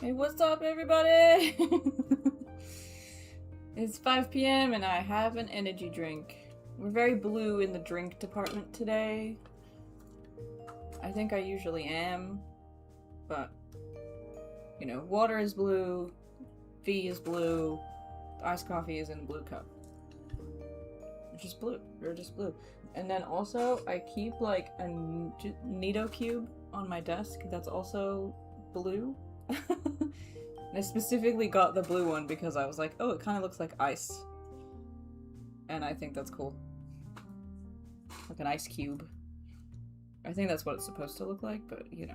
Hey, what's up, everybody? It's 5 p.m. and I have an energy drink. We're very blue in the drink department today. I think I usually am, but, you know, water is blue, V is blue, iced coffee is in a blue cup. It's just blue. They're just blue. And then also, I keep, like, a Nido cube on my desk that's also blue. And I specifically got the blue one because I was like, oh, it kind of looks like ice. And I think that's cool. Like an ice cube. I think that's what it's supposed to look like, but you know.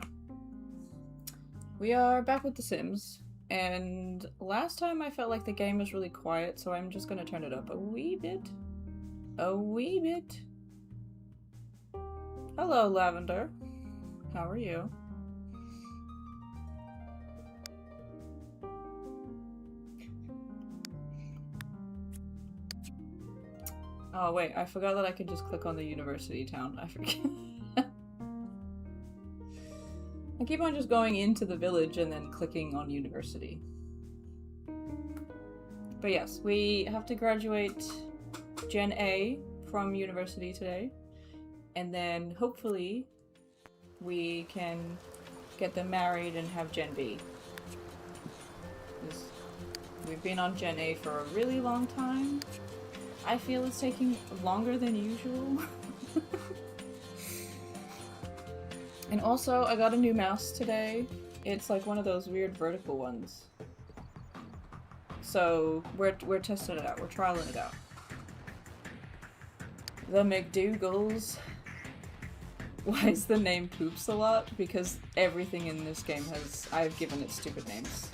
We are back with The Sims. And last time I felt like the game was really quiet, so I'm just gonna turn it up a wee bit. A wee bit. Hello, Lavender. How are you? Oh wait, I forgot that I could just click on the university town. I forget. I keep on just going into the village and then clicking on university. But yes, we have to graduate Gen A from university today. And then hopefully we can get them married and have Gen B. We've been on Gen A for a really long time. I feel it's taking longer than usual. And also, I got a new mouse today. It's like one of those weird vertical ones. So, we're testing it out. We're trialing it out. The McDougalls. Why is the name Poops a lot? Because everything in this game has... I've given it stupid names.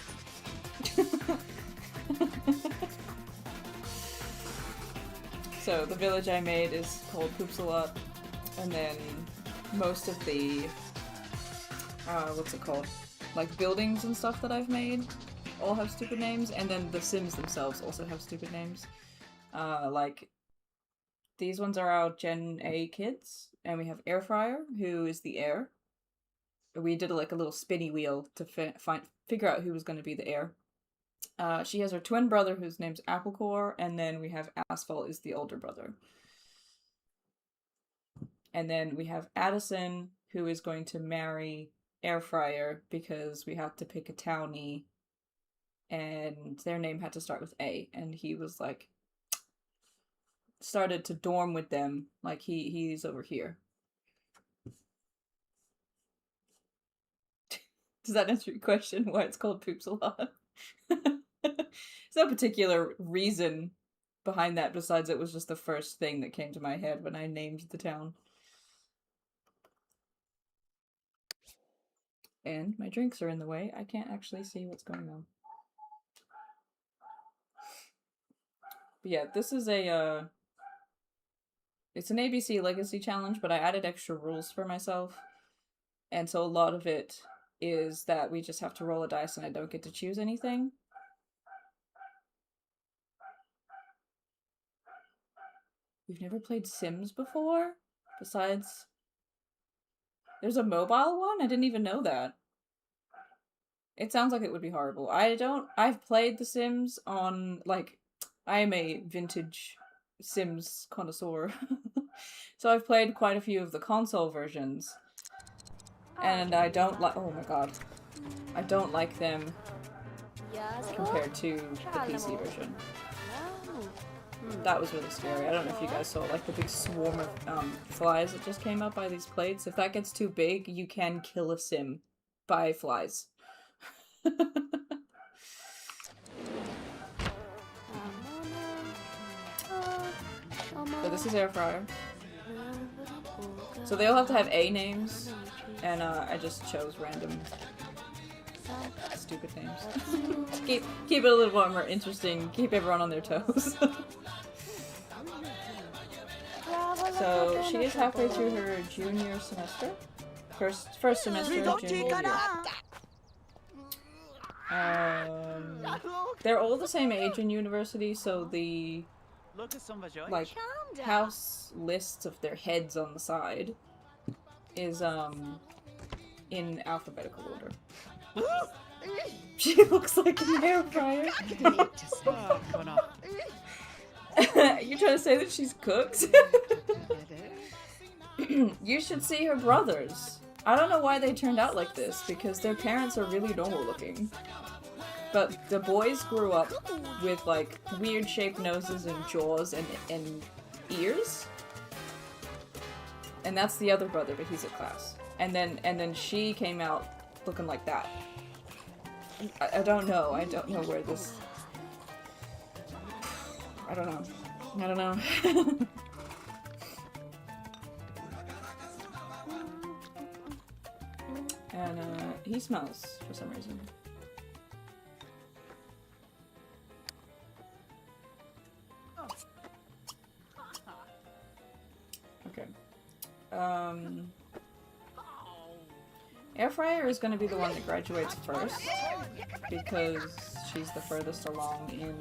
So the village I made is called Poops-a-Lot, and then most of the, what's it called? Like buildings and stuff that I've made all have stupid names, and then the Sims themselves also have stupid names. Like, these ones are our Gen A kids, and we have Air Fryer, who is the heir. We did like a little spinny wheel to figure out who was going to be the heir. She has her twin brother whose name's Applecore, and then we have Asphalt is the older brother. And then we have Addison, who is going to marry Air Fryer because we had to pick a townie, and their name had to start with A, and he was like, started to dorm with them, like he's over here. Does that answer your question, why it's called Poops-a-Lot? There's no particular reason behind that besides it was just the first thing that came to my head when I named the town. And my drinks are in the way. I can't actually see what's going on. But yeah, this is a, it's an ABC Legacy challenge, but I added extra rules for myself. And so a lot of it is that we just have to roll a dice and I don't get to choose anything. You've never played Sims before? Besides... There's a mobile one? I didn't even know that. It sounds like it would be horrible. I've played The Sims on, like, I am a vintage Sims connoisseur. So I've played quite a few of the console versions. And I don't like, oh my god. I don't like them compared to the PC version. That was really scary. I don't know if you guys saw, like, the big swarm of flies that just came up by these plates. If that gets too big, you can kill a sim by flies. So this is air fryer. So they all have to have A names, and I just chose random stupid names. To keep it a little more interesting, keep everyone on their toes. So she is halfway through her junior semester. First semester of junior year. They're all the same age in university, so the like house lists of their heads on the side is in alphabetical order. She looks like an air fryer. You're trying to say that she's cooked? You should see her brothers. I don't know why they turned out like this, because their parents are really normal looking. But the boys grew up with, like, weird shaped noses and jaws and ears. And that's the other brother, but he's at class. And then she came out looking like that. I don't know. I don't know where this... I don't know. I don't know. And, he smells for some reason. Okay. Air fryer is going to be the one that graduates first, because she's the furthest along in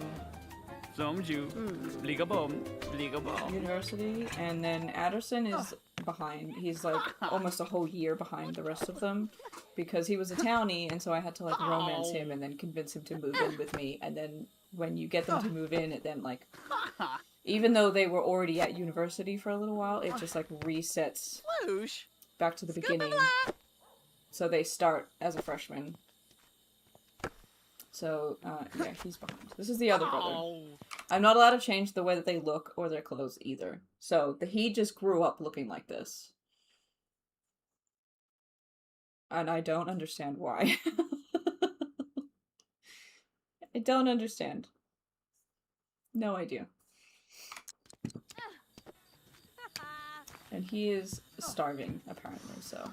university, and then Adderson is behind. He's like almost a whole year behind the rest of them, because he was a townie, and so I had to like romance him and then convince him to move in with me, and then when you get them to move in, it then like, even though they were already at university for a little while, it just like resets back to the beginning. So they start as a freshman. So, yeah, he's behind. This is the other brother. I'm not allowed to change the way that they look or their clothes either. So, he just grew up looking like this. And I don't understand why. I don't understand. No idea. And he is starving, apparently, so...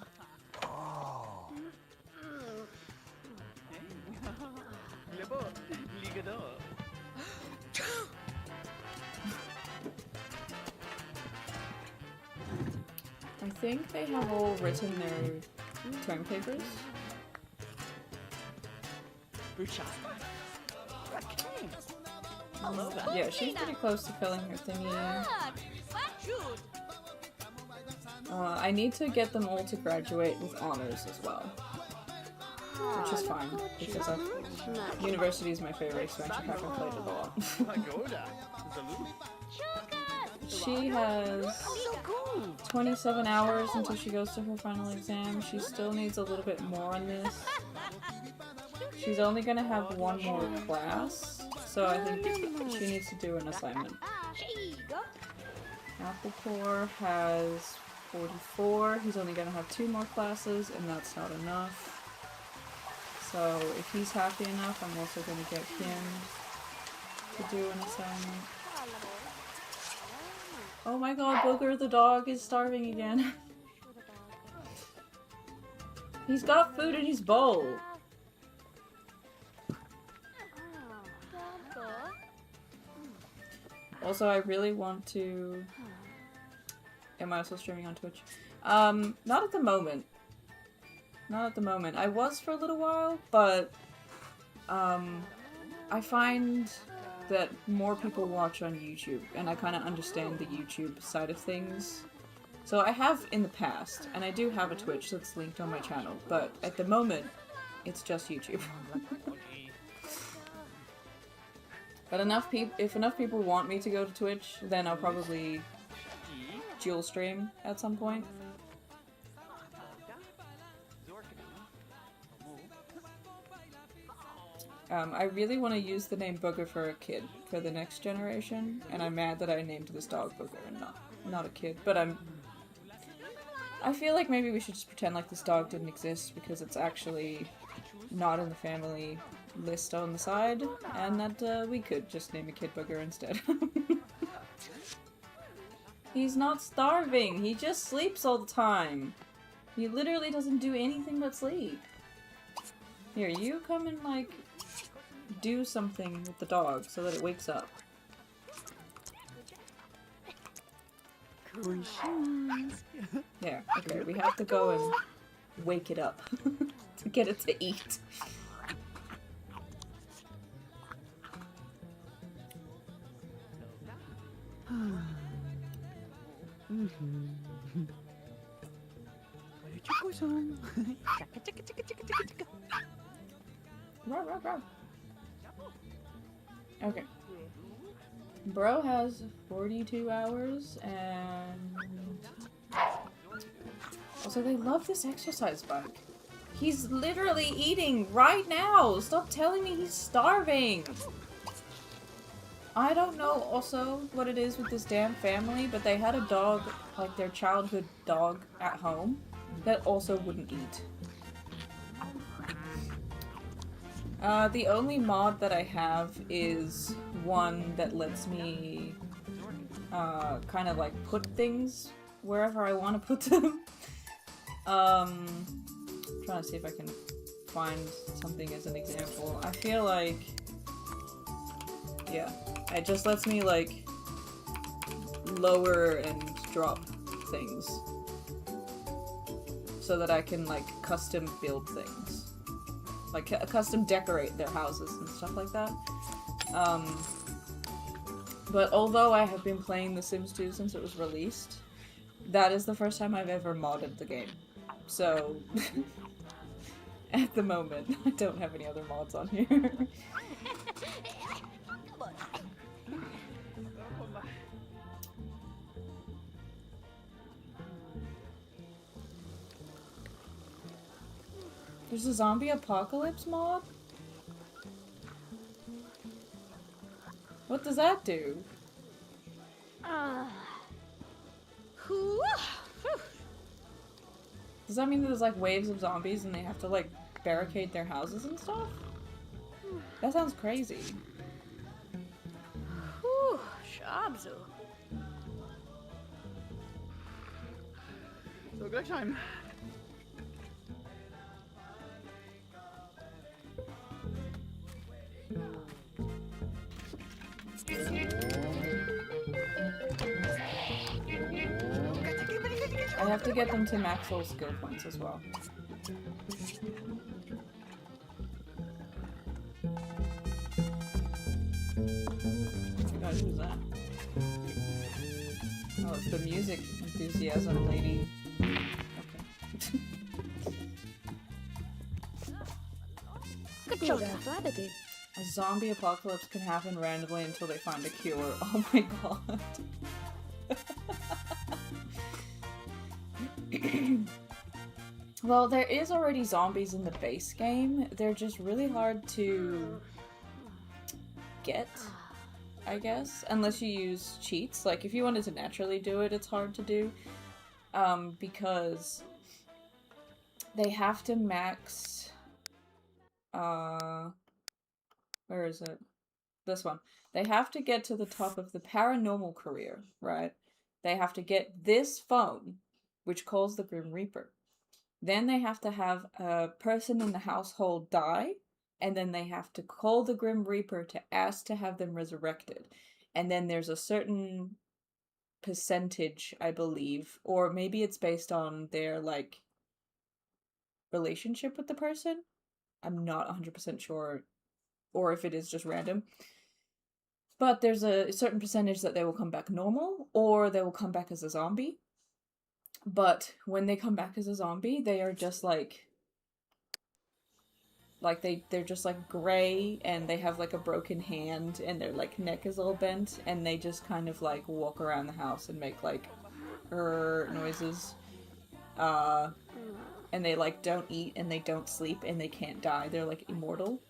I think they have all written their term papers. Yeah, she's pretty close to filling her thingy. I need to get them all to graduate with honors as well. Which is fine, because university is my favorite expansion pack. I've played it a lot. She has 27 hours until she goes to her final exam. She still needs a little bit more on this. She's only going to have one more class, so I think she needs to do an assignment. Applecore has 44. He's only going to have 2 more classes, and that's not enough. So if he's happy enough, I'm also going to get him to do an assignment. Oh my god, Booger the dog is starving again. He's got food in his bowl. Also, I really want to... Am I also streaming on Twitch? Not at the moment. Not at the moment. I was for a little while, but I find that more people watch on YouTube, and I kind of understand the YouTube side of things. So I have in the past, and I do have a Twitch that's linked on my channel, but at the moment, it's just YouTube. But if enough people want me to go to Twitch, then I'll probably dual stream at some point. I really want to use the name Booger for a kid for the next generation, and I'm mad that I named this dog Booger and not a kid, but I feel like maybe we should just pretend like this dog didn't exist because it's actually not in the family list on the side, and that we could just name a kid Booger instead. He's not starving, he just sleeps all the time. He literally doesn't do anything but sleep. Here, you come and like do something with the dog so that it wakes up. There, okay, we have to go and wake it up to get it to eat. Okay. Bro has 42 hours, and also they love this exercise bike. He's literally eating right now! Stop telling me he's starving! I don't know also what it is with this damn family, but they had a dog, like their childhood dog at home, that also wouldn't eat. The only mod that I have is one that lets me kind of like put things wherever I want to put them. Trying to see if I can find something as an example. I feel like, yeah, it just lets me like lower and drop things so that I can like custom build things. Like, custom decorate their houses and stuff like that. But although I have been playing The Sims 2 since it was released, that is the first time I've ever modded the game. So, at the moment, I don't have any other mods on here. There's a zombie apocalypse mod? What does that do? Does that mean that there's like waves of zombies and they have to like barricade their houses and stuff? That sounds crazy. Whew, Shabzu. So good time. I have to get them to max all skill points as well. Oh god, who's that? Oh, it's the music enthusiasm lady. Okay. Good job, Flabberty. A zombie apocalypse can happen randomly until they find a cure. Oh my god. Well, there is already zombies in the base game. They're just really hard to get, I guess, unless you use cheats. Like, if you wanted to naturally do it, it's hard to do. Because they have to max... where is it? This one. They have to get to the top of the paranormal career, right? They have to get this phone, which calls the Grim Reaper. Then they have to have a person in the household die, and then they have to call the Grim Reaper to ask to have them resurrected. And then there's a certain percentage, I believe, or maybe it's based on their, like, relationship with the person. I'm not 100% sure, or if it is just random. But there's a certain percentage that they will come back normal, or they will come back as a zombie. But when they come back as a zombie, they are just like they're just like gray, and they have like a broken hand, and their like neck is all bent, and they just kind of like walk around the house and make like noises. And they like don't eat, and they don't sleep, and they can't die. They're like immortal.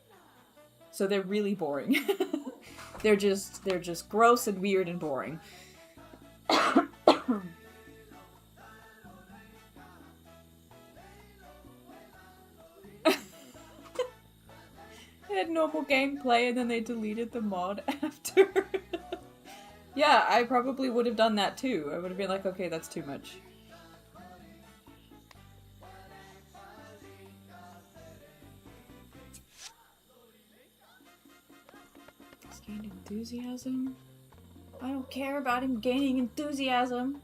So they're really boring. They're just gross and weird and boring. They had normal gameplay and then they deleted the mod after. Yeah, I probably would have done that too. I would have been like, okay, that's too much. He's gained enthusiasm? I don't care about him gaining enthusiasm.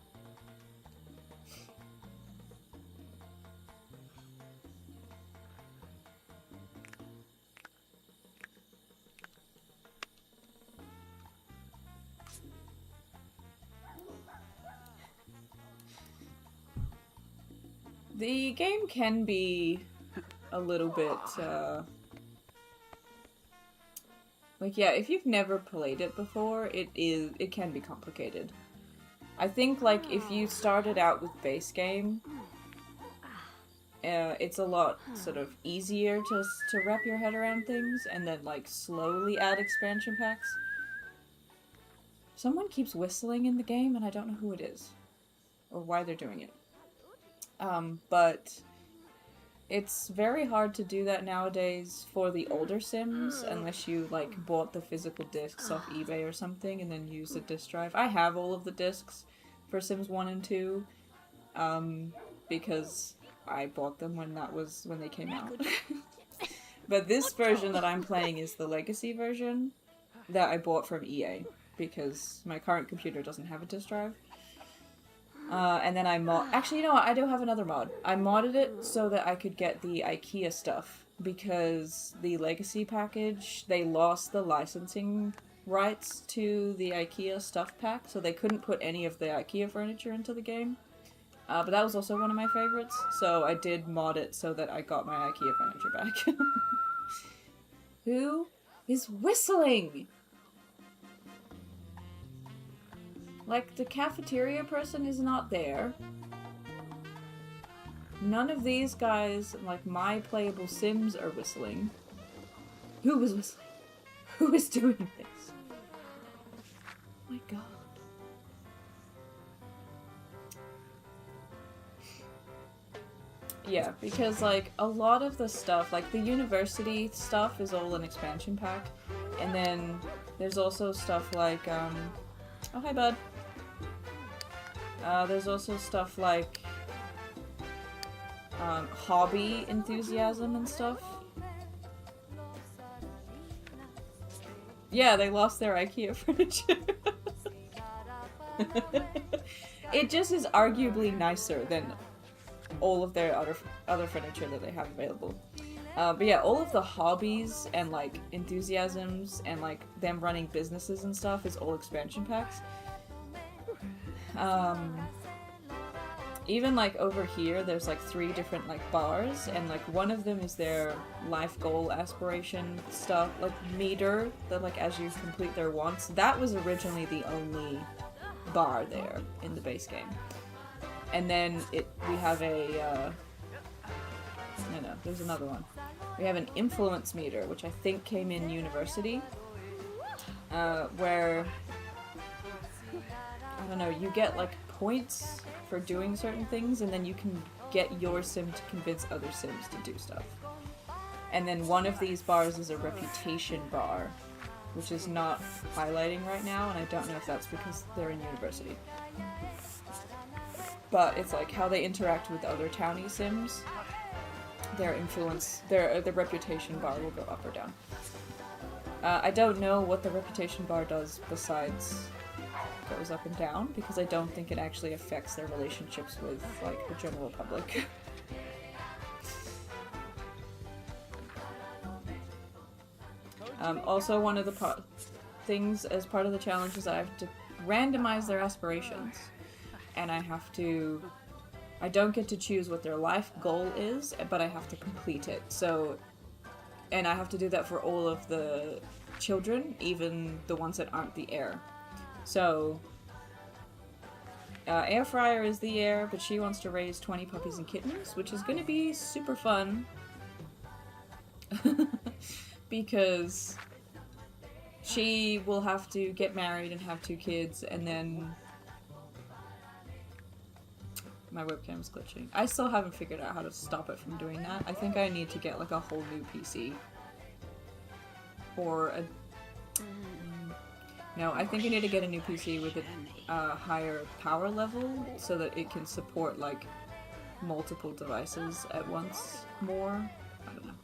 The game can be a little bit, like, yeah, if you've never played it before, it can be complicated. I think, like, if you started out with base game, it's a lot, sort of, easier to wrap your head around things, and then, like, slowly add expansion packs. Someone keeps whistling in the game, and I don't know who it is, or why they're doing it. But it's very hard to do that nowadays for the older Sims, unless you, like, bought the physical discs off eBay or something and then use the disc drive. I have all of the discs for Sims 1 and 2, because I bought them when they came out. But this version that I'm playing is the Legacy version that I bought from EA, because my current computer doesn't have a disc drive. And then actually, you know what? I do have another mod. I modded it so that I could get the IKEA stuff, because the Legacy package, they lost the licensing rights to the IKEA stuff pack, so they couldn't put any of the IKEA furniture into the game. But that was also one of my favorites, so I did mod it so that I got my IKEA furniture back. Who is whistling? Like, the cafeteria person is not there. None of these guys, like my playable Sims, are whistling. Who was whistling? Who is doing this? Oh my god. Yeah, because, like, a lot of the stuff, like, the university stuff is all an expansion pack. And then there's also stuff like, oh, hi, bud. There's also stuff like, hobby enthusiasm and stuff. Yeah, they lost their IKEA furniture. It just is arguably nicer than all of their other furniture that they have available. But yeah, all of the hobbies and, like, enthusiasms and, like, them running businesses and stuff is all expansion packs. Even, like, over here, there's, like, 3 different, like, bars, and, like, one of them is their life goal aspiration stuff, like, meter, that, like, as you complete their wants. That was originally the only bar there in the base game. And then we have a, no, there's another one. We have an influence meter, which I think came in university, where, I don't know, you get, like, points for doing certain things, and then you can get your sim to convince other sims to do stuff. And then one of these bars is a reputation bar, which is not highlighting right now, and I don't know if that's because they're in university. but it's like how they interact with other townie sims. Their influence, their reputation bar will go up or down. I don't know what the reputation bar does besides goes up and down, because I don't think it actually affects their relationships with, like, the general public. Also, one of the things as part of the challenge is I have to randomize their aspirations. And I don't get to choose what their life goal is, but I have to complete it. So, and I have to do that for all of the children, even the ones that aren't the heir. So, Air Fryer is the heir, but she wants to raise 20 puppies and kittens, which is going to be super fun. Because she will have to get married and have 2 kids, and then... My webcam's glitching. I still haven't figured out how to stop it from doing that. I think I need to get, like, a whole new PC. Or a... No, I think I need to get a new PC with a higher power level so that it can support, like, multiple devices at once more. I don't know.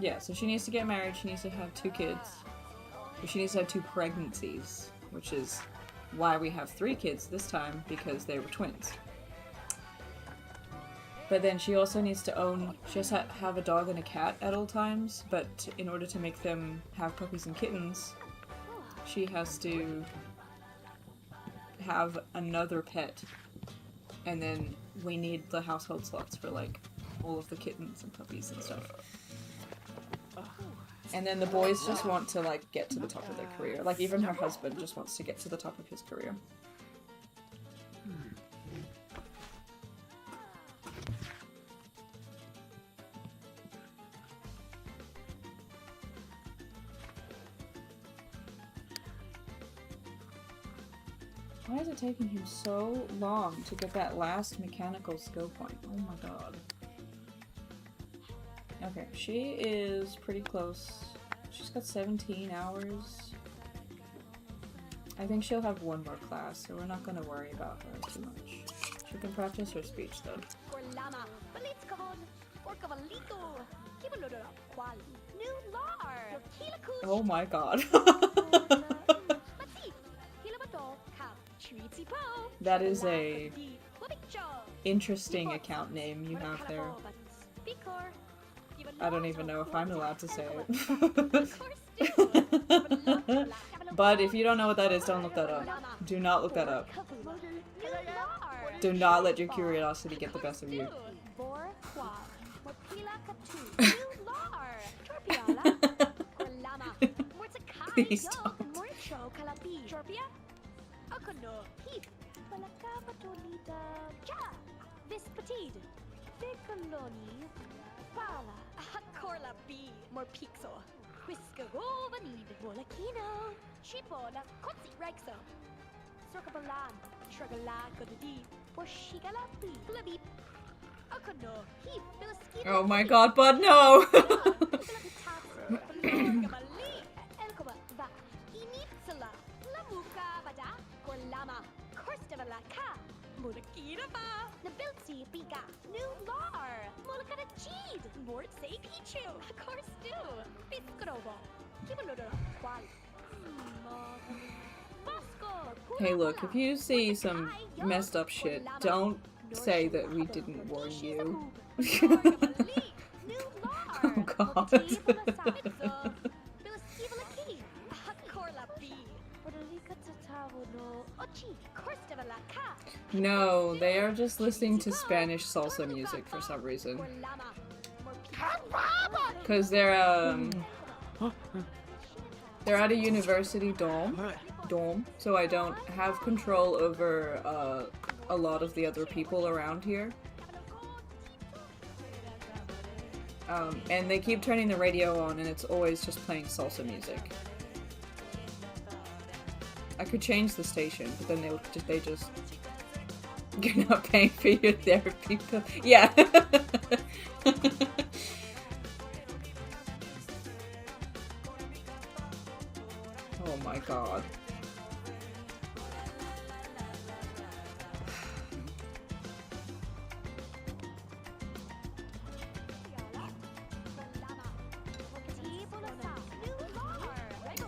Yeah, so she needs to get married, she needs to have 2 kids. But she needs to have 2 pregnancies, which is why we have 3 kids this time, because they were twins. But then she also needs to she has to have a dog and a cat at all times, but in order to make them have puppies and kittens, she has to have another pet. And then we need the household slots for, like, all of the kittens and puppies and stuff. And then the boys just want to, like, get to the top of their career. Like, even her husband just wants to get to the top of his career. Why is it taking him so long to get that last mechanical skill point? Oh my god. Okay, she is pretty close. She's got 17 hours. I think she'll have 1 more class, so we're not going to worry about her too much. She can practice her speech, though. Oh my god. That is a interesting account name you have there. I don't even know if I'm allowed to say it. But if you don't know what that is, don't look that up. Do not look that up. Do not let your curiosity get the best of you. Please don't. Corla B, more pixel. Whisker vanid, volakino, chipola, kotsi rexo. Circabalan, tragala, godadi, poshigala B, blabip. Akono, he, bilaskino. Oh my god, bud, no! Nabilti Bika, New Lar, Molakata Cheed, Mort Say Pichu, Course Do, Biscrovo, Kibalura, Qual. Hey look, if you see some messed up shit, don't say that we didn't warn you. Oh god. No, they are just listening to Spanish salsa music for some reason. Cause they're at a university dorm, so I don't have control over a lot of the other people around here. And they keep turning the radio on and it's always just playing salsa music. I could change the station, but then they just you're not paying for your therapy bill. Yeah. Oh my god.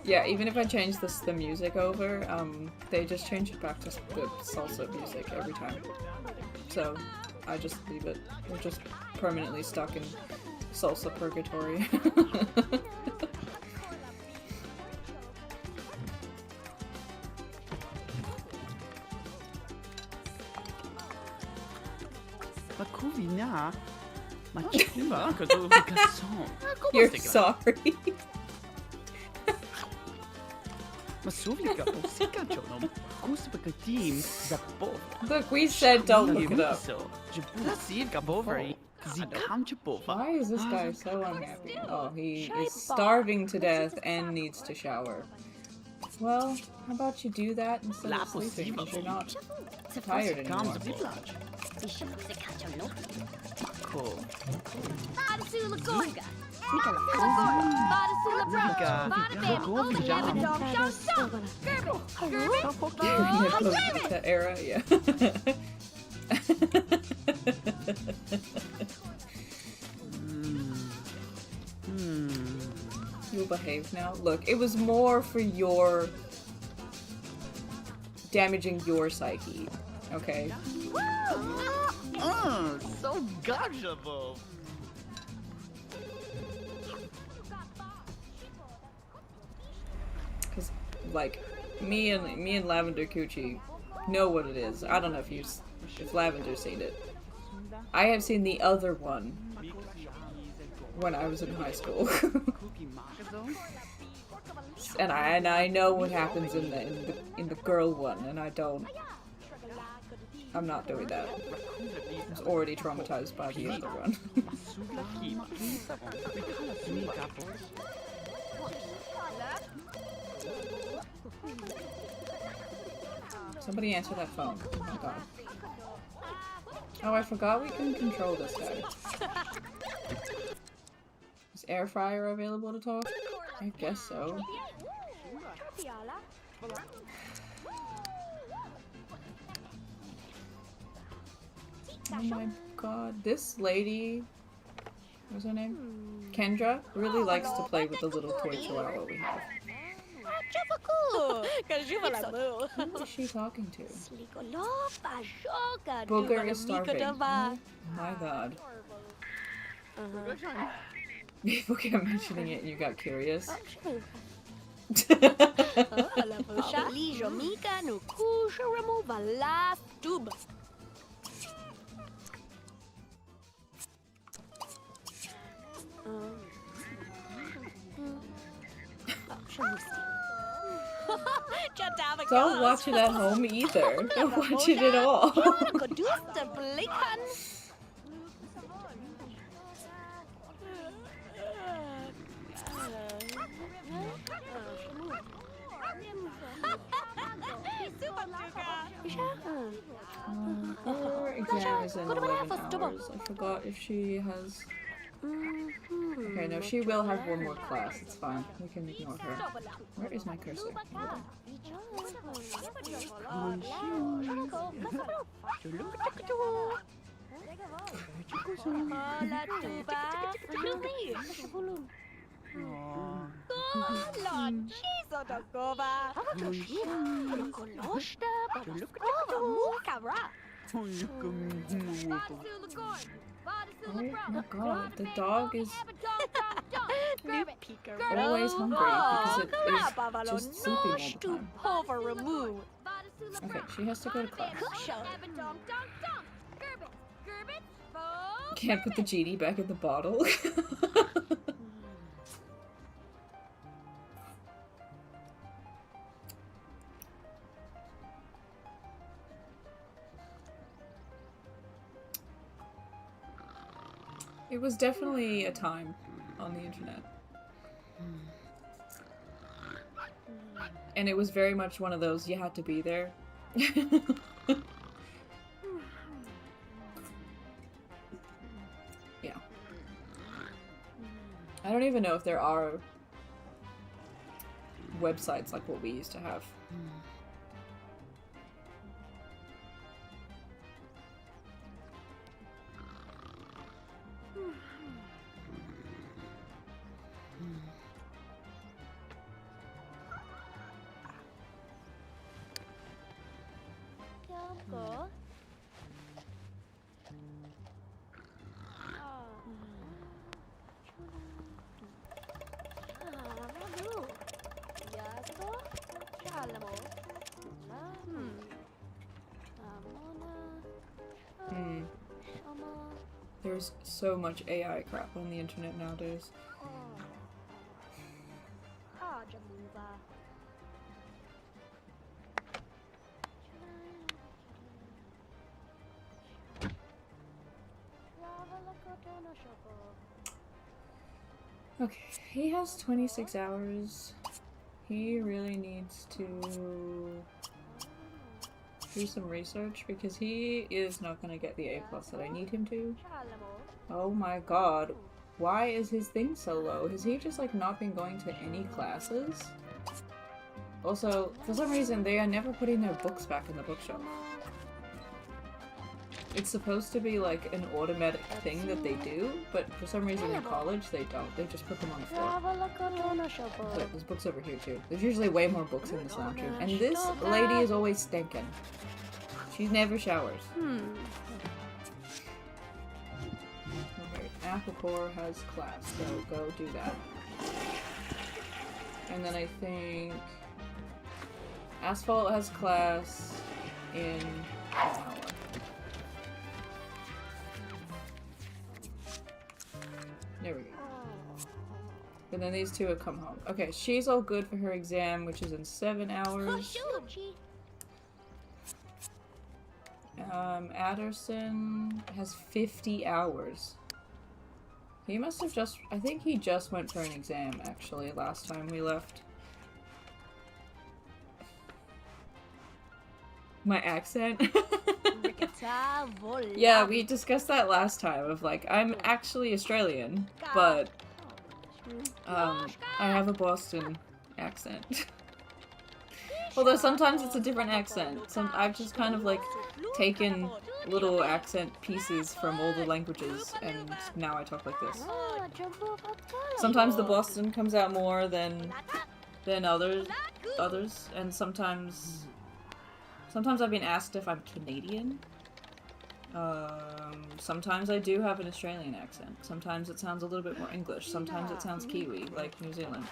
Yeah, even if I change the music over, they just change it back to the salsa music every time. So, I just leave it. We're just permanently stuck in salsa purgatory. You're sorry. Look, we said don't look it up. Why is this guy so unhappy? Oh, he is starving to death and needs to shower. Well, how about you do that instead of sleeping, because you're not tired anymore. That era, yeah. You'll behave now. Look, it was more for your damaging your psyche, okay? So gashable. Cause like me and Lavender Coochie know what it is. I don't know if Lavender's seen it. I have seen the other one when I was in high school. and I know what happens in the girl one, and I'm not doing that. I was already traumatized by the other one. Somebody answer that phone. Oh my god. Oh, I forgot we can control this guy. Is air fryer available to talk? I guess so. Oh my god, this lady, what's her name? Kendra really likes to play with the little toy chihuahua we have. Who is she talking to? Booger is starving. Oh my god. People kept mentioning it and you got curious. Don't watch it at home either. Don't watch it at all. Her exam is in 11 hours. I forgot if she has... Okay, no, she will have one more class. It's fine. We can ignore her. Where is my cursor? Oh my god, the dog is always hungry because it is just sleeping all the time. Okay, she has to go to class. Can't put the genie back in the bottle. It was definitely a time on the internet. And it was very much one of those, you had to be there. Yeah. I don't even know if there are websites like what we used to have. Go. There's so much AI crap on the internet nowadays. Okay, he has 26 hours. He really needs to do some research because he is not going to get the A+ that I need him to. Oh my god. Why is his thing so low? Has he just like not been going to any classes? Also, for some reason they are never putting their books back in the bookshelf. It's supposed to be like an automatic thing that they do, but for some reason in college they don't. They just put them on the floor. But there's books over here too. There's usually way more books in this lounge room. And this lady is always stinking. She never showers. Okay, Applecore has class, so go do that. And then I think Asphalt has class in an hour. There we go. And then these two have come home. Okay, she's all good for her exam, which is in 7 hours. Adderson has 50 hours. He must have just... I think he just went for an exam, actually, last time we left. My accent? Yeah, we discussed that last time of like, I'm actually Australian, but I have a Boston accent. Although sometimes it's a different accent. I've just kind of like taken little accent pieces from all the languages and now I talk like this. Sometimes the Boston comes out more than others, and sometimes I've been asked if I'm Canadian. Sometimes I do have an Australian accent. Sometimes it sounds a little bit more English. Sometimes it sounds Kiwi, like New Zealand.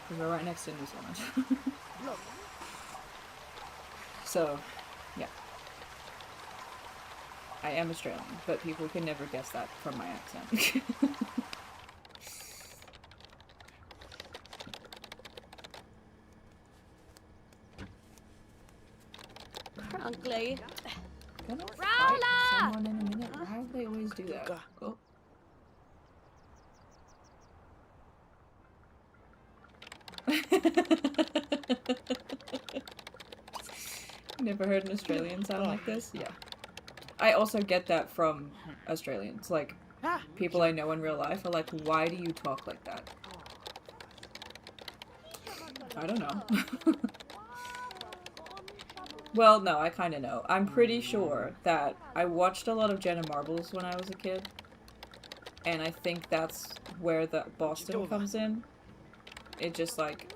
Because we're right next to New Zealand. So, yeah. I am Australian, but people can never guess that from my accent. Frankly. Gonna fight someone in a minute. Why do they always do that? Oh. Never heard an Australian sound like this? Yeah. I also get that from Australians. Like, people I know in real life are like, why do you talk like that? I don't know. Well, no, I kind of know. I'm pretty sure that I watched a lot of Jenna Marbles when I was a kid. And I think that's where the Boston comes in. It just, like,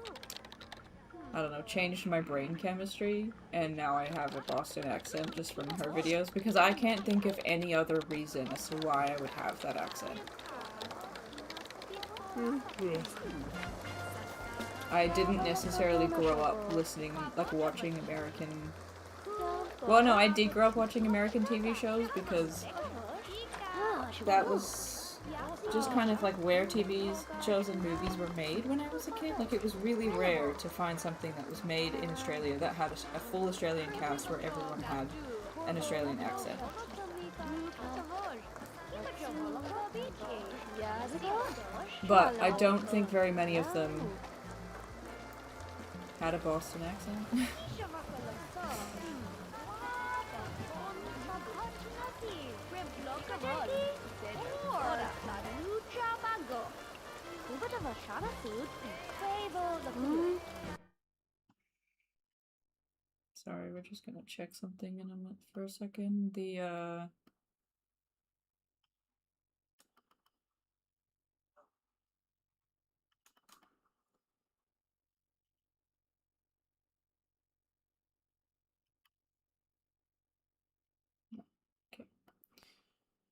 I don't know, changed my brain chemistry. And now I have a Boston accent just from her videos. Because I can't think of any other reason as to why I would have that accent. I didn't necessarily grow up listening, like, watching American... Well, no, I did grow up watching American TV shows because that was just kind of like where TV shows and movies were made when I was a kid. Like, it was really rare to find something that was made in Australia that had a full Australian cast where everyone had an Australian accent. But I don't think very many of them had a Boston accent. Sorry, we're just gonna check something in a minute for a second. Okay.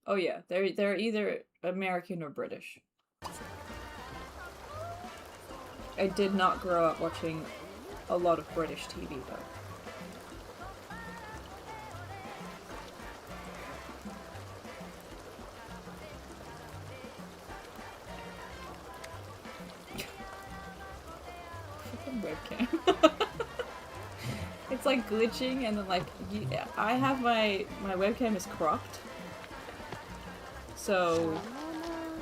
Oh yeah, they're either American or British. I did not grow up watching a lot of British TV though. Fucking webcam. It's like glitching and then like I have my webcam is cropped. So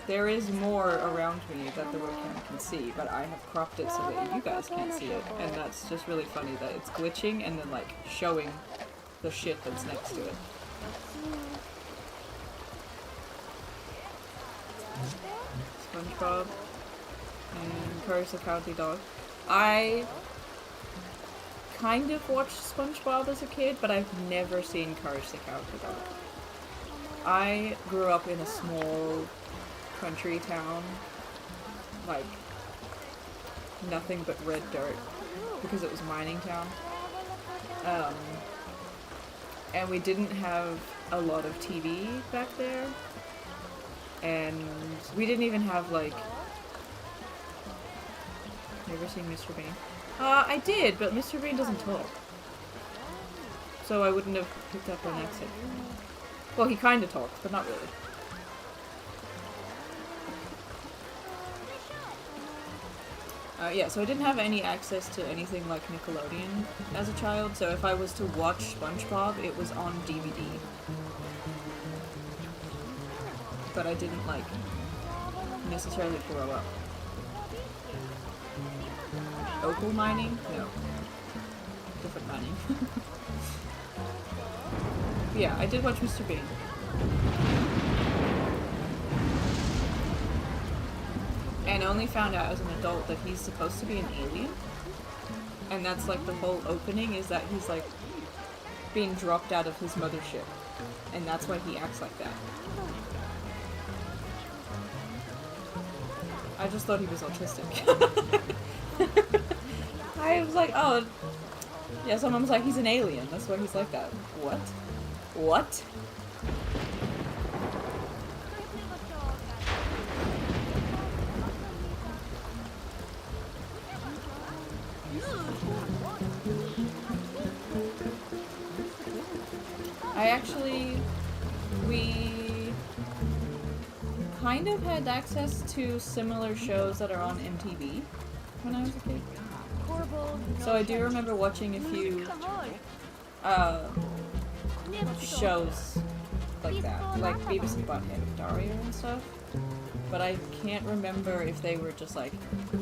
there is more around me that the webcam can see, but I have cropped it so that you guys can't see it, and that's just really funny that it's glitching and then like showing the shit that's next to it. SpongeBob and Peyruis the Cowardly Dog. I kind of watched SpongeBob as a kid, but I've never seen Peyruis the Cowardly Dog. I grew up in a small country town, like nothing but red dirt because it was a mining town, and we didn't have a lot of TV back there, and we didn't even have like, never seen Mr. Bean? I did, but Mr. Bean doesn't talk, so I wouldn't have picked up an accent. Well, he kinda talks, but not really. Yeah, so I didn't have any access to anything like Nickelodeon as a child, so if I was to watch SpongeBob, it was on DVD. But I didn't, like, necessarily grow up. Opal mining? No. Different mining. Yeah, I did watch Mr. Bean. And only found out as an adult that he's supposed to be an alien. And that's like the whole opening, is that he's like being dropped out of his mothership. And that's why he acts like that. I just thought he was autistic. I was like, oh, yeah, someone was like, he's an alien, that's why he's like that. What? What? We kind of had access to similar shows that are on MTV when I was a kid. So I do remember watching a few shows like that, like Beavis and Butthead, Dario and stuff. But I can't remember if they were just like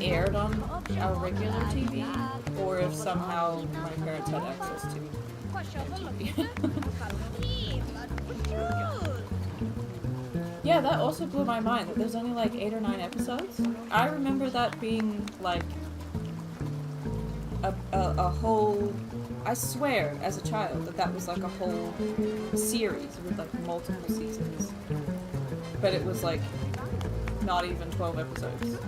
aired on our regular TV or if somehow my parents had access to MTV. Yeah, that also blew my mind that there's only like 8 or 9 episodes. I remember that being like a whole, I swear as a child that was like a whole series with like multiple seasons. But it was like not even 12 episodes.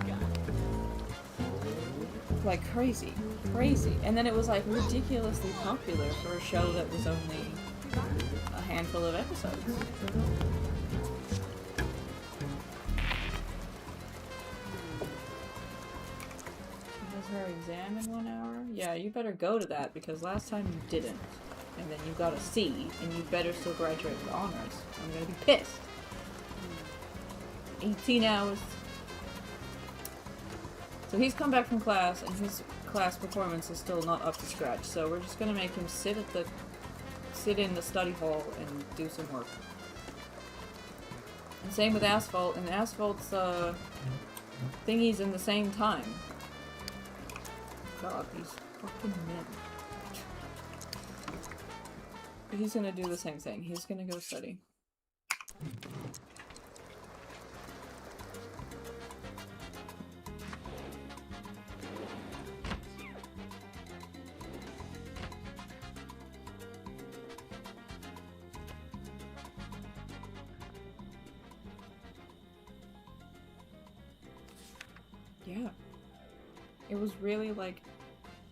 Like crazy. And then it was like ridiculously popular for a show that was only a handful of episodes. Her exam in 1 hour? Yeah, you better go to that because last time you didn't. And then you got a C, and you better still graduate with honors. I'm gonna be pissed. 18 hours. So he's come back from class, and his class performance is still not up to scratch. So we're just gonna make him sit in the study hall and do some work. And same with Asphalt, and Asphalt's thingies in the same time. God, these fucking men. He's gonna do the same thing. He's gonna go study. Yeah. It was really, like,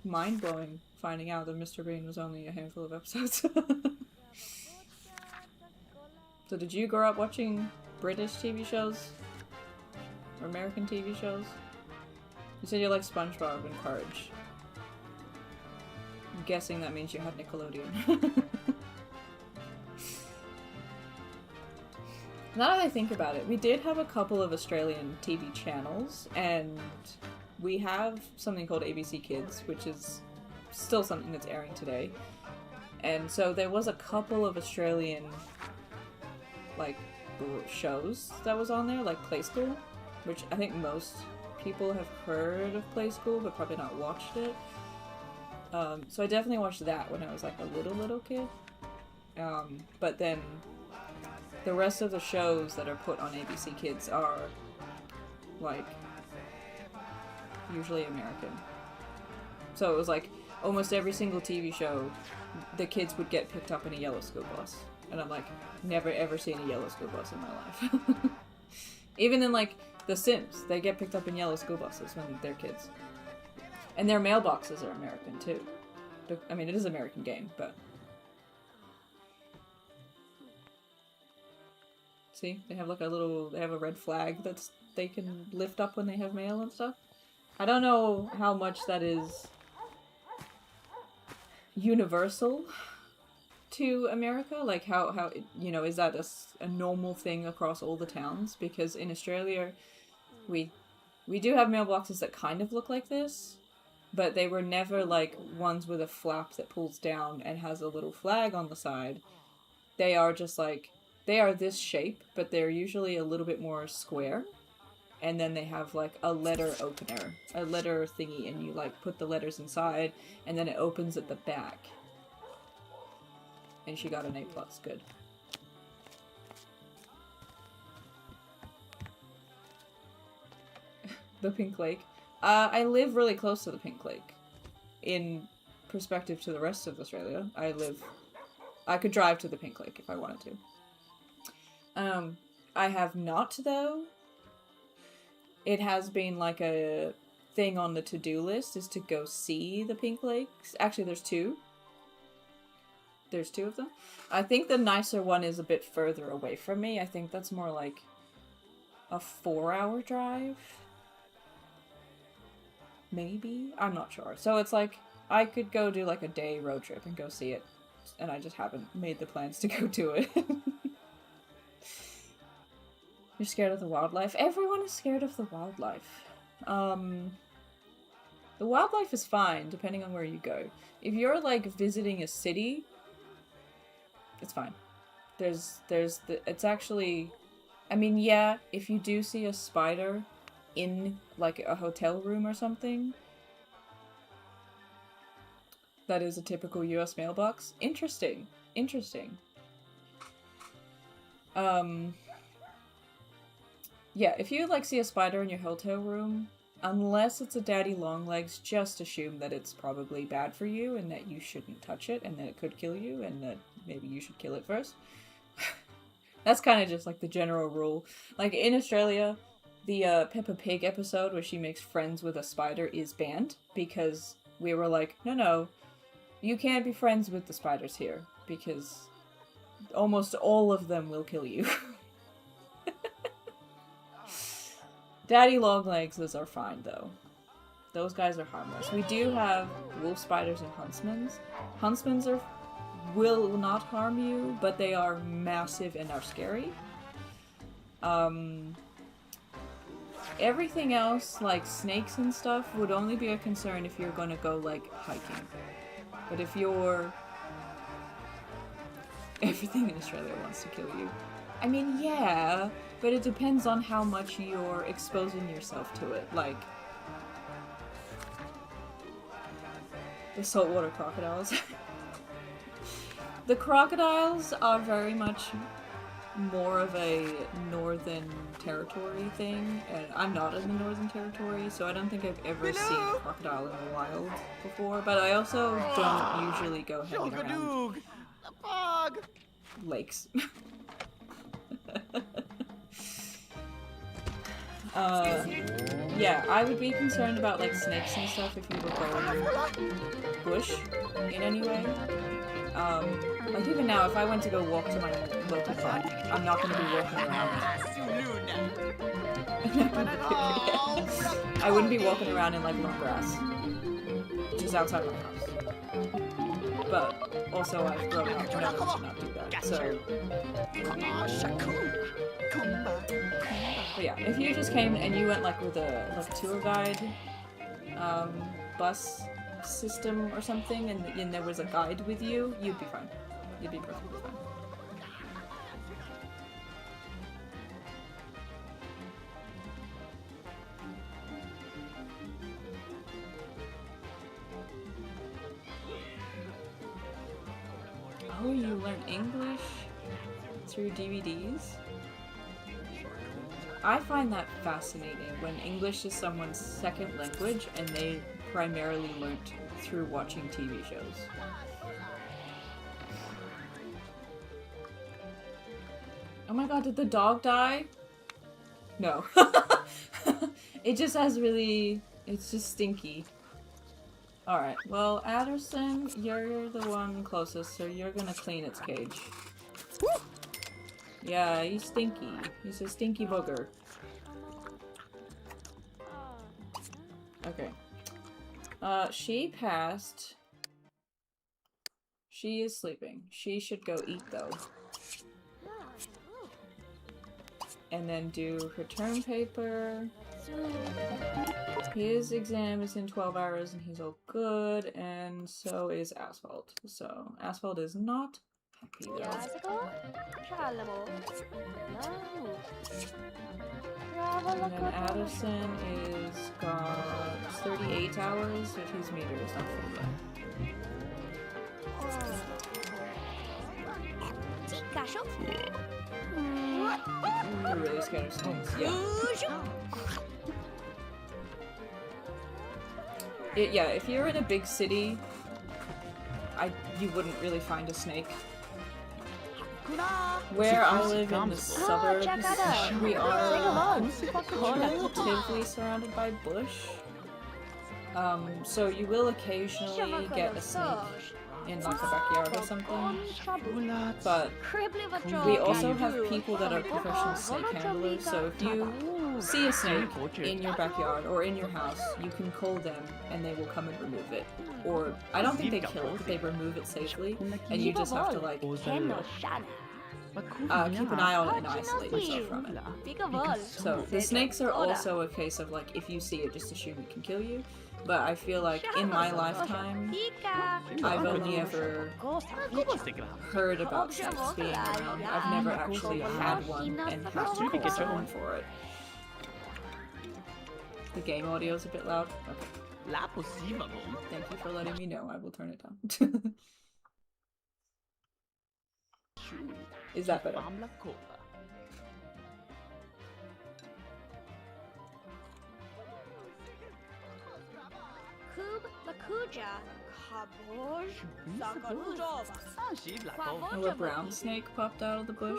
mind-blowing finding out that Mr. Bean was only a handful of episodes. So did you grow up watching British TV shows? Or American TV shows? You said you like SpongeBob and Courage. I'm guessing that means you had Nickelodeon. Now that I think about it, we did have a couple of Australian TV channels, and we have something called ABC Kids, which is still something that's airing today. And so there was a couple of Australian, like, shows that was on there, like Play School, which I think most people have heard of Play School, but probably not watched it. So I definitely watched that when I was, like, a little kid. But then the rest of the shows that are put on ABC Kids are, like, usually American. So it was like, almost every single TV show, the kids would get picked up in a yellow school bus. And I'm like, never ever seen a yellow school bus in my life. Even in, like, The Sims, they get picked up in yellow school buses when they're kids. And their mailboxes are American, too. I mean, it is an American game, but... See? They have, like, they have a red flag they can lift up when they have mail and stuff. I don't know how much that is universal to America, like how you know, is that a normal thing across all the towns? Because in Australia, we do have mailboxes that kind of look like this, but they were never like ones with a flap that pulls down and has a little flag on the side. They are just like, they are this shape, but they're usually a little bit more square. And then they have, like, a letter opener, a letter thingy, and you, like, put the letters inside, and then it opens at the back. And she got an A+, good. The Pink Lake. I live really close to the Pink Lake. In perspective to the rest of Australia, I could drive to the Pink Lake if I wanted to. I have not, though. It has been like a thing on the to-do list is to go see the Pink Lakes. Actually, there's two. There's two of them. I think the nicer one is a bit further away from me. I think that's more like a 4-hour drive. Maybe? I'm not sure. So it's like, I could go do like a day road trip and go see it. And I just haven't made the plans to go do it. You're scared of the wildlife? Everyone is scared of the wildlife. The wildlife is fine, depending on where you go. If you're, like, visiting a city, it's fine. It's actually... I mean, yeah, if you do see a spider in, like, a hotel room or something, that is a typical US mailbox. Interesting. Interesting. Yeah, if you, like, see a spider in your hotel room, unless it's a daddy longlegs, just assume that it's probably bad for you and that you shouldn't touch it and that it could kill you and that maybe you should kill it first. That's kind of just, like, the general rule. Like, in Australia, the Peppa Pig episode where she makes friends with a spider is banned because we were like, no, you can't be friends with the spiders here because almost all of them will kill you. Daddy longlegs are fine, though. Those guys are harmless. We do have wolf spiders and huntsmans. Huntsmans will not harm you, but they are massive and are scary. Everything else, like snakes and stuff, would only be a concern if you're gonna go, like, hiking. But if you're... Everything in Australia wants to kill you. I mean, yeah, but it depends on how much you're exposing yourself to it. Like, the saltwater crocodiles. The crocodiles are very much more of a Northern Territory thing, and I'm not in the Northern Territory, so I don't think I've ever seen a crocodile in the wild before, but I also don't usually go hanging around lakes. Yeah, I would be concerned about like snakes and stuff if you were going bush in any way. Like even now, if I went to go walk to my local park, I'm not going to be walking around. I wouldn't be walking around in like long grass, just outside my house. But also, I've grown up knowing to not do that. So, but yeah, if you just came and you went like with a tour guide, bus system or something, and there was a guide with you, you'd be fine. You'd be perfectly fine. Oh, you learn English through DVDs? I find that fascinating when English is someone's second language and they primarily learnt through watching TV shows. Oh my god, did the dog die? No. It just has really... it's just stinky. Alright, well, Addison, you're the one closest, so you're gonna clean its cage. Yeah, he's stinky. He's a stinky booger. Okay. She passed. She is sleeping. She should go eat, though. And then do her term paper. His exam is in 12 hours and he's all good, and so is Asphalt. So, Asphalt is not happy though. And then Addison is got 38 hours, but his meter is not full yet. You're really scared of snakes. Yeah, if you're in a big city, you wouldn't really find a snake. Where I live in the suburbs, we are relatively surrounded by bush. So you will occasionally get a snake in like a backyard or something. But we also have people that are professional snake handlers, so if you see a snake in your backyard or in your house, you can call them and they will come and remove it. Or, I don't think they kill it, but they remove it safely, and you just have to like keep an eye on it and isolate yourself from it. So the snakes are also a case of like, if you see it, just assume it can kill you. But I feel like in my lifetime, I've only ever heard about snakes being around. I've never actually had one and have to call someone for it. The game audio is a bit loud. Okay. Thank you for letting me know. I will turn it down. Is that better? Oh, a brown snake popped out of the bush.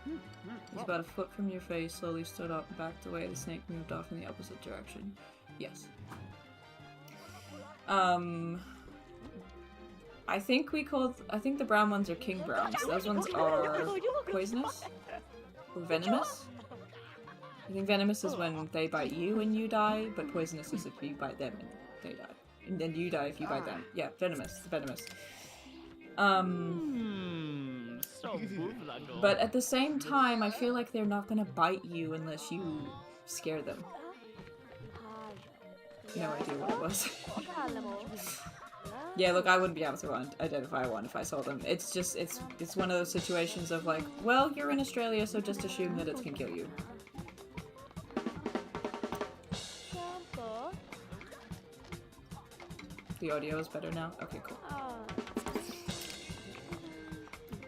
He's about a foot from your face, slowly stood up and backed away. The snake moved off in the opposite direction. Yes. I think the brown ones are king browns. Those ones are poisonous? Or venomous? I think venomous is when they bite you and you die, but poisonous is if you bite them and they die. And then you die if you bite them. Yeah, venomous. Venomous. But at the same time, I feel like they're not gonna bite you unless you scare them. No idea what it was. Yeah, look, I wouldn't be able to identify one if I saw them. It's just, it's one of those situations of like, well, you're in Australia, so just assume that it can kill you. The audio is better now? Okay, cool.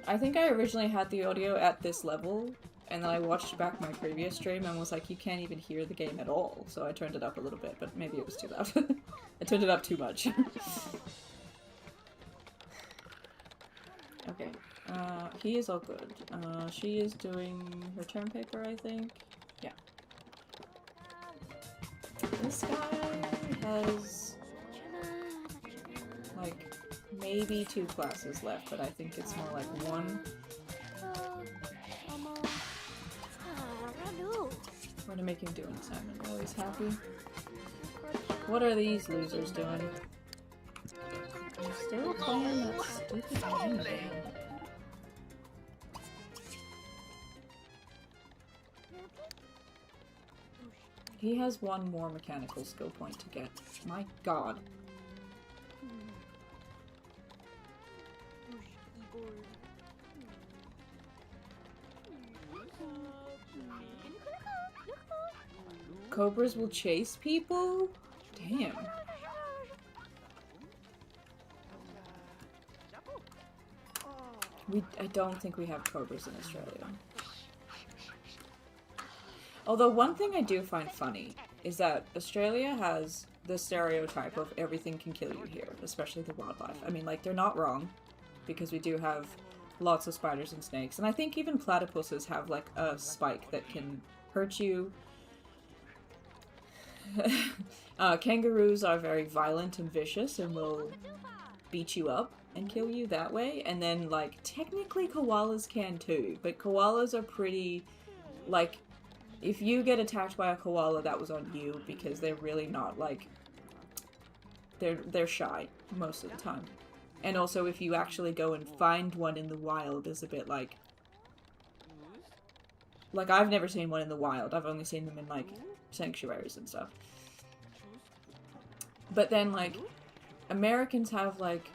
I think I originally had the audio at this level, and then I watched back my previous stream and was like, you can't even hear the game at all. So I turned it up a little bit, but maybe it was too loud. I turned it up too much. Okay. He is all good. She is doing her term paper, I think. Yeah. This guy has like maybe 2 classes left, but I think it's more like 1. We're gonna make him do an assignment. Oh, he's happy. What are these losers doing? I'm still playing that stupid game again. He has 1 more mechanical skill point to get. My god. Cobras will chase people? Damn. I don't think we have cobras in Australia. Although one thing I do find funny is that Australia has the stereotype of everything can kill you here, especially the wildlife. I mean, like, they're not wrong, because we do have lots of spiders and snakes, and I think even platypuses have, like, a spike that can hurt you. Kangaroos are very violent and vicious and will beat you up and kill you that way. And then, like, technically koalas can too, but koalas are pretty, like, if you get attacked by a koala, that was on you, because they're really not, like, they're shy most of the time. And also, if you actually go and find one in the wild, is a bit like, I've never seen one in the wild. I've only seen them in, like, sanctuaries and stuff. But then, like, Americans have, like,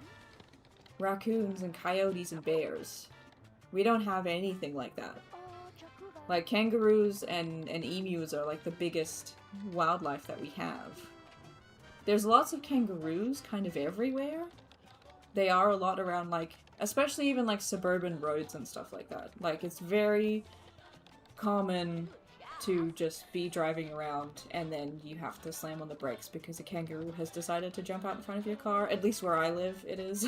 raccoons and coyotes and bears. We don't have anything like that. Like, kangaroos and emus are, like, the biggest wildlife that we have. There's lots of kangaroos kind of everywhere. They are a lot around, like, especially even, like, suburban roads and stuff like that. Like, it's very common to just be driving around and then you have to slam on the brakes because a kangaroo has decided to jump out in front of your car. At least where I live, it is.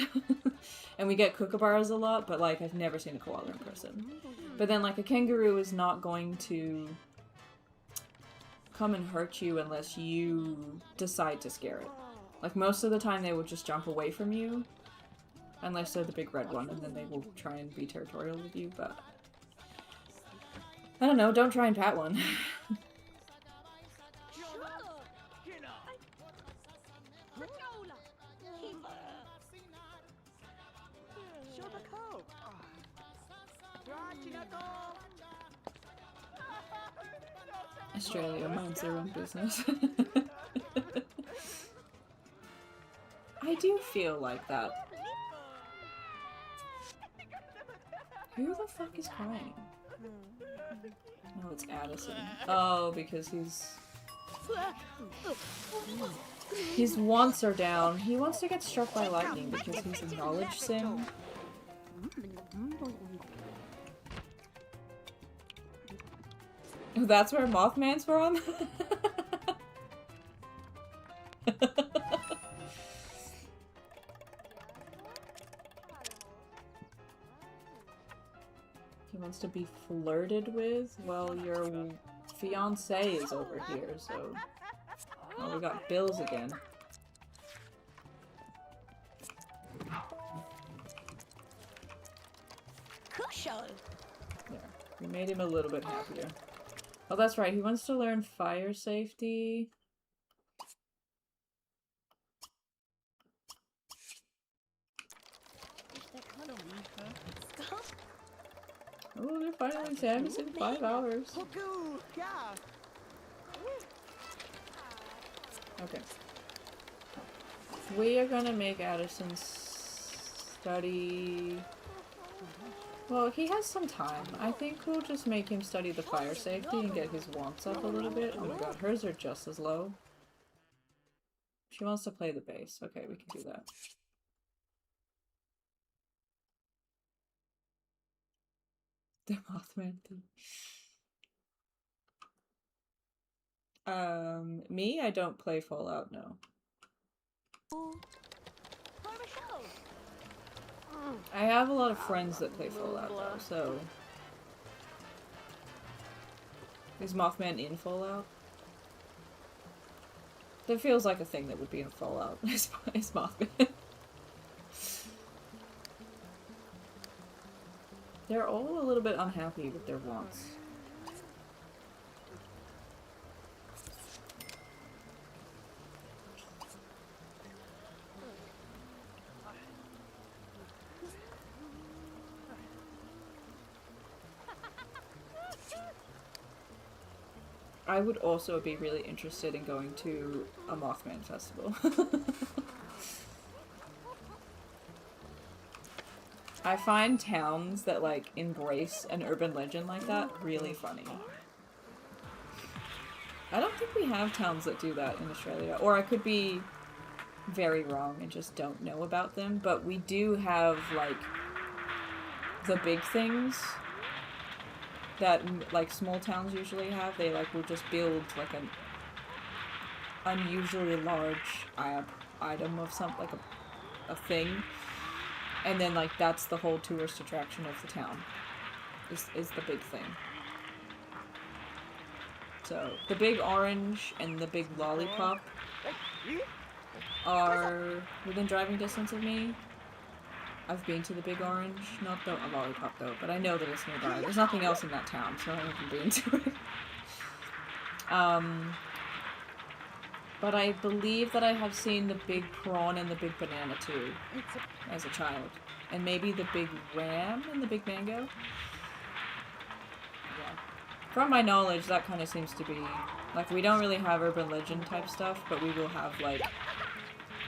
And we get kookaburras a lot, but, like, I've never seen a koala in person. But then, like, a kangaroo is not going to come and hurt you unless you decide to scare it. Like, most of the time they will just jump away from you. Unless they're the big red one, and then they will try and be territorial with you, but I don't know, don't try and pat one. Australia minds their own business. I do feel like that. Who the fuck is crying? No, it's Addison. Oh, because his wants are down. He wants to get struck by lightning because he's a knowledge sim. That's where Mothman's from? He wants to be flirted with? Well, your fiance is over here, so... Oh, we got bills again. There. We made him a little bit happier. Oh, that's right. He wants to learn fire safety. Oh, they're finally exams in 5 hours. Okay. We are gonna make Addison study... Well, he has some time. I think we'll just make him study the fire safety and get his wants up a little bit. Oh my god, hers are just as low. She wants to play the bass. Okay, we can do that. The Mothman thing. Me? I don't play Fallout, no. I have a lot of friends that play Fallout though, so... Is Mothman in Fallout? That feels like a thing that would be in Fallout, is Mothman. They're all a little bit unhappy with their wants. I would also be really interested in going to a Mothman festival. I find towns that, like, embrace an urban legend like that really funny. I don't think we have towns that do that in Australia. Or I could be very wrong and just don't know about them. But we do have, like, the big things that, like, small towns usually have. They, like, will just build, like, an unusually large item of something, like a thing. And then, like, that's the whole tourist attraction of the town. Is the big thing. So, the big orange and the big lollipop are within driving distance of me. I've been to the big orange. Not the lollipop, though, but I know that it's nearby. There's nothing else in that town, so I haven't been to it. But I believe that I have seen the big prawn and the big banana, too, as a child. And maybe the big ram and the big mango? Yeah. From my knowledge, that kind of seems to be... Like, we don't really have urban legend type stuff, but we will have, like,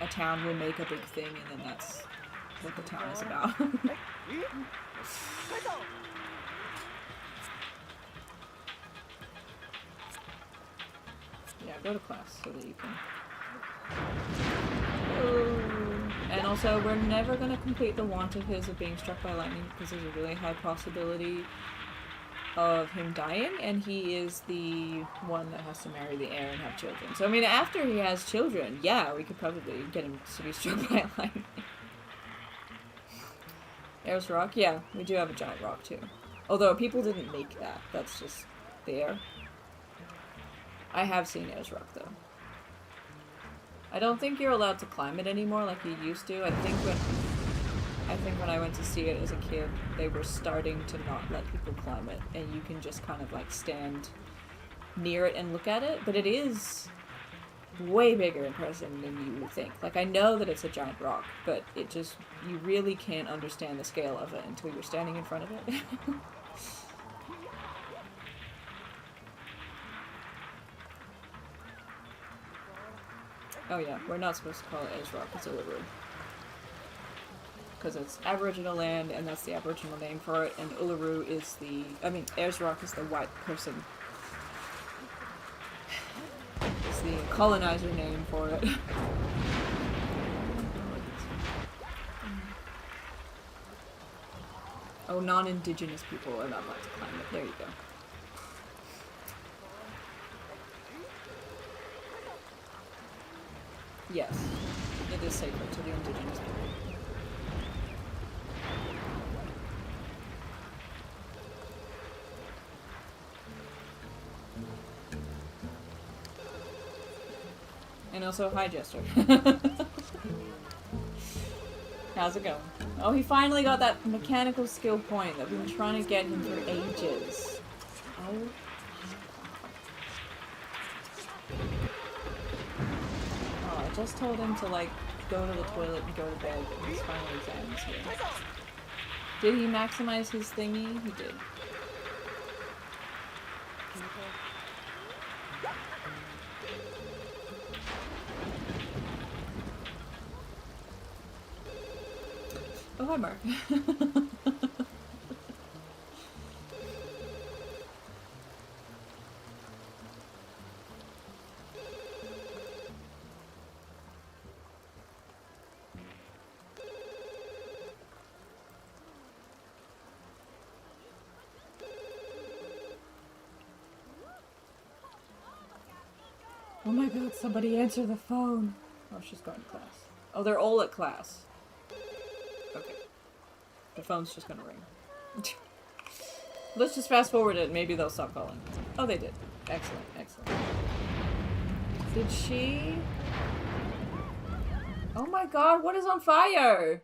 a town will make a big thing, and then that's what the town is about. Yeah, go to class so that you can... Oh. And also, we're never going to complete the want of his of being struck by lightning because there's a really high possibility of him dying, and he is the one that has to marry the heir and have children. So, I mean, after he has children, yeah, we could probably get him to be struck by lightning. Ayers Rock? Yeah, we do have a giant rock, too. Although, people didn't make that. That's just there. I have seen Ayers Rock, though. I don't think you're allowed to climb it anymore like you used to. I think when I went to see it as a kid, they were starting to not let people climb it, and you can just kind of like stand near it and look at it. But it is way bigger in person than you would think. Like, I know that it's a giant rock, but it just, you really can't understand the scale of it until you're standing in front of it. Oh yeah, we're not supposed to call it Ayers Rock, it's Uluru. Because it's Aboriginal land, and that's the Aboriginal name for it, and Uluru is the... I mean, Ayers Rock is the white person. It's the colonizer name for it. Oh, non-indigenous people are not allowed to climb it. There you go. Yes, it is sacred to the indigenous people. And also, hi, Jester. How's it going? Oh, he finally got that mechanical skill point that we've been trying to get him for ages. Oh. I just told him to, like, go to the toilet and go to bed in his final exams here. Did he maximize his thingy? He did. Oh, hi, Mark. Oh my god, somebody answer the phone. Oh, she's going to class. Oh, they're all at class. Okay. The phone's just gonna ring. Let's just fast forward it. Maybe they'll stop calling. Oh, they did. Excellent, excellent. Did she? Oh my god, what is on fire?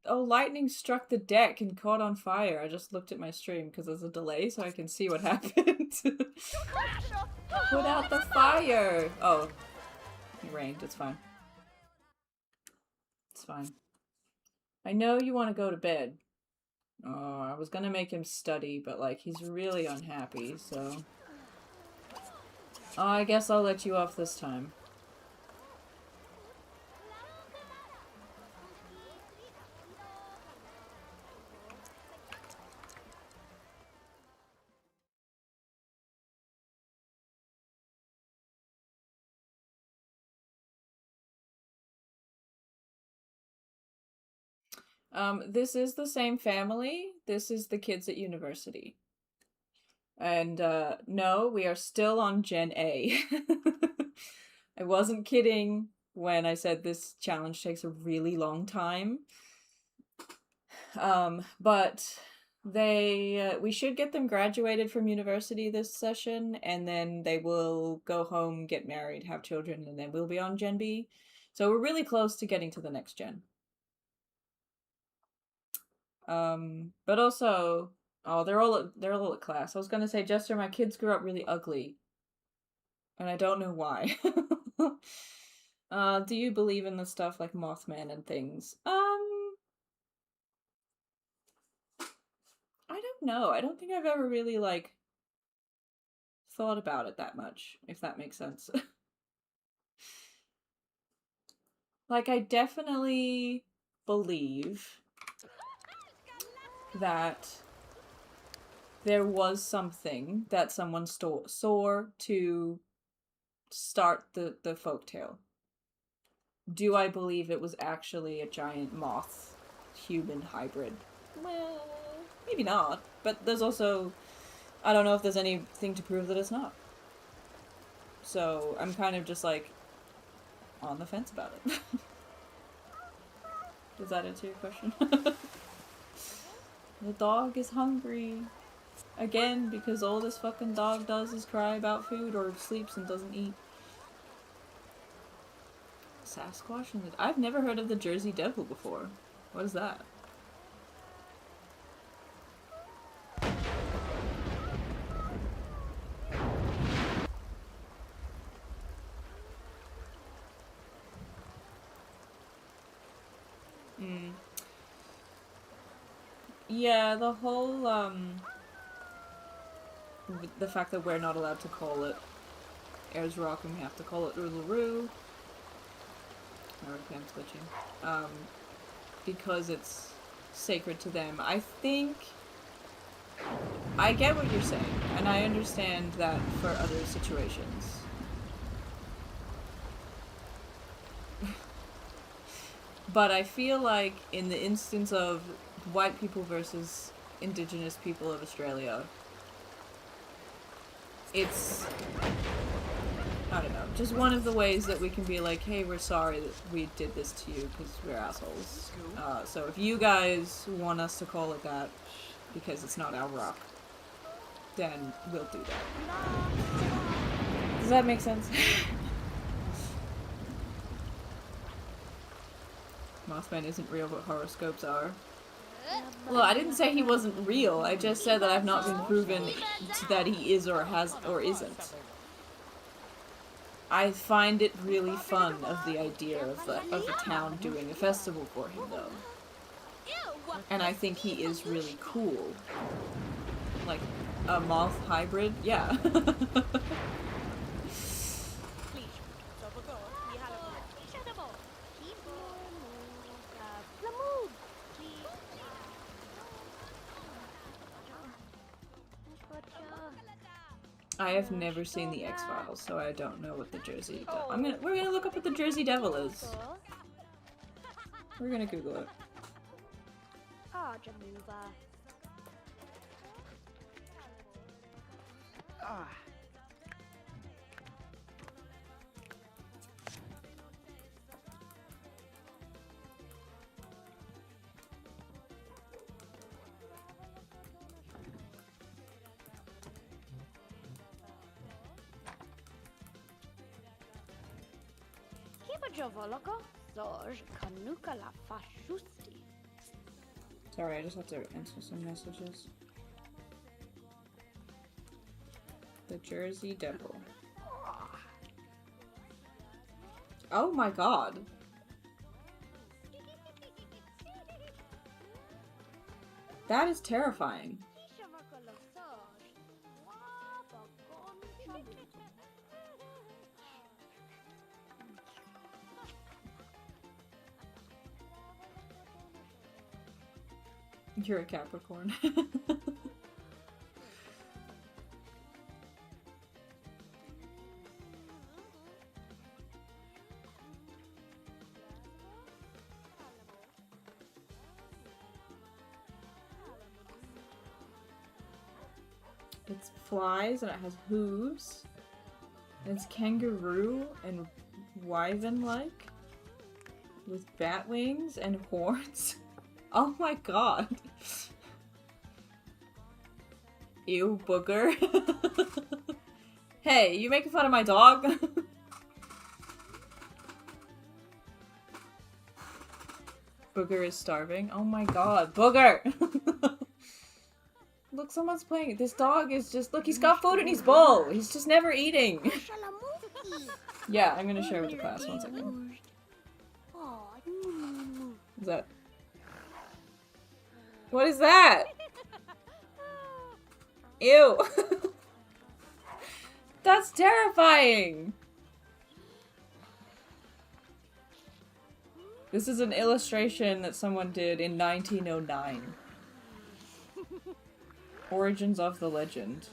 Oh, lightning struck the deck and caught on fire. I just looked at my stream because there's a delay so I can see what happened. Put out the fire! Oh. It rained, it's fine. It's fine. I know you want to go to bed. Oh, I was gonna make him study, but like, he's really unhappy, so... Oh, I guess I'll let you off this time. This is the same family. This is the kids at university. And, no, we are still on Gen A. I wasn't kidding when I said this challenge takes a really long time. But we should get them graduated from university this session, and then they will go home, get married, have children, and then we'll be on Gen B. So we're really close to getting to the next gen. But also, oh, they're all at class. I was gonna say, Jester, my kids grew up really ugly. And I don't know why. Do you believe in the stuff like Mothman and things? I don't know. I don't think I've ever really, like, thought about it that much, if that makes sense. Like, I definitely believe that there was something that someone saw to start the folktale. Do I believe it was actually a giant moth-human hybrid? Well, maybe not. But there's also... I don't know if there's anything to prove that it's not. So I'm kind of just like on the fence about it. Does that answer your question? The dog is hungry. Again, because all this fucking dog does is cry about food or sleeps and doesn't eat. Sasquatch and I've never heard of the Jersey Devil before. What is that? Yeah, the whole, the fact that we're not allowed to call it Ayers Rock and we have to call it Uluru. My webcam's glitching. Because it's sacred to them. I think... I get what you're saying, and I understand that for other situations. But I feel like in the instance of white people versus indigenous people of Australia, it's, I don't know, just one of the ways that we can be like, hey, we're sorry that we did this to you because we're assholes. So if you guys want us to call it that because it's not our rock, then we'll do that. Does that make sense? Mothman isn't real, but horoscopes are. Well, I didn't say he wasn't real. I just said that I've not been proven that he is or has or isn't. I find it really fun of the idea of the town doing a festival for him, though. And I think he is really cool. Like, a moth hybrid? Yeah. I have never seen the X-Files, so I don't know what the Jersey Devil... We're gonna look up what the Jersey Devil is. We're gonna Google it. Sorry, I just have to answer some messages. The Jersey Devil. Oh my god. That is terrifying. You're a Capricorn. It's flies and it has hooves. And it's kangaroo and wyvern-like. With bat wings and horns. Oh my god. Ew, booger. Hey, you making fun of my dog? Booger is starving. Oh my god, Booger! Look, someone's playing. This dog is just... Look, he's got food in his bowl. He's just never eating. Yeah, I'm gonna share with the class. 1 second. Is that... What is that? Ew. That's terrifying. This is an illustration that someone did in 1909. Origins of the legend.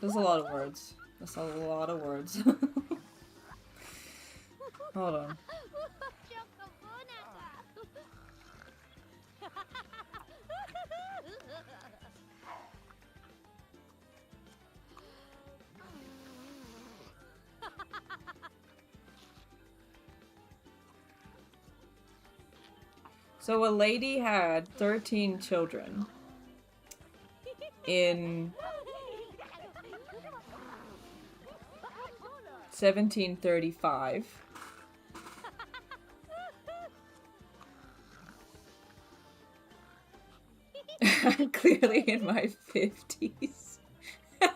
There's a lot of words. That's a lot of words. Hold on. So a lady had 13 children in 1735. I'm clearly in my 50s. I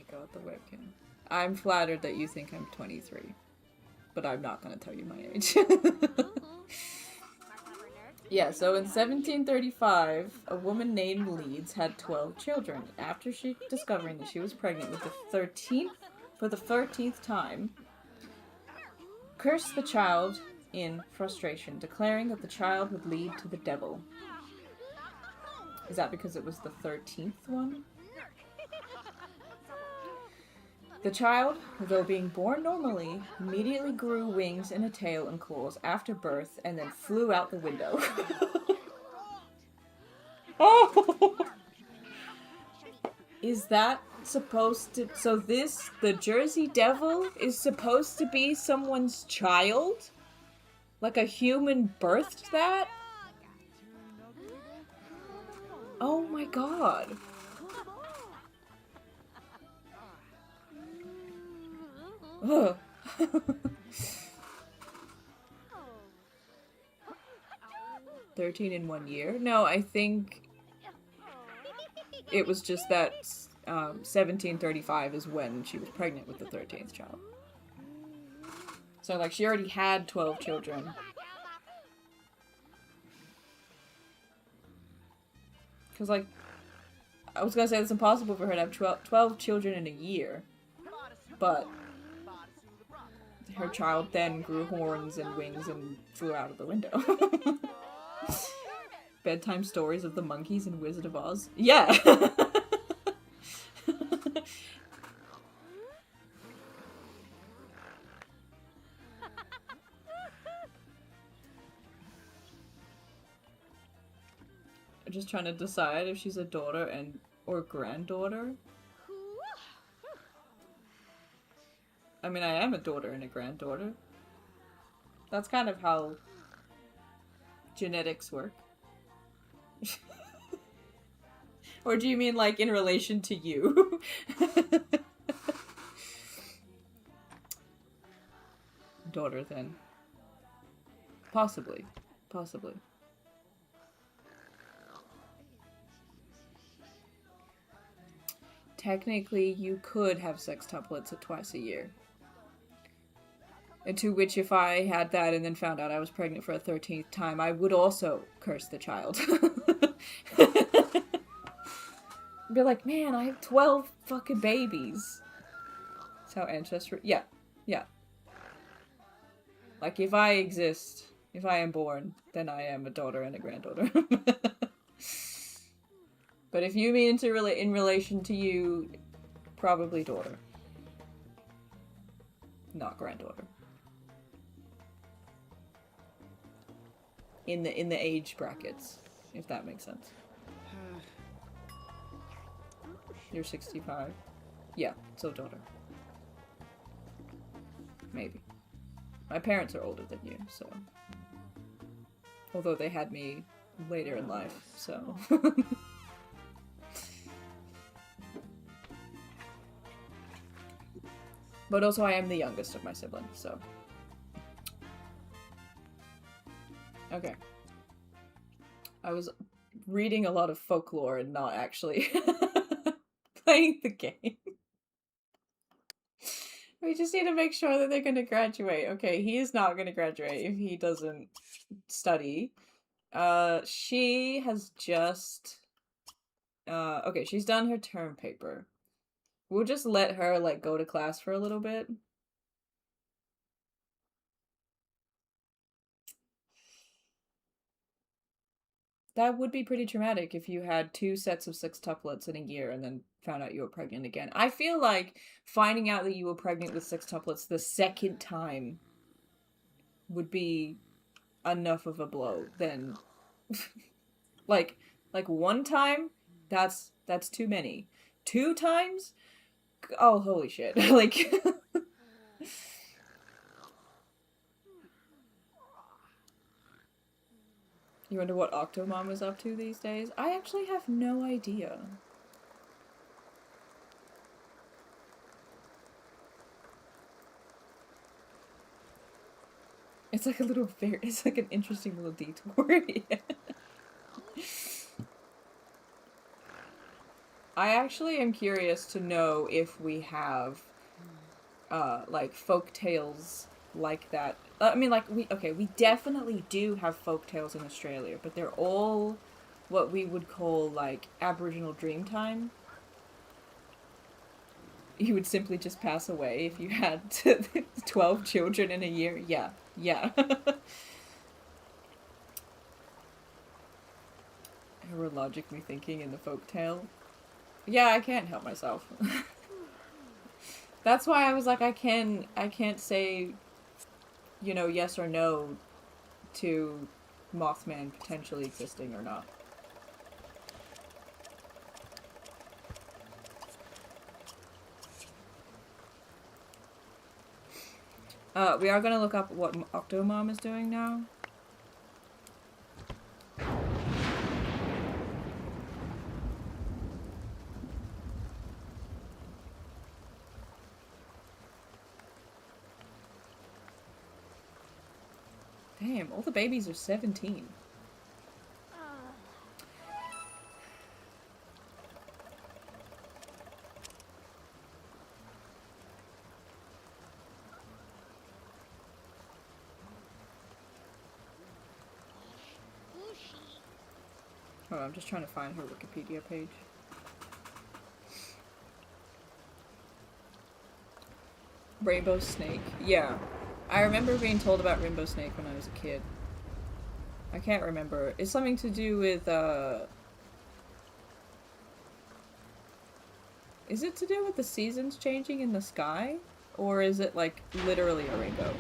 got the webcam. I'm flattered that you think I'm 23. But I'm not gonna tell you my age. Yeah, so in 1735, a woman named Leeds had 12 children. After she discovering that she was pregnant with the 13th time, cursed the child in frustration, declaring that the child would lead to the devil. Is that because it was the 13th one? The child, though being born normally, immediately grew wings and a tail and claws after birth and then flew out the window. Oh! Is that supposed to... So this, the Jersey Devil, is supposed to be someone's child? Like a human birthed that? Oh my god. Ugh. 13 in 1 year? No, I think it was just that 1735 is when she was pregnant with the 13th child. So, like, she already had 12 children. Because, like, I was gonna say it's impossible for her to have 12 children in a year. But her child then grew horns and wings and flew out of the window. Bedtime stories of the monkeys and Wizard of Oz. Yeah! I'm just trying to decide if she's a daughter or granddaughter. I mean, I am a daughter and a granddaughter. That's kind of how genetics work. Or do you mean, like, in relation to you? Daughter, then. Possibly. Possibly. Technically, you could have sextuplets at twice a year. And to which, if I had that and then found out I was pregnant for a 13th time, I would also curse the child. Be like, man, I have 12 fucking babies. That's how ancestry... Yeah. Yeah. Like, if I exist, if I am born, then I am a daughter and a granddaughter. But if you mean in relation to you, probably daughter. Not granddaughter. In the age brackets, if that makes sense. You're 65. Yeah, so daughter. Maybe. My parents are older than you, so... Although they had me later in life, so... But also I am the youngest of my siblings, so... Okay. I was reading a lot of folklore and not actually playing the game. We just need to make sure that they're gonna graduate. Okay, he is not gonna graduate if he doesn't study. She has just... okay, she's done her term paper. We'll just let her, like, go to class for a little bit. That would be pretty traumatic if you had 2 sets of sextuplets in a year and then found out you were pregnant again. I feel like finding out that you were pregnant with sextuplets the second time would be enough of a blow. Then, like 1 time, that's too many. 2 times? Oh, holy shit. Like... You wonder what Octomom is up to these days? I actually have no idea. It's like a little it's like an interesting little detour. Yeah. I actually am curious to know if we have, like, folk tales like that. I mean, like, we definitely do have folk tales in Australia, but they're all what we would call, like, Aboriginal Dreamtime. You would simply just pass away if you had 12 children in a year. Yeah, yeah. We're logically thinking in the folk tale. Yeah, I can't help myself. That's why I was like, I can't say, you know, yes or no to Mothman potentially existing or not. We are gonna look up what Octomom is doing now. Damn, all the babies are 17. Oh, I'm just trying to find her Wikipedia page. Rainbow Snake. Yeah. I remember being told about Rainbow Snake when I was a kid. I can't remember. It's something to do with, Is it to do with the seasons changing in the sky? Or is it, like, literally a rainbow?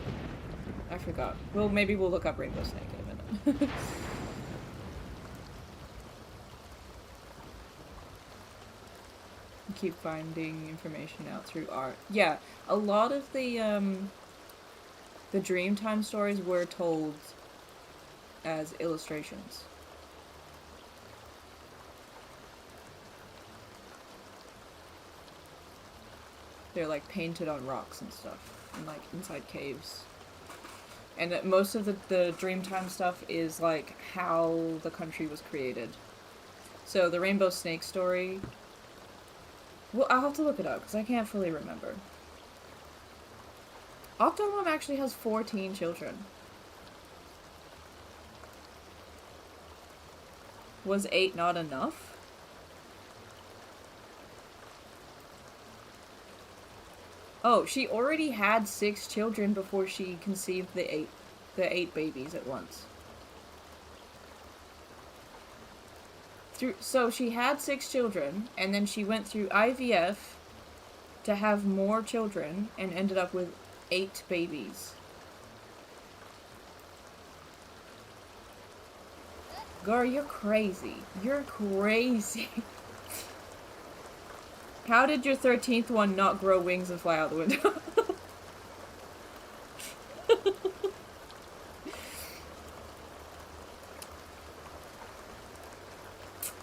I forgot. Well, maybe we'll look up Rainbow Snake in a minute. keep finding information out through art. Yeah, a lot of the Dreamtime stories were told as illustrations. They're like painted on rocks and stuff, and like inside caves. And that most of the Dreamtime stuff is like how the country was created. So the Rainbow Snake story. Well, I'll have to look it up because I can't fully remember. Octomom actually has 14 children. Was 8 not enough? Oh, she already had 6 children before she conceived the eight babies at once. So she had 6 children, and then she went through IVF to have more children, and ended up with 8 babies. Gar, you're crazy. You're crazy. How did your 13th one not grow wings and fly out the window?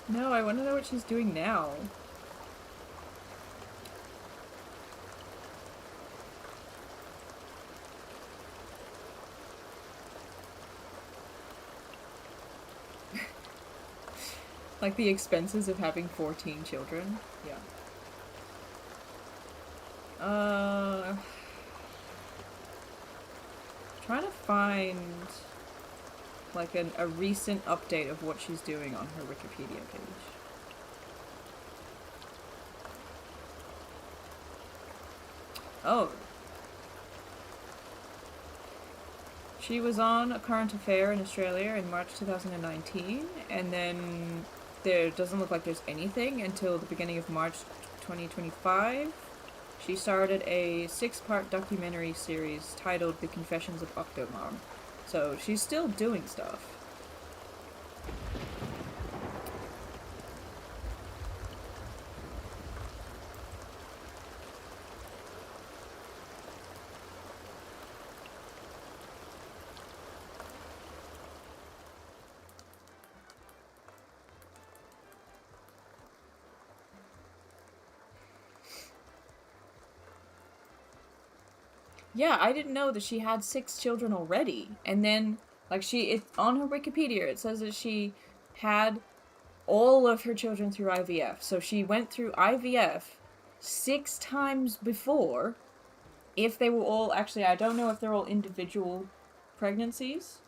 No, I want to know what she's doing now. Like the expenses of having 14 children? Yeah. Trying to find like a recent update of what she's doing on her Wikipedia page. Oh. She was on A Current Affair in Australia in March 2019, and then there doesn't look like there's anything until the beginning of March 2025. She started a 6-part documentary series titled The Confessions of Octomom. So she's still doing stuff. Yeah, I didn't know that she had 6 children already. And then, like, on her Wikipedia, it says that she had all of her children through IVF. So she went through IVF 6 times before. If they were all, actually, I don't know if they're all individual pregnancies.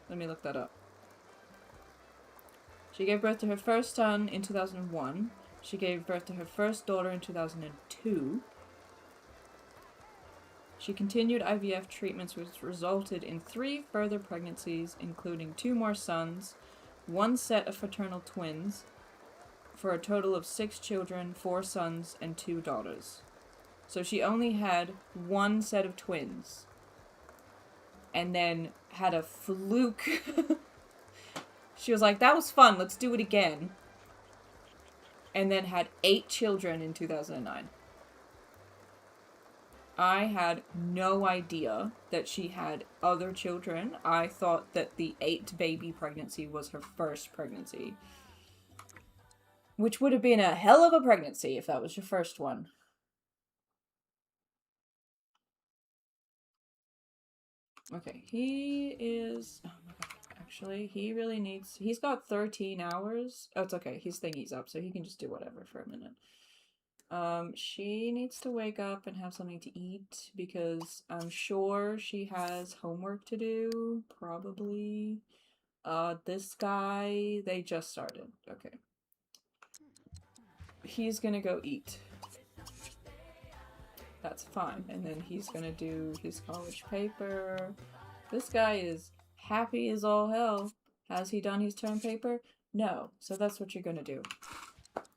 Let me look that up. She gave birth to her first son in 2001. She gave birth to her first daughter in 2002. She continued IVF treatments, which resulted in 3 further pregnancies, including 2 more sons, 1 set of fraternal twins, for a total of 6 children, 4 sons, and 2 daughters. So she only had 1 set of twins. And then had a fluke. She was like, that was fun, let's do it again. And then had 8 children in 2009. I had no idea that she had other children. I thought that the 8 baby pregnancy was her first pregnancy. Which would have been a hell of a pregnancy if that was your first one. Okay, he is... Oh my god, actually, he really needs... He's got 13 hours. Oh, it's okay, his thingy's up, so he can just do whatever for a minute. She needs to wake up and have something to eat, because I'm sure she has homework to do, probably. This guy, they just started. Okay. He's gonna go eat. That's fine. And then he's gonna do his college paper. This guy is happy as all hell. Has he done his term paper? No. So that's what you're gonna do.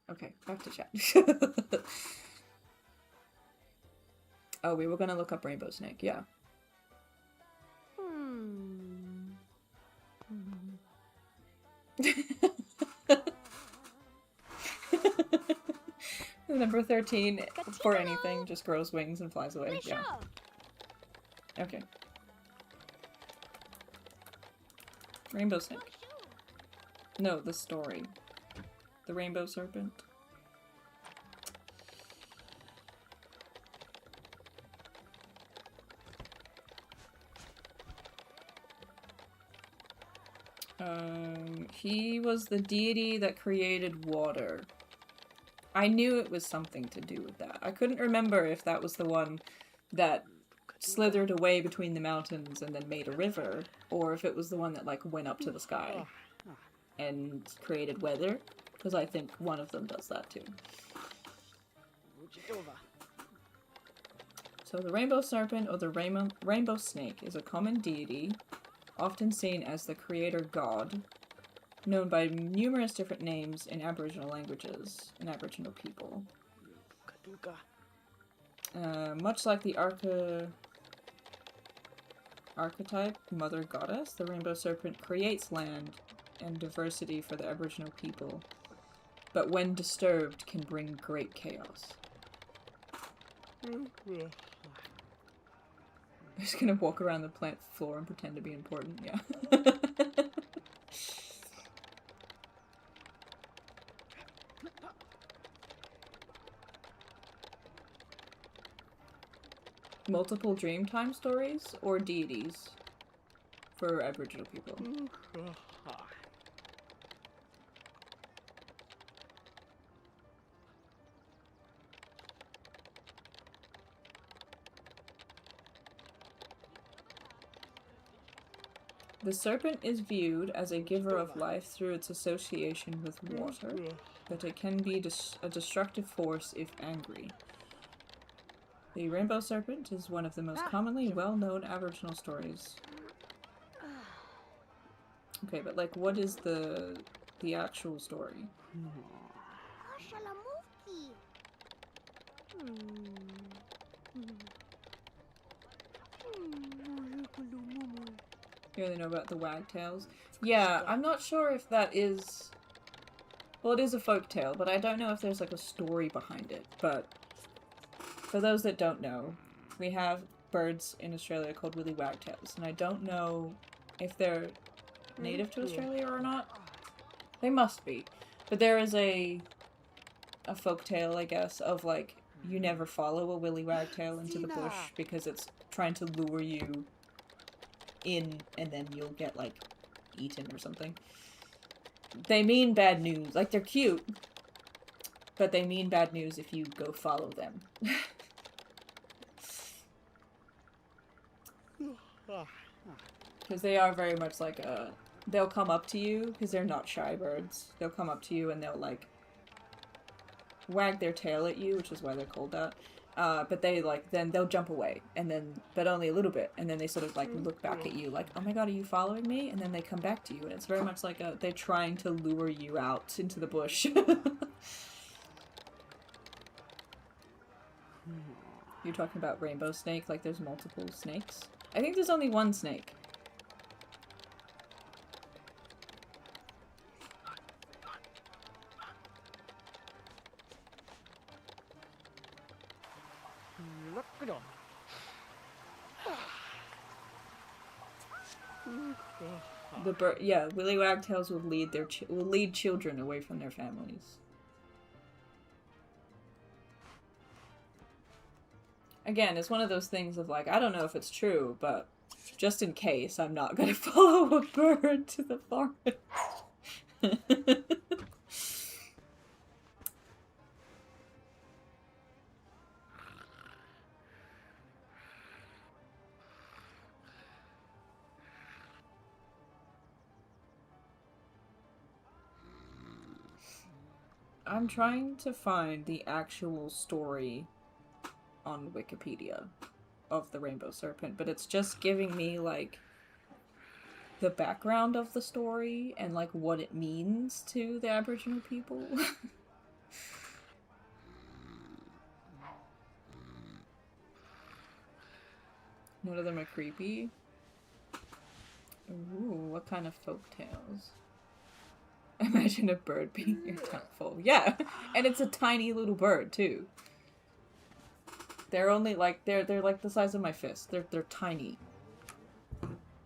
Okay, back to chat. Oh, we were gonna look up Rainbow Snake, yeah. The number 13 for anything just grows wings and flies away. Yeah. Okay. Rainbow snake. No, the story. The rainbow serpent. He was the deity that created water. I knew it was something to do with that. I couldn't remember if that was the one that slithered away between the mountains and then made a river, or if it was the one that, like, went up to the sky and created weather, because I think one of them does that too. So the rainbow serpent, or the rainbow snake, is a common deity, often seen as the creator god, known by numerous different names in Aboriginal languages and Aboriginal people. Much like the archetype mother goddess, the rainbow serpent creates land and diversity for the Aboriginal people, but when disturbed can bring great chaos. I'm just gonna walk around the plant floor and pretend to be important, yeah. Multiple Dreamtime stories or deities for Aboriginal people. The serpent is viewed as a giver of life through its association with water, but it can be a destructive force if angry. The rainbow serpent is one of the most commonly well-known Aboriginal stories. Okay, but like, what is the actual story? You really know about the wagtails? Yeah, I'm not sure if that is... Well, it is a folk tale, but I don't know if there's like a story behind it. But for those that don't know, we have birds in Australia called willy wagtails, and I don't know if they're native to Australia or not. They must be. But there is a folk tale, I guess, of like, you never follow a willy wagtail into the bush because it's trying to lure you in, and then you'll get, like, eaten or something. They mean bad news. Like, they're cute, but they mean bad news if you go follow them. Because they are very much like they'll come up to you, because they're not shy birds. They'll come up to you and they'll, like, wag their tail at you, which is why they're called that. But they, like, then they'll jump away, and then, but only a little bit, and then they sort of, like, look back at you, like, oh my god, are you following me? And then they come back to you, and it's very much like they're trying to lure you out into the bush. You're talking about rainbow snake, like there's multiple snakes? I think there's only one snake. Yeah, willy wagtails will lead children away from their families. Again, it's one of those things of like, I don't know if it's true, but just in case, I'm not gonna follow a bird to the forest. I'm trying to find the actual story on Wikipedia of the rainbow serpent, but it's just giving me, like, the background of the story and, like, what it means to the Aboriginal people. None of them are creepy. Ooh, what kind of folk tales? Imagine a bird being your downfall. Yeah, and it's a tiny little bird too. They're only like they're like the size of my fist. They're tiny,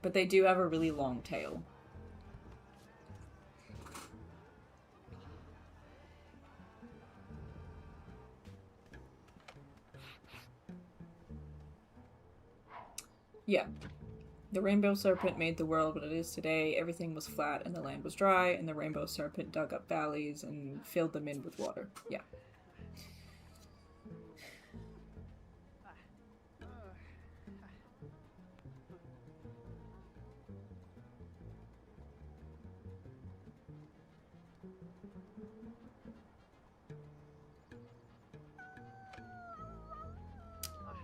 but they do have a really long tail. Yeah. The rainbow serpent made the world what it is today. Everything was flat and the land was dry, and the rainbow serpent dug up valleys and filled them in with water. Yeah.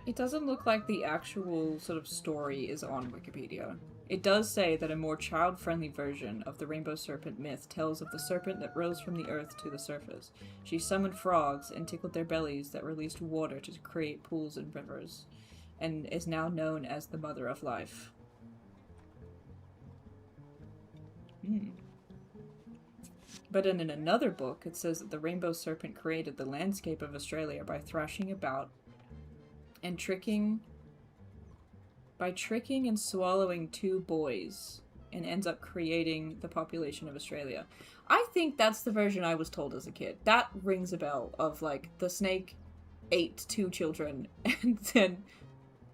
It doesn't look like the actual sort of story is on Wikipedia. It does say that a more child-friendly version of the rainbow serpent myth tells of the serpent that rose from the earth to the surface. She summoned frogs and tickled their bellies that released water to create pools and rivers, and is now known as the Mother of Life. But in another book, it says that the rainbow serpent created the landscape of Australia by thrashing about and tricking and swallowing 2 boys, and ends up creating the population of Australia. I think that's the version I was told as a kid. That rings a bell of, like, the snake ate 2 children, and then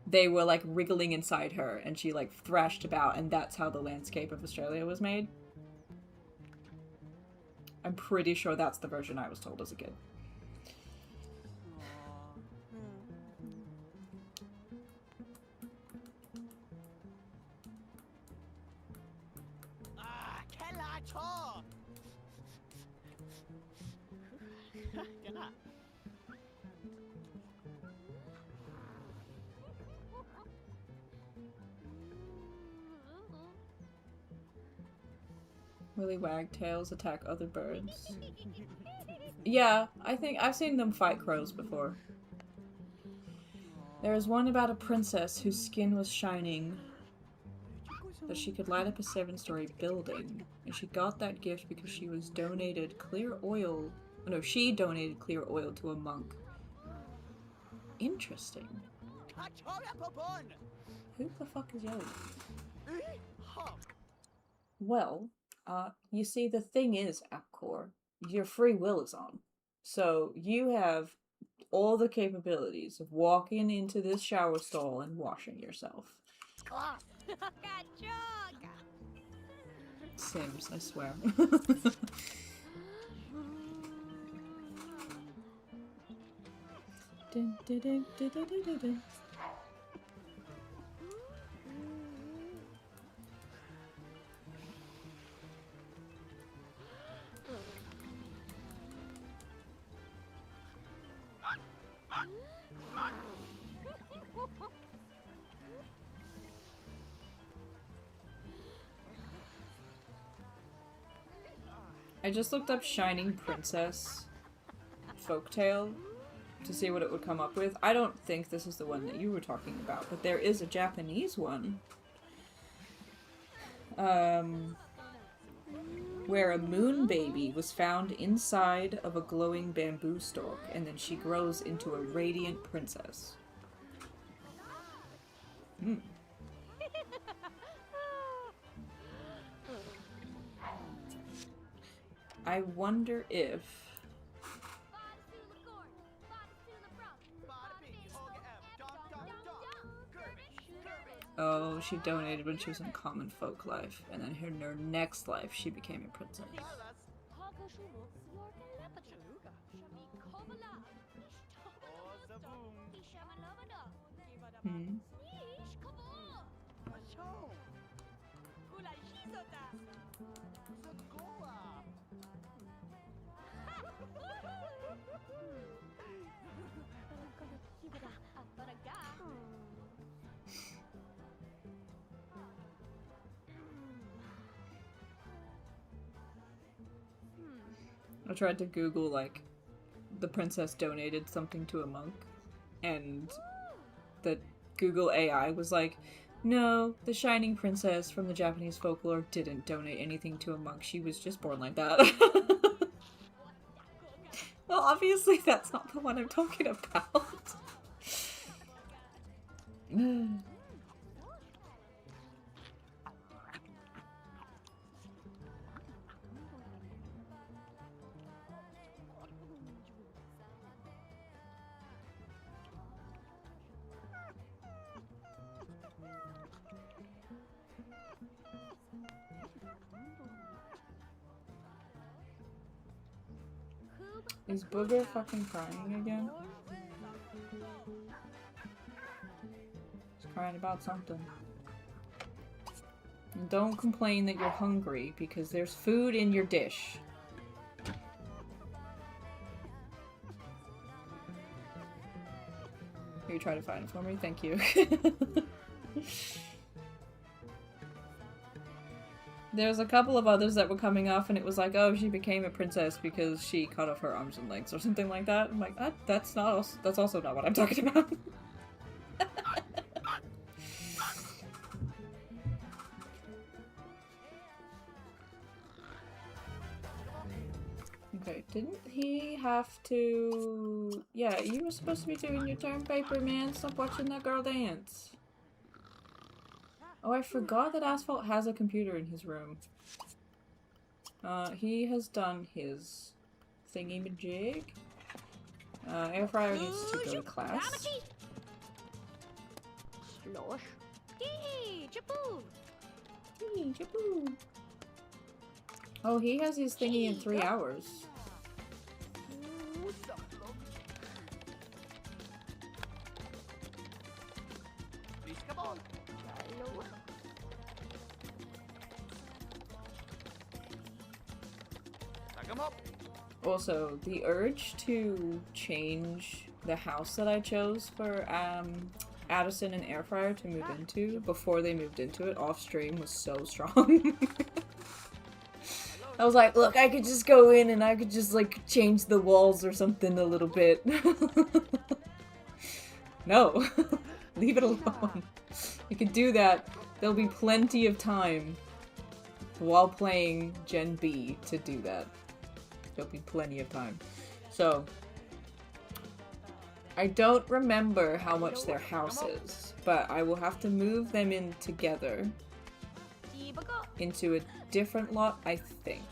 they were, like, wriggling inside her, and she, like, thrashed about, and that's how the landscape of Australia was made. I'm pretty sure that's the version I was told as a kid. Willy wagtails attack other birds. Yeah, I think I've seen them fight crows before. There is one about a princess whose skin was shining, that she could light up a 7-story building, and she got that gift because she was donated clear oil. No, she donated clear oil to a monk. Interesting. Who the fuck is yelling? Well, you see, the thing is, Apcor, your free will is on. So you have all the capabilities of walking into this shower stall and washing yourself. Sims, I swear. Dun, dun, dun, dun, dun, dun, dun. I just looked up Shining Princess folktale to see what it would come up with. I don't think this is the one that you were talking about, but there is a Japanese one. Where a moon baby was found inside of a glowing bamboo stalk, and then she grows into a radiant princess. I wonder if... Oh, she donated when she was in common folk life, and then in her next life she became a princess. I tried to Google, like, the princess donated something to a monk, and the Google AI was like, No, the Shining Princess from the Japanese folklore didn't donate anything to a monk. She was just born like that. Well, obviously that's not the one I'm talking about. Is Booger fucking crying again? He's crying about something. And don't complain that you're hungry, because there's food in your dish. Are you trying to find it for me? Thank you. There's a couple of others that were coming off and it was like, oh, she became a princess because she cut off her arms and legs or something like that. I'm like, that's also not what I'm talking about. Okay, didn't he have to... Yeah, you were supposed to be doing your term paper, man. Stop watching that girl dance. Oh, I forgot that Asphalt has a computer in his room. He has done his thingy-majig. Airfryer needs to go to class. Slosh. Yay, Jaboo. Hey, Jaboo. Oh, he has his thingy in 3 hours. Also, the urge to change the house that I chose for Addison and Airfryer to move into before they moved into it off stream was so strong. I was like, look, I could just go in and I could just like change the walls or something a little bit. No, leave it alone. You can do that. There'll be plenty of time while playing Gen B to do that. There'll be plenty of time. So, I don't remember how much their house is, but I will have to move them in together into a different lot, I think.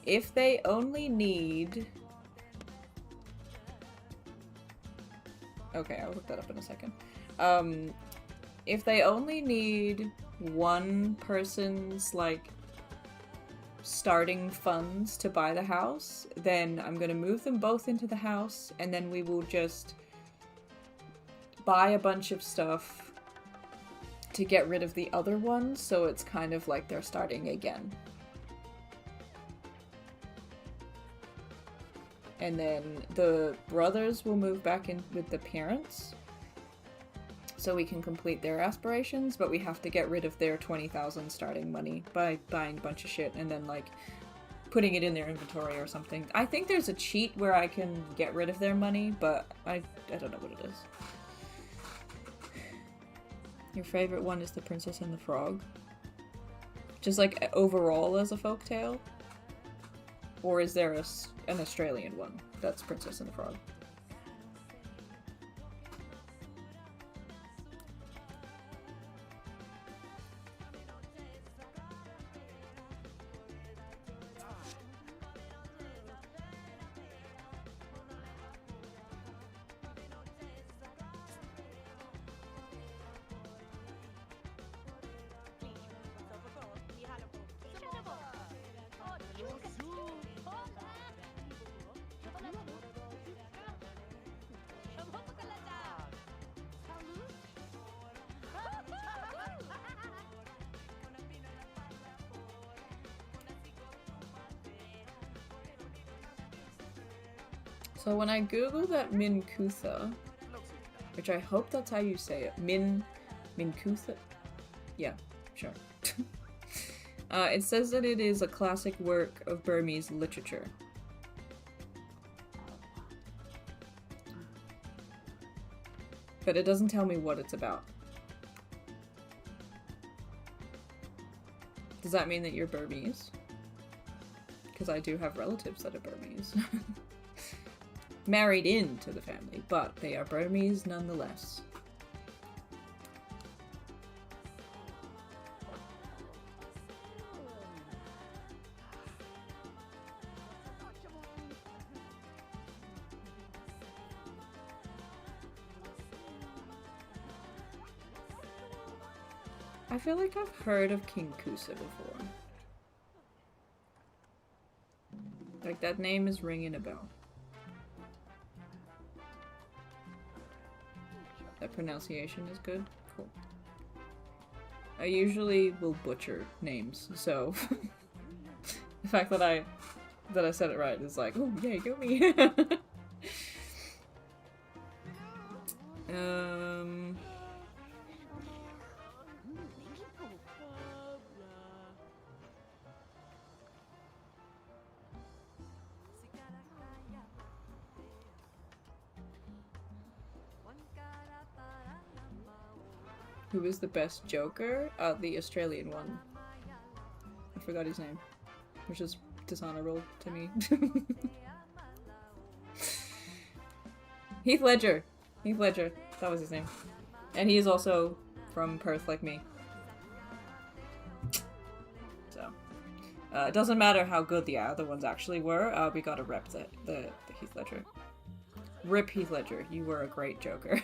If they only need... Okay, I'll look that up in a second. If they only need one person's, like, starting funds to buy the house, then I'm gonna move them both into the house, and then we will just buy a bunch of stuff to get rid of the other ones, so it's kind of like they're starting again. And then the brothers will move back in with the parents, so we can complete their aspirations, but we have to get rid of their 20,000 starting money by buying a bunch of shit and then, like, putting it in their inventory or something. I think there's a cheat where I can get rid of their money, but I don't know what it is. Your favorite one is The Princess and the Frog? Just, like, overall as a folktale? Or is there an Australian one that's Princess and the Frog? So when I Google that Minkutha, which I hope that's how you say it, Minkutha? Yeah, sure. It says that it is a classic work of Burmese literature. But it doesn't tell me what it's about. Does that mean that you're Burmese? Because I do have relatives that are Burmese. Married into the family, but they are Burmese nonetheless. I feel like I've heard of King Kusa before. Like, that name is ringing a bell. That pronunciation is good? Cool. I usually will butcher names, so the fact that I said it right is like, oh yay, go me! Who is the best Joker? The Australian one. I forgot his name. Which is dishonorable to me. Heath Ledger! Heath Ledger. That was his name. And he is also from Perth like me. So. It doesn't matter how good the other ones actually were, we gotta rep the Heath Ledger. Rip Heath Ledger, you were a great Joker.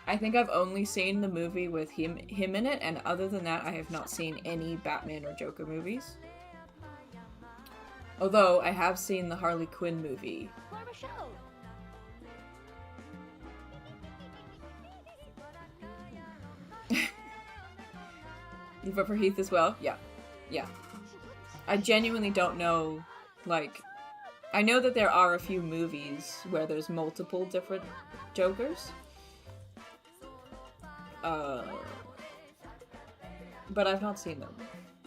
I think I've only seen the movie with him in it, and other than that, I have not seen any Batman or Joker movies. Although, I have seen the Harley Quinn movie. You vote for Heath as well? Yeah. Yeah. I genuinely don't know, like... I know that there are a few movies where there's multiple different Jokers. But I've not seen them.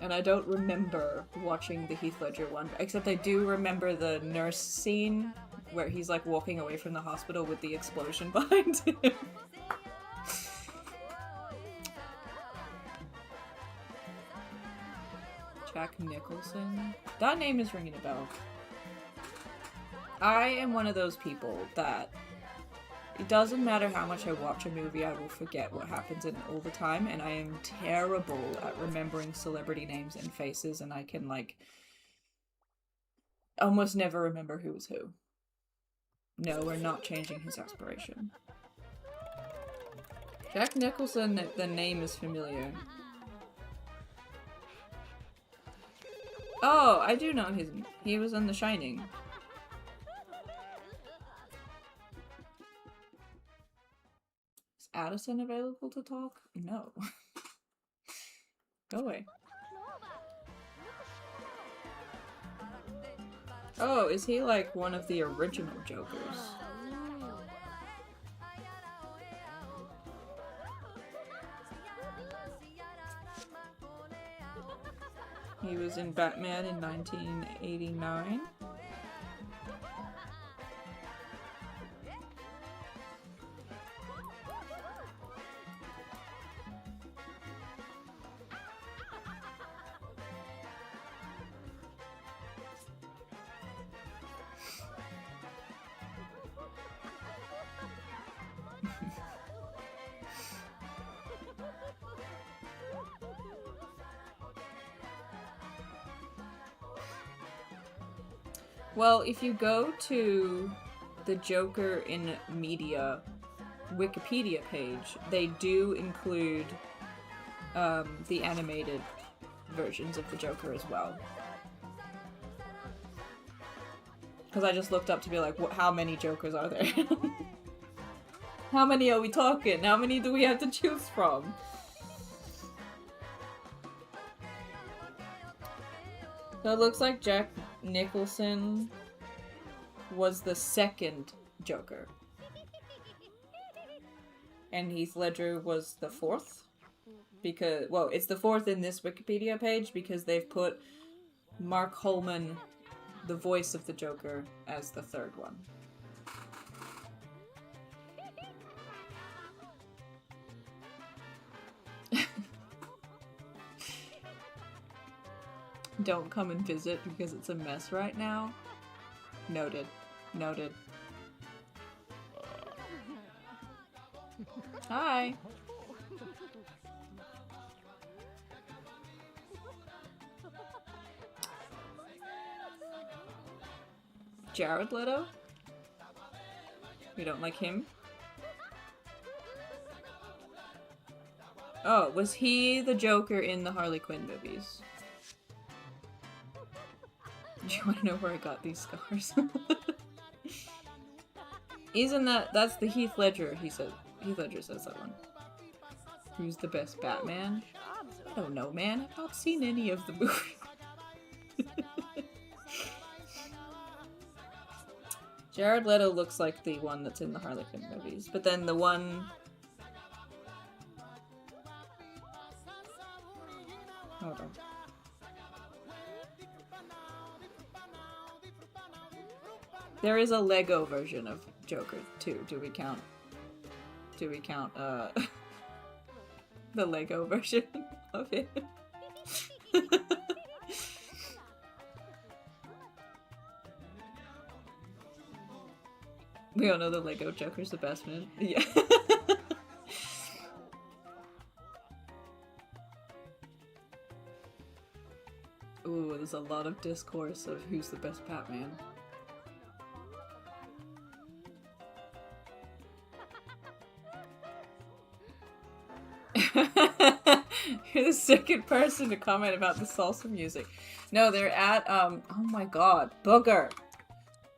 And I don't remember watching the Heath Ledger one, except I do remember the nurse scene where he's like walking away from the hospital with the explosion behind him. Jack Nicholson? That name is ringing a bell. I am one of those people that it doesn't matter how much I watch a movie, I will forget what happens in it all the time, and I am terrible at remembering celebrity names and faces, and I can, like, almost never remember who was who. No, we're not changing his aspiration. Jack Nicholson, the name is familiar. Oh, I do know he was in The Shining. Addison available to talk? No. Go away. Oh, is he like one of the original Jokers? He was in Batman in 1989. Well, if you go to the Joker in Media Wikipedia page, they do include the animated versions of the Joker as well. Because I just looked up to be like, how many Jokers are there? How many are we talking? How many do we have to choose from? So it looks like Jack Nicholson was the second Joker. And Heath Ledger was the fourth. Because, well, it's the fourth in this Wikipedia page because they've put Mark Holman, the voice of the Joker, as the third one. Don't come and visit because it's a mess right now. Noted. Noted. Hi. Jared Leto? You don't like him? Oh, was he the Joker in the Harley Quinn movies? Do you want to know where I got these scars? Isn't that's the Heath Ledger, Heath Ledger says that one. Who's the best Batman? I don't know, man. I've not seen any of the movies. Jared Leto looks like the one that's in the Harley Quinn movies, but then the one... Hold on. There is a Lego version of Joker too. Do we count the Lego version of it? We all know the Lego Joker's the best man. Yeah. Ooh, there's a lot of discourse of who's the best Batman. You're the second person to comment about the salsa music. No, they're at, oh my god, booger!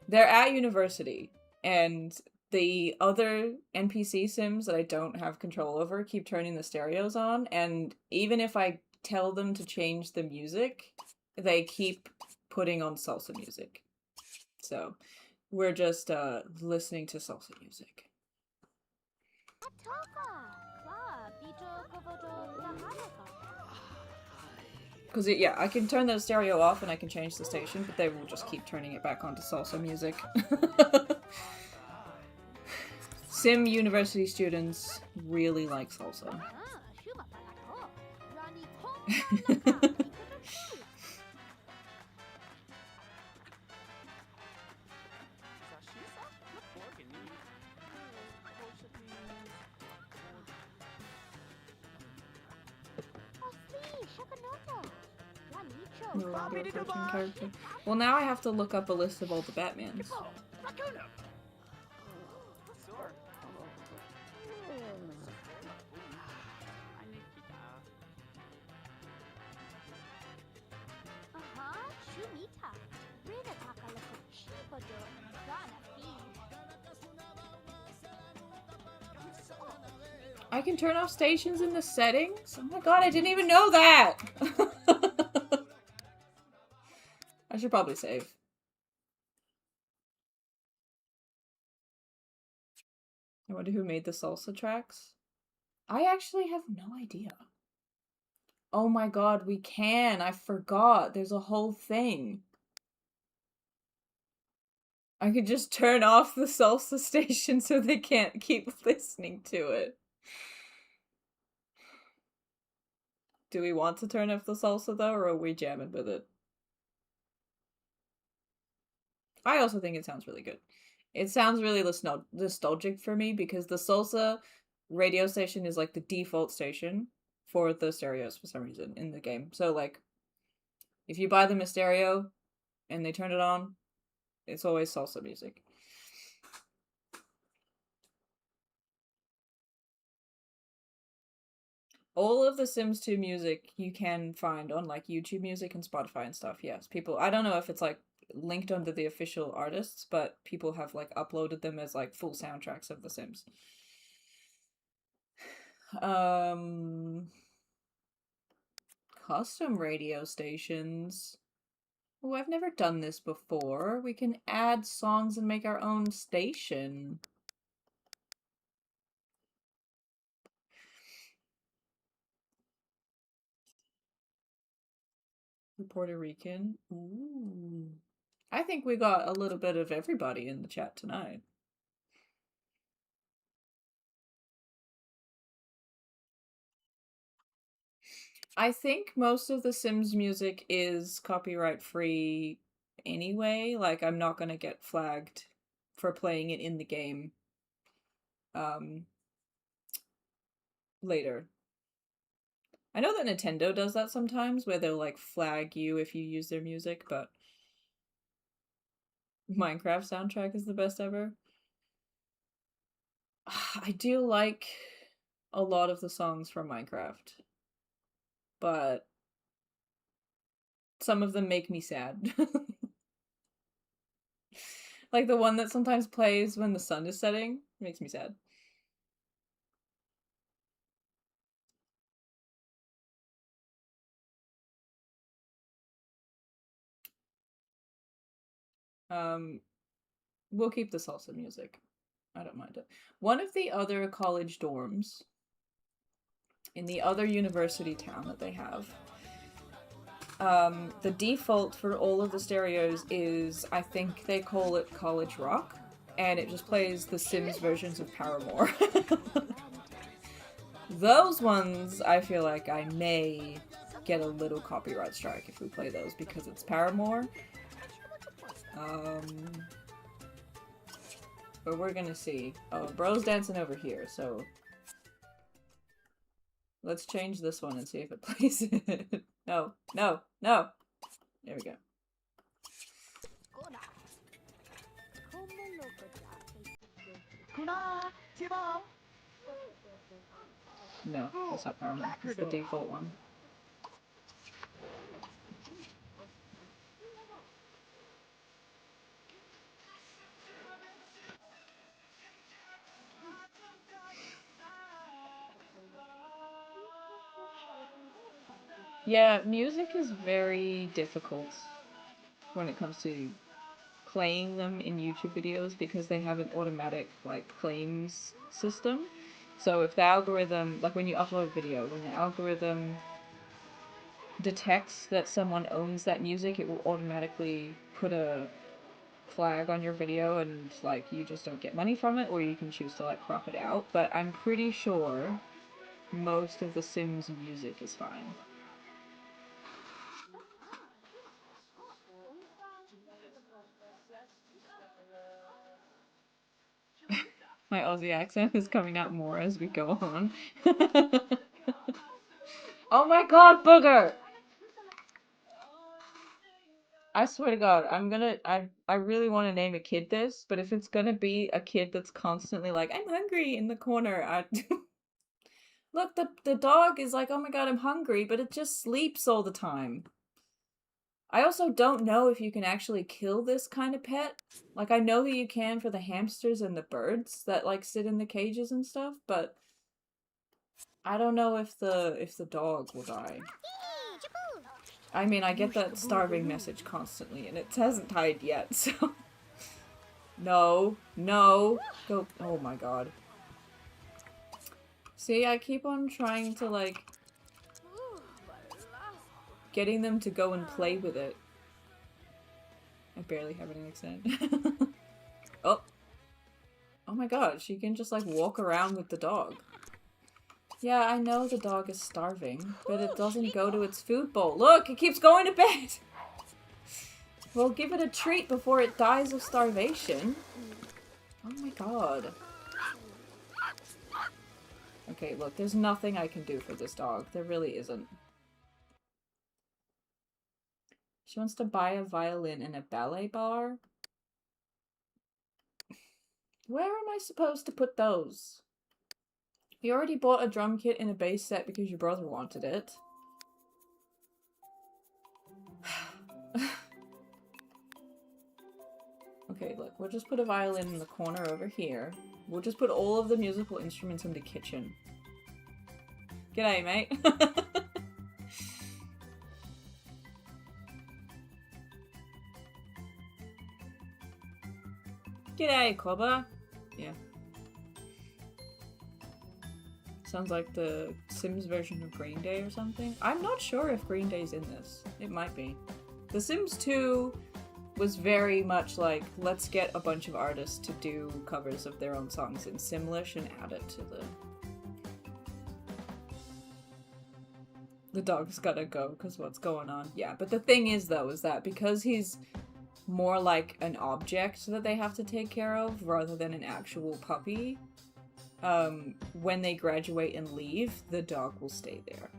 They're at university, and the other NPC sims that I don't have control over keep turning the stereos on, and even if I tell them to change the music, they keep putting on salsa music. So, we're just, listening to salsa music. Because, yeah, I can turn the stereo off and I can change the station, but they will just keep turning it back onto salsa music. Sim university students really like salsa. Character. Well, now I have to look up a list of all the Batmans. I can turn off stations in the settings? Oh my god, I didn't even know that! I should probably save. I wonder who made the salsa tracks? I actually have no idea. Oh my god, we can! I forgot. There's a whole thing. I could just turn off the salsa station so they can't keep listening to it. Do we want to turn off the salsa though, or are we jamming with it? I also think it sounds really good. It sounds really nostalgic for me because the salsa radio station is like the default station for the stereos for some reason in the game. So like, if you buy them a stereo and they turn it on, it's always salsa music. All of the Sims 2 music you can find on like YouTube Music and Spotify and stuff. Yes, people, I don't know if it's like linked under the official artists, but people have like uploaded them as like full soundtracks of The Sims. Custom radio stations. Oh, I've never done this before. We can add songs and make our own station. Puerto Rican. Ooh. I think we got a little bit of everybody in the chat tonight. I think most of the Sims music is copyright free anyway. Like, I'm not gonna get flagged for playing it in the game um later. I know that Nintendo does that sometimes, where they'll like flag you if you use their music, but Minecraft soundtrack is the best ever. I do like a lot of the songs from Minecraft, but some of them make me sad. Like the one that sometimes plays when the sun is setting makes me sad. Um, we'll keep the salsa music. I don't mind it. One of the other college dorms in the other university town that they have, the default for all of the stereos is, I think they call it college rock, and it just plays the Sims versions of Paramore. Those ones, I feel like I may get a little copyright strike if we play those because it's Paramore. But we're gonna see. Oh, bro's dancing over here, so let's change this one and see if it plays it. No, no, no! There we go. No, that's not Paramore. It's the default one. Yeah, music is very difficult when it comes to playing them in YouTube videos because they have an automatic, like, claims system. So if the algorithm, like when you upload a video, when the algorithm detects that someone owns that music, it will automatically put a flag on your video and, like, you just don't get money from it, or you can choose to, like, crop it out. But I'm pretty sure most of the Sims music is fine. My Aussie accent is coming out more as we go on. Oh my god, booger! I swear to god, I really want to name a kid this, but if it's gonna be a kid that's constantly like, I'm hungry in the corner, Look, the dog is like, oh my god, I'm hungry, but it just sleeps all the time. I also don't know if you can actually kill this kind of pet. Like, I know that you can for the hamsters and the birds that, like, sit in the cages and stuff, but I don't know if the dog will die. I mean, I get that starving message constantly, and it hasn't died yet, so... No. No. Go. Oh my god. See, I keep on trying to, like... getting them to go and play with it. I barely have an accent. Oh. Oh my god, she can just, like, walk around with the dog. Yeah, I know the dog is starving, but it doesn't go to its food bowl. Look, it keeps going to bed! Well, give it a treat before it dies of starvation. Oh my god. Okay, look, there's nothing I can do for this dog. There really isn't. She wants to buy a violin and a ballet bar. Where am I supposed to put those? You already bought a drum kit and a bass set because your brother wanted it. Okay, look, we'll just put a violin in the corner over here. We'll just put all of the musical instruments in the kitchen. G'day, mate. G'day, Clobber. Yeah. Sounds like the Sims version of Green Day or something. I'm not sure if Green Day's in this. It might be. The Sims 2 was very much like, let's get a bunch of artists to do covers of their own songs in Simlish and add it to the... The dog's gotta go, because what's going on? Yeah, but the thing is, though, is that because he's more like an object that they have to take care of rather than an actual puppy, when they graduate and leave, the dog will stay there.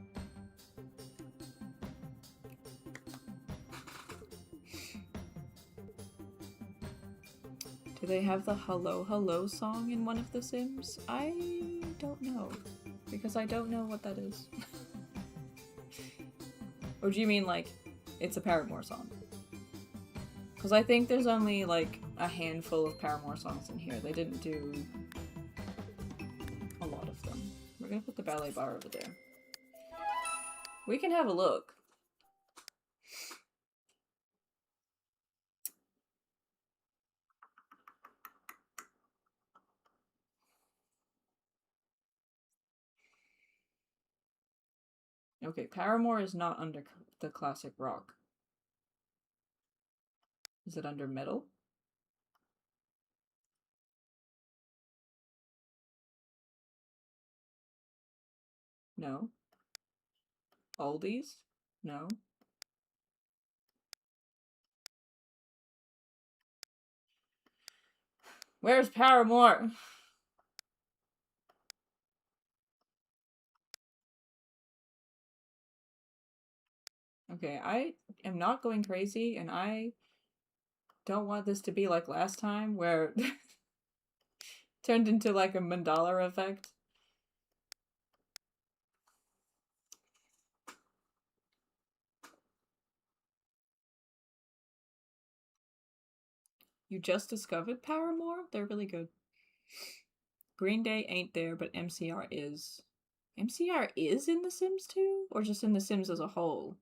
Do they have the Hello Hello song in one of the Sims? I don't know, because I don't know what that is. Or do you mean, like, it's a Paramore song? Because I think there's only, like, a handful of Paramore songs in here. They didn't do a lot of them. We're gonna put the ballet bar over there. We can have a look. Okay, Paramore is not under the classic rock. Is it under metal? No. Oldies? No. Where's Paramore? Okay, I am not going crazy, and I don't want this to be like last time, where turned into like a mandala effect. You just discovered Paramore? They're really good. Green Day ain't there, but MCR is. MCR is in The Sims 2? Or just in The Sims as a whole?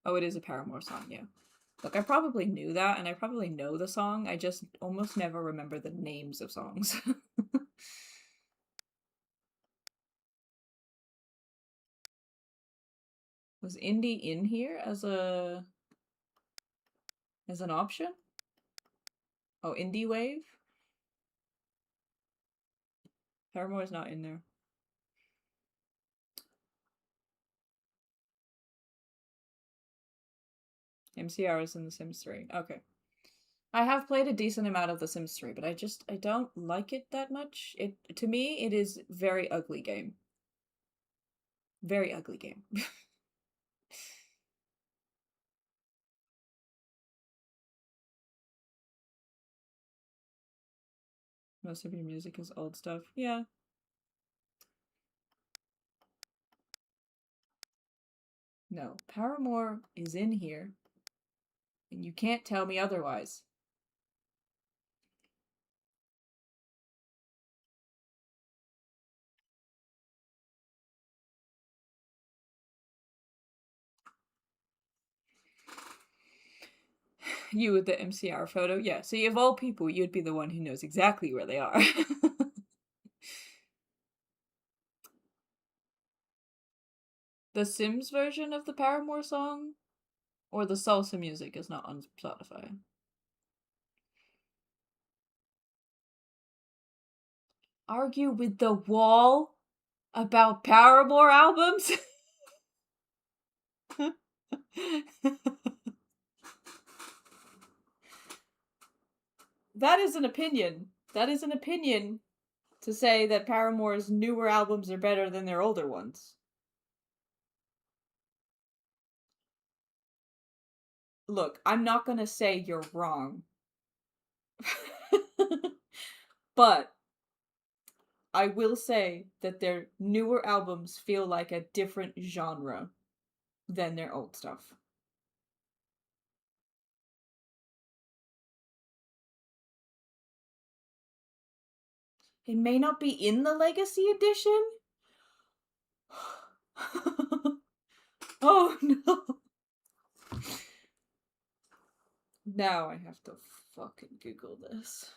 Oh, it is a Paramore song, yeah. Look, I probably knew that, and I probably know the song, I just almost never remember the names of songs. Was indie in here as an option? Oh, Indie Wave? Paramore's not in there. MCR is in The Sims 3. Okay. I have played a decent amount of The Sims 3, but I don't like it that much. To me, it is very ugly game. Very ugly game. Most of your music is old stuff. Yeah. No, Paramore is in here, and you can't tell me otherwise. You with the MCR photo? Yeah, see, of all people, you'd be the one who knows exactly where they are. The Sims version of the Paramore song? Or the salsa music is not on Spotify. Argue with the wall about Paramore albums? That is an opinion. That is an opinion to say that Paramore's newer albums are better than their older ones. Look, I'm not gonna say you're wrong. But I will say that their newer albums feel like a different genre than their old stuff. It may not be in the Legacy Edition? Oh no! Now I have to fucking Google this.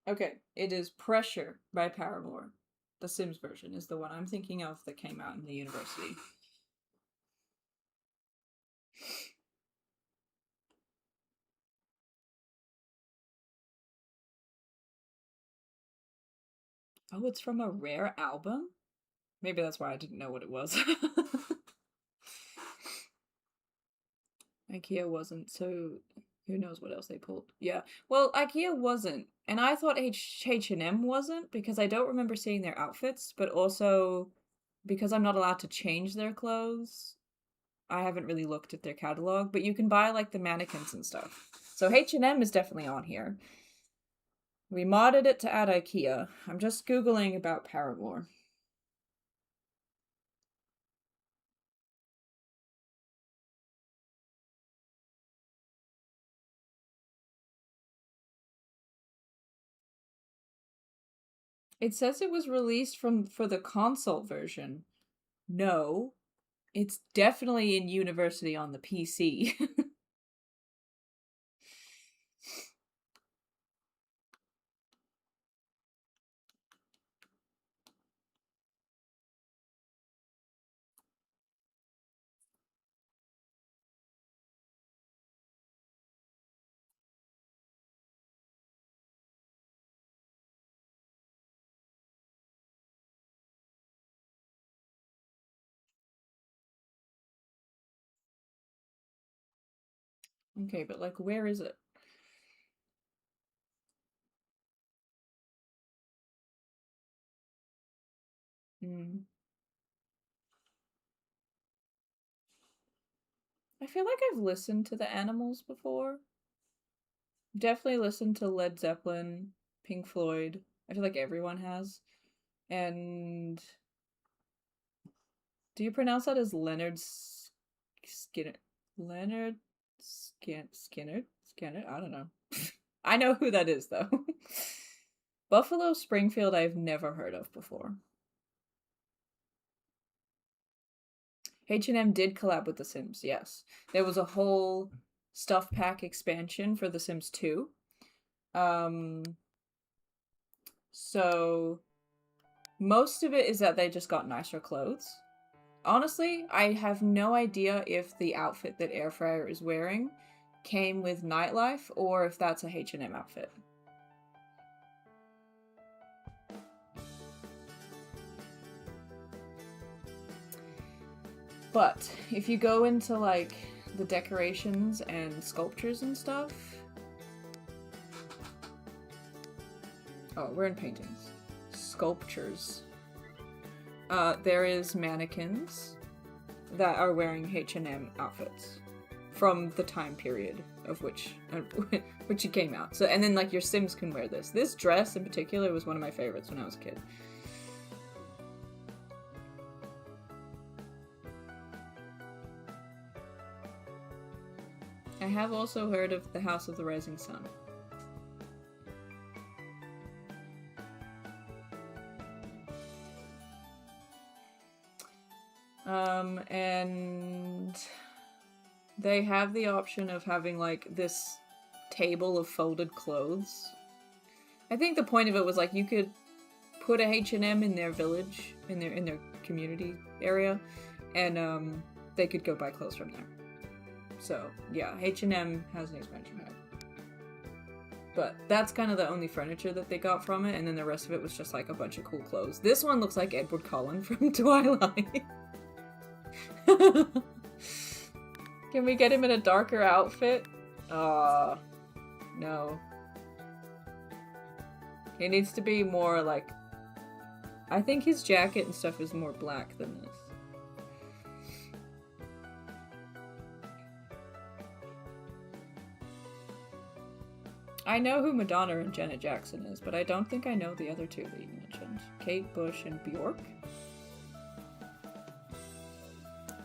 Okay, it is Pressure by Paramore. The Sims version is the one I'm thinking of that came out in the university. Oh, it's from a rare album? Maybe that's why I didn't know what it was. IKEA wasn't, so who knows what else they pulled. Yeah. Well, IKEA wasn't, and I thought H&M wasn't because I don't remember seeing their outfits, but also because I'm not allowed to change their clothes, I haven't really looked at their catalog, but you can buy like the mannequins and stuff. So H&M is definitely on here. We modded it to add IKEA. I'm just Googling about Paramore. It says it was released for the console version. No, it's definitely in University on the PC. Okay, but like, where is it? Hmm. I feel like I've listened to the Animals before. Definitely listened to Led Zeppelin, Pink Floyd. I feel like everyone has. And do you pronounce that as Leonard Skinner? Leonard Skinner? Skinner? I don't know. I know who that is though. Buffalo Springfield I've never heard of before. H&M did collab with The Sims, yes. There was a whole stuff pack expansion for The Sims 2. So most of it is that they just got nicer clothes. Honestly, I have no idea if the outfit that Airfryer is wearing came with Nightlife or if that's a H&M outfit. But if you go into like the decorations and sculptures and stuff. Oh, we're in paintings. Sculptures. There is mannequins that are wearing H&M outfits from the time period of which it came out. So, and then like your Sims can wear this. This dress in particular was one of my favorites when I was a kid. I have also heard of the House of the Rising Sun. And they have the option of having like this table of folded clothes. I think the point of it was like you could put a H&M in their village, in their community area, and they could go buy clothes from there. So yeah, H&M has an expansion pack. But that's kind of the only furniture that they got from it, and then the rest of it was just like a bunch of cool clothes. This one looks like Edward Cullen from Twilight. Can we get him in a darker outfit? No. He needs to be more like... I think his jacket and stuff is more black than this. I know who Madonna and Janet Jackson is, but I don't think I know the other two that you mentioned. Kate Bush and Bjork?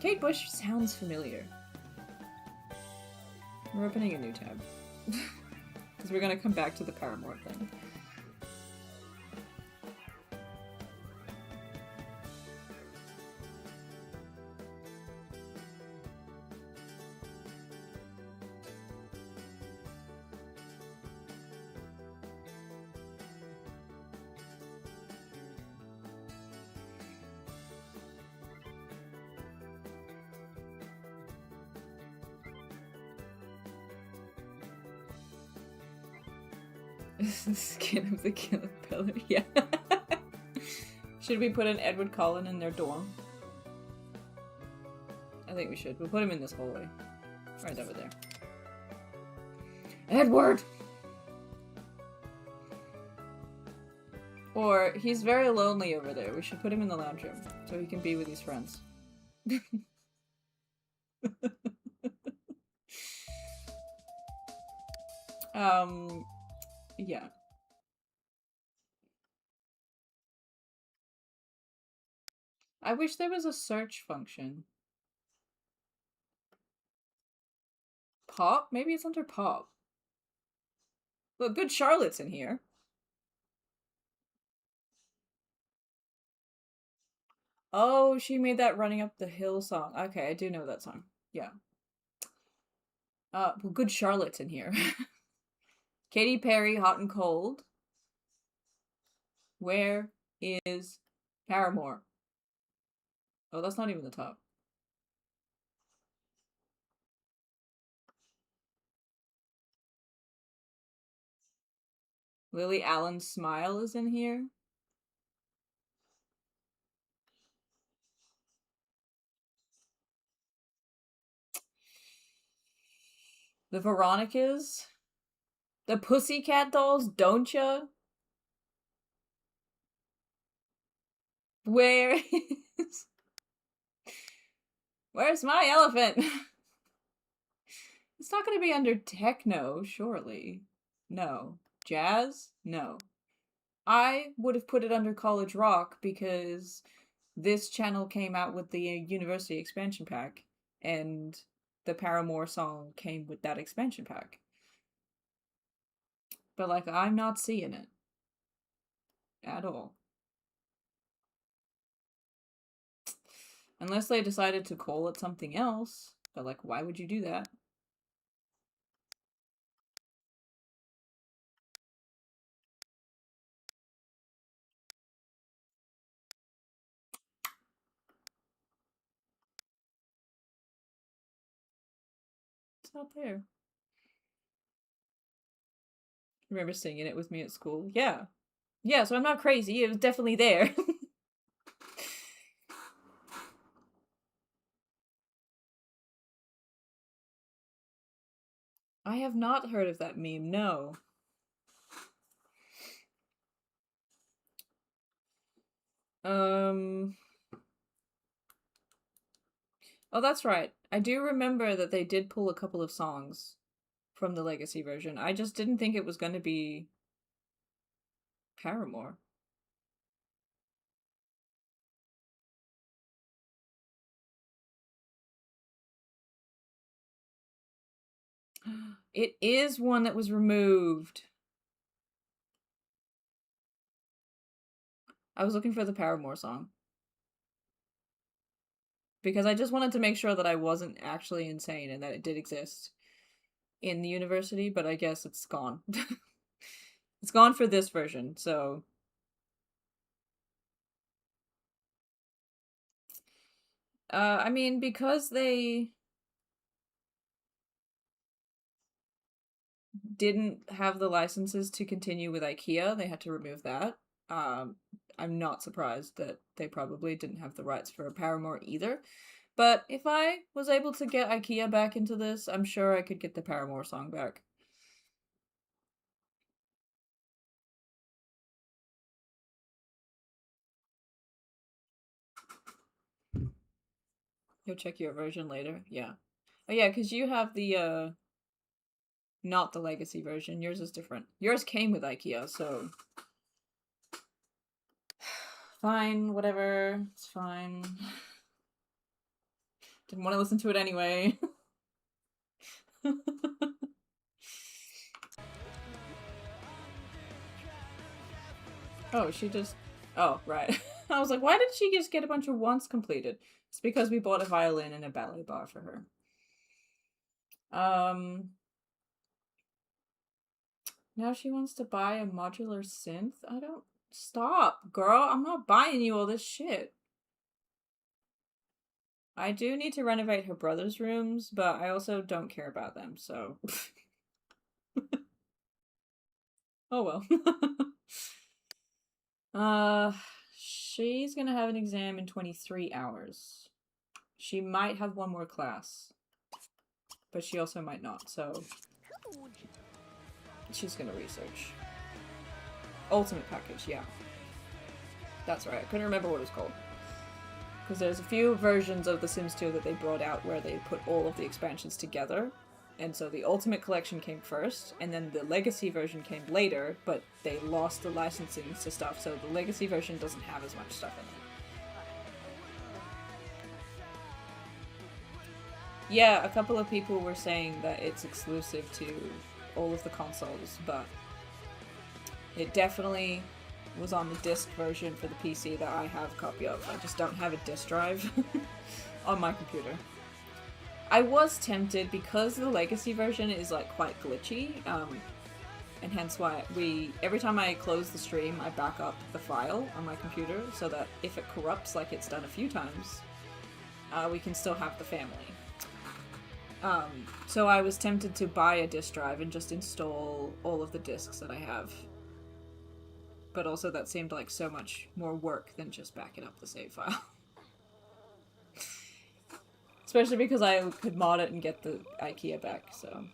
Kate Bush sounds familiar. We're opening a new tab. Because we're gonna come back to the Paramore thing. Skin of the killer pillar, yeah. Should we put an Edward Cullen in their dorm? I think we should. We'll put him in this hallway. Right over there. Edward! Or, he's very lonely over there. We should put him in the lounge room so he can be with his friends. Yeah. I wish there was a search function. Pop? Maybe it's under pop. Look, Good Charlotte's in here. Oh, she made that Running Up the Hill song. Okay, I do know that song. Yeah. Well, Good Charlotte's in here. Katy Perry, Hot and Cold. Where is Paramore? Oh, that's not even the top. Lily Allen's Smile is in here. The Veronicas. The Pussycat Dolls, Don't Ya? Where is... Where's my elephant? It's not gonna be under techno, surely. No. Jazz? No. I would have put it under college rock because this channel came out with the university expansion pack, and the Paramore song came with that expansion pack. But, like, I'm not seeing it. At all. Unless they decided to call it something else. But, like, why would you do that? It's not there. Remember singing it with me at school? Yeah. Yeah, so I'm not crazy. It was definitely there. I have not heard of that meme, no. Oh, that's right. I do remember that they did pull a couple of songs from the Legacy version. I just didn't think it was going to be Paramore. It is one that was removed. I was looking for the Paramore song. Because I just wanted to make sure that I wasn't actually insane and that it did exist in the university, but I guess it's gone. It's gone for this version, so... I mean, because they didn't have the licenses to continue with IKEA, they had to remove that. I'm not surprised that they probably didn't have the rights for Paramore either. But if I was able to get IKEA back into this, I'm sure I could get the Paramore song back. You'll check your version later. Yeah. Oh yeah, because you have the, not the Legacy version. Yours is different. Yours came with IKEA, so... Fine, whatever. It's fine. Didn't want to listen to it anyway. Oh, she just... Oh, right. I was like, why did she just get a bunch of wants completed? It's because we bought a violin and a ballet bar for her. Now she wants to buy a modular synth? I don't... Stop, girl. I'm not buying you all this shit. I do need to renovate her brother's rooms, but I also don't care about them, so... Oh well. She's gonna have an exam in 23 hours. She might have one more class. But she also might not, so... she's gonna research. Ultimate package, yeah. That's right, I couldn't remember what it was called. Because there's a few versions of The Sims 2 that they brought out where they put all of the expansions together. And so the Ultimate Collection came first, and then the Legacy version came later, but they lost the licensing to stuff, so the Legacy version doesn't have as much stuff in it. Yeah, a couple of people were saying that it's exclusive to all of the consoles, but it definitely was on the disc version for the PC that I have a copy of. I just don't have a disc drive on my computer. I was tempted because the Legacy version is like quite glitchy, and hence why every time I close the stream, I back up the file on my computer so that if it corrupts like it's done a few times, we can still have the family. So I was tempted to buy a disc drive and just install all of the discs that I have. But also that seemed like so much more work than just backing up the save file. Especially because I could mod it and get the IKEA back, so...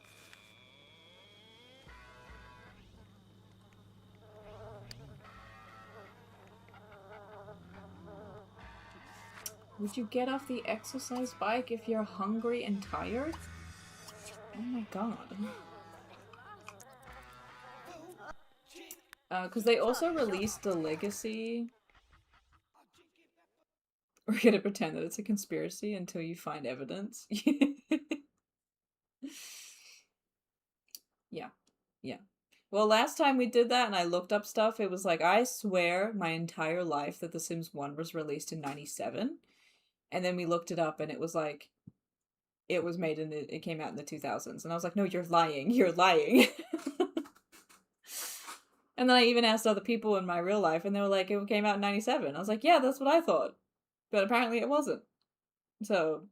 Would you get off the exercise bike if you're hungry and tired? Oh my god. Because they also released the Legacy. We're gonna pretend that it's a conspiracy until you find evidence. Yeah. Yeah. Well, last time we did that and I looked up stuff, it was like, I swear my entire life that The Sims 1 was released in 97. And then we looked it up and it was like, it was made in it came out in the 2000s. And I was like, no, you're lying. You're lying. And then I even asked other people in my real life and they were like, it came out in 97. I was like, yeah, that's what I thought. But apparently it wasn't. So...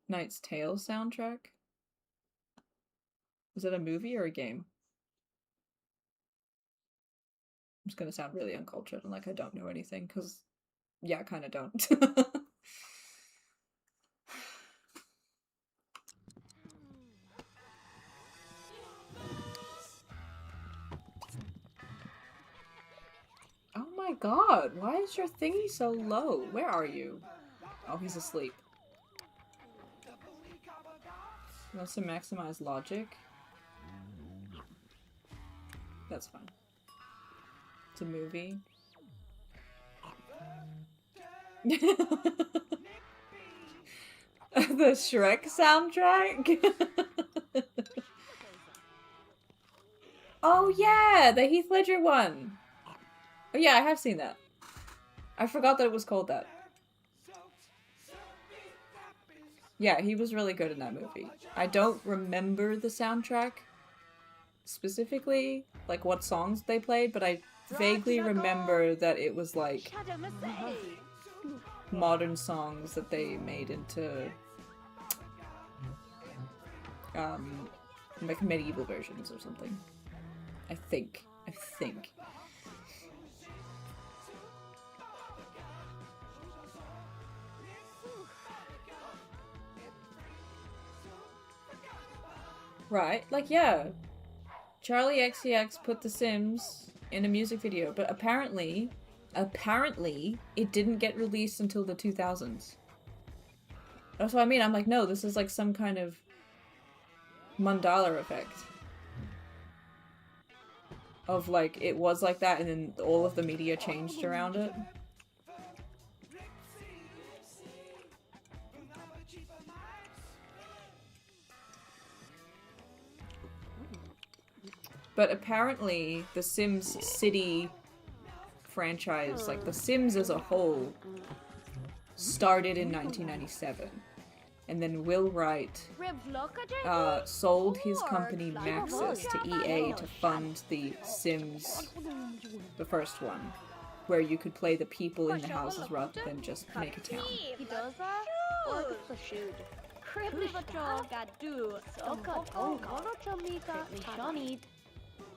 Knight's Tale soundtrack? Is it a movie or a game? I'm just gonna sound really uncultured and like I don't know anything, because, yeah, I kinda don't. Oh my god, why is your thingy so low? Where are you? Oh, he's asleep. Wants to maximize logic? That's fine. It's a movie. The Shrek soundtrack? Oh yeah, the Heath Ledger one! Oh yeah, I have seen that. I forgot that it was called that. Yeah, he was really good in that movie. I don't remember the soundtrack specifically, like what songs they played, but I vaguely remember that it was like modern songs that they made into like medieval versions or something. I think. Right, like, yeah. Charlie XCX put The Sims in a music video, but apparently, it didn't get released until the 2000s. That's what I mean, I'm like, no, this is like some kind of Mandela effect. Of like, it was like that and then all of the media changed around it. But apparently, the Sims City franchise, like The Sims as a whole, started in 1997. And then Will Wright sold his company Maxis to EA to fund the Sims, the first one, where you could play the people in the houses rather than just make a town.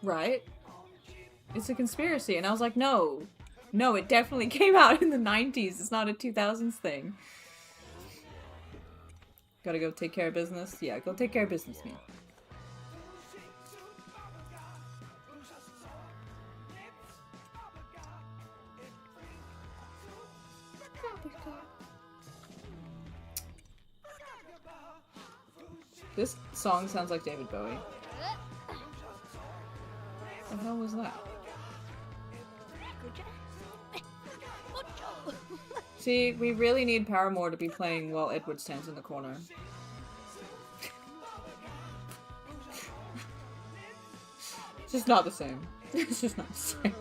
Right? It's a conspiracy, and I was like, no. No, it definitely came out in the 90s. It's not a 2000s thing. Gotta go take care of business? Yeah, go take care of business, man. This song sounds like David Bowie. What the hell was that? See, we really need Paramore to be playing while Edward stands in the corner. It's just not the same. It's just not the same.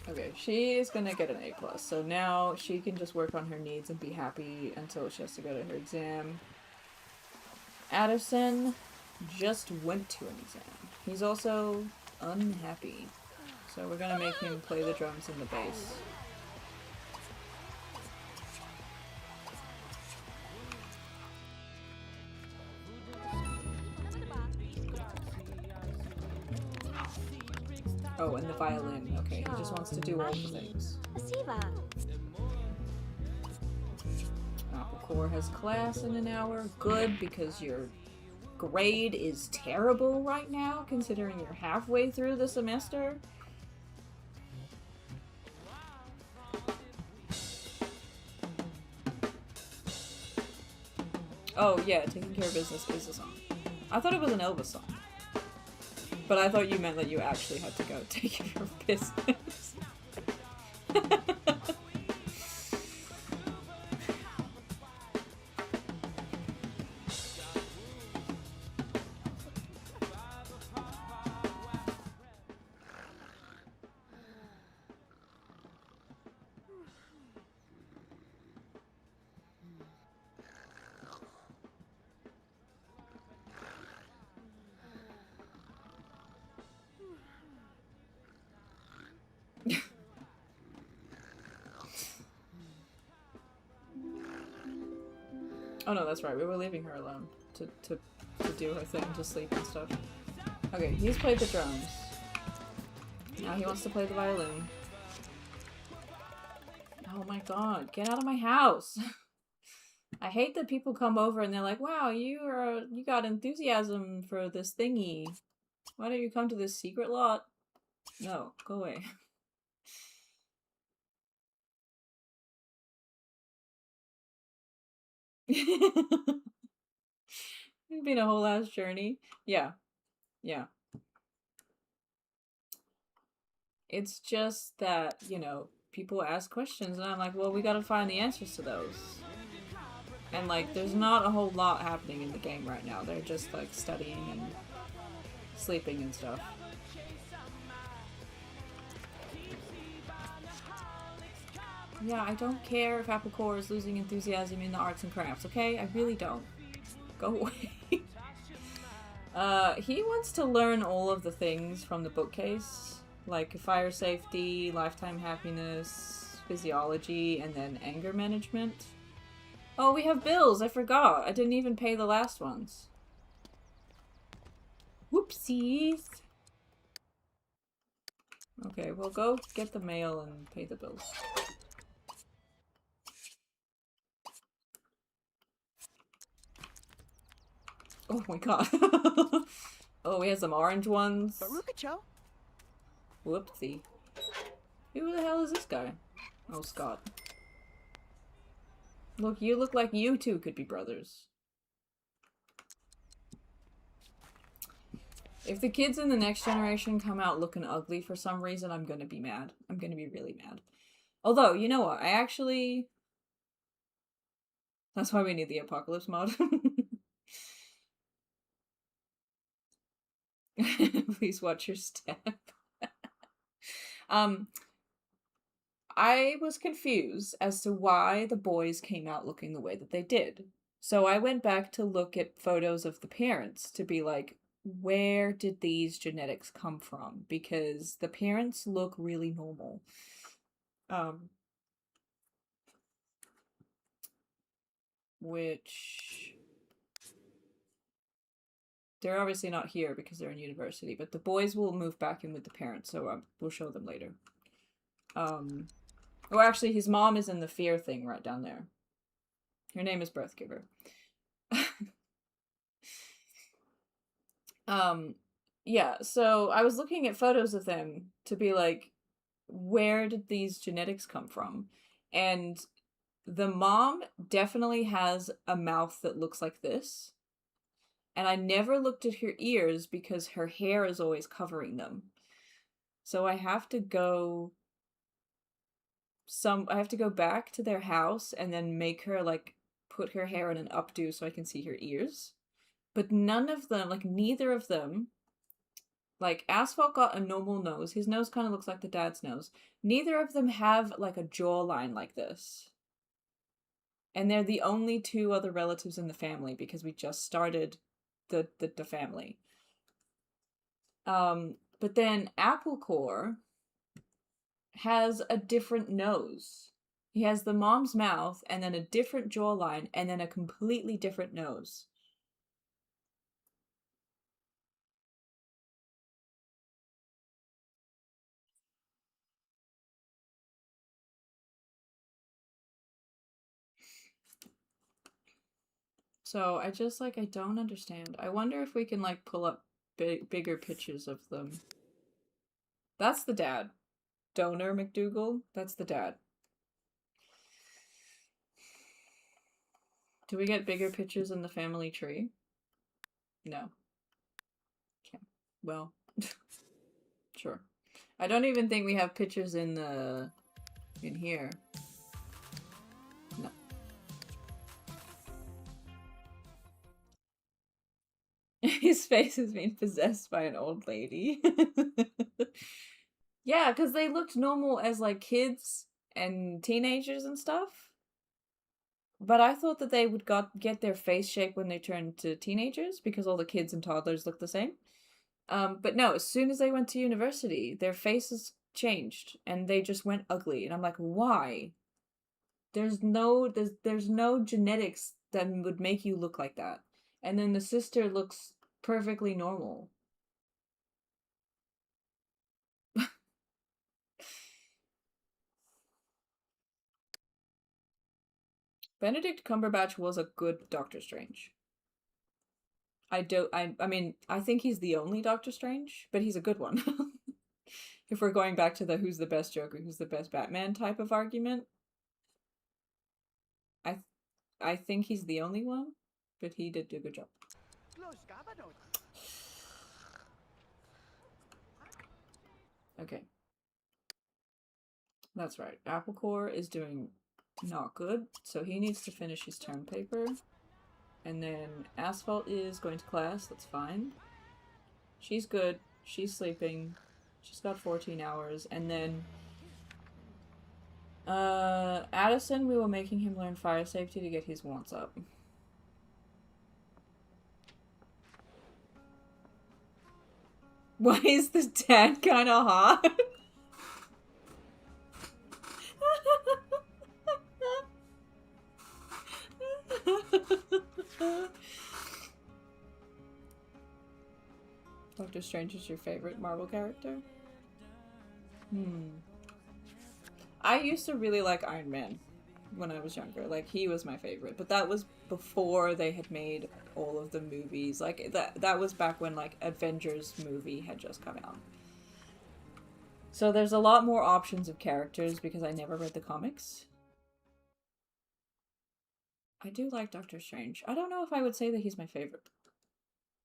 Okay, she is gonna get an A+, so now she can just work on her needs and be happy until she has to go to her exam. Addison just went to an exam. He's also unhappy. So we're gonna make him play the drums and the bass. Oh, and the violin. Okay, he just wants to do all the things. Apple Core has class in an hour. Good, because your grade is terrible right now, considering you're halfway through the semester. Oh yeah, Taking Care of Business is a song. I thought it was an Elvis song. But I thought you meant that you actually had to go take care of business. Oh no, that's right. We were leaving her alone to do her thing, to sleep and stuff. Okay, he's played the drums. Now he wants to play the violin. Oh my god, get out of my house! I hate that people come over and they're like, wow, you got enthusiasm for this thingy. Why don't you come to this secret lot? No, go away. It's been a whole ass journey. Yeah. Yeah. It's just that, you know, people ask questions and I'm like, well, we gotta find the answers to those. And like, there's not a whole lot happening in the game right now. They're just like studying and sleeping and stuff. Yeah, I don't care if Apple Core is losing enthusiasm in the arts and crafts, okay? I really don't. Go away. He wants to learn all of the things from the bookcase, like fire safety, lifetime happiness, physiology, and then anger management. Oh, we have bills! I forgot! I didn't even pay the last ones. Whoopsies! Okay, well go get the mail and pay the bills. Oh my god. Oh, we have some orange ones. Whoopsie. Who the hell is this guy? Oh, Scott. Look, you look like you two could be brothers. If the kids in the next generation come out looking ugly for some reason, I'm gonna be mad. I'm gonna be really mad. Although, you know what? I actually... That's why we need the apocalypse mod. Please watch your step. I was confused as to why the boys came out looking the way that they did. So I went back to look at photos of the parents to be like, where did these genetics come from? Because the parents look really normal. Which they're obviously not here because they're in university, but the boys will move back in with the parents, so we'll show them later. Oh, actually, his mom is in the fear thing right down there. Her name is Birthgiver. Yeah, so I was looking at photos of them to be like, where did these genetics come from? And the mom definitely has a mouth that looks like this. And I never looked at her ears because her hair is always covering them. So I have to go back to their house and then make her like put her hair in an updo so I can see her ears. But none of them, like neither of them, like Asphalt got a normal nose. His nose kind of looks like the dad's nose. Neither of them have like a jawline like this. And they're the only two other relatives in the family because we just started the family. But then Applecore has a different nose. He has the mom's mouth and then a different jawline and then a completely different nose. So I just like, I don't understand. I wonder if we can like pull up bigger pictures of them. That's the dad. Donor McDougal. That's the dad. Do we get bigger pictures in the family tree? No. Okay. Well, sure. I don't even think we have pictures in here. No. His face has been possessed by an old lady. Yeah, because they looked normal as like kids and teenagers and stuff. But I thought that they would get their face shape when they turned to teenagers because all the kids and toddlers look the same. But no, as soon as they went to university, their faces changed and they just went ugly. And I'm like, why? There's no genetics that would make you look like that. And then the sister looks perfectly normal. Benedict Cumberbatch was a good Doctor Strange. I mean, I think he's the only Doctor Strange, but he's a good one. If we're going back to the who's the best Joker, who's the best Batman type of argument, I I think he's the only one, but he did do a good job. Okay. That's right. Applecore is doing not good, so he needs to finish his term paper. And then Asphalt is going to class, that's fine. She's good. She's sleeping. She's got 14 hours. And then Addison, we were making him learn fire safety to get his wants up. Why is the dad kind of hot? Doctor Strange is your favorite Marvel character? I used to really like Iron Man when I was younger. Like, he was my favorite. But that was before they had made all of the movies. Like, that was back when, like, Avengers movie had just come out. So there's a lot more options of characters because I never read the comics. I do like Doctor Strange. I don't know if I would say that he's my favorite.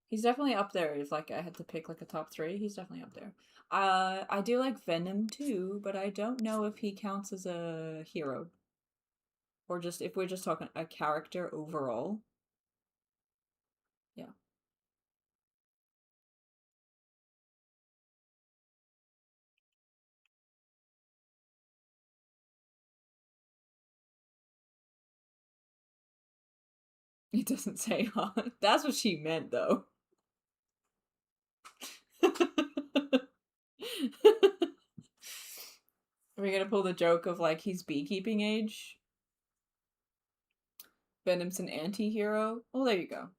He's definitely up there. If like I had to pick like a top 3, he's definitely up there. I do like Venom too, but I don't know if he counts as a hero. Or just if we're just talking a character overall. Yeah. It doesn't say hot. That's what she meant though. you gonna pull the joke of like he's beekeeping age? Venom's an anti-hero? Oh, there you go.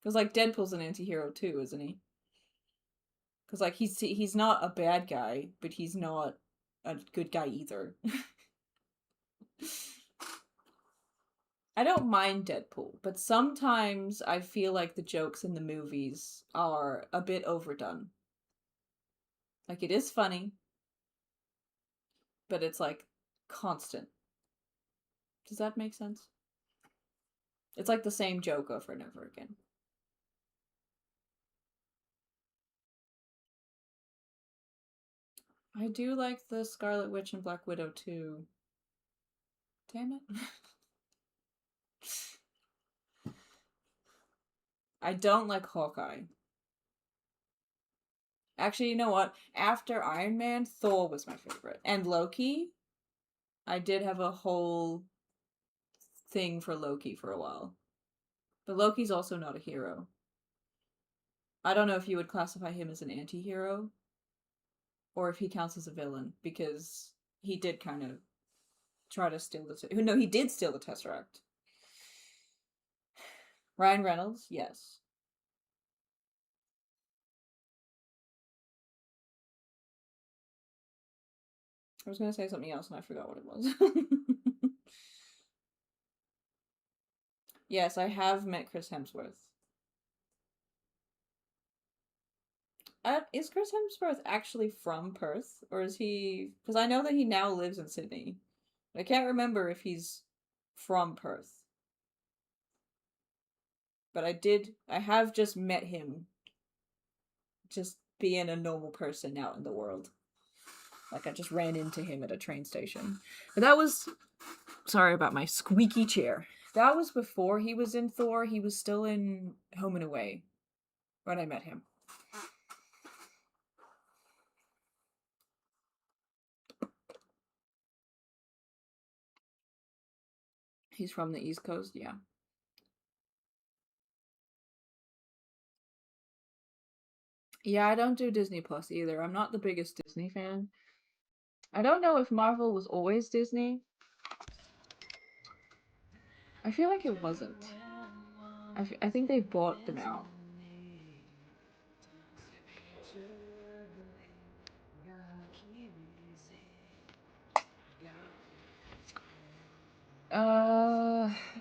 Because like Deadpool's an anti-hero too, isn't he? Because like he's not a bad guy, but he's not a good guy either. I don't mind Deadpool, but sometimes I feel like the jokes in the movies are a bit overdone. Like it is funny, but it's like constant. Does that make sense? It's like the same joke over and over again. I do like the Scarlet Witch and Black Widow too. Damn it. I don't like Hawkeye. Actually, you know what? After Iron Man, Thor was my favorite. And Loki. I did have a whole thing for Loki for a while. But Loki's also not a hero. I don't know if you would classify him as an anti-hero or if he counts as a villain, because he did kind of try to steal the... No, he did steal the Tesseract. Ryan Reynolds? Yes. I was going to say something else and I forgot what it was. Yes, I have met Chris Hemsworth. Is Chris Hemsworth actually from Perth? Or is he... Because I know that he now lives in Sydney. I can't remember if he's from Perth. But I have just met him. Just being a normal person out in the world. Like, I just ran into him at a train station. But that was... Sorry about my squeaky chair. That was before he was in Thor. He was still in Home and Away when I met him. He's from the East Coast, yeah. Yeah, I don't do Disney Plus either. I'm not the biggest Disney fan. I don't know if Marvel was always Disney. I feel like it wasn't. I think they bought them out.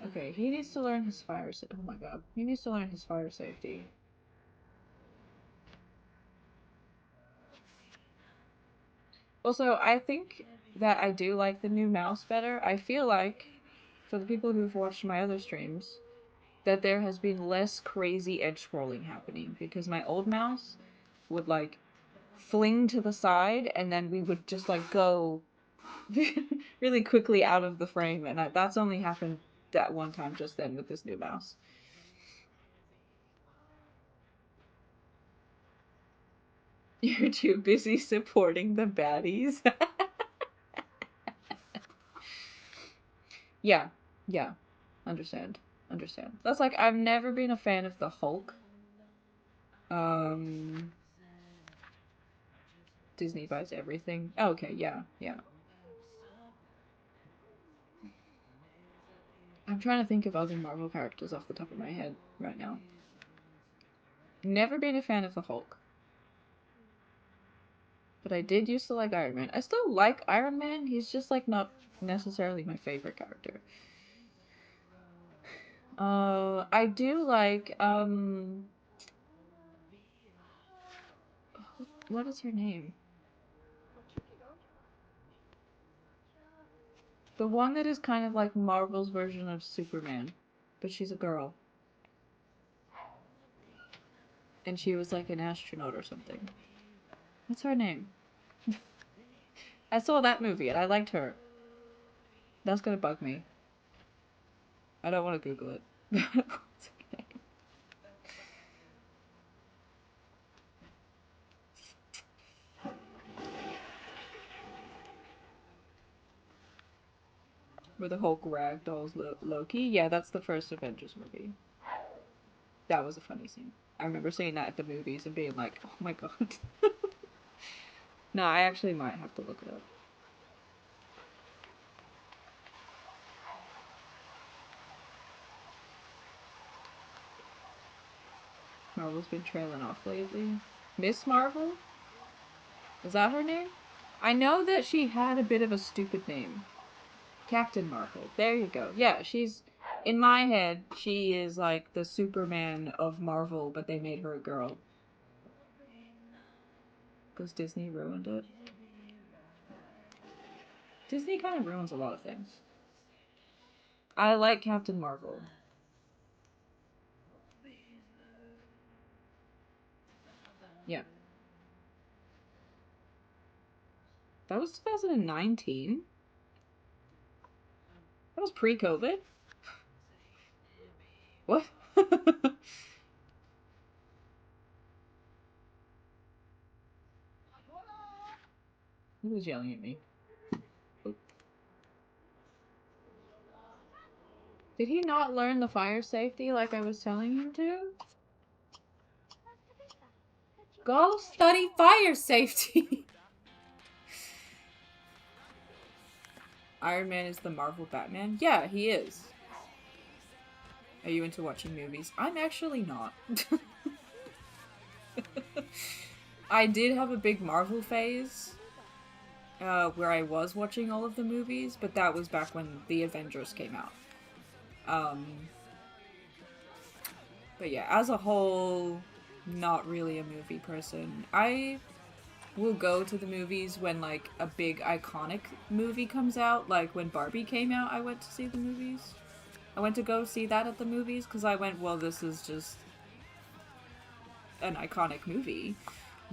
Okay, he needs to learn his fire safety. Oh my god. He needs to learn his fire safety. Also, I think that I do like the new mouse better. I feel like, for the people who've watched my other streams, that there has been less crazy edge scrolling happening, because my old mouse would like fling to the side and then we would just like go really quickly out of the frame, and that's only happened that one time just then with this new mouse. You're too busy supporting the baddies. Yeah, yeah. Understand. Understand. That's like, I've never been a fan of the Hulk. Um, Disney buys everything. Oh, okay, yeah, yeah. I'm trying to think of other Marvel characters off the top of my head right now. Never been a fan of the Hulk. But I did used to like Iron Man. I still like Iron Man, he's just like not necessarily my favorite character. I do like, what is her name? The one that is kind of like Marvel's version of Superman, but she's a girl. And she was like an astronaut or something. What's her name? I saw that movie and I liked her. That's gonna bug me. I don't want to Google it. What's her name? Where the Hulk ragdolls Loki? Yeah, that's the first Avengers movie. That was a funny scene. I remember seeing that at the movies and being like, oh my god. No, I actually might have to look it up. Marvel's been trailing off lately. Miss Marvel? Is that her name? I know that she had a bit of a stupid name. Captain Marvel. There you go. Yeah, she's... In my head, she is like the Superman of Marvel, but they made her a girl. Because Disney ruined it. Disney kind of ruins a lot of things. I like Captain Marvel. Yeah. That was 2019? That was pre-COVID? What? Who was yelling at me? Oh. Did he not learn the fire safety like I was telling him to? Go study fire safety! Iron Man is the Marvel Batman? Yeah, he is. Are you into watching movies? I'm actually not. I did have a big Marvel phase. Where I was watching all of the movies, but that was back when the Avengers came out. But yeah, as a whole, not really a movie person. I will go to the movies when, like, a big iconic movie comes out. Like, when Barbie came out, I went to see the movies. I went to go see that at the movies, because I went, well, this is just an iconic movie.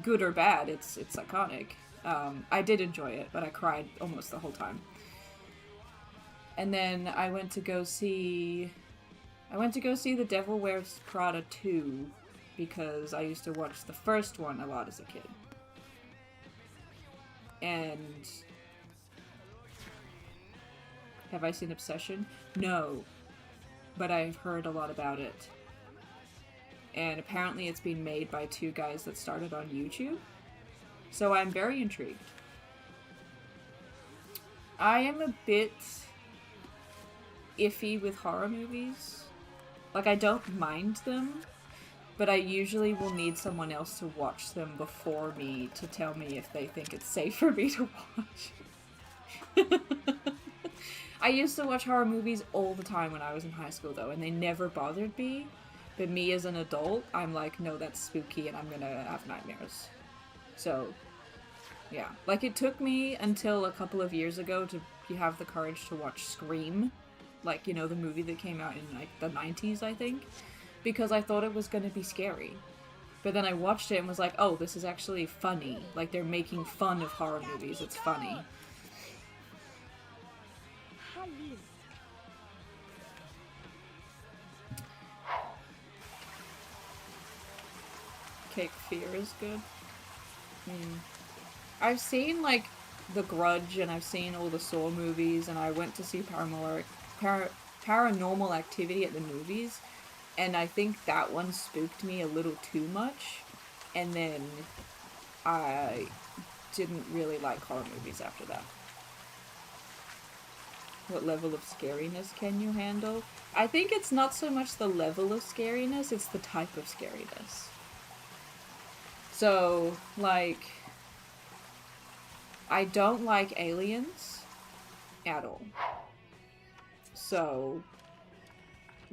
Good or bad, it's iconic. I did enjoy it, but I cried almost the whole time. And then I went to go see The Devil Wears Prada 2 because I used to watch the first one a lot as a kid. And have I seen Obsession? No. But I've heard a lot about it. And apparently it's been made by two guys that started on YouTube. So I'm very intrigued. I am a bit iffy with horror movies. Like, I don't mind them, but I usually will need someone else to watch them before me to tell me if they think it's safe for me to watch. I used to watch horror movies all the time when I was in high school, though, and they never bothered me. But me as an adult, I'm like, no, that's spooky, and I'm gonna have nightmares. So, yeah. Like, it took me until a couple of years ago to have the courage to watch Scream. Like, you know, the movie that came out in, like, the 90s, I think. Because I thought it was gonna be scary. But then I watched it and was like, oh, this is actually funny. Like, they're making fun of horror movies. It's funny. Cake Fear is good. I've seen, like, The Grudge, and I've seen all the Saw movies, and I went to see Paranormal Activity at the movies, and I think that one spooked me a little too much, and then I didn't really like horror movies after that. What level of scariness can you handle? I think it's not so much the level of scariness, it's the type of scariness. So, like, I don't like aliens at all. So,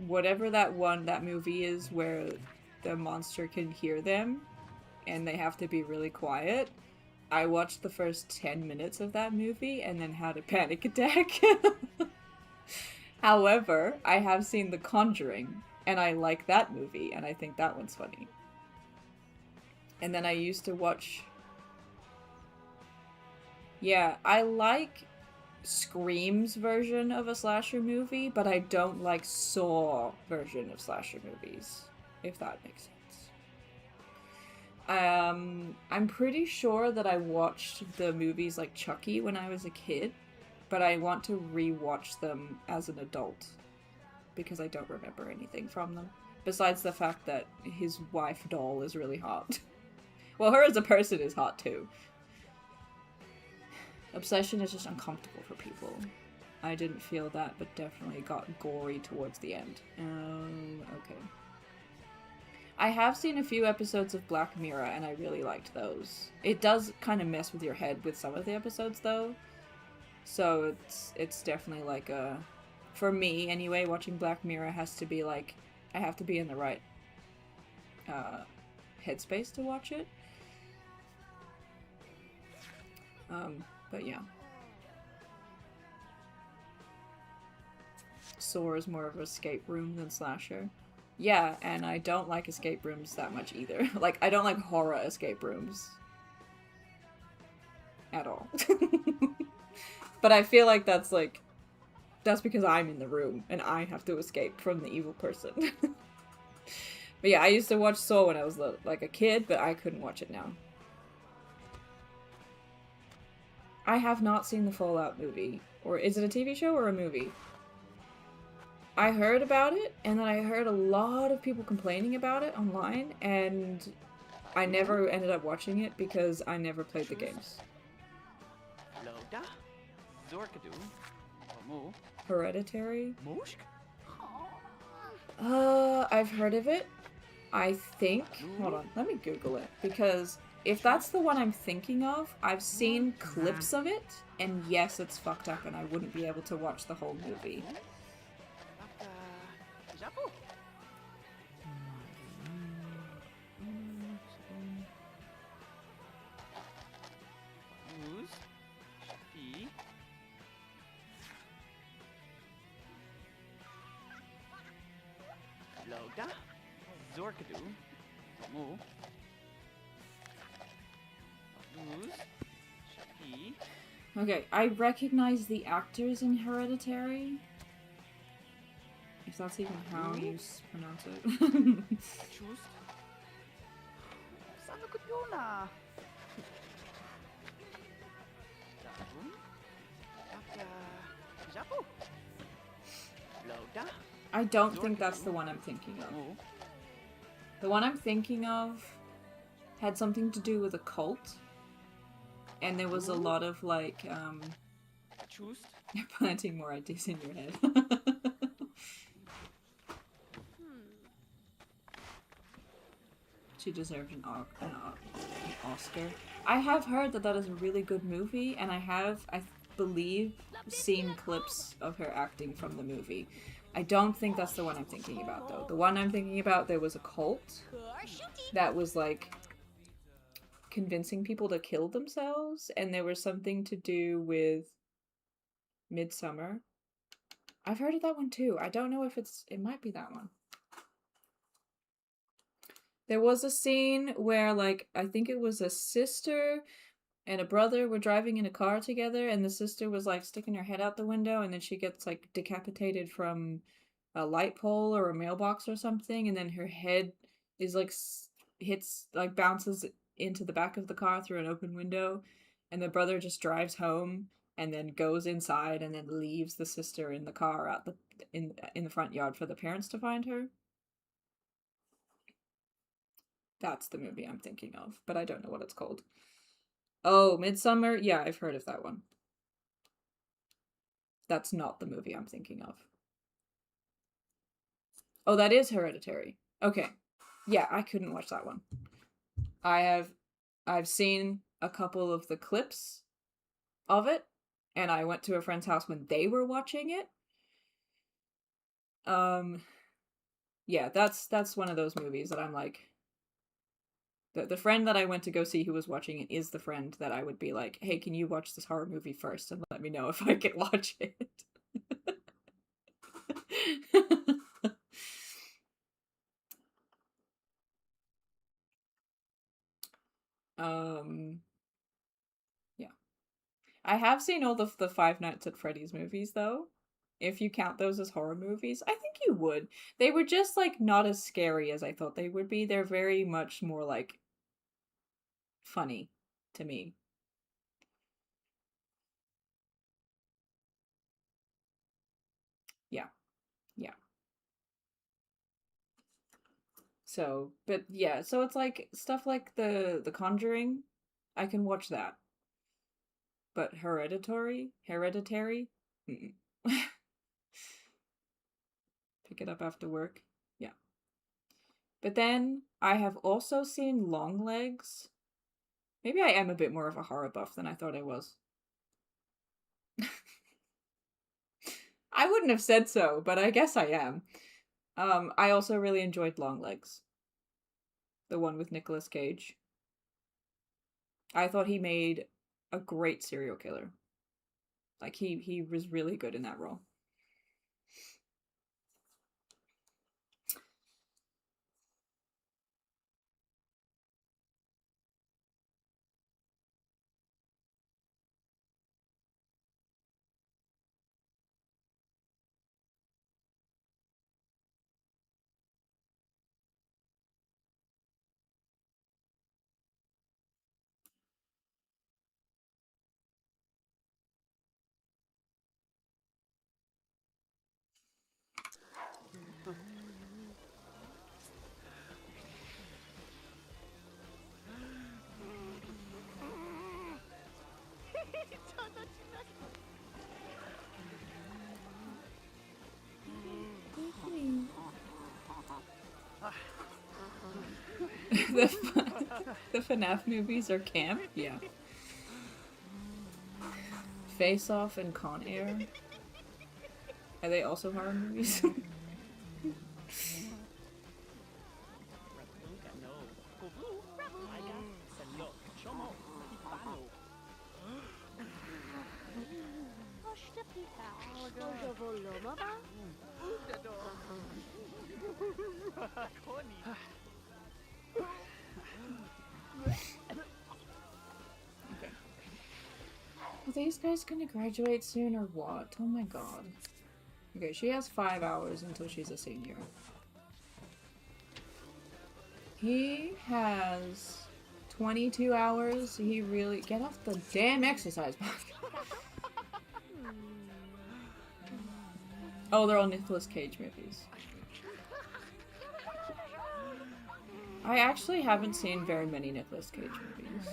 whatever that movie is where the monster can hear them and they have to be really quiet, I watched the first 10 minutes of that movie and then had a panic attack. However, I have seen The Conjuring, and I like that movie, and I think that one's funny. And then I used to watch... Yeah, I like Scream's version of a slasher movie, but I don't like Saw version of slasher movies, if that makes sense. I'm pretty sure that I watched the movies like Chucky when I was a kid, but I want to re-watch them as an adult, because I don't remember anything from them, besides the fact that his wife doll is really hot. Well, her as a person is hot too. Obsession is just uncomfortable for people. I didn't feel that, but definitely got gory towards the end. Okay. I have seen a few episodes of Black Mirror, and I really liked those. It does kind of mess with your head with some of the episodes, though. So it's definitely like a... For me, anyway, watching Black Mirror has to be like... I have to be in the right headspace to watch it. But yeah. Saw is more of an escape room than slasher. Yeah, and I don't like escape rooms that much either. Like, I don't like horror escape rooms. At all. But I feel like that's because I'm in the room and I have to escape from the evil person. But yeah, I used to watch Saw when I was like a kid, but I couldn't watch it now. I have not seen the Fallout movie. Or is it a TV show or a movie? I heard about it, and then I heard a lot of people complaining about it online, and I never ended up watching it because I never played the games. Hereditary? I've heard of it. I think... Hold on, let me Google it, because if that's the one I'm thinking of, I've seen clips of it, and yes, it's fucked up, and I wouldn't be able to watch the whole movie. Okay, I recognize the actors in Hereditary. If that's even how you pronounce it. I don't think that's the one I'm thinking of. The one I'm thinking of had something to do with a cult. And there was a lot of, like, You're planting more ideas in your head. She deserved an Oscar. I have heard that that is a really good movie, and I believe, seen clips of her acting from the movie. I don't think that's the one I'm thinking about, though. The one I'm thinking about, there was a cult that was, like, convincing people to kill themselves, and there was something to do with Midsummer. I've heard of that one, too. I don't know if it might be that one. There was a scene where, like, I think it was a sister and a brother were driving in a car together, and the sister was, like, sticking her head out the window, and then she gets, like, decapitated from a light pole or a mailbox or something, and then her head is, like, bounces into the back of the car through an open window, and the brother just drives home and then goes inside and then leaves the sister in the car out in the front yard for the parents to find her. That's the movie I'm thinking of, but I don't know what it's called. Oh, Midsummer? Yeah, I've heard of that one. That's not the movie I'm thinking of. Oh, that is Hereditary. Okay. Yeah, I couldn't watch that one. I've seen a couple of the clips of it, and I went to a friend's house when they were watching it. Yeah, that's one of those movies that I'm like, the friend that I went to go see who was watching it is the friend that I would be like, hey, can you watch this horror movie first and let me know if I can watch it? Yeah. I have seen all the Five Nights at Freddy's movies, though. If you count those as horror movies, I think you would. They were just, like, not as scary as I thought they would be. They're very much more, like, funny to me. Yeah. Yeah. So, but yeah, so it's like stuff like the Conjuring, I can watch that. But Hereditary? Mm-mm. Pick it up after work. Yeah. But then I have also seen Longlegs. Maybe I am a bit more of a horror buff than I thought I was. I wouldn't have said so, but I guess I am. I also really enjoyed Longlegs. The one with Nicolas Cage. I thought he made a great serial killer. Like, he was really good in that role. The FNAF movies are camp? Yeah. Face Off and Con Air. Are they also horror movies? Okay. Are these guys gonna graduate soon or what? Oh my god. Okay, she has 5 hours until she's a senior. He has 22 hours. He really... Get off the damn exercise bike. Oh, they're all Nicolas Cage movies. I actually haven't seen very many Nicolas Cage movies.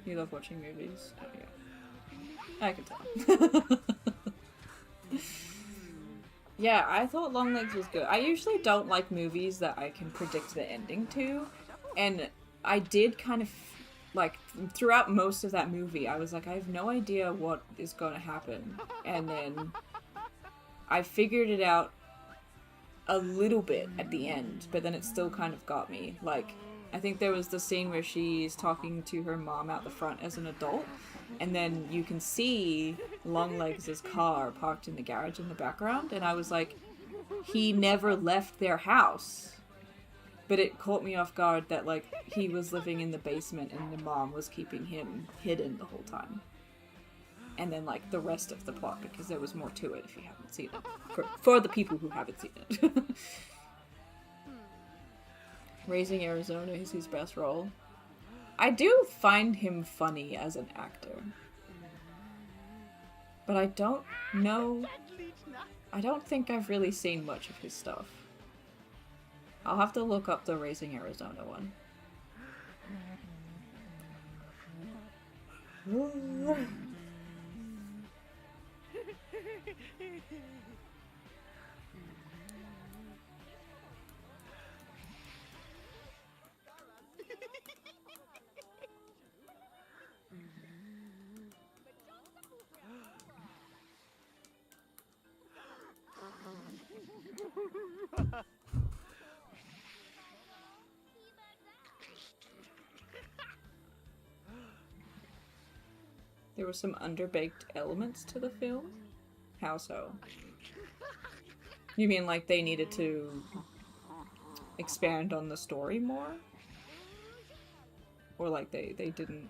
You love watching movies? Oh, yeah. I can tell. Yeah, I thought Longlegs was good. I usually don't like movies that I can predict the ending to, and I did kind of, like, throughout most of that movie, I was like, I have no idea what is going to happen, and then I figured it out a little bit at the end, but then it still kind of got me. Like, I think there was the scene where she's talking to her mom out the front as an adult, and then you can see Longlegs' car parked in the garage in the background, and I was like, he never left their house. But it caught me off guard that, like, he was living in the basement and the mom was keeping him hidden the whole time. And then, like, the rest of the plot, because there was more to it if you haven't seen it. For the people who haven't seen it. Raising Arizona is his best role. I do find him funny as an actor. But I don't know... I don't think I've really seen much of his stuff. I'll have to look up the Raising Arizona one. There were some underbaked elements to the film? How so? You mean like they needed to expand on the story more? Or like they didn't...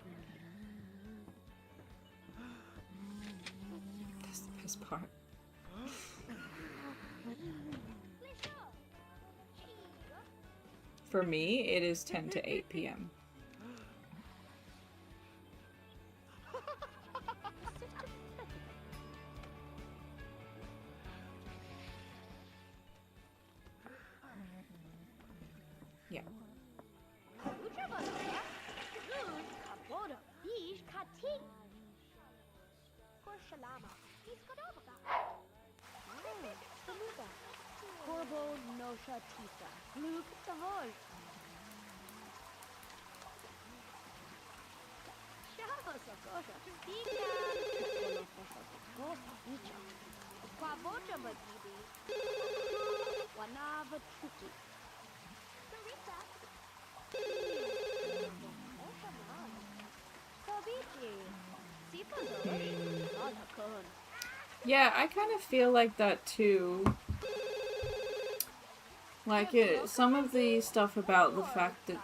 That's the best part. For me, it is 10 to 8 p.m. Yeah. Bobo Nosha Tita. Look at the hole. Shahosa Gosha. Pika. Gosha Nicha. Quavocha Bagibi. Wanava Chuki. Sarita. Sabichi. Sifa. Yeah, I kind of feel like that too. Like some of the stuff about the fact that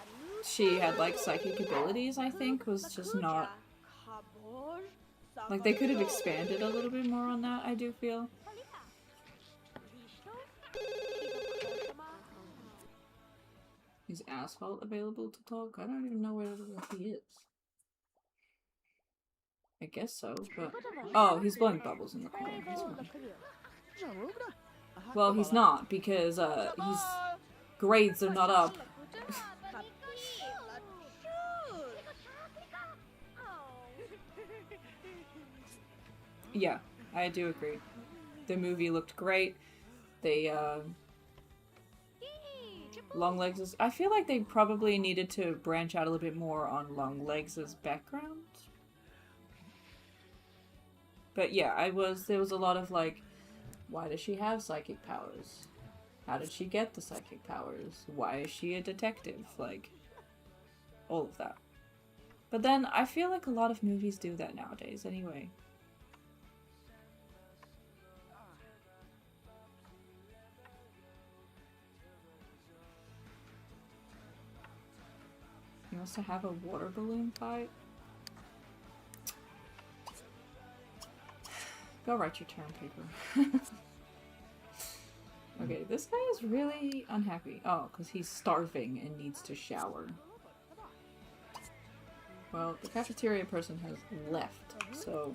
she had like psychic abilities, I think, was just not like they could have expanded a little bit more on that. I do feel. Is Asphalt available to talk? I don't even know where he is. I guess so, but oh, he's blowing bubbles in the corner. Well, he's not because his grades are not up. Yeah, I do agree. The movie looked great. They Longlegs' I feel like they probably needed to branch out a little bit more on Longlegs' background. But yeah, there was a lot of like, why does she have psychic powers? How did she get the psychic powers? Why is she a detective? Like, all of that. But then I feel like a lot of movies do that nowadays anyway. He wants to have a water balloon fight? Go write your term paper. Okay, this guy is really unhappy. Oh, because he's starving and needs to shower. Well, the cafeteria person has left, so...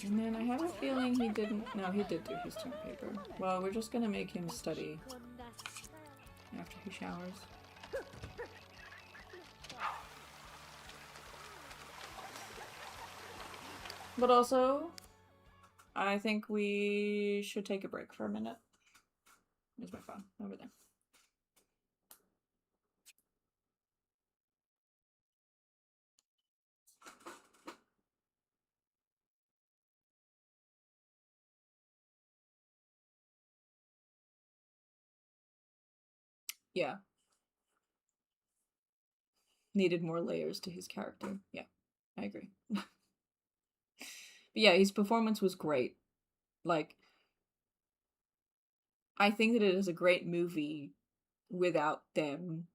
And then I have a feeling he didn't... No, he did do his term paper. Well, we're just gonna make him study after he showers. But also, I think we should take a break for a minute. Where's my phone? Over there. Yeah. Needed more layers to his character. Yeah, I agree. But yeah, his performance was great. Like, I think that it is a great movie without them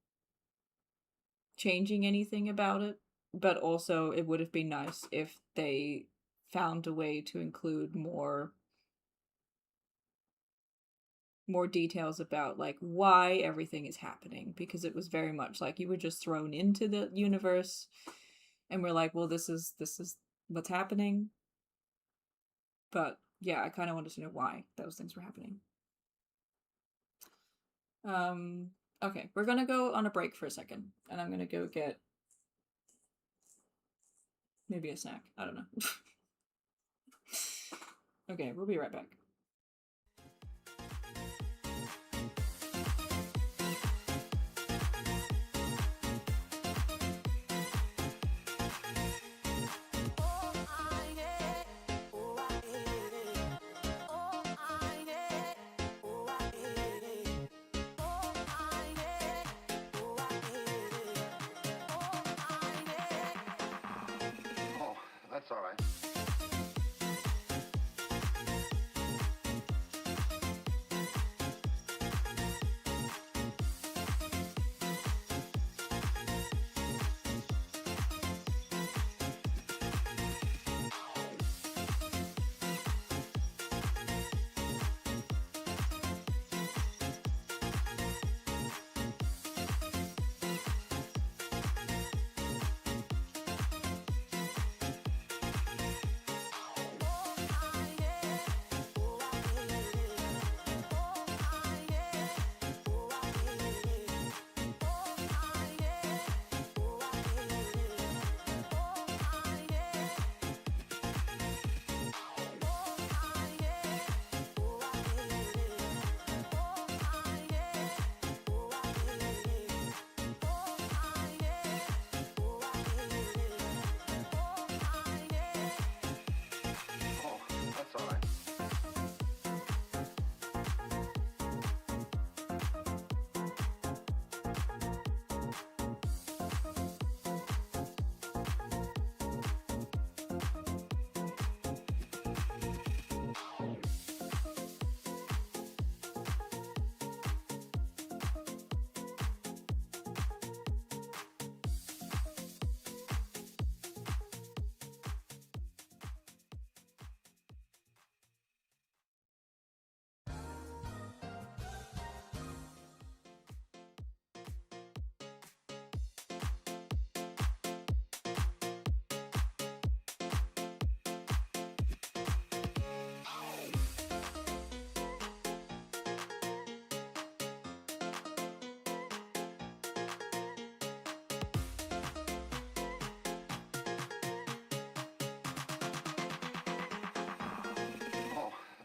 changing anything about it. But also, it would have been nice if they found a way to include more details about like why everything is happening, because it was very much like you were just thrown into the universe and we're like, well, this is what's happening. But yeah, I kind of wanted to know why those things were happening. Okay, we're gonna go on a break for a second and I'm gonna go get maybe a snack. I don't know. Okay, we'll be right back. That's all right.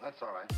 that's all right.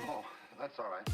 Oh, that's all right.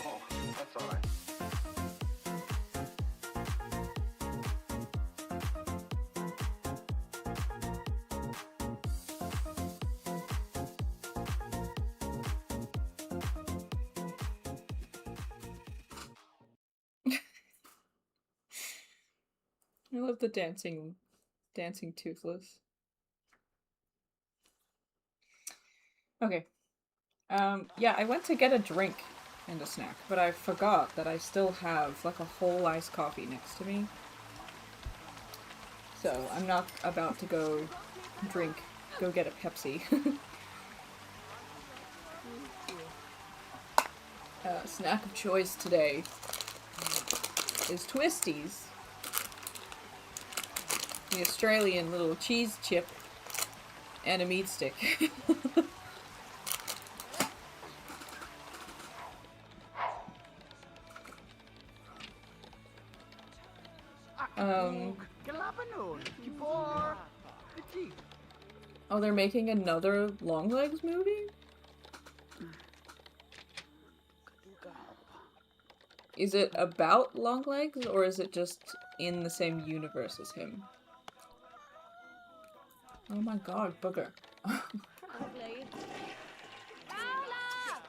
Oh, that's all right. I love the dancing toothless. Okay. Yeah, I went to get a drink and a snack, but I forgot that I still have like a whole iced coffee next to me. So I'm not about to go get a Pepsi. Snack of choice today is Twisties. The Australian little cheese chip and a meat stick. Oh, they're making another Longlegs movie? Is it about Longlegs, or is it just in the same universe as him? Oh my god, booger. Ugly. Paula!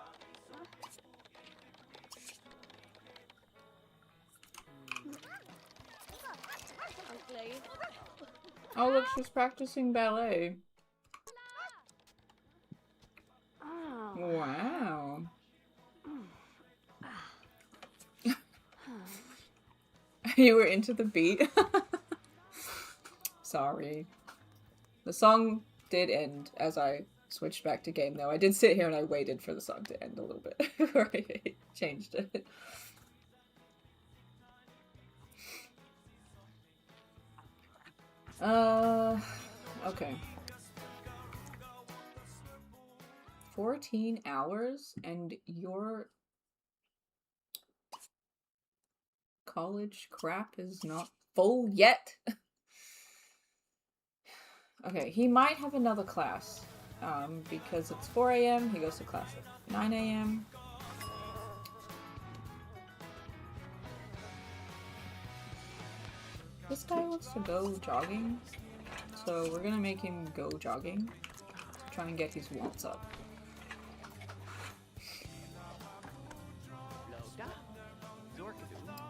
Ugly. Oh look, she's practicing ballet. Wow. You were into the beat? Sorry. The song did end as I switched back to game, though. I did sit here and I waited for the song to end a little bit before I changed it. Okay. 14 hours and your college crap is not full yet? Okay, he might have another class, because it's 4 a.m. He goes to class at 9 a.m. This guy wants to go jogging, so we're gonna make him go jogging to try and get his wants up.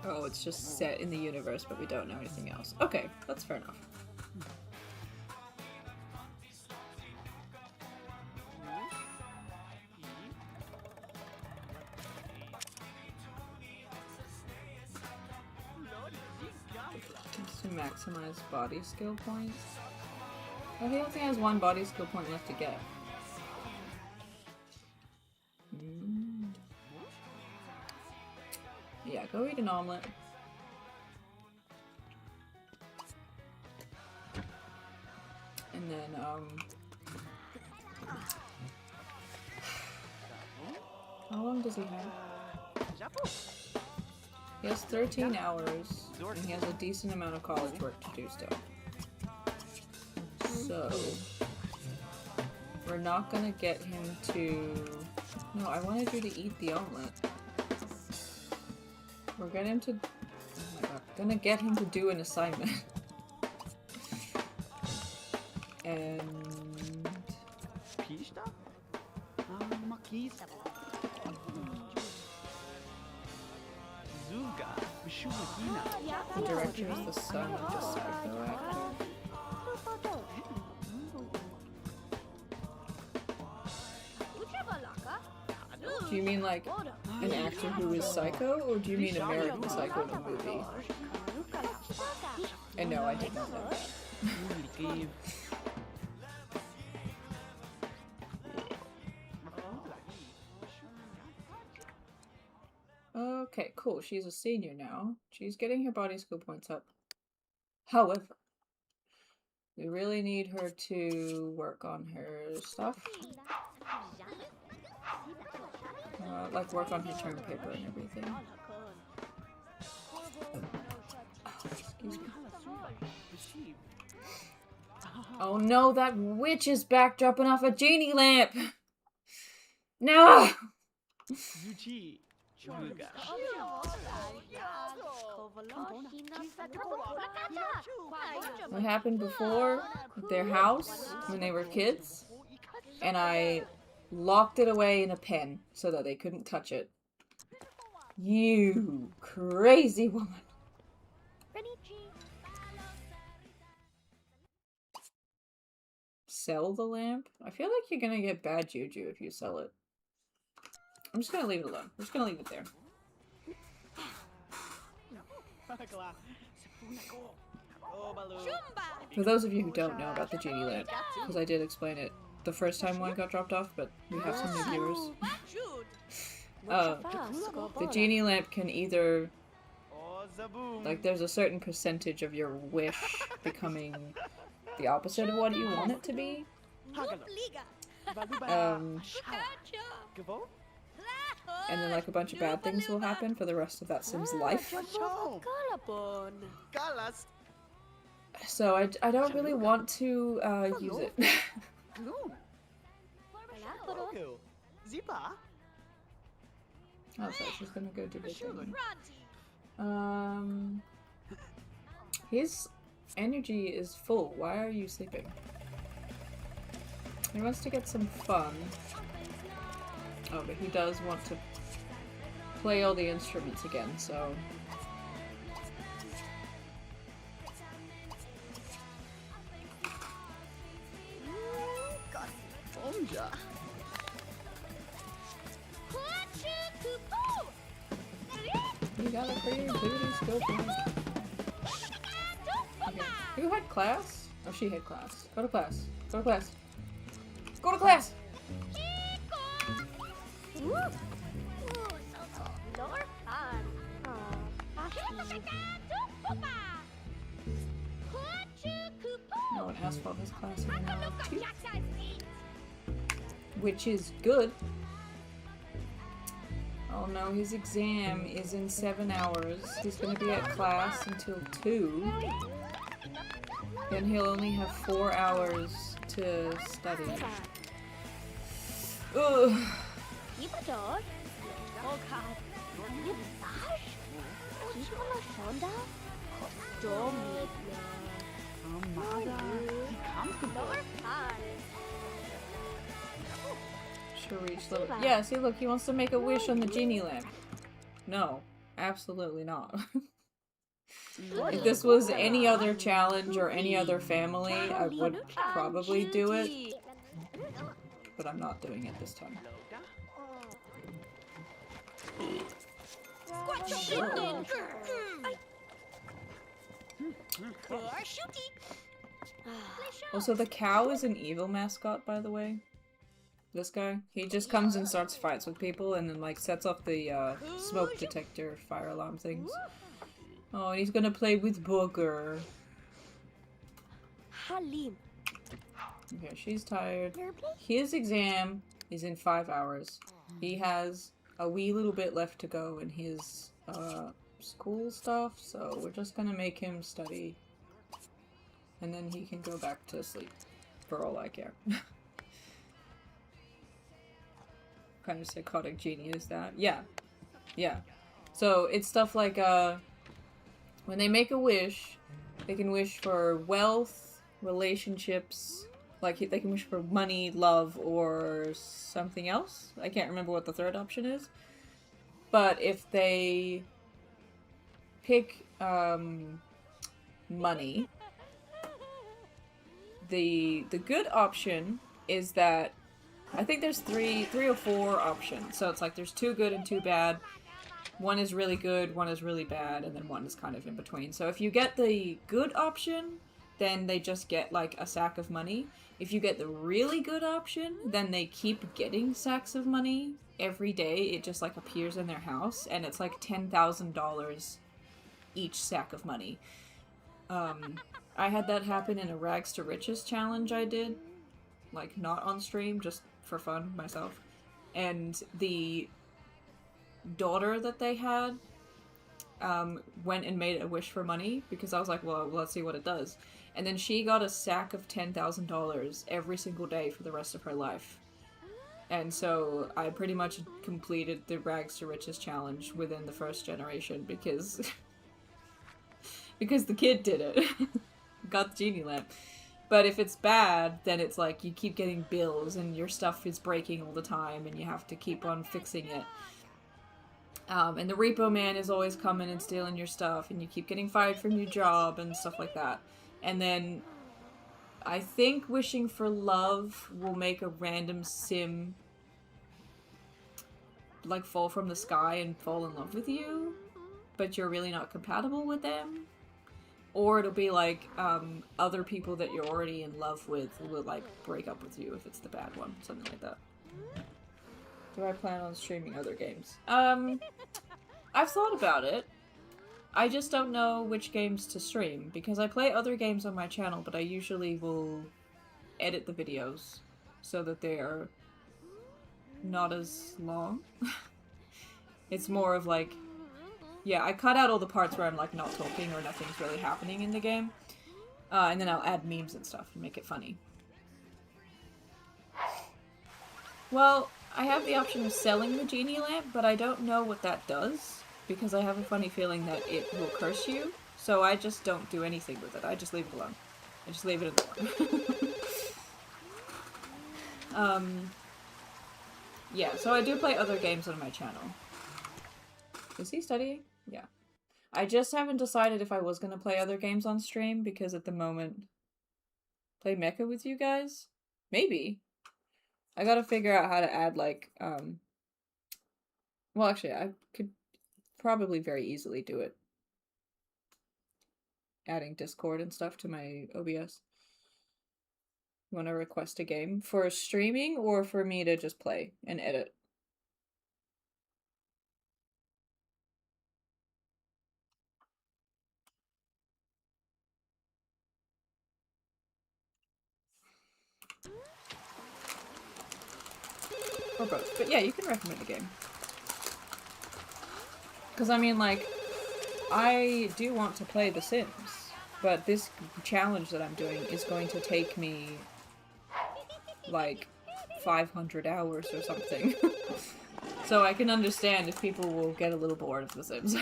Oh, it's just set in the universe, but we don't know anything else. Okay, that's fair enough. Just to maximize body skill points. Oh, he only has one body skill point left to get. Yeah, go eat an omelet. And then, how long does he have? He has 13 hours, and he has a decent amount of college work to do still. So, we're not gonna get him to... No, I wanted you to eat the omelet. We're going to... Oh my god. Gonna get him to do an assignment. And... The director is the son of the psycho actor. Do you mean like an actor who is psycho, or do you mean American Psycho the movie? And no, I did not know that. Okay, cool. She's a senior now. She's getting her body skill points up. However, we really need her to work on her stuff. Like work on her term paper and everything. Excuse me. Oh no, that witch is back dropping off a genie lamp! No! What happened before with their house when they were kids, and I locked it away in a pen so that they couldn't touch it. You crazy woman. Sell the lamp? I feel like you're gonna get bad juju if you sell it. I'm just gonna leave it alone. I'm just gonna leave it there. For those of you who don't know about the genie lamp, because I did explain it the first time one got dropped off, but we have some new viewers. The genie lamp can either, like, there's a certain percentage of your wish becoming the opposite of what you want it to be. And then, like, a bunch of bad things will happen for the rest of that Sim's life. So I don't really want to use it. Oh, so she's gonna go do the thing. His energy is full. Why are you sleeping? He wants to get some fun. Oh, but he does want to play all the instruments again, so... You got a creativity skill point. Okay. Who had class? Oh, she had class. Go to class. Go to class. Go to class! No one asked for his class anymore, too. Which is good. Oh no, his exam is in 7 hours. He's gonna be at class until 2. Then he'll only have 4 hours to study. Ugh. She'll reach level. Yeah, see, look, he wants to make a wish on the genie lamp. No, absolutely not. If this was any other challenge or any other family, I would probably do it. But I'm not doing it this time. Also, the cow is an evil mascot, by the way. This guy. He just comes and starts fights with people and then like sets off the smoke detector fire alarm things. Oh, and he's gonna play with Booger. Halim. Okay, she's tired. His exam is in 5 hours. He has a wee little bit left to go in his school stuff, so we're just gonna make him study. And then he can go back to sleep, for all I care. Kind of psychotic genie is that? Yeah. Yeah. So it's stuff like, when they make a wish, they can wish for wealth, relationships, like they can wish for money, love, or something else. I can't remember what the third option is. But if they pick, money, the good option is that I think there's three or four options. So it's like there's 2 good and 2 bad. One is really good, one is really bad, and then one is kind of in between. So if you get the good option, then they just get like a sack of money. If you get the really good option, then they keep getting sacks of money every day. It just like appears in their house, and it's like $10,000 each sack of money. I had that happen in a Rags to Riches challenge I did. Like, not on stream, just for fun, myself. And the daughter that they had went and made a wish for money, because I was like, well, let's see what it does. And then she got a sack of $10,000 every single day for the rest of her life. And so I pretty much completed the Rags to Riches challenge within the first generation, because because the kid did it. Got the genie lamp. But if it's bad, then it's like you keep getting bills and your stuff is breaking all the time and you have to keep on fixing it. And the repo man is always coming and stealing your stuff, and you keep getting fired from your job and stuff like that. And then I think wishing for love will make a random sim like fall from the sky and fall in love with you, but you're really not compatible with them. Or it'll be like, other people that you're already in love with will, like, break up with you if it's the bad one. Something like that. Do I plan on streaming other games? I've thought about it. I just don't know which games to stream, because I play other games on my channel, but I usually will edit the videos so that they are not as long. It's more of like, yeah, I cut out all the parts where I'm like not talking or nothing's really happening in the game. And then I'll add memes and stuff and make it funny. Well, I have the option of selling the genie lamp, but I don't know what that does, because I have a funny feeling that it will curse you. So I just don't do anything with it. I just leave it alone. I just leave it alone. Yeah, so I do play other games on my channel. Is he studying? Yeah. I just haven't decided if I was gonna play other games on stream, because at the moment... Play Mecha with you guys? Maybe. I gotta figure out how to add, like, well, actually, I could probably very easily do it. Adding Discord and stuff to my OBS. Want to request a game for streaming or for me to just play and edit? Or both. But yeah, you can recommend a game. Because I mean, like, I do want to play The Sims, but this challenge that I'm doing is going to take me like 500 hours or something. So I can understand if people will get a little bored of The Sims.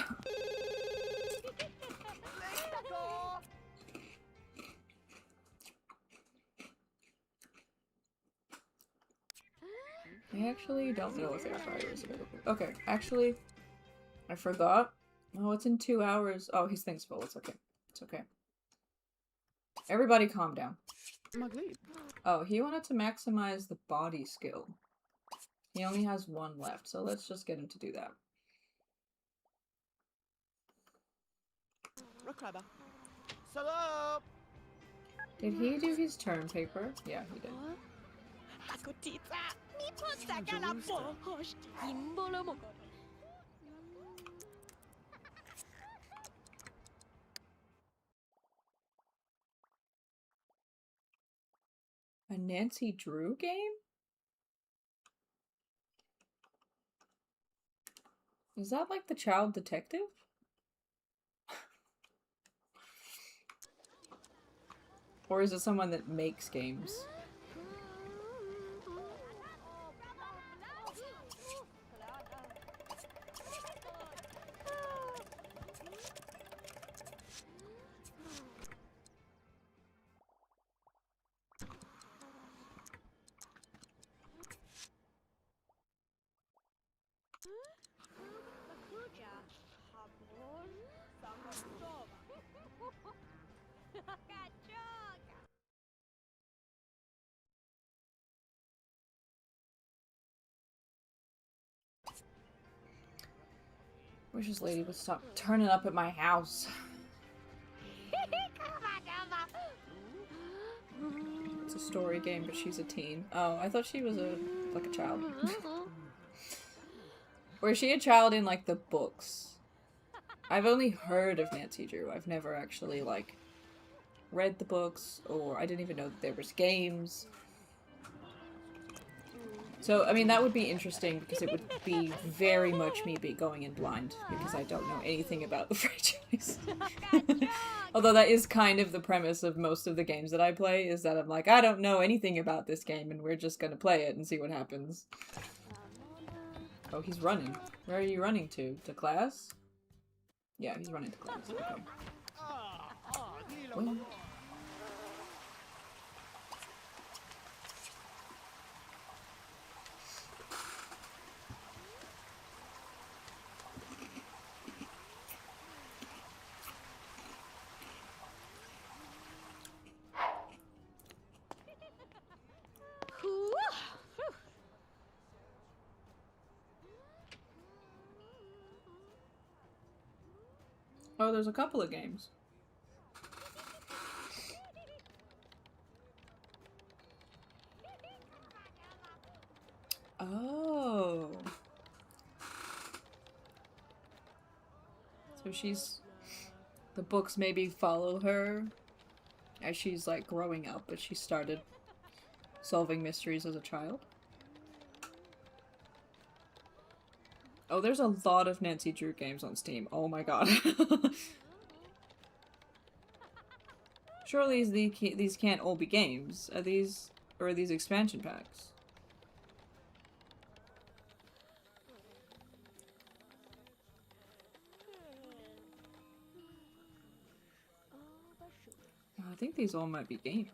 I actually don't know if air fryer is available. Okay, actually, I forgot. Oh, it's in 2 hours. Oh, his thing's full. It's okay. It's okay. Everybody calm down. Oh, he wanted to maximize the body skill. He only has 1 left, so let's just get him to do that. Did he do his term paper? Yeah, he did. 진짜 미포자가 뭐 호시 임보로 먹어. A Nancy Drew game? Is that like the child detective? Or is it someone that makes games? Wish this lady would stop turning up at my house. It's a story game, but she's a teen. Oh, I thought she was like a child. Or is she a child in like the books? I've only heard of Nancy Drew. I've never actually like read the books, or I didn't even know that there was games. So, I mean, that would be interesting because it would be very much me going in blind because I don't know anything about the franchise. Although that is kind of the premise of most of the games that I play, is that I'm like, I don't know anything about this game and we're just gonna play it and see what happens. Oh, he's running. Where are you running to? To class? Yeah, he's running to class. Okay. Well. Oh, there's a couple of games. Oh. So she's... The books maybe follow her as she's like growing up, but she started solving mysteries as a child. Oh, there's a lot of Nancy Drew games on Steam. Oh my god. Surely these can't all be games. Are these expansion packs? I think these all might be games.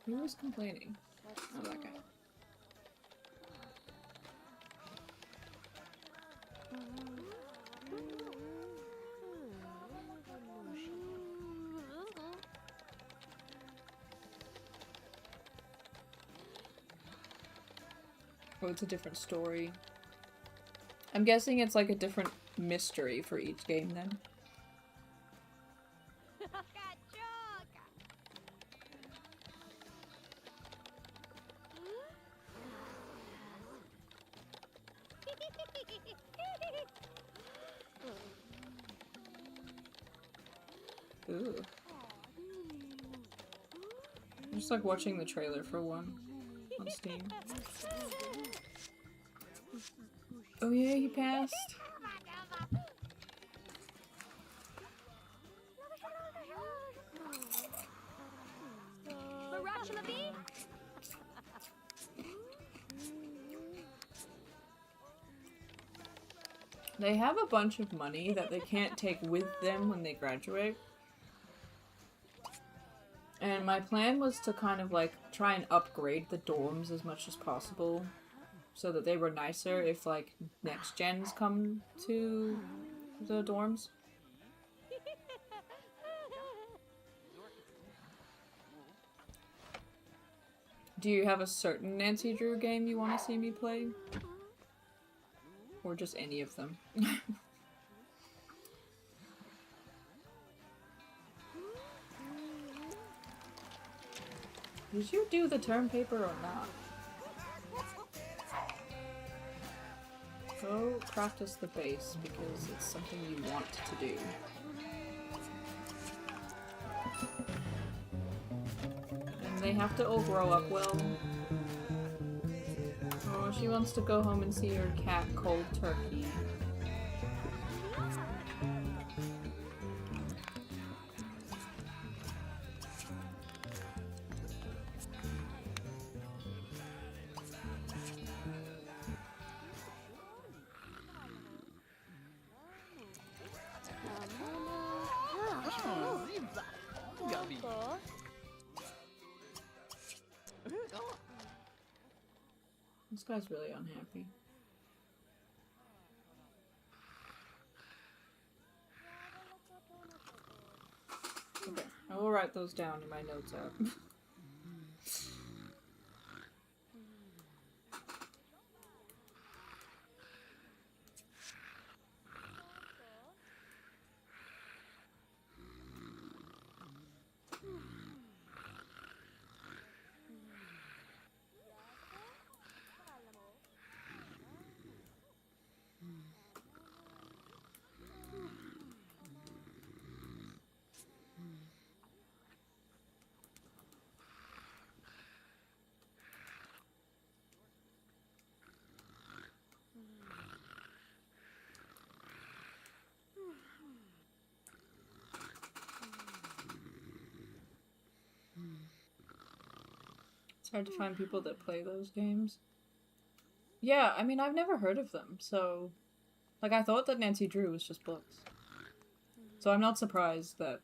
Who was complaining? Oh, that guy. Oh, it's a different story. I'm guessing it's like a different mystery for each game then. Ooh. I'm just like watching the trailer for one on Steam. Oh yeah, he passed. They have a bunch of money that they can't take with them when they graduate. And my plan was to kind of like try and upgrade the dorms as much as possible so that they were nicer if like next gens come to the dorms. Do you have a certain Nancy Drew game you want to see me play? Or just any of them? Did you do the term paper or not? Go practice the bass because it's something you want to do. And they have to all grow up well. Oh, she wants to go home and see her cat cold turkey. This guy's really unhappy. Okay, I will write those down in my notes app. It's hard to find people that play those games. Yeah, I mean, I've never heard of them, so... Like, I thought that Nancy Drew was just books. So I'm not surprised that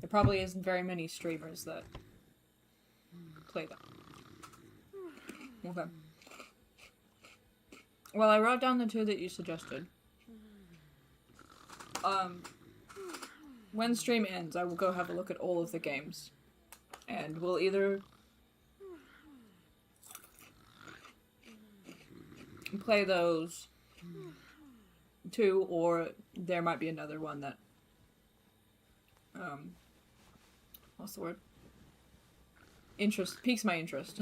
there probably isn't very many streamers that play them. Okay. Well, I wrote down the two that you suggested. When stream ends, I will go have a look at all of the games. And we'll either play those two, or there might be another one that, what's the word? Piques my interest.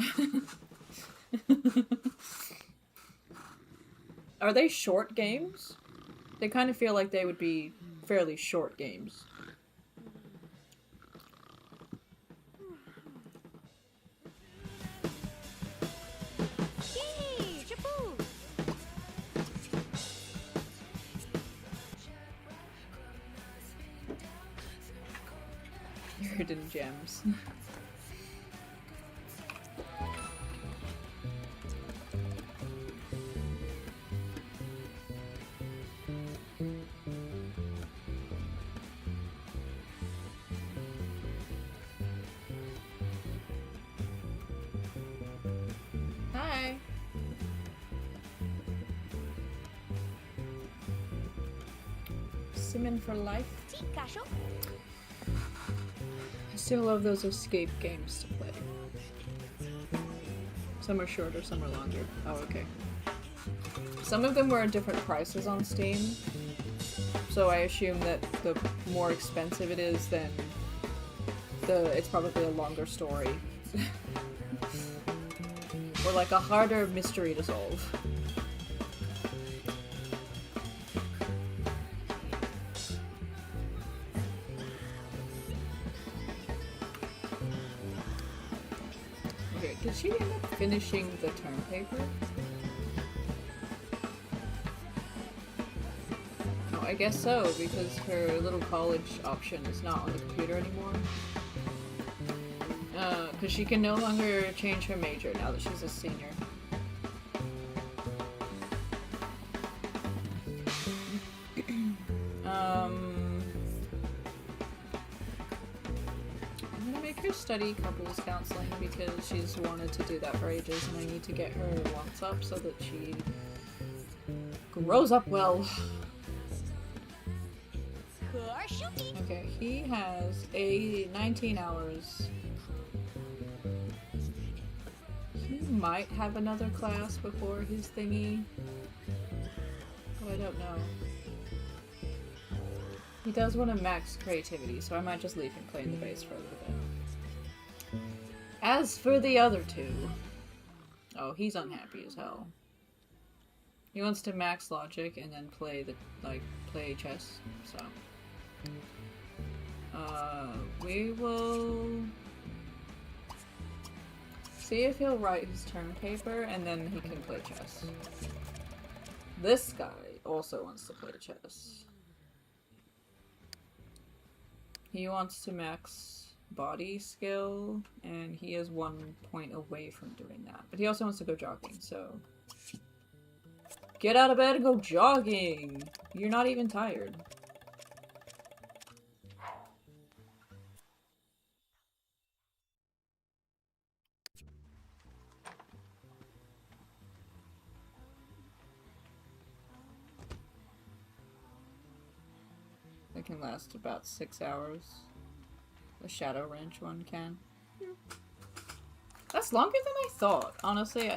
Are they short games? They kind of feel like they would be fairly short games. Hidden gems. Hi. Simon for life. I still love those escape games to play. Some are shorter, some are longer. Oh, okay. Some of them were at different prices on Steam, so I assume that the more expensive it is, then it's probably a longer story. Or like a harder mystery to solve. Did she end up finishing the term paper? No, I guess so, because her little college option is not on the computer anymore. Because she can no longer change her major now that she's a senior. Study couples counseling because she's wanted to do that for ages, and I need to get her wants up so that she grows up well. Okay, he has 19 hours might have another class before his thingy, but I don't know. He does want to max creativity, so I might just leave him playing the bass for a little bit. As for the other two... Oh, he's unhappy as hell. He wants to max logic and then play play chess, so... we will... see if he'll write his term paper, and then he can play chess. This guy also wants to play chess. He wants to max body skill, and he is 1 point away from doing that. But he also wants to go jogging, so... Get out of bed and go jogging! You're not even tired. It can last about 6 hours. The Shadow Wrench one can. That's longer than I thought. Honestly,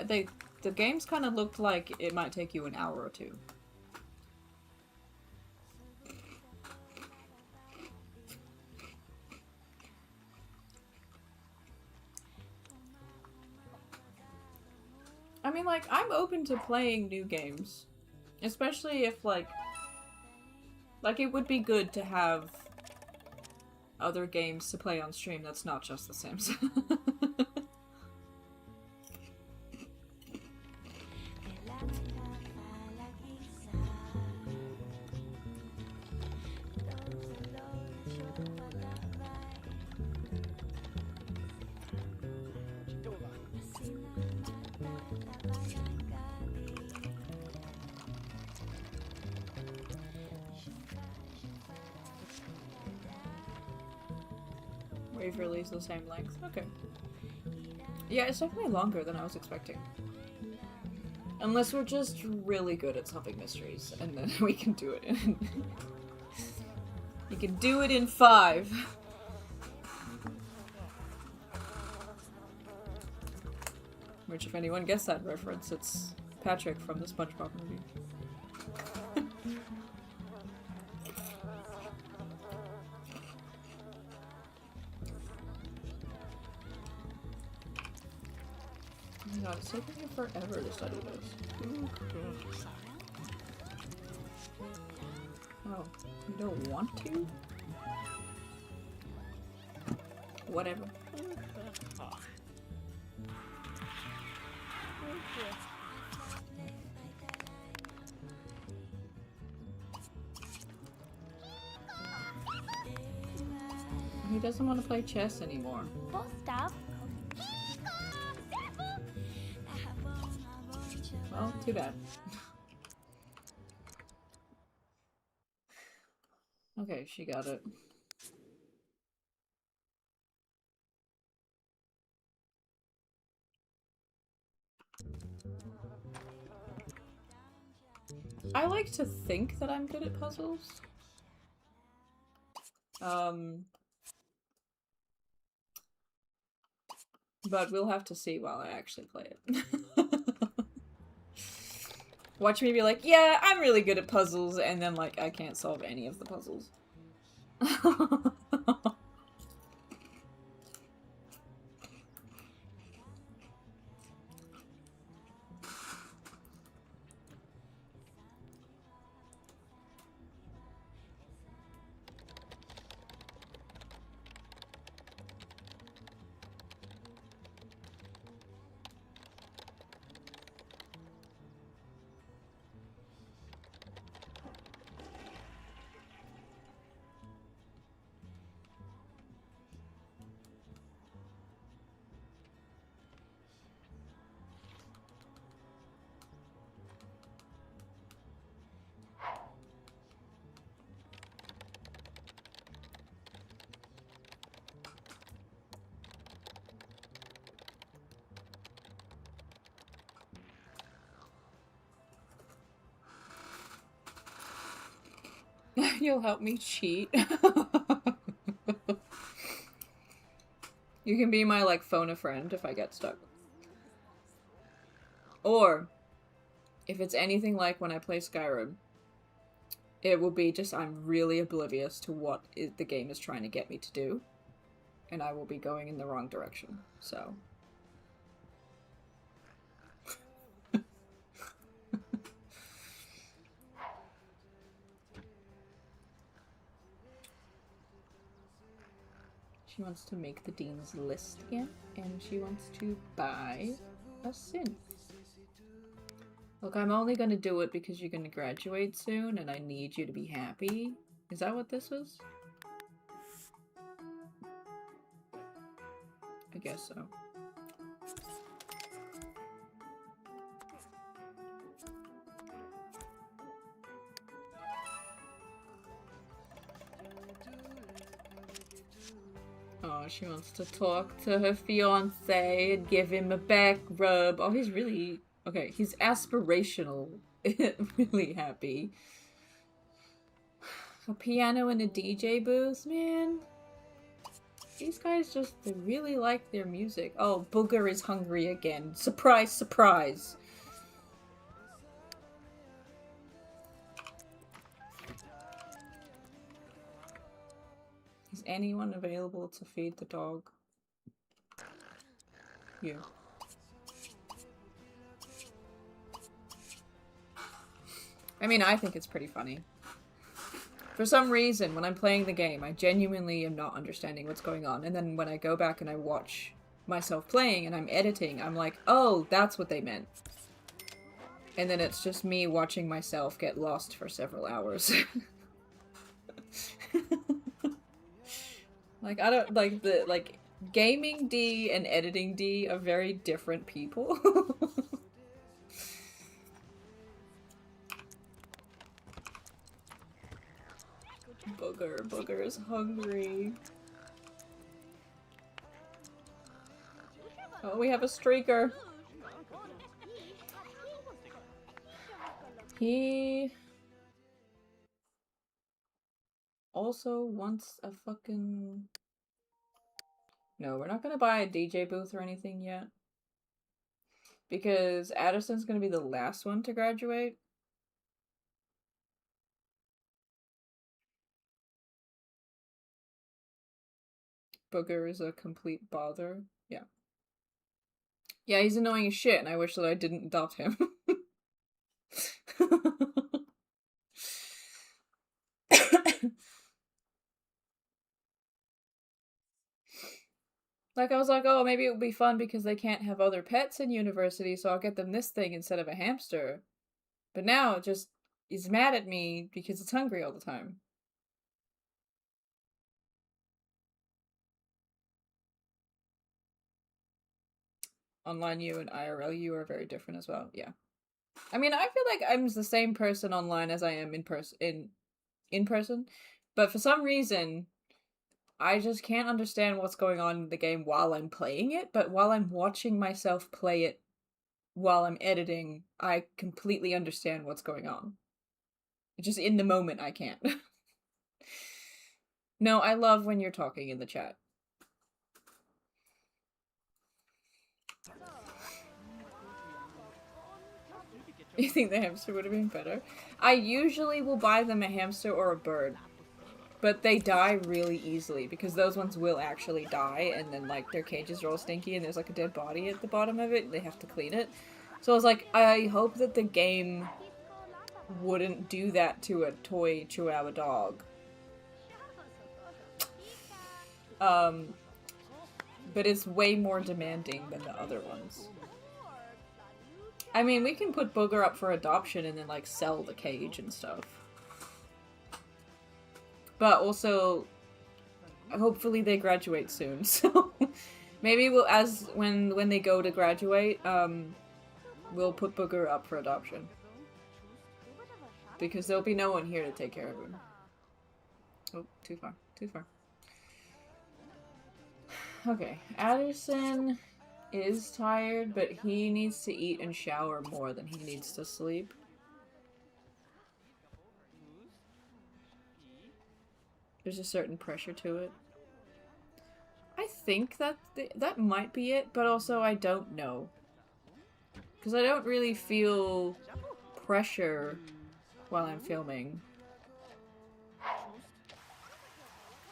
the games kind of looked like it might take you an hour or two. I mean, like, I'm open to playing new games. Especially if, like, it would be good to have other games to play on stream that's not just The Sims. Waverly's the same length. Okay. Yeah, it's definitely longer than I was expecting. Unless we're just really good at solving mysteries, and then we can do it in... You can do it in 5. Which, if anyone gets that reference, it's Patrick from the SpongeBob movie. Oh my god, it's taking me forever to study this. Oh, you don't want to? Whatever. He doesn't want to play chess anymore. Full stop. Well, too bad. Okay, she got it. I like to think that I'm good at puzzles. But we'll have to see while I actually play it. Watch me be like, yeah, I'm really good at puzzles, and then, like, I can't solve any of the puzzles. You'll help me cheat. You can be my, like, phone a friend if I get stuck. Or, if it's anything like when I play Skyrim, it will be just I'm really oblivious to what the game is trying to get me to do. And I will be going in the wrong direction, so... She wants to make the Dean's List again, and she wants to buy a synth. Look, I'm only gonna do it because you're gonna graduate soon, and I need you to be happy. Is that what this was? I guess so. Oh, she wants to talk to her fiancé and give him a back rub. Oh, he's really... Okay, he's aspirational. Really happy. A piano and a DJ booth? Man. These guys just, they really like their music. Oh, Booger is hungry again. Surprise, surprise. Is anyone available to feed the dog? You. I mean, I think it's pretty funny. For some reason, when I'm playing the game, I genuinely am not understanding what's going on. And then when I go back and I watch myself playing and I'm editing, I'm like, oh, that's what they meant. And then it's just me watching myself get lost for several hours. Like, I don't, like, gaming D and editing D are very different people. Booger is hungry. Oh, we have a streaker. He also wants a fucking... No, we're not gonna buy a DJ booth or anything yet. Because Addison's gonna be the last one to graduate. Booger is a complete bother. Yeah. Yeah, he's annoying as shit, and I wish that I didn't adopt him. Like, I was like, oh, maybe it would be fun because they can't have other pets in university, so I'll get them this thing instead of a hamster. But now it just is mad at me because it's hungry all the time. Online you and IRL you are very different as well. Yeah. I mean, I feel like I'm the same person online as I am in person, but for some reason, I just can't understand what's going on in the game while I'm playing it, but while I'm watching myself play it while I'm editing, I completely understand what's going on. Just in the moment, I can't. No, I love when you're talking in the chat. You think the hamster would have been better? I usually will buy them a hamster or a bird. But they die really easily, because those ones will actually die, and then, like, their cages are all stinky, and there's, like, a dead body at the bottom of it, and they have to clean it. So I was like, I hope that the game wouldn't do that to a toy Chihuahua dog. But it's way more demanding than the other ones. I mean, we can put Booger up for adoption and then, like, sell the cage and stuff. But also, hopefully they graduate soon, so maybe we'll, when they go to graduate, we'll put Booger up for adoption. Because there'll be no one here to take care of him. Oh, too far, too far. Okay, Addison is tired, but he needs to eat and shower more than he needs to sleep. There's a certain pressure to it. I think that that might be it, but also I don't know. Because I don't really feel pressure while I'm filming.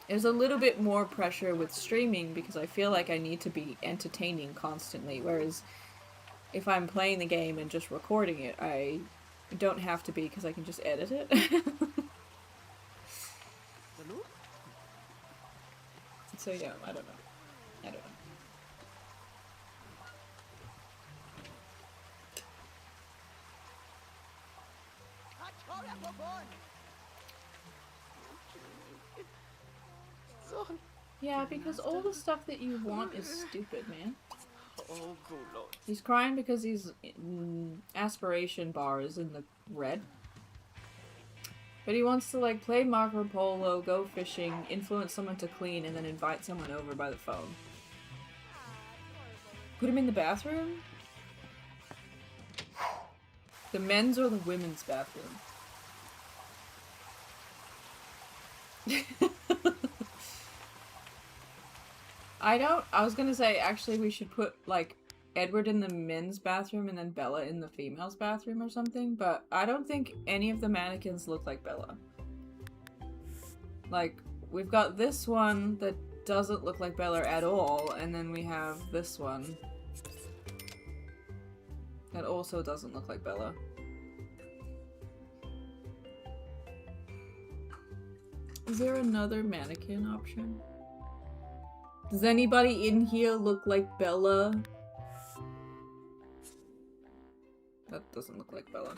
There's a little bit more pressure with streaming because I feel like I need to be entertaining constantly, whereas if I'm playing the game and just recording it, I don't have to be because I can just edit it. So yeah, I don't know. I don't know. Yeah, because all the stuff that you want is stupid, man. Oh, good lord. He's crying because his aspiration bar is in the red. But he wants to, like, play Marco Polo, go fishing, influence someone to clean, and then invite someone over by the phone. Put him in the bathroom? The men's or the women's bathroom? I was gonna say, actually, we should put, like, Edward in the men's bathroom and then Bella in the female's bathroom or something, but I don't think any of the mannequins look like Bella. Like, we've got this one that doesn't look like Bella at all, and then we have this one that also doesn't look like Bella. Is there another mannequin option? Does anybody in here look like Bella? That doesn't look like Bella.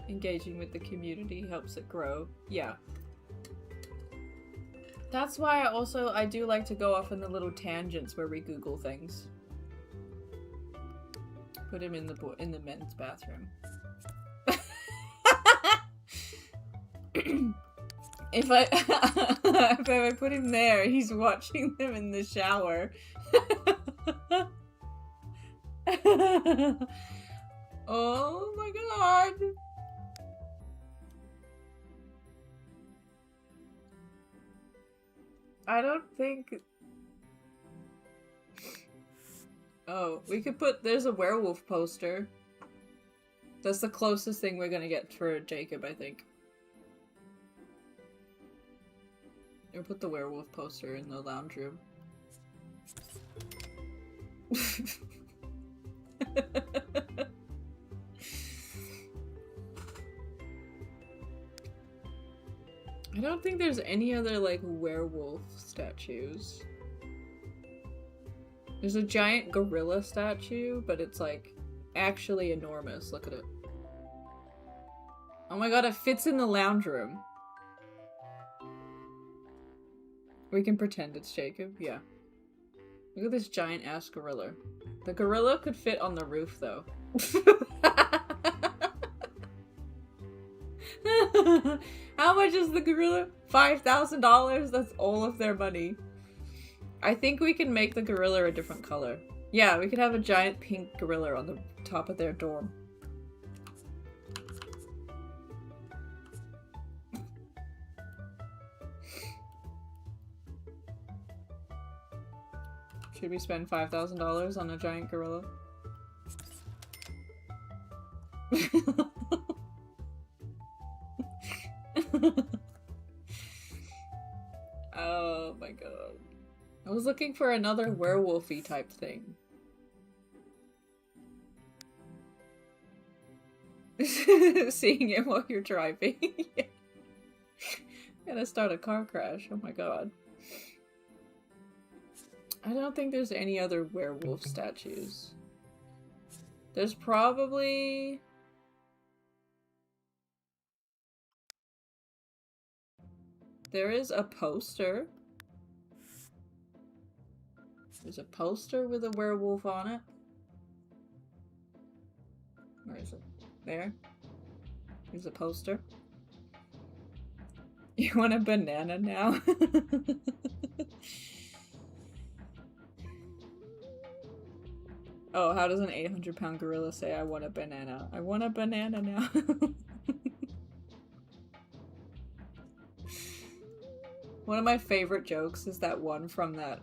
Engaging with the community helps it grow. Yeah. That's why I do like to go off in the little tangents where we Google things. Put him in the men's bathroom. If I put him there, he's watching them in the shower. Oh my god. I don't think... Oh, we could put... There's a werewolf poster. That's the closest thing we're gonna get for Jacob, I think. Or put the werewolf poster in the lounge room. I don't think there's any other, like, werewolf statues. There's a giant gorilla statue, but it's, like, actually enormous. Look at it. Oh my god, it fits in the lounge room. We can pretend it's Jacob, yeah. Look at this giant-ass gorilla. The gorilla could fit on the roof, though. How much is the gorilla? $5,000? That's all of their money. I think we can make the gorilla a different color. Yeah, we could have a giant pink gorilla on the top of their dorm. Should we spend $5,000 on a giant gorilla? Oh my god. I was looking for another werewolfy type thing. Seeing it while you're driving. Yeah. Gonna start a car crash. Oh my god. I don't think there's any other werewolf statues. There's probably... There is a poster. There's a poster with a werewolf on it. Where is it? There. There's a poster. You want a banana now? Oh, how does an 800-pound gorilla say, I want a banana? I want a banana now. One of my favorite jokes is that one from that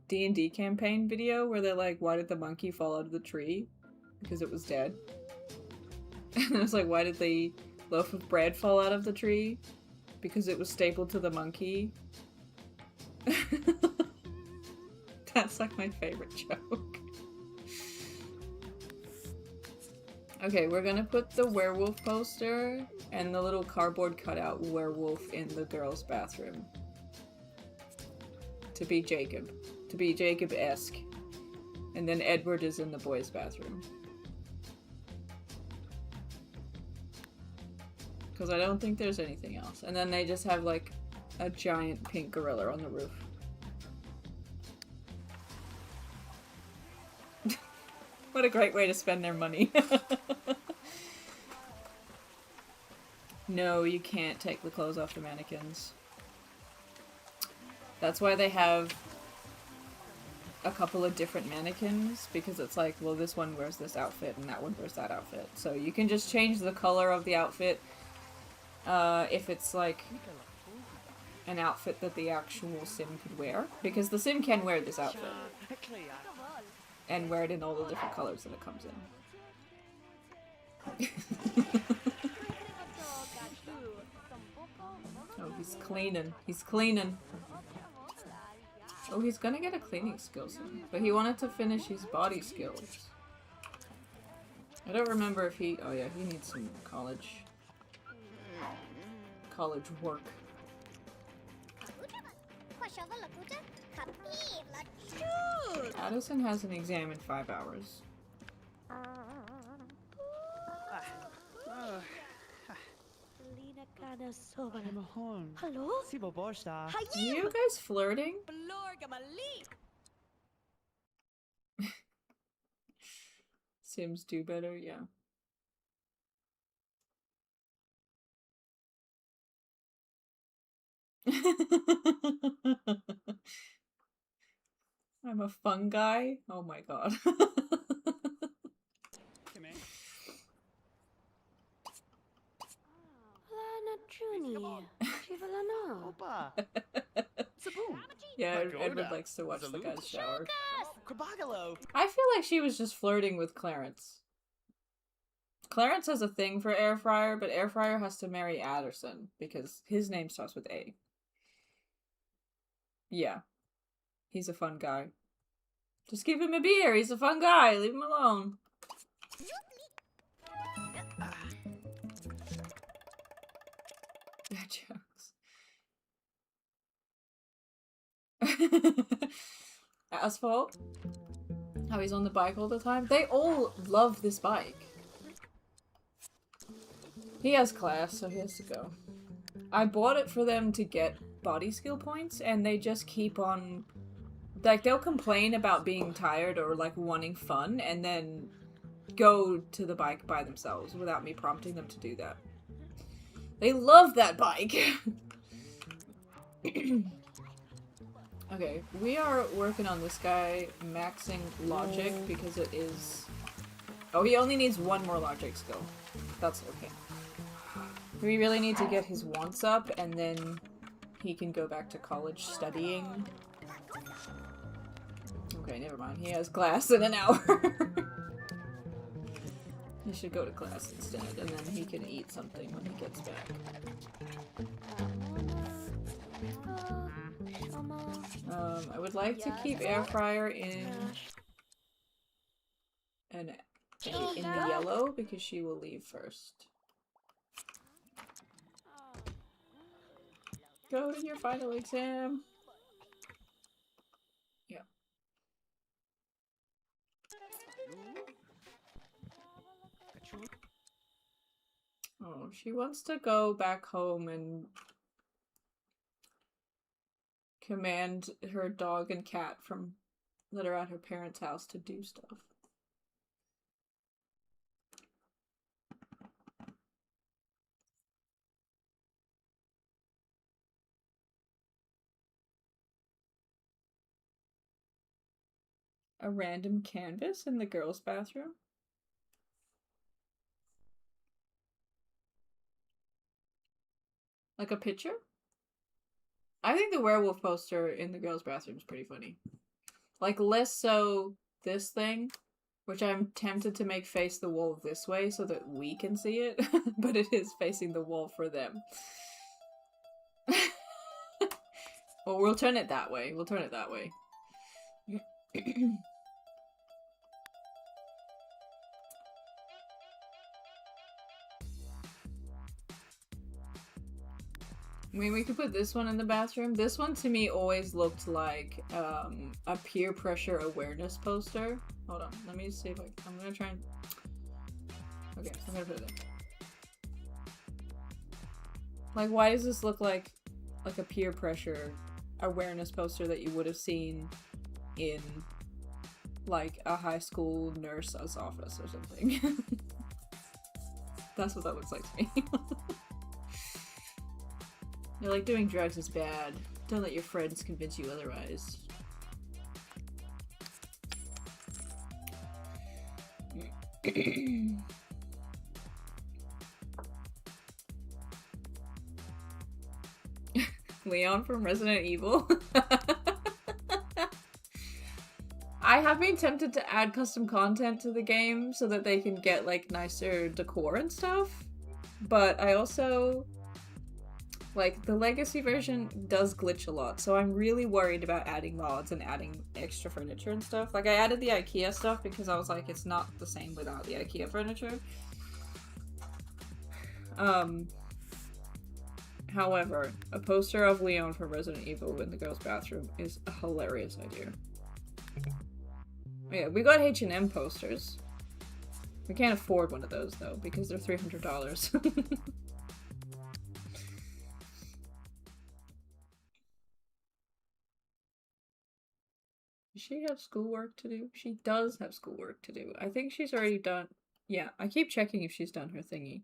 D&D campaign video where they're like, why did the monkey fall out of the tree? Because it was dead. And it's like, why did the loaf of bread fall out of the tree? Because it was stapled to the monkey. That's like my favorite joke. Okay, we're gonna put the werewolf poster and the little cardboard cutout werewolf in the girls' bathroom. To be Jacob. To be Jacob-esque. And then Edward is in the boys' bathroom. Because I don't think there's anything else. And then they just have like a giant pink gorilla on the roof. What a great way to spend their money. No, you can't take the clothes off the mannequins. That's why they have a couple of different mannequins, because it's like, well, this one wears this outfit and that one wears that outfit. So you can just change the color of the outfit if it's like an outfit that the actual sim could wear. Because the sim can wear this outfit. And wear it in all the different colors that it comes in. Oh, he's cleaning. He's cleaning. Oh, he's gonna get a cleaning skill soon. But he wanted to finish his body skills. I don't remember if he... Oh yeah, he needs some college work. Addison has an exam in 5 hours. Hello? Are you guys flirting? Sims do better, yeah. I'm a fun guy? Oh my god. Yeah, Edward likes to watch the guys shower. I feel like she was just flirting with Clarence. Clarence has a thing for Air Fryer, but Air Fryer has to marry Addison because his name starts with A. Yeah. He's a fun guy. Just give him a beer. He's a fun guy. Leave him alone. Bad jokes. Asphalt. How he's on the bike all the time. They all love this bike. He has class, so he has to go. I bought it for them to get body skill points, and they just keep on... Like, they'll complain about being tired or, like, wanting fun, and then go to the bike by themselves without me prompting them to do that. They love that bike! Okay, we are working on this guy maxing logic because it is... Oh, he only needs one more logic skill. That's okay. We really need to get his wants up, and then he can go back to college studying. Okay, never mind. He has class in an hour. He should go to class instead, and then he can eat something when he gets back. I would like to keep Air Fryer in the yellow because she will leave first. Go to your final exam. Yeah. Oh, she wants to go back home and command her dog and cat that are at her parents' house to do stuff. A random canvas in the girls' bathroom? Like a picture? I think the werewolf poster in the girls' bathroom is pretty funny. Like, less so this thing, which I'm tempted to make face the wall this way so that we can see it, but it is facing the wall for them. Well, we'll turn it that way. We'll turn it that way. I mean, we could put this one in the bathroom. This one to me always looked like a peer pressure awareness poster. Hold on, let me see if I'm gonna try and... Okay, I'm gonna put it in. Like, why does this look like a peer pressure awareness poster that you would have seen in, like, a high school nurse's office or something? That's what that looks like to me. You're like, doing drugs is bad. Don't let your friends convince you otherwise. Leon from Resident Evil. I have been tempted to add custom content to the game so that they can get, like, nicer decor and stuff. But I also... Like, the legacy version does glitch a lot, so I'm really worried about adding mods and adding extra furniture and stuff. Like, I added the IKEA stuff because I was like, it's not the same without the IKEA furniture. However, a poster of Leon from Resident Evil in the girls' bathroom is a hilarious idea. Yeah, we got H&M posters. We can't afford one of those, though, because they're $300. Does she have schoolwork to do? She does have schoolwork to do. I think she's already done... Yeah, I keep checking if she's done her thingy.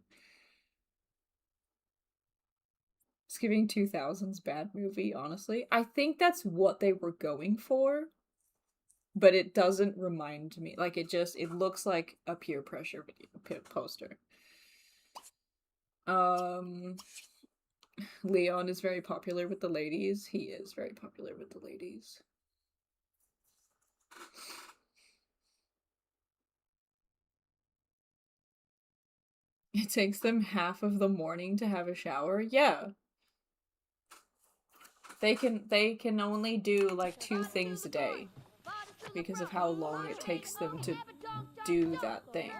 Giving 2000's bad movie, honestly. I think that's what they were going for, but it doesn't remind me. Like, it looks like a peer pressure video poster. Leon is very popular with the ladies. He is very popular with the ladies. It takes them half of the morning to have a shower. Yeah. They can only do like 2 things a day because of how long it takes them to do that thing.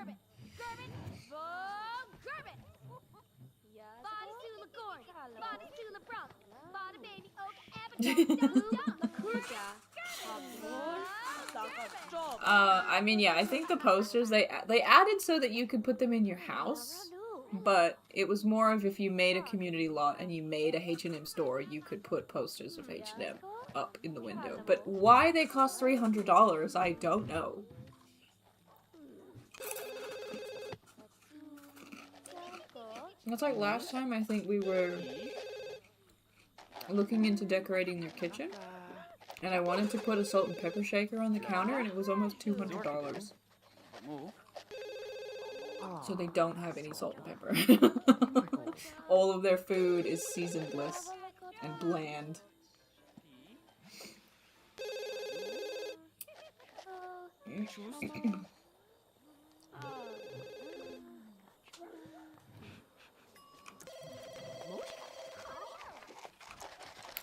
I mean, yeah, I think the posters, they added so that you could put them in your house, but it was more of if you made a community lot and you made a H&M store, you could put posters of H&M up in the window. But why they cost $300, I don't know. That's like last time, I think we were looking into decorating their kitchen. And I wanted to put a salt and pepper shaker on the counter, and it was almost $200. So they don't have any salt and pepper. All of their food is seasonless and bland.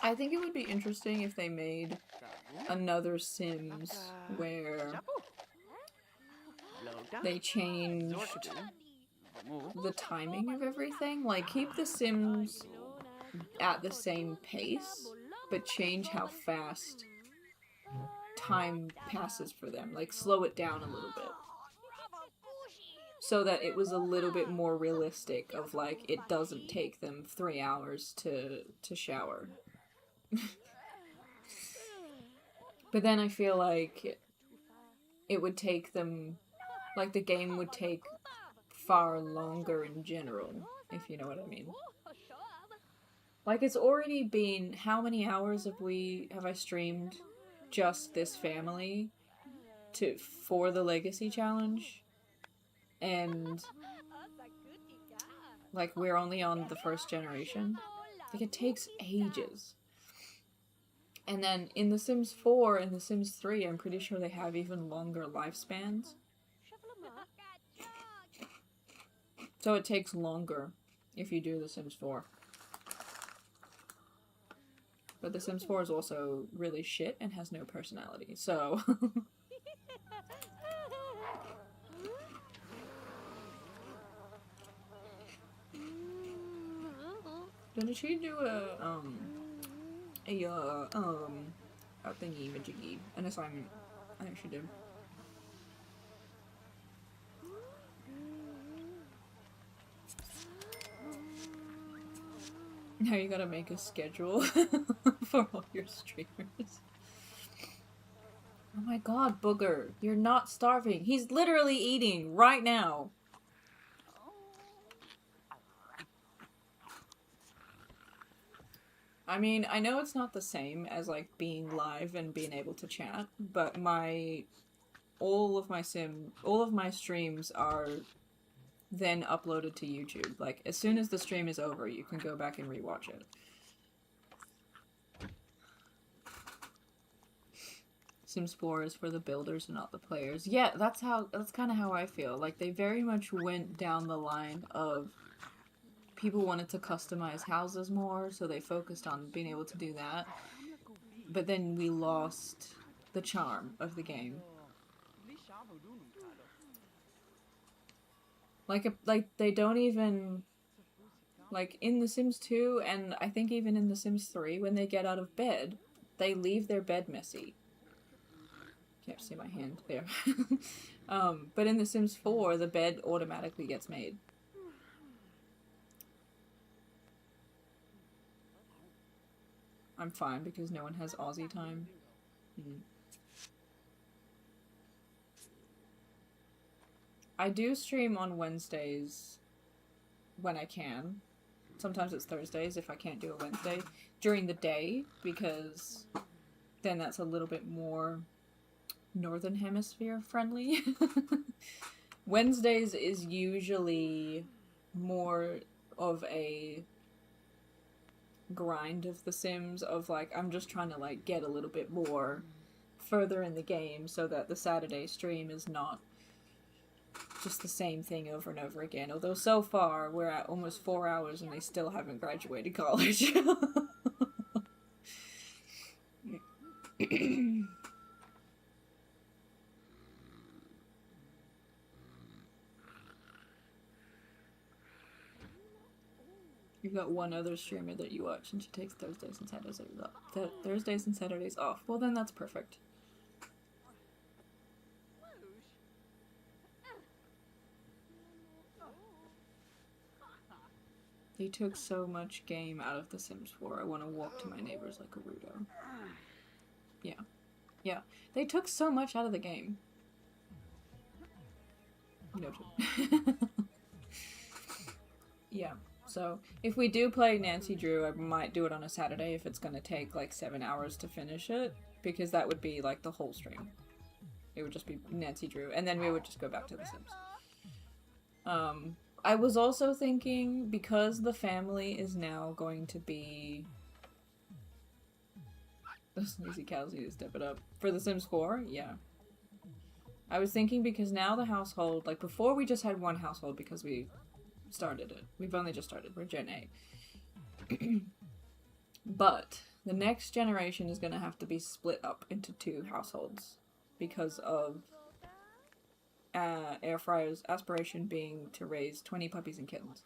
I think it would be interesting if they made another Sims where they changed the timing of everything. Like, keep the Sims at the same pace, but change how fast time passes for them. Like, slow it down a little bit. So that it was a little bit more realistic of, like, it doesn't take them 3 hours to shower. But then I feel like it would take them, like, the game would take far longer in general, if you know what I mean. Like, it's already been, how many hours have I streamed just this family for the Legacy Challenge? And, like, we're only on the first generation. Like, it takes ages. And then in The Sims 4 and The Sims 3, I'm pretty sure they have even longer lifespans. So it takes longer if you do The Sims 4. But The Sims 4 is also really shit and has no personality, so... Didn't she do a thingy-majiggy, an assignment? I think she did. Now you gotta make a schedule for all your streamers. Oh my god, Booger, you're not starving. He's literally eating right now. I mean, I know it's not the same as, like, being live and being able to chat, but all of my streams are then uploaded to YouTube. Like, as soon as the stream is over, you can go back and rewatch it. Sims 4 is for the builders and not the players. Yeah, that's kind of how I feel. Like, they very much went down the line of people wanted to customize houses more, so they focused on being able to do that. But then we lost the charm of the game. Like they don't even... Like, in The Sims 2, and I think even in The Sims 3, when they get out of bed, they leave their bed messy. Can't see my hand there. But in The Sims 4, the bed automatically gets made. I'm fine because no one has Aussie time. I do stream on Wednesdays when I can. Sometimes it's Thursdays if I can't do a Wednesday during the day, because then that's a little bit more Northern Hemisphere friendly. Wednesdays is usually more of a grind of The Sims, of like, I'm just trying to like get a little bit more further in the game so that the Saturday stream is not just the same thing over and over again. Although so far we're at almost 4 hours and they still haven't graduated college. You've got one other streamer that you watch and she takes Thursdays and Saturdays off. Thursdays and Saturdays off. Well then that's perfect. They took so much game out of The Sims 4. I want to walk to my neighbors like a weirdo. Yeah. Yeah. They took so much out of the game. Noted. Yeah. So, if we do play Nancy Drew, I might do it on a Saturday if it's gonna take like 7 hours to finish it. Because that would be like the whole stream. It would just be Nancy Drew. And then we would just go back to The Sims. I was also thinking, because the family is now going to be... Those lazy cows need to step it up. For The Sims 4? Yeah. I was thinking because now the household... Like, before we just had one household because we started it. We've only just started. We're Gen A. But the next generation is going to have to be split up into 2 households. Because of... Airfryer's aspiration being to raise 20 puppies and kittens.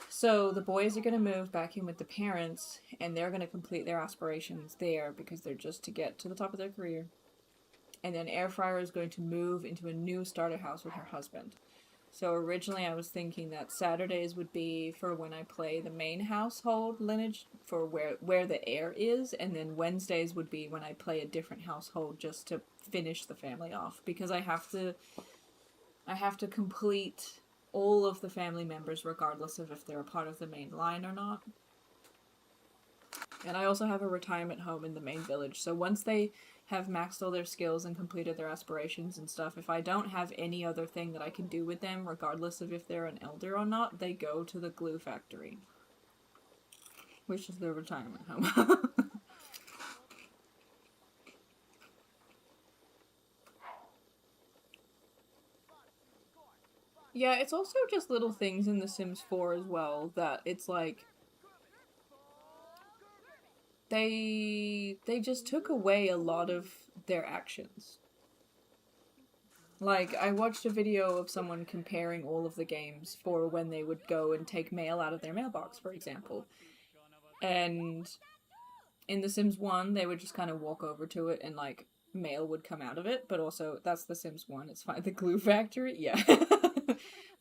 So the boys are going to move back in with the parents, and they're going to complete their aspirations there because they're just to get to the top of their career. And then Airfryer is going to move into a new starter house with her husband. So originally I was thinking that Saturdays would be for when I play the main household lineage, for where the heir is, and then Wednesdays would be when I play a different household just to finish the family off, because I have to complete all of the family members regardless of if they're a part of the main line or not. And I also have a retirement home in the main village, so once they have maxed all their skills and completed their aspirations and stuff, if I don't have any other thing that I can do with them, regardless of if they're an elder or not, they go to the glue factory. Which is their retirement home. Yeah, it's also just little things in The Sims 4 as well that it's like they just took away a lot of their actions. Like, I watched a video of someone comparing all of the games for when they would go and take mail out of their mailbox, for example. And in The Sims 1, they would just kind of walk over to it and, like, mail would come out of it, but also, that's The Sims 1, it's fine. The glue factory? Yeah.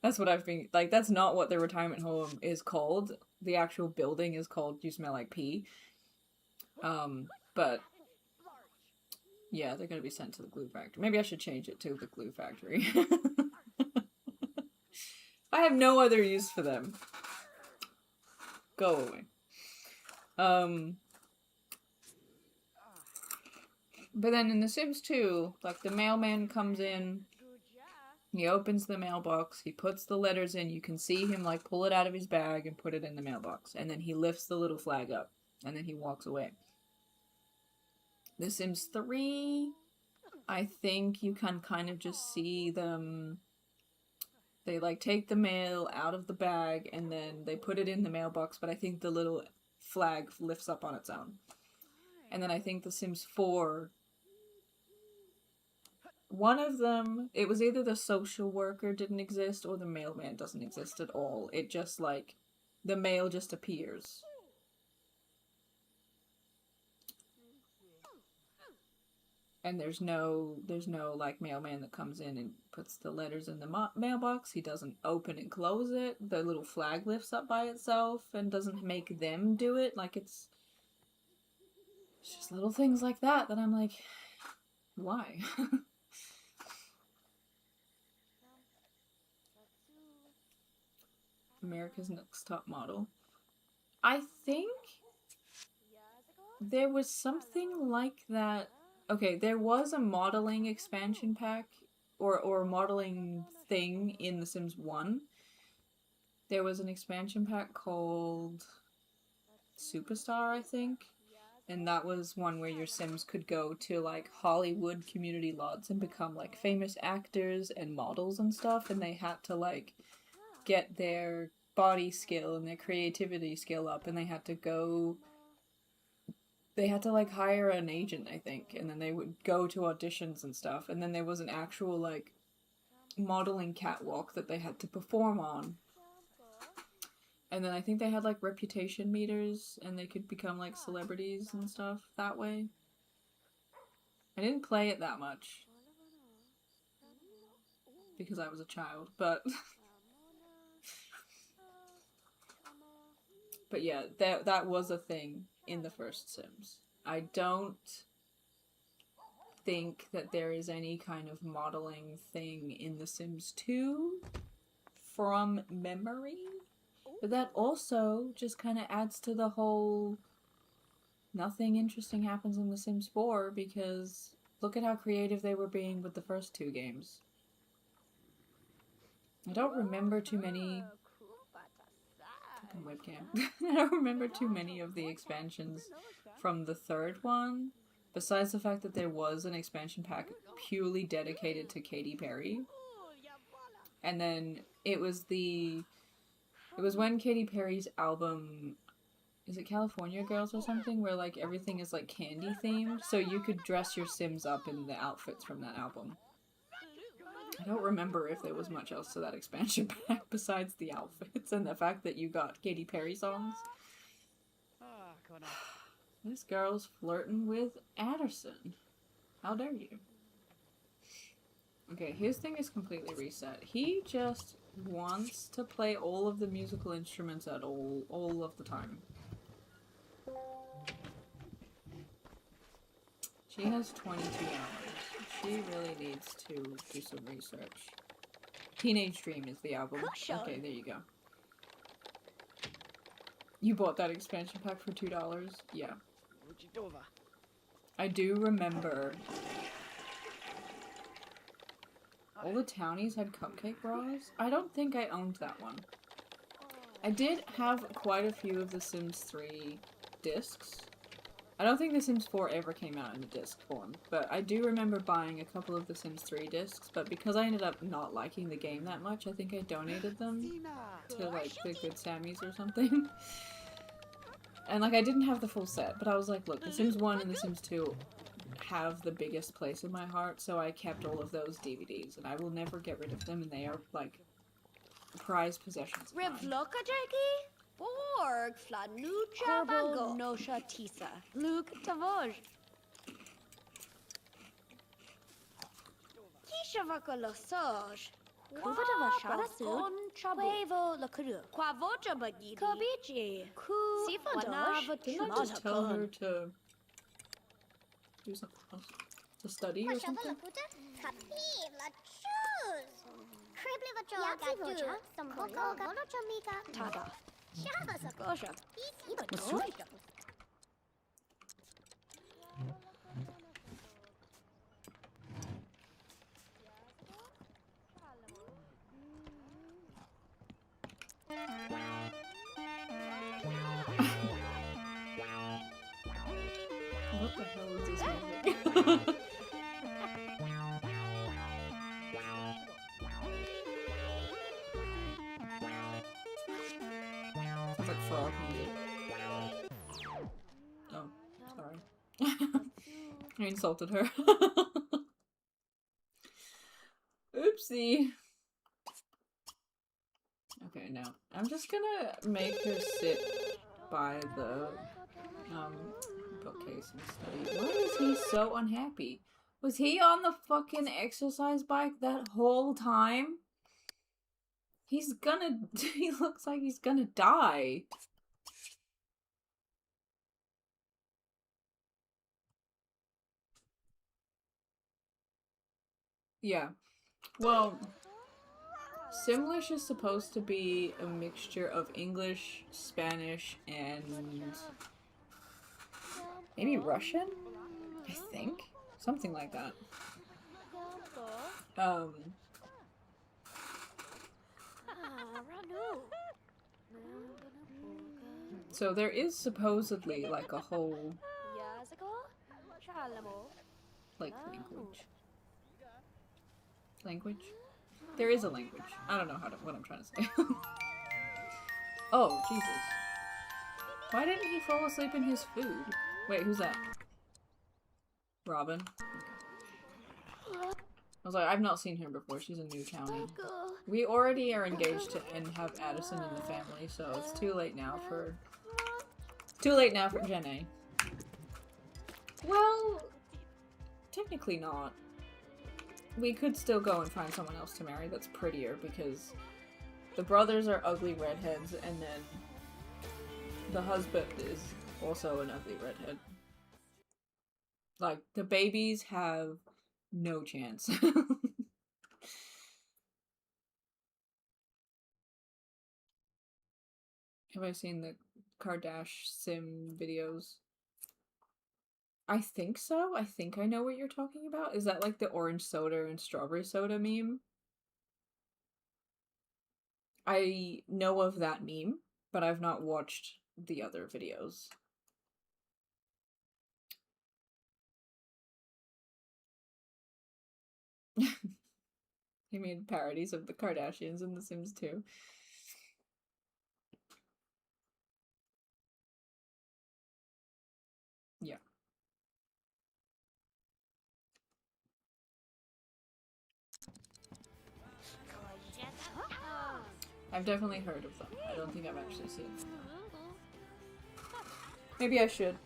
That's what I've been, like, that's not what the retirement home is called. The actual building is called You Smell Like Pee. But, yeah, they're gonna be sent to the glue factory. Maybe I should change it to the glue factory. I have no other use for them. Go away. But then in The Sims 2, like, the mailman comes in, he opens the mailbox, he puts the letters in, you can see him, like, pull it out of his bag and put it in the mailbox, and then he lifts the little flag up, and then he walks away. The Sims 3, I think you can kind of just see them, they, like, take the mail out of the bag, and then they put it in the mailbox, but I think the little flag lifts up on its own. And then I think The Sims 4, one of them, it was either the social worker didn't exist or the mailman doesn't exist at all. It just, like, the mail just appears. And there's no, like, mailman that comes in and puts the letters in the mailbox. He doesn't open and close it. The little flag lifts up by itself and doesn't make them do it. Like, it's just little things like that I'm like, why? America's Next Top Model. I think there was something like that. Okay, there was a modeling expansion pack or modeling thing in The Sims 1. There was an expansion pack called Superstar, I think. And that was one where your Sims could go to, like, Hollywood community lots and become, like, famous actors and models and stuff. And they had to, like, get their body skill and their creativity skill up. And they had to, like, hire an agent, I think. And then they would go to auditions and stuff. And then there was an actual, like, modeling catwalk that they had to perform on. And then I think they had, like, reputation meters, and they could become, like, celebrities and stuff that way. I didn't play it that much. Because I was a child, but... But yeah, that was a thing in the first Sims. I don't think that there is any kind of modeling thing in The Sims 2 from memory. But that also just kind of adds to the whole nothing interesting happens in The Sims 4 because look at how creative they were being with the first two games. I don't remember too many... webcam. I don't remember too many of the expansions from the third one, besides the fact that there was an expansion pack purely dedicated to Katy Perry. And then it was when Katy Perry's album, is it California Girls or something, where, like, everything is, like, candy themed, so you could dress your Sims up in the outfits from that album. I don't remember if there was much else to that expansion pack besides the outfits and the fact that you got Katy Perry songs. This girl's flirting with Addison. How dare you? Okay, his thing is completely reset. He just wants to play all of the musical instruments at all of the time. She has 22 hours. She really needs to do some research. Teenage Dream is the album. Okay, there you go. You bought that expansion pack for $2? Yeah. I do remember... all the townies had cupcake bras? I don't think I owned that one. I did have quite a few of the Sims 3 discs. I don't think The Sims 4 ever came out in a disc form, but I do remember buying a couple of The Sims 3 discs, but because I ended up not liking the game that much, I think I donated them to, like, the Good Sammys or something. And, like, I didn't have the full set, but I was like, look, The Sims 1 and The Sims 2 have the biggest place in my heart, so I kept all of those DVDs, and I will never get rid of them, and they are, like, prized possessions of mine. Rivlokajegi? Borg Flanucha Bago Nosha Tisa. Luke Tavoj. Kishavaka Losoj. Kubata Vasharasu. Quavo Lakuru. Quavocha Bagidi. Kobichi. Ku. Sifa Just tell her to do something else. To study or something? Tada. What the hell is this music? Sounds like frog music. Oh, sorry. I insulted her. Oopsie. Okay, now I'm just gonna make her sit by the bookcase and study. Why is he so unhappy? Was he on the fucking exercise bike that whole time? He's gonna. He looks like he's gonna die. Yeah. Well, Simlish is supposed to be a mixture of English, Spanish, and maybe Russian? I think? Something like that. So there is supposedly like a whole like language. There is a language. I don't know what I'm trying to say. Oh, Jesus. Why didn't he fall asleep in his food? Wait, who's that? Robin? Okay. I was like, I've not seen her before. She's a new townie. We already are engaged and have Addison in the family, so it's too late now for... Too late now for Gen A. Well, technically not. We could still go and find someone else to marry that's prettier, because the brothers are ugly redheads, and then the husband is also an ugly redhead. Like, the babies have no chance. Have I seen the Kardashian sim videos? I think so. I think I know what you're talking about. Is that like the orange soda and strawberry soda meme? I know of that meme, but I've not watched the other videos. He made parodies of the Kardashians in The Sims 2. Yeah. I've definitely heard of them. I don't think I've actually seen them. Maybe I should.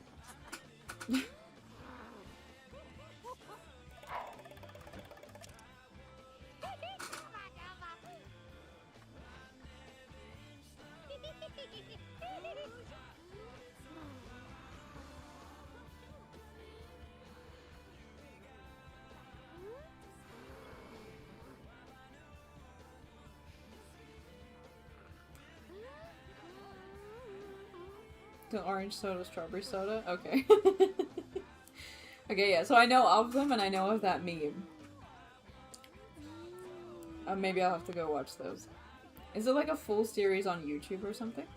The orange soda, strawberry soda? Okay. Okay, yeah, so I know of them and I know of that meme. Maybe I'll have to go watch those. Is it like a full series on YouTube or something?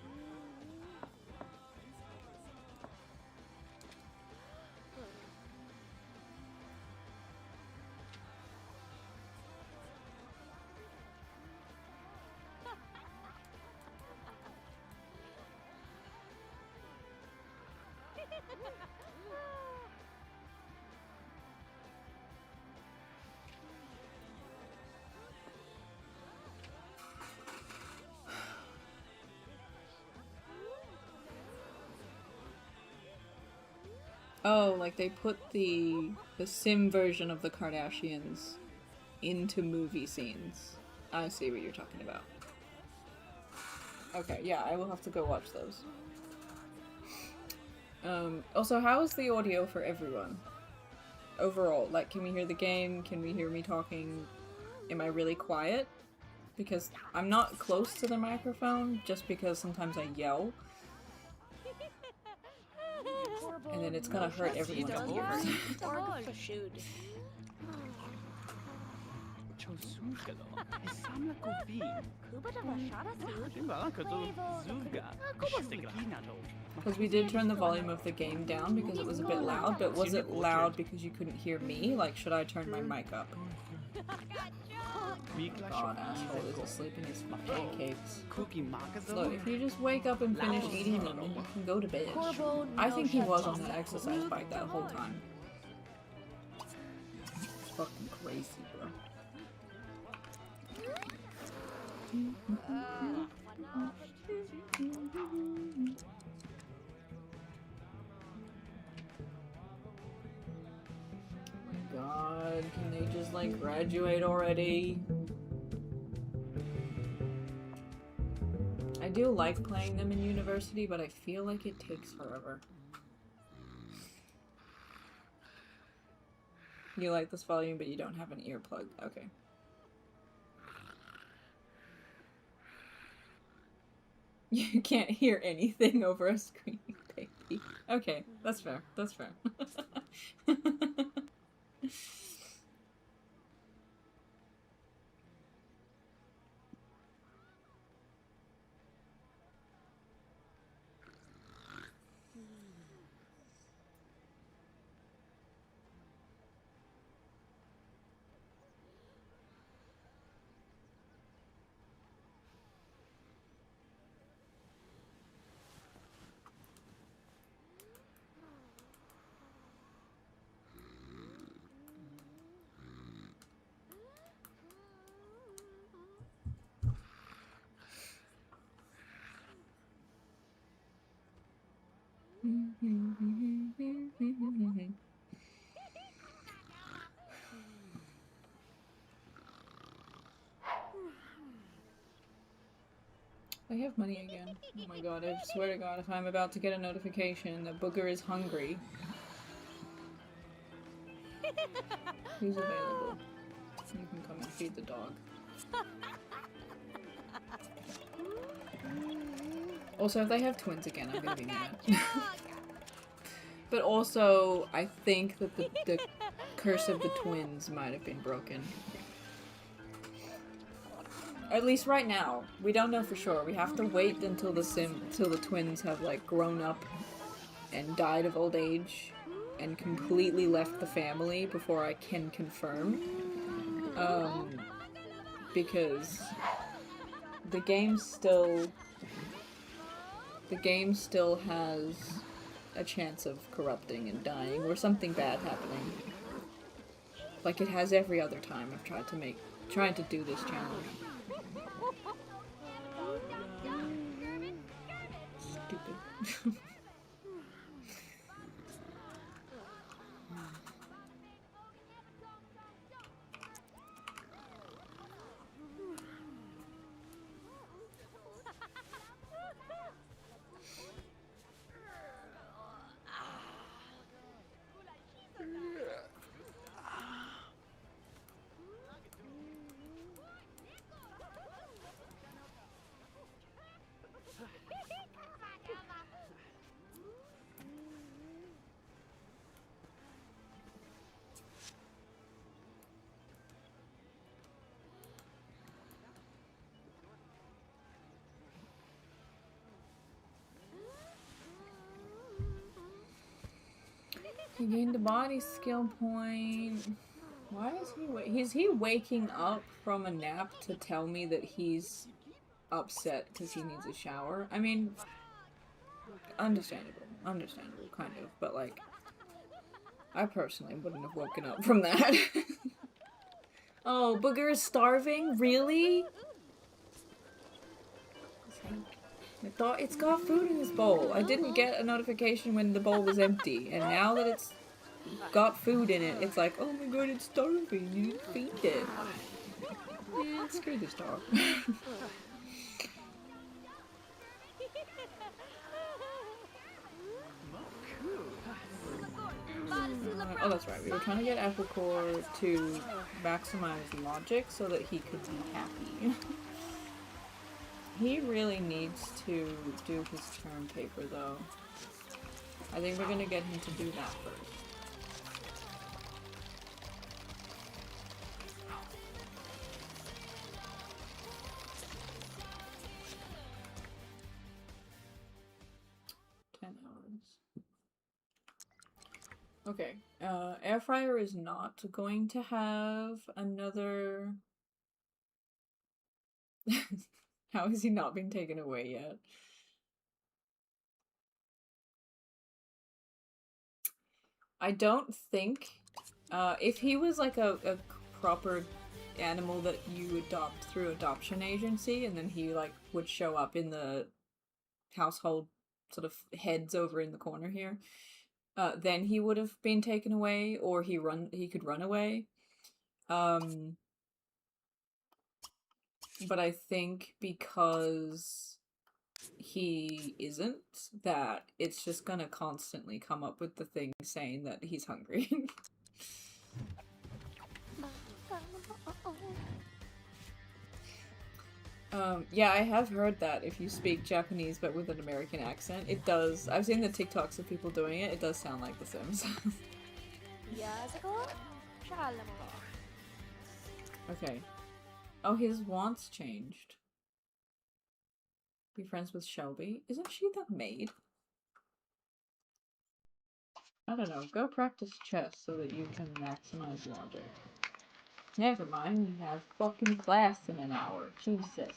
Oh, like they put the sim version of the Kardashians into movie scenes. I see what you're talking about. Okay, yeah, I will have to go watch those. Also, how is the audio for everyone? Overall, like, can we hear the game? Can we hear me talking? Am I really quiet? Because I'm not close to the microphone, just because sometimes I yell. And then it's gonna hurt everyone else. Because we did turn the volume of the game down because it was a bit loud, but was it loud because you couldn't hear me? Like, should I turn my mic up? God, asshole is asleep in his pancakes. Look, if you just wake up and finish eating them, then you can go to bed. I think he was on that exercise bike that whole time. It's fucking crazy, bro. God, can they just like graduate already? I do like playing them in university, but I feel like it takes forever. You like this volume, but you don't have an earplug. Okay. You can't hear anything over a screaming baby. Okay, that's fair. That's fair. I have money again. Oh my god, I swear to god, if I'm about to get a notification that Booger is hungry. Who's available? You can come and feed the dog. Also, if they have twins again, I'm gonna be mad. But also, I think that the curse of the twins might have been broken. At least right now. We don't know for sure. We have to wait until the twins have like grown up and died of old age and completely left the family before I can confirm. Because the game still has a chance of corrupting and dying or something bad happening. Like it has every other time I've tried to do this challenge. Stupid. He gained a body skill point. Why is he waking up from a nap to tell me that he's upset because he needs a shower? I mean, understandable, kind of, but like, I personally wouldn't have woken up from that. Oh, Booger is starving? Really? I thought it's got food in this bowl. I didn't get a notification when the bowl was empty, and now that it's got food in it, it's like, oh my god, it's starving. You need to feed it. Man, screw this dog. Oh, that's right. We were trying to get Applecore to maximize logic so that he could be happy. He really needs to do his term paper, though. I think we're gonna get him to do that first. Okay, air fryer is not going to have another... How has he not been taken away yet? I don't think, if he was like a proper animal that you adopt through adoption agency, and then he like would show up in the household sort of heads over in the corner here, then he would have been taken away, or he could run away. But I think because he isn't, that it's just gonna constantly come up with the thing saying that he's hungry. Yeah, I have heard that if you speak Japanese but with an American accent, it does. I've seen the TikToks of people doing it, it does sound like The Sims. Okay. Oh, his wants changed. Be friends with Shelby? Isn't she the maid? I don't know, go practice chess so that you can maximize logic. Never mind, you have fucking class in an hour. Jesus.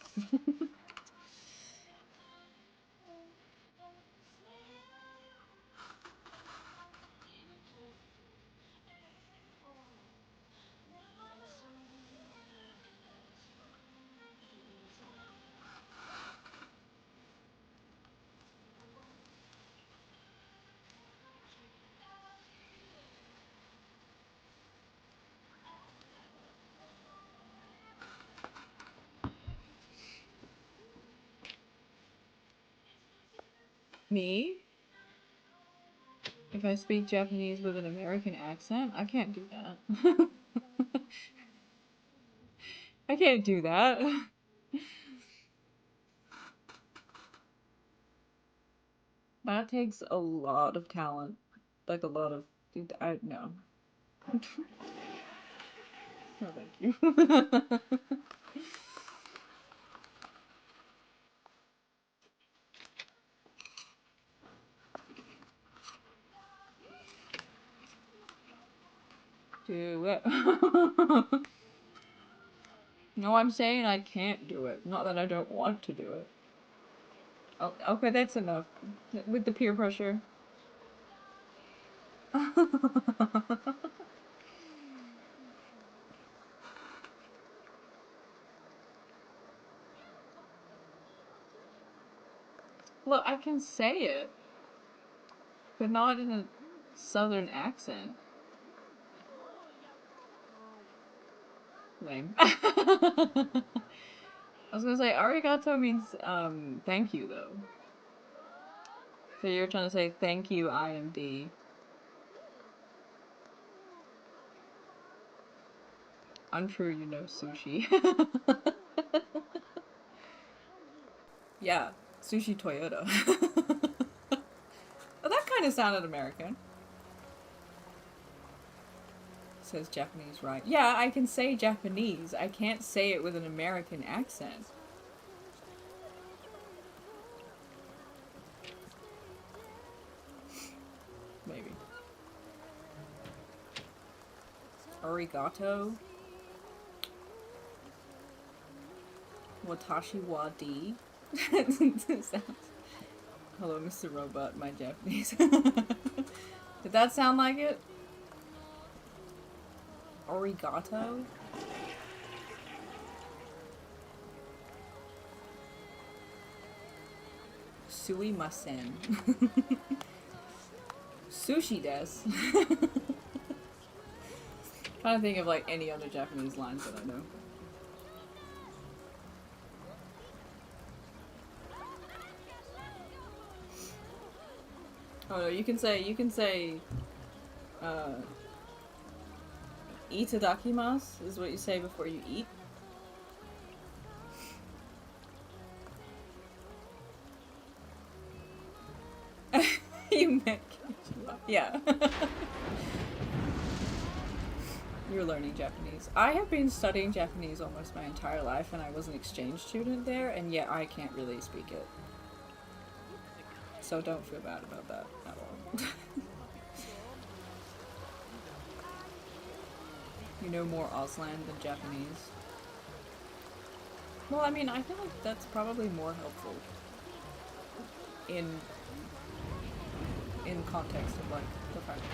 Me? If I speak Japanese with an American accent? I can't do that. I can't do that. That takes a lot of talent. Like a lot of... I no. No, thank you. Do it. No, I'm saying I can't do it. Not that I don't want to do it. Oh, okay, that's enough. With the peer pressure. Look, I can say it, but not in a southern accent. Lame. I was gonna say, arigato means, thank you, though. So you're trying to say, thank you, IMD. Untrue, you know sushi. Yeah, Sushi Toyota. Oh, that kind of sounded American. Says Japanese, right? Yeah, I can say Japanese. I can't say it with an American accent. Maybe. Arigato. Watashi wa DEE. Hello, Mr. Robot, my Japanese. Did that sound like it? Arigato? Suimasen. Sushi desu. Trying to think of like any other Japanese lines that I know. Oh no, you can say itadakimasu is what you say before you eat. You meant yeah. You're learning Japanese. I have been studying Japanese almost my entire life, and I was an exchange student there, and yet I can't really speak it. So don't feel bad about that at all. You know more Auslan than Japanese. Well, I mean, I feel like that's probably more helpful in context of like the fact that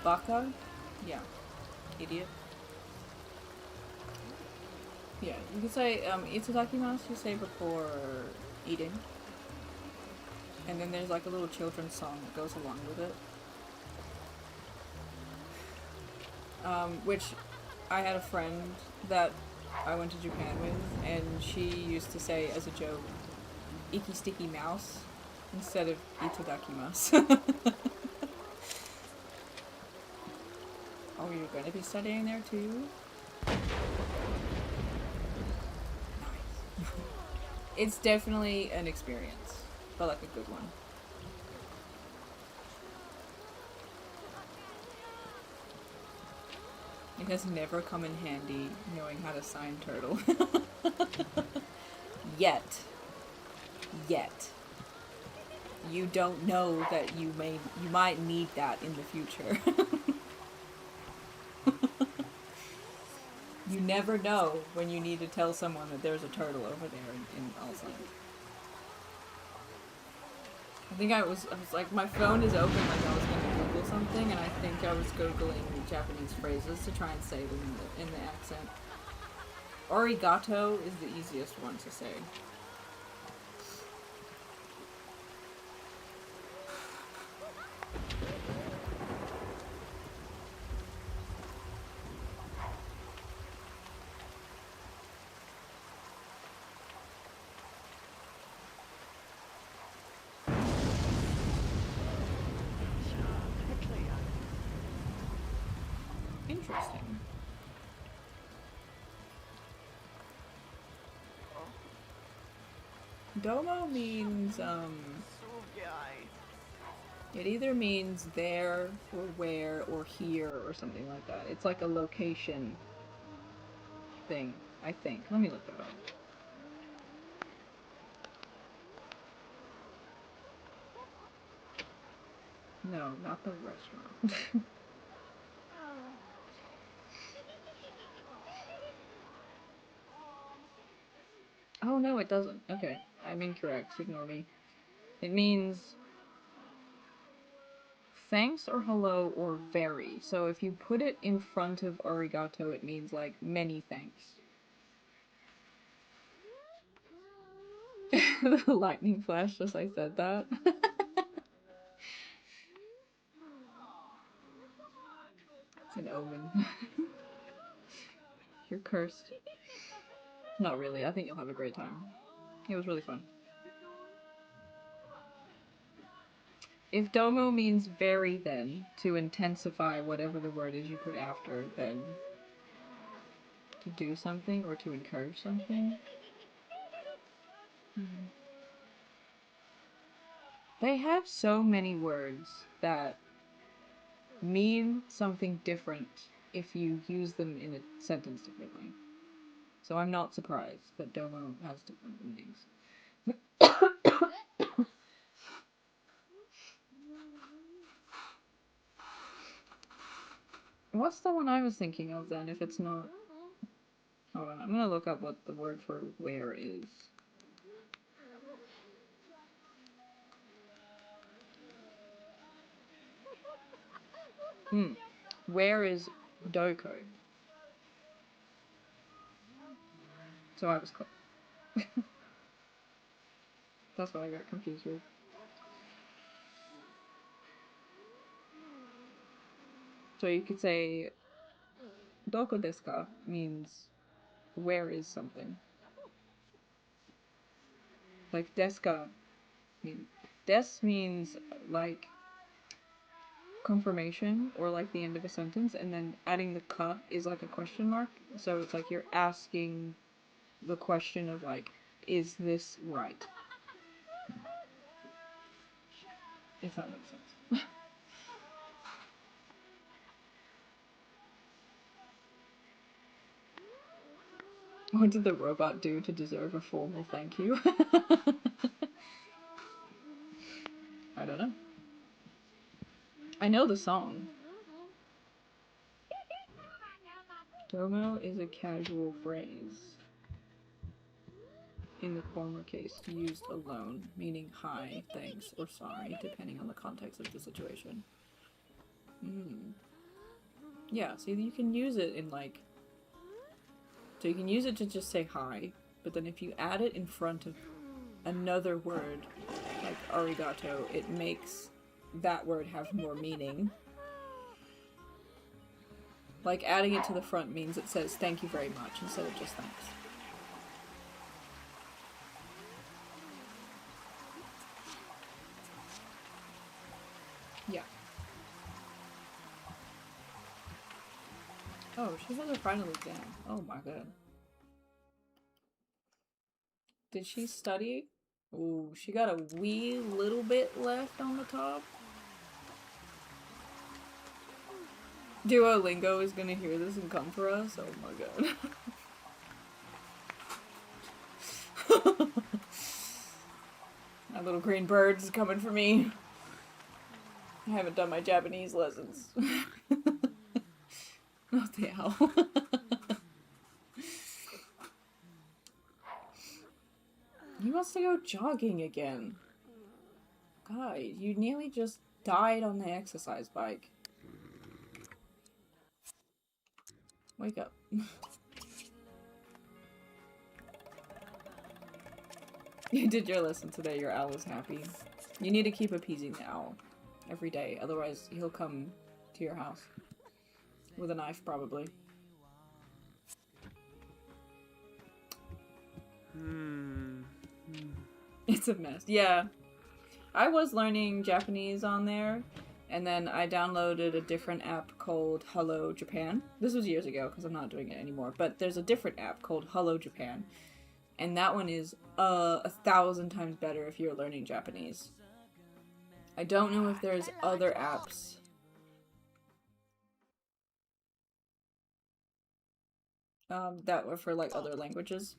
Baka? Yeah. Idiot. Yeah, you could say itadakimasu you say before eating. And then there's like a little children's song that goes along with it. Which I had a friend that I went to Japan with, and she used to say as a joke, "Iki sticky mouse," instead of itadakimasu. Oh, you're going to be studying there too? Nice. It's definitely an experience, but like a good one. It has never come in handy knowing how to sign turtle. Yet. You don't know that you might need that in the future. You never know when you need to tell someone that there's a turtle over there in Auslan. I think I was like, my phone is open like I was going to Google something, and I think I was Googling Japanese phrases to try and say them in the accent. Arigato is the easiest one to say. Interesting. Domo means, it either means there, or where, or here, or something like that. It's like a location thing, I think. Let me look that up. No, not the restaurant. Oh no, it doesn't. Okay, I'm incorrect. Ignore me. It means thanks or hello or very. So if you put it in front of arigato, it means like many thanks. The lightning flash just I said that. It's an omen. You're cursed. Not really. I think you'll have a great time. It was really fun. If domo means very, then, to intensify whatever the word is you put after, then to do something or to encourage something. They have so many words that mean something different if you use them in a sentence differently. So I'm not surprised that domo has different meanings. What's the one I was thinking of then, if it's not? Hold on, I'm gonna look up what the word for where is. Where is doko? So I was close. That's what I got confused with. So you could say Doko desu ka means where is something. Like desu ka, des means like confirmation or like the end of a sentence, and then adding the ka is like a question mark. So it's like you're asking the question of like, is this right? If that makes sense. What did the robot do to deserve a formal thank you? I don't know. I know the song. Domo is a casual phrase. In the former case, used alone, meaning hi, thanks, or sorry, depending on the context of the situation. Yeah, see, you can use it in like... So you can use it to just say hi, but then if you add it in front of another word, like arigato, it makes that word have more meaning. Like, adding it to the front means it says thank you very much instead of just thanks. Yeah. Oh, she has her final exam. Oh my god. Did she study? Ooh, she got a wee little bit left on the top. Duolingo is gonna hear this and come for us? Oh my god. My little green bird is coming for me. I haven't done my Japanese lessons. What the hell? He wants to go jogging again. God, you nearly just died on the exercise bike. Wake up. You did your lesson today, your owl is happy. You need to keep appeasing the owl every day, otherwise he'll come to your house. With a knife, probably. It's a mess. Yeah. I was learning Japanese on there, and then I downloaded a different app called Hello Japan. This was years ago, because I'm not doing it anymore, but there's a different app called Hello Japan, and that one is 1,000 times better if you're learning Japanese. I don't know if there's other apps. That were for like other languages,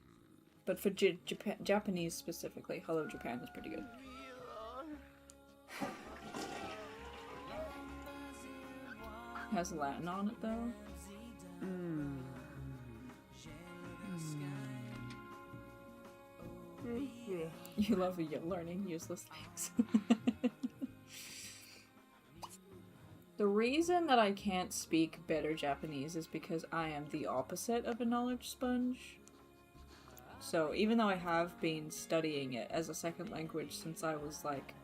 but for Japanese specifically, Hello Japan is pretty good. Has Latin on it though. You love learning useless things. The reason that I can't speak better Japanese is because I am the opposite of a knowledge sponge. So even though I have been studying it as a second language since I was like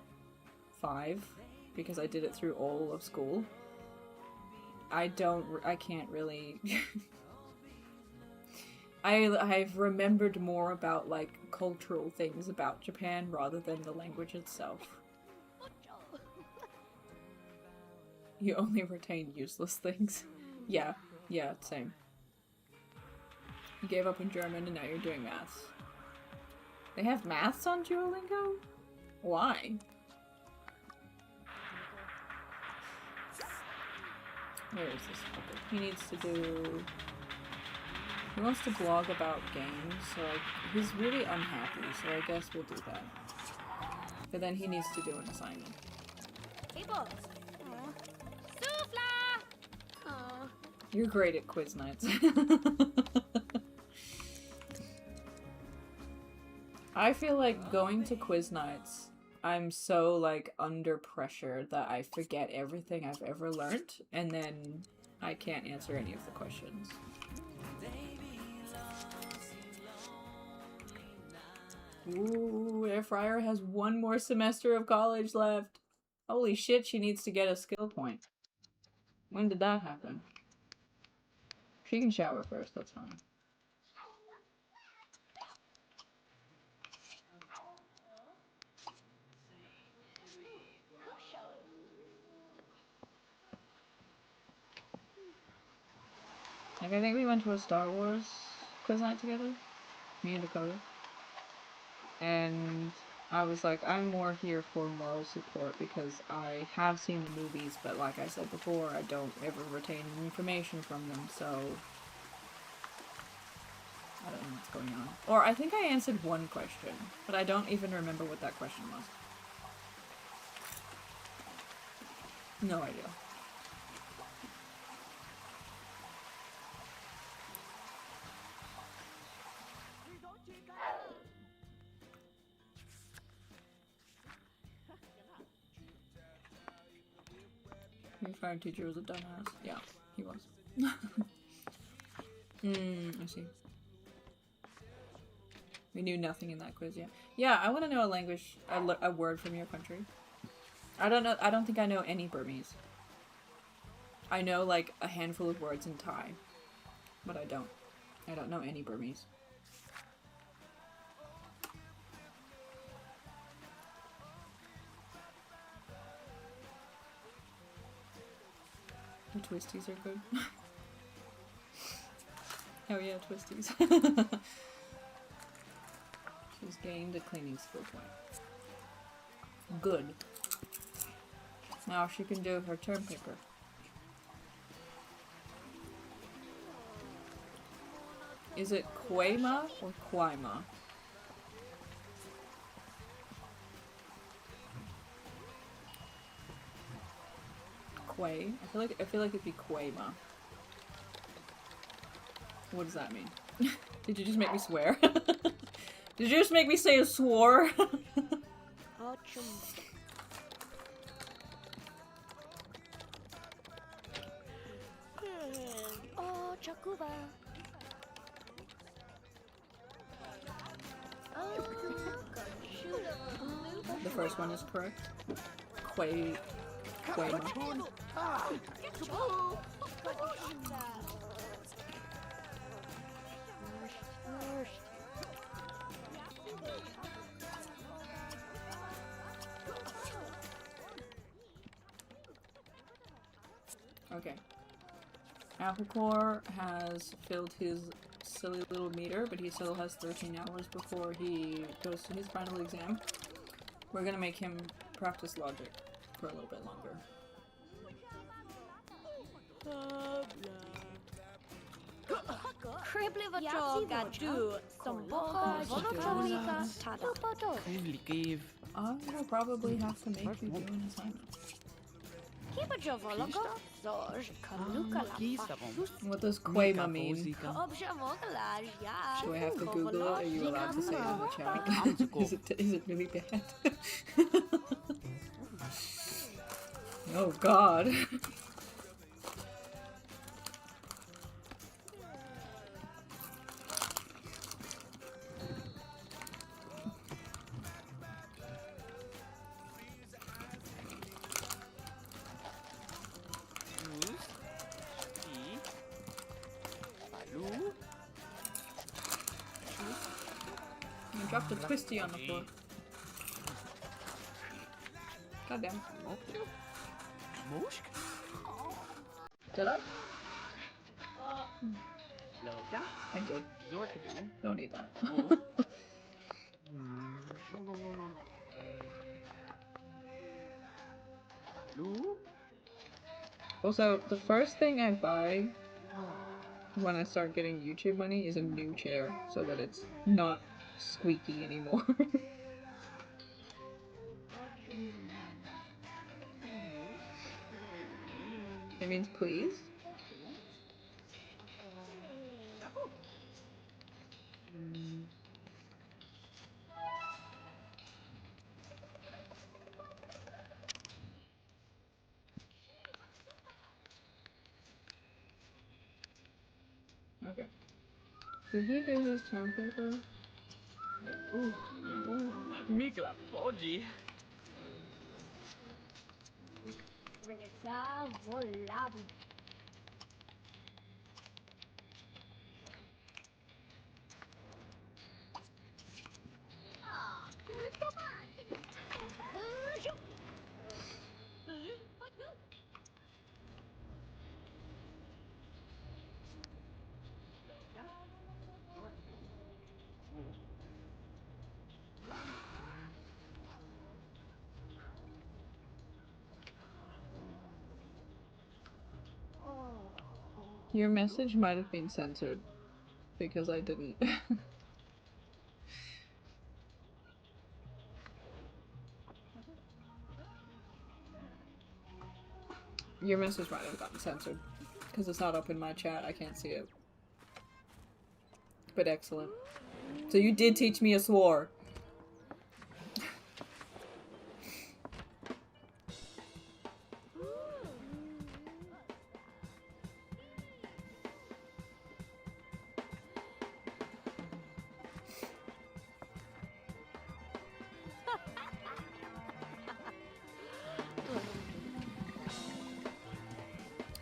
5, because I did it through all of school, I can't really... I've remembered more about like cultural things about Japan rather than the language itself. You only retain useless things. Yeah, same. You gave up in German and now you're doing maths. They have maths on Duolingo? Why? Where is this topic? He needs to do... He wants to blog about games, so he's really unhappy, so I guess we'll do that. But then he needs to do an assignment. Table. Aww. You're great at quiz nights. I feel like going to quiz nights, I'm so like under pressure that I forget everything I've ever learned, and then I can't answer any of the questions. Ooh, Air Fryer has one more semester of college left. Holy shit, she needs to get a skill point. When did that happen? She can shower first, that's fine. Like, I think we went to a Star Wars quiz night together, me and Dakota. And I was like, I'm more here for moral support because I have seen the movies, but like I said before, I don't ever retain information from them, so I don't know what's going on. Or I think I answered one question, but I don't even remember what that question was. No idea. Your fire teacher was a dumbass. Yeah, he was. I see. We knew nothing in that quiz, yeah. Yeah, I want to know a language, a word from your country. I don't know, I don't think I know any Burmese. I know, like, a handful of words in Thai. But I don't know any Burmese. The twisties are good. Oh yeah, twisties. She's gained a cleaning skill point. Good. Now she can do her turn picker. Is it Quema or Quima? Quay? I feel like it'd be Quema. What does that mean? Did you just make me swear? Did you just make me say a swore? Oh, Chakuba. The first one is correct. Quay. Quema. Okay. Applecore has filled his silly little meter, but he still has 13 hours before he goes to his final exam. We're gonna make him practice logic for a little bit longer. I will probably have to make you do an assignment. What does Quema mean? Do I have to Google it? Are you allowed to say it in the chat? Is it really bad? Oh god. I dropped a twisty on the floor. Goddamn. Did I? I did. Don't eat that. Also, the first thing I buy when I start getting YouTube money is a new chair so that it's not squeaky anymore. It means please. Okay. Did he do his term paper? Ooh. Mikla Poggi. Your message might have been censored because I didn't. Your message might have gotten censored because it's not up in my chat. I can't see it. But excellent. So you did teach me a swore.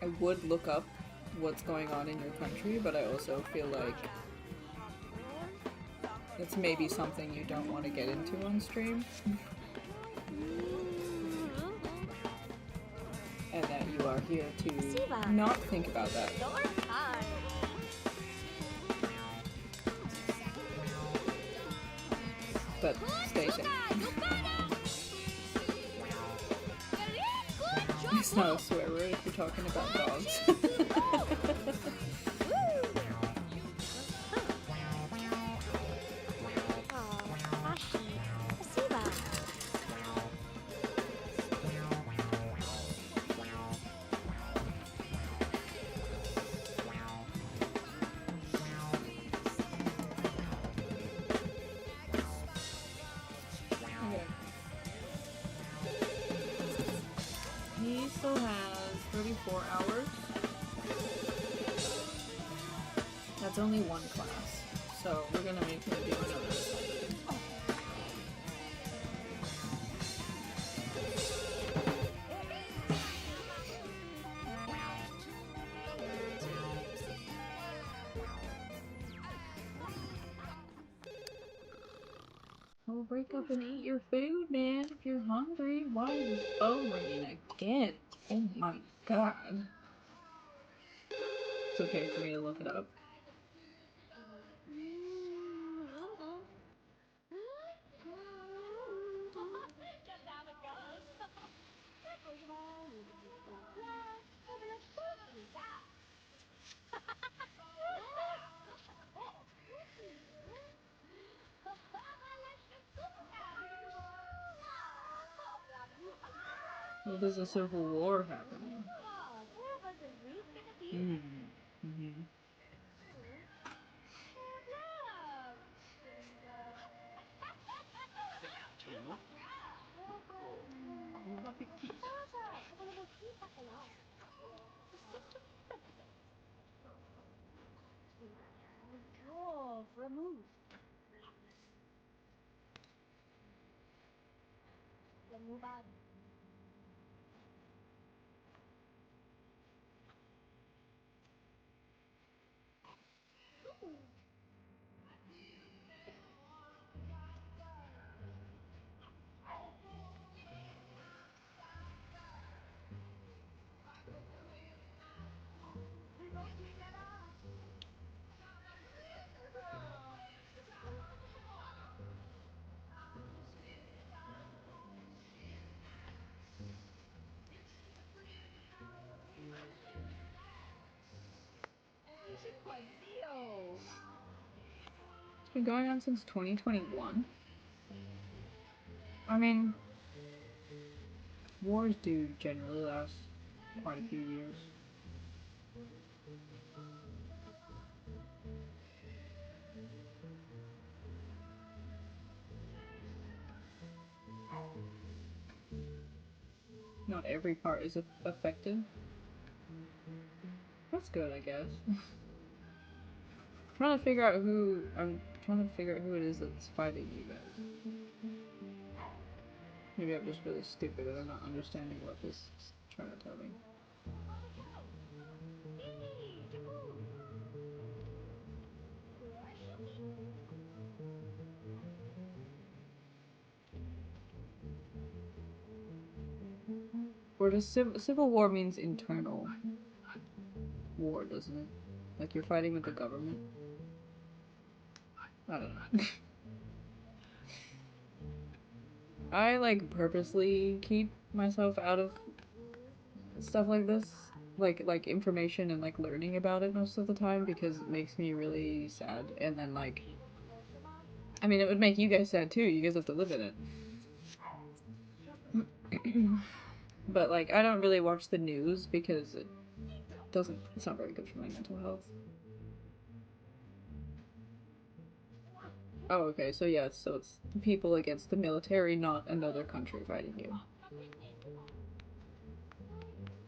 I would look up what's going on in your country, but I also feel like it's maybe something you don't want to get into on stream. And that you are here to not think about that. But stay safe. It's not a swear word if you're talking about dogs. He still has 34 hours. That's only one class, so we're gonna make him do another assignment. Well, wake up and eat your food, man, if you're hungry. Why is the phone ringing again? Oh my god. It's okay for me to look it up. Well, there's a civil war happening. Mm-hmm. It's been going on since 2021. I mean, wars do generally last quite a few years. Not every part is affected. That's good, I guess. Trying to figure out who I'm trying to figure out who it is that's fighting you guys. Maybe I'm just really stupid and I'm not understanding what this is trying to tell me. Or does civil war means internal war, doesn't it? Like you're fighting with the government? I don't know. I like purposely keep myself out of stuff like this. Like information and like learning about it most of the time because it makes me really sad. And then like, I mean, it would make you guys sad too. You guys have to live in it. But like, I don't really watch the news because it's not very good for my mental health. Oh, okay, so yeah, so it's people against the military, not another country fighting you.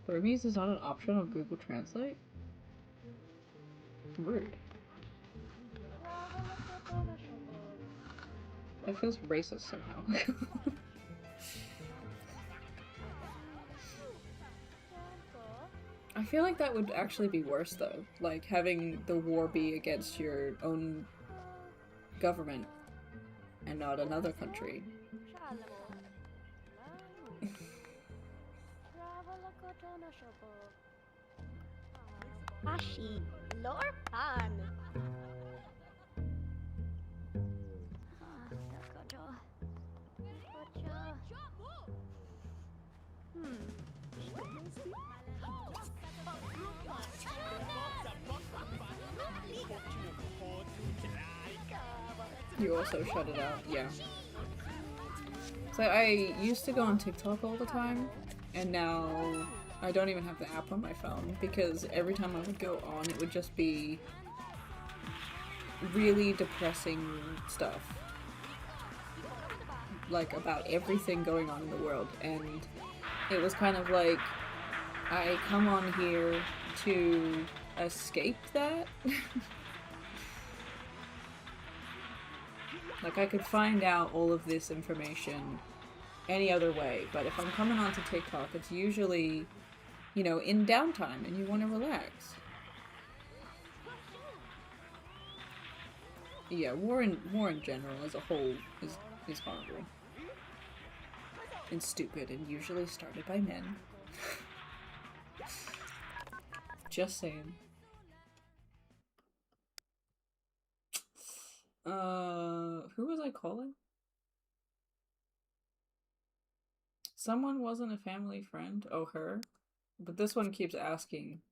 Burmese is not an option on Google Translate? Weird. That feels racist somehow. I feel like that would actually be worse though, like having the war be against your own government and not another country. Ashi, Lorpan. You also shut it out, yeah. So I used to go on TikTok all the time, and now I don't even have the app on my phone because every time I would go on, it would just be really depressing stuff. Like about everything going on in the world, and it was kind of like I come on here to escape that. Like, I could find out all of this information any other way, but if I'm coming onto TikTok, it's usually, you know, in downtime and you want to relax. Yeah, war in general as a whole is horrible. And stupid, and usually started by men. Just saying. Who was I calling? Someone wasn't a family friend. Oh, her. But this one keeps asking.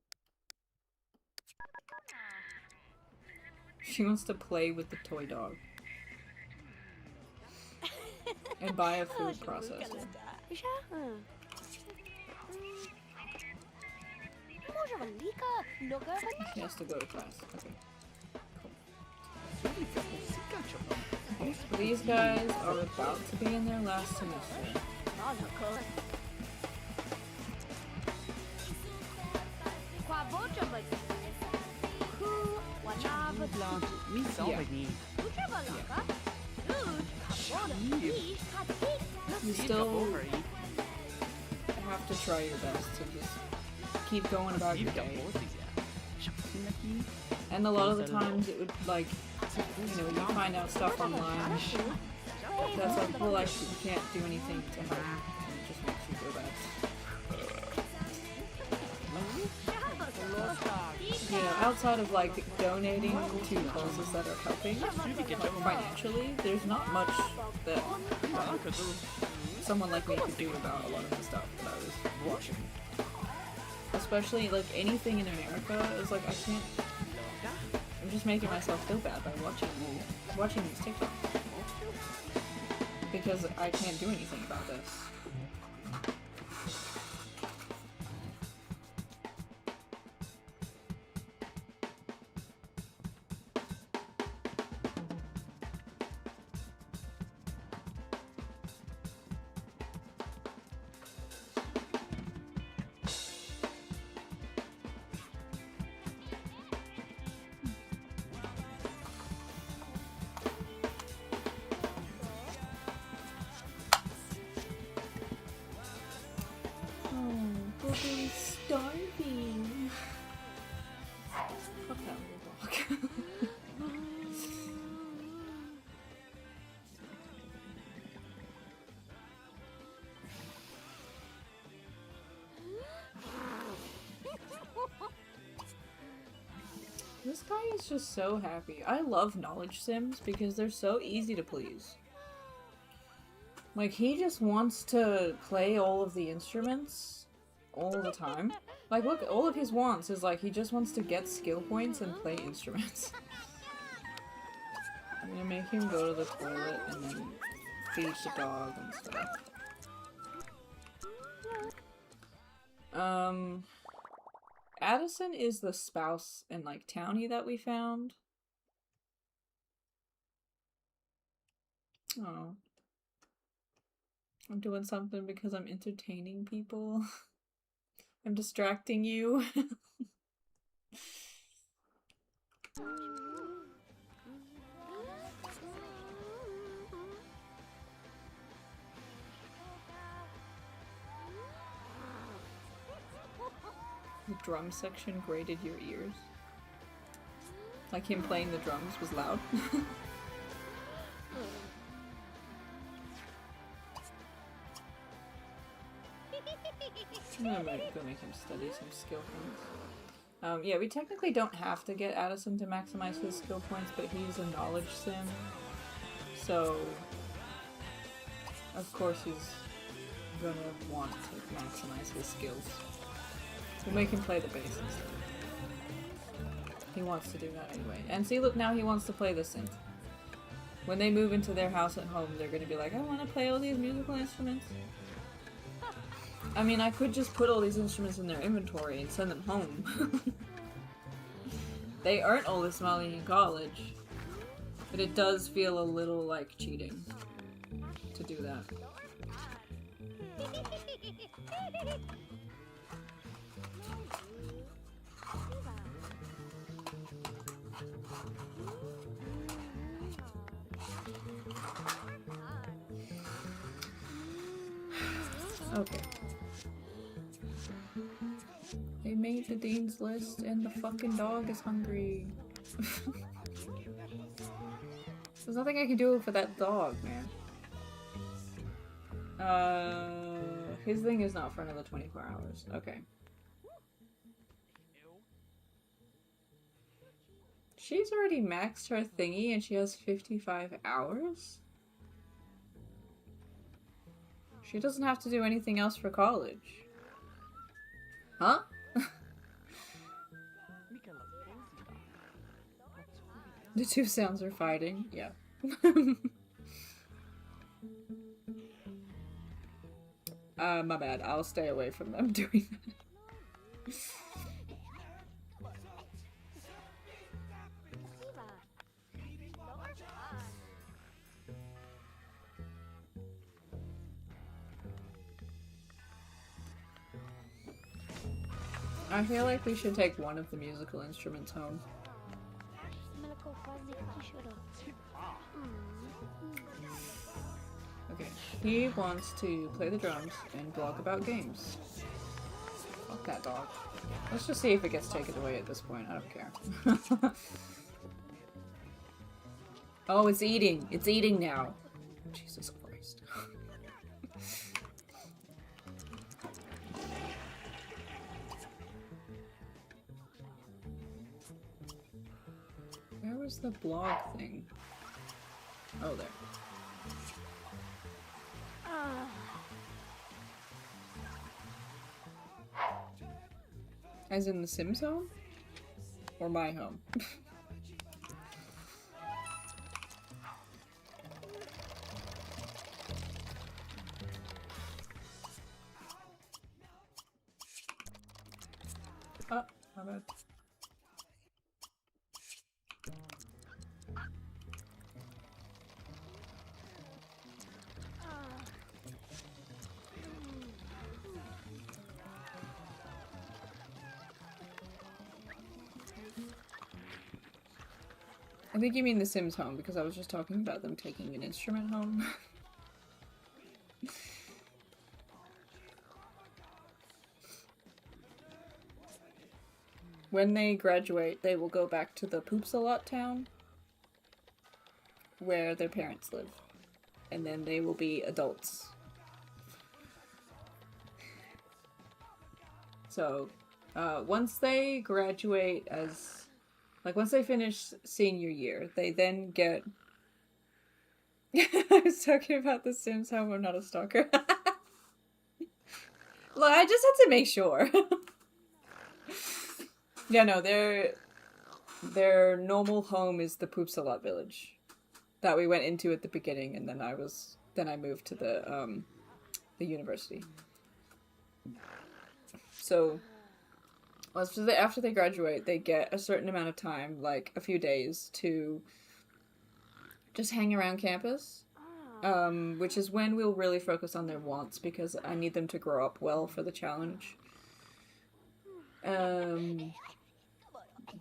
She wants to play with the toy dog. And buy a food processor. He has to go to class. Okay. These guys are about to be in their last semester. You still have to try your best to just keep going about your day. And a lot of the times it would, like, you know, you find out stuff online that's like, well, you can't do anything to help, and it just makes you feel bad. You know, outside of, like, donating to causes that are helping, like, financially, there's not much that someone like me could do about a lot of the stuff that I was watching. Especially, like, anything in America is like, I can't... I'm just making myself feel bad by watching these TikToks. Because I can't do anything about this. This guy is just so happy. I love knowledge sims because they're so easy to please. Like, he just wants to play all of the instruments all the time. Like, look, all of his wants is like, he just wants to get skill points and play instruments. I'm gonna make him go to the toilet and then feed the dog and stuff. Addison is the spouse and, like, townie that we found. Oh. I'm doing something because I'm entertaining people. I'm distracting you. The drum section grated your ears. Like him playing the drums was loud. I'm gonna go make him study some skill points. Yeah, we technically don't have to get Addison to maximize his skill points, but he's a knowledge sim. So, of course he's gonna want to maximize his skills. We'll make him play the bass instead. He wants to do that anyway. And see, look, now he wants to play the synth. When they move into their house at home, they're gonna be like, I want to play all these musical instruments. I mean, I could just put all these instruments in their inventory and send them home. They aren't all this money in college. But it does feel a little like cheating to do that. Okay. They made the dean's list and the fucking dog is hungry. There's nothing I can do for that dog, man. His thing is not for another 24 hours. Okay. She's already maxed her thingy and she has 55 hours? She doesn't have to do anything else for college. Huh? The two sounds are fighting. Yeah. My bad. I'll stay away from them doing that. I feel like we should take one of the musical instruments home. Okay, he wants to play the drums and blog about games. Fuck that dog. Let's just see if it gets taken away at this point. I don't care. Oh, it's eating. It's eating now. Jesus Christ. Where was the blog thing? Oh, there. As in the Sims home? Or my home? Oh, my bad. I think you mean the Sims home, because I was just talking about them taking an instrument home. When they graduate, they will go back to the Poops-a-Lot town, where their parents live. And then they will be adults. So, once they graduate as Like, once they finish senior year, they then get... I was talking about The Sims, how I'm not a stalker. Look, I just had to make sure. Yeah, no, their normal home is the Poopsalot village that we went into at the beginning, and then I moved to the university. So after they graduate, they get a certain amount of time, like a few days, to just hang around campus, which is when we'll really focus on their wants, because I need them to grow up well for the challenge.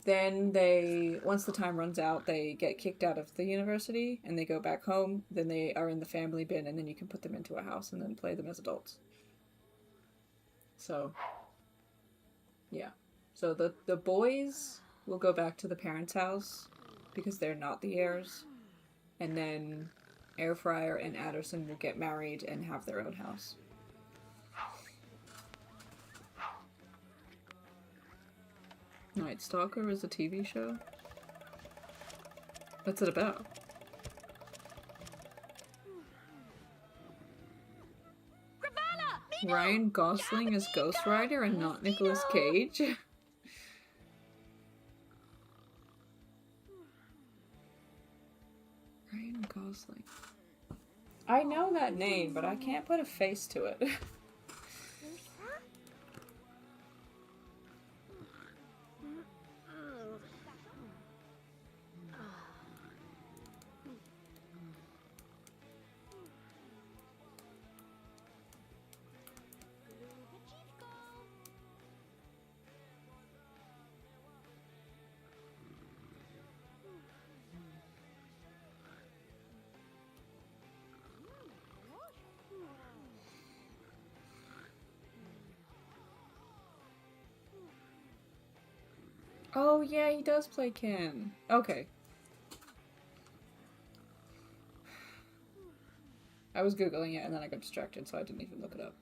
Then once the time runs out, they get kicked out of the university and they go back home. Then they are in the family bin, and then you can put them into a house and then play them as adults. So, yeah. So the boys will go back to the parents' house because they're not the heirs. And then Airfryer and Adderson will get married and have their own house. Night Stalker is a TV show? What's it about? Ryan Gosling is Ghost Rider and not Nicolas Cage? Ryan Gosling. I know that name, but I can't put a face to it. Oh, yeah, he does play Ken. Okay. I was Googling it and then I got distracted, so I didn't even look it up.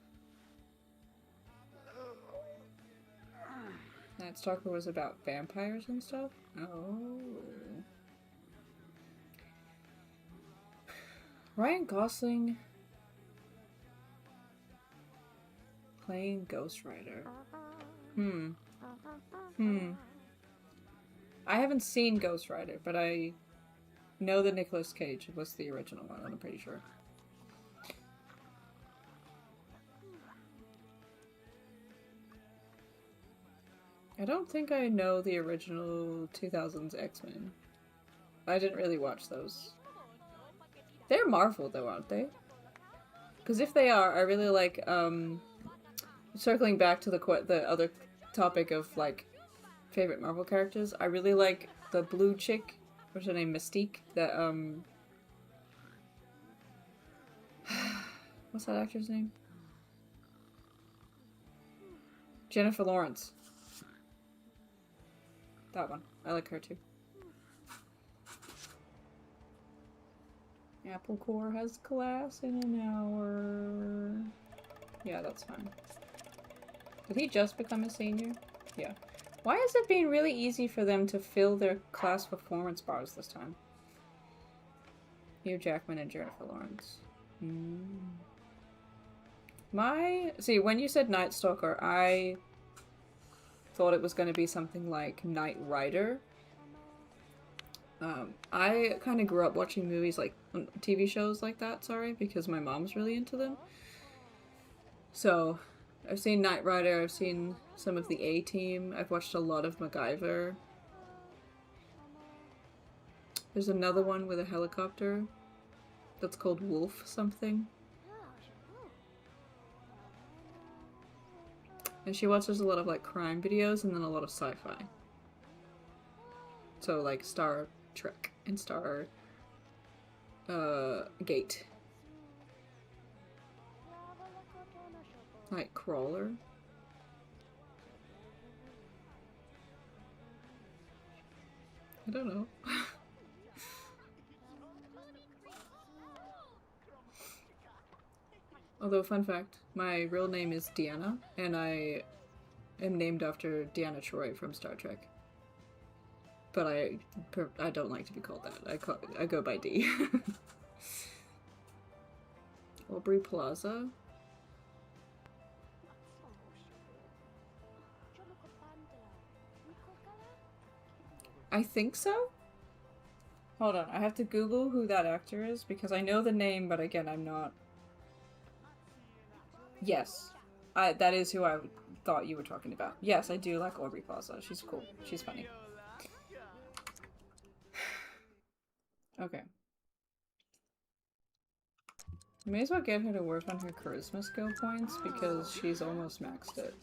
Night Stalker was about vampires and stuff? Oh. Ryan Gosling playing Ghost Rider. I haven't seen Ghost Rider, but I know that Nicolas Cage was the original one, I'm pretty sure. I don't think I know the original 2000s X-Men. I didn't really watch those. They're Marvel though, aren't they? Because if they are, I really like, circling back to the other topic of, like, favorite Marvel characters, I really like the blue chick, what's her name, Mystique, that, what's that actor's name? Jennifer Lawrence. That one. I like her too. Apple Core has class in an hour. Yeah, that's fine. Did he just become a senior? Yeah. Why is it being really easy for them to fill their class performance bars this time? Hugh Jackman and Jennifer Lawrence. See, when you said Night Stalker, I thought it was going to be something like Knight Rider. I kind of grew up watching movies like TV shows like that, because my mom's really into them. So, I've seen Knight Rider, I've seen some of the A-Team, I've watched a lot of MacGyver. There's another one with a helicopter that's called Wolf something. And she watches a lot of, like, crime videos and then a lot of sci-fi. So, like, Star Trek and Star Gate. Like Crawler. I don't know. Although, fun fact, my real name is Deanna, and I am named after Deanna Troi from Star Trek. But I don't like to be called that. I go by D. Aubrey Plaza? I think so? Hold on, I have to Google who that actor is because I know the name, but again, I'm not... Yes. That is who I thought you were talking about. Yes, I do like Aubrey Plaza. She's cool. She's funny. Okay. May as well get her to work on her charisma skill points because she's almost maxed it.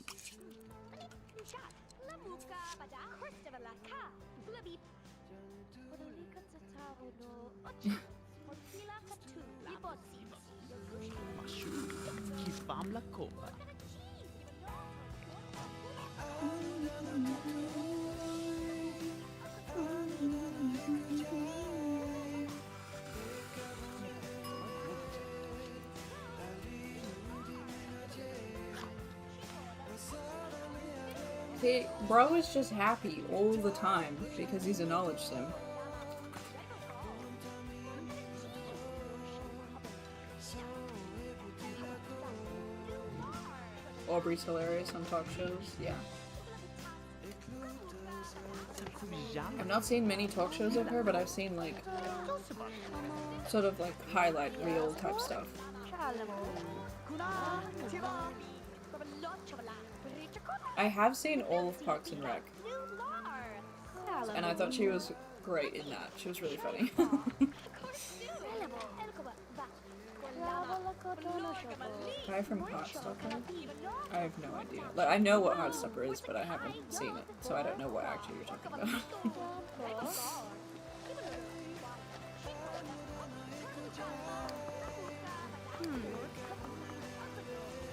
Bro is just happy all the time because he's a knowledge sim. Aubrey's hilarious on talk shows, yeah. I've not seen many talk shows of her, but I've seen like sort of like highlight reel type stuff. I have seen all of Parks and Rec, and I thought she was great in that. She was really funny. Guy from Heartstopper? I have no idea. Like, I know what Heartstopper is, but I haven't seen it, so I don't know what actor you're talking about.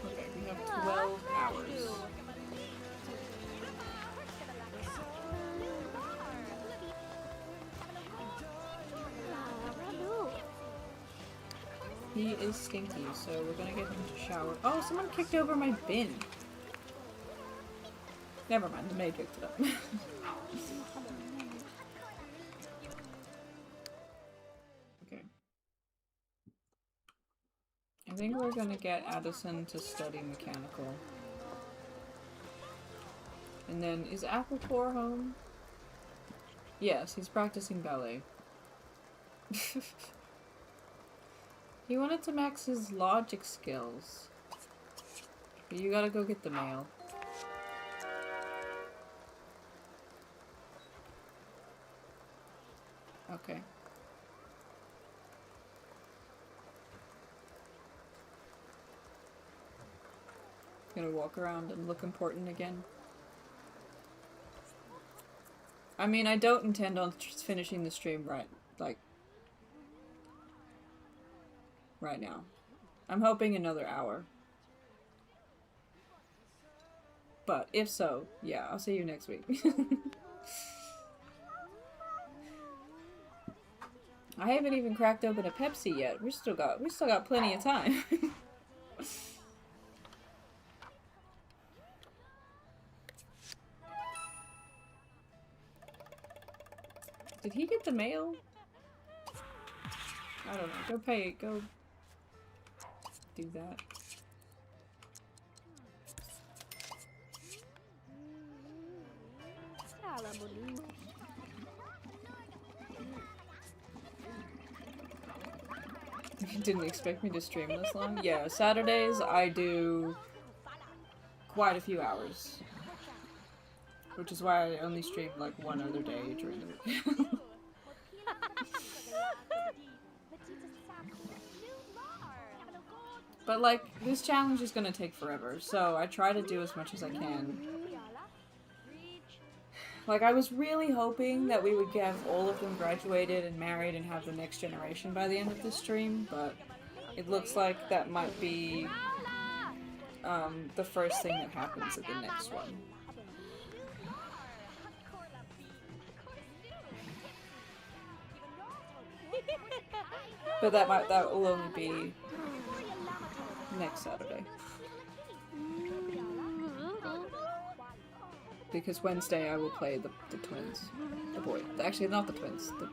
Okay, we have 12 hours. He is stinky, so we're gonna get him to shower. Oh, someone kicked over my bin. Never mind, the maid picked it up. Okay. I think we're gonna get Addison to study mechanical. And then, is Applecore home? Yes, he's practicing ballet. He wanted to max his logic skills. But you gotta go get the mail. Okay. Gonna walk around and look important again. I mean, I don't intend on finishing the stream right now. I'm hoping another hour. But if so, yeah, I'll see you next week. I haven't even cracked open a Pepsi yet. We still got plenty of time. Did he get the mail? I don't know. Go do that. You didn't expect me to stream this long? Yeah, Saturdays I do quite a few hours. Which is why I only stream like one other day during the week. But like, this challenge is gonna take forever, so I try to do as much as I can. Like, I was really hoping that we would get all of them graduated and married and have the next generation by the end of this stream, but it looks like that might be the first thing that happens at the next one. But that will only be next Saturday. because Wednesday I will play the twins. The boy. Actually, not the twins. The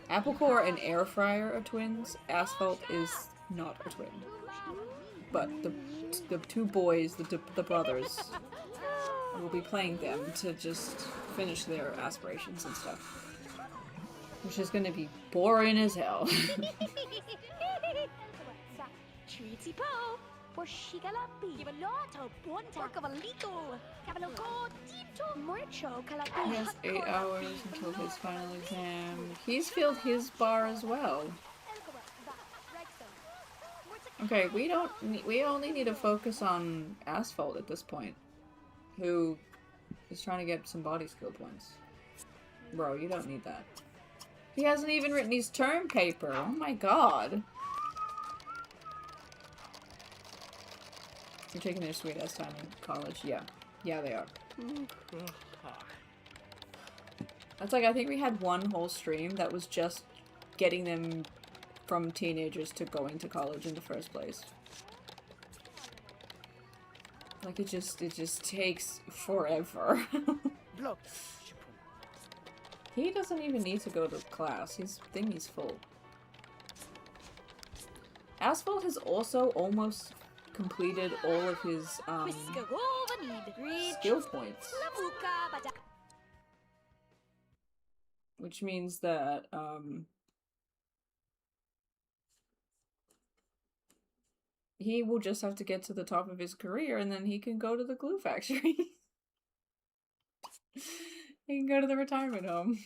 Apple Core and Air Fryer are twins. Asphalt is not a twin. But the two boys, the brothers, I will be playing them to just finish their aspirations and stuff. Which is gonna be boring as hell. He has 8 hours until his final exam. He's filled his bar as well. Okay, we only need to focus on Asphalt at this point, who is trying to get some body skill points. Bro, you don't need that. He hasn't even written his term paper. Oh my god. You're taking their sweet ass time in college. Yeah. Yeah, they are. That's like, I think we had one whole stream that was just getting them from teenagers to going to college in the first place. Like, it just takes forever. He doesn't even need to go to class. His thingy's full. Asphalt has also almost completed all of his skill points. Which means that he will just have to get to the top of his career and then he can go to the glue factory. He can go to the retirement home.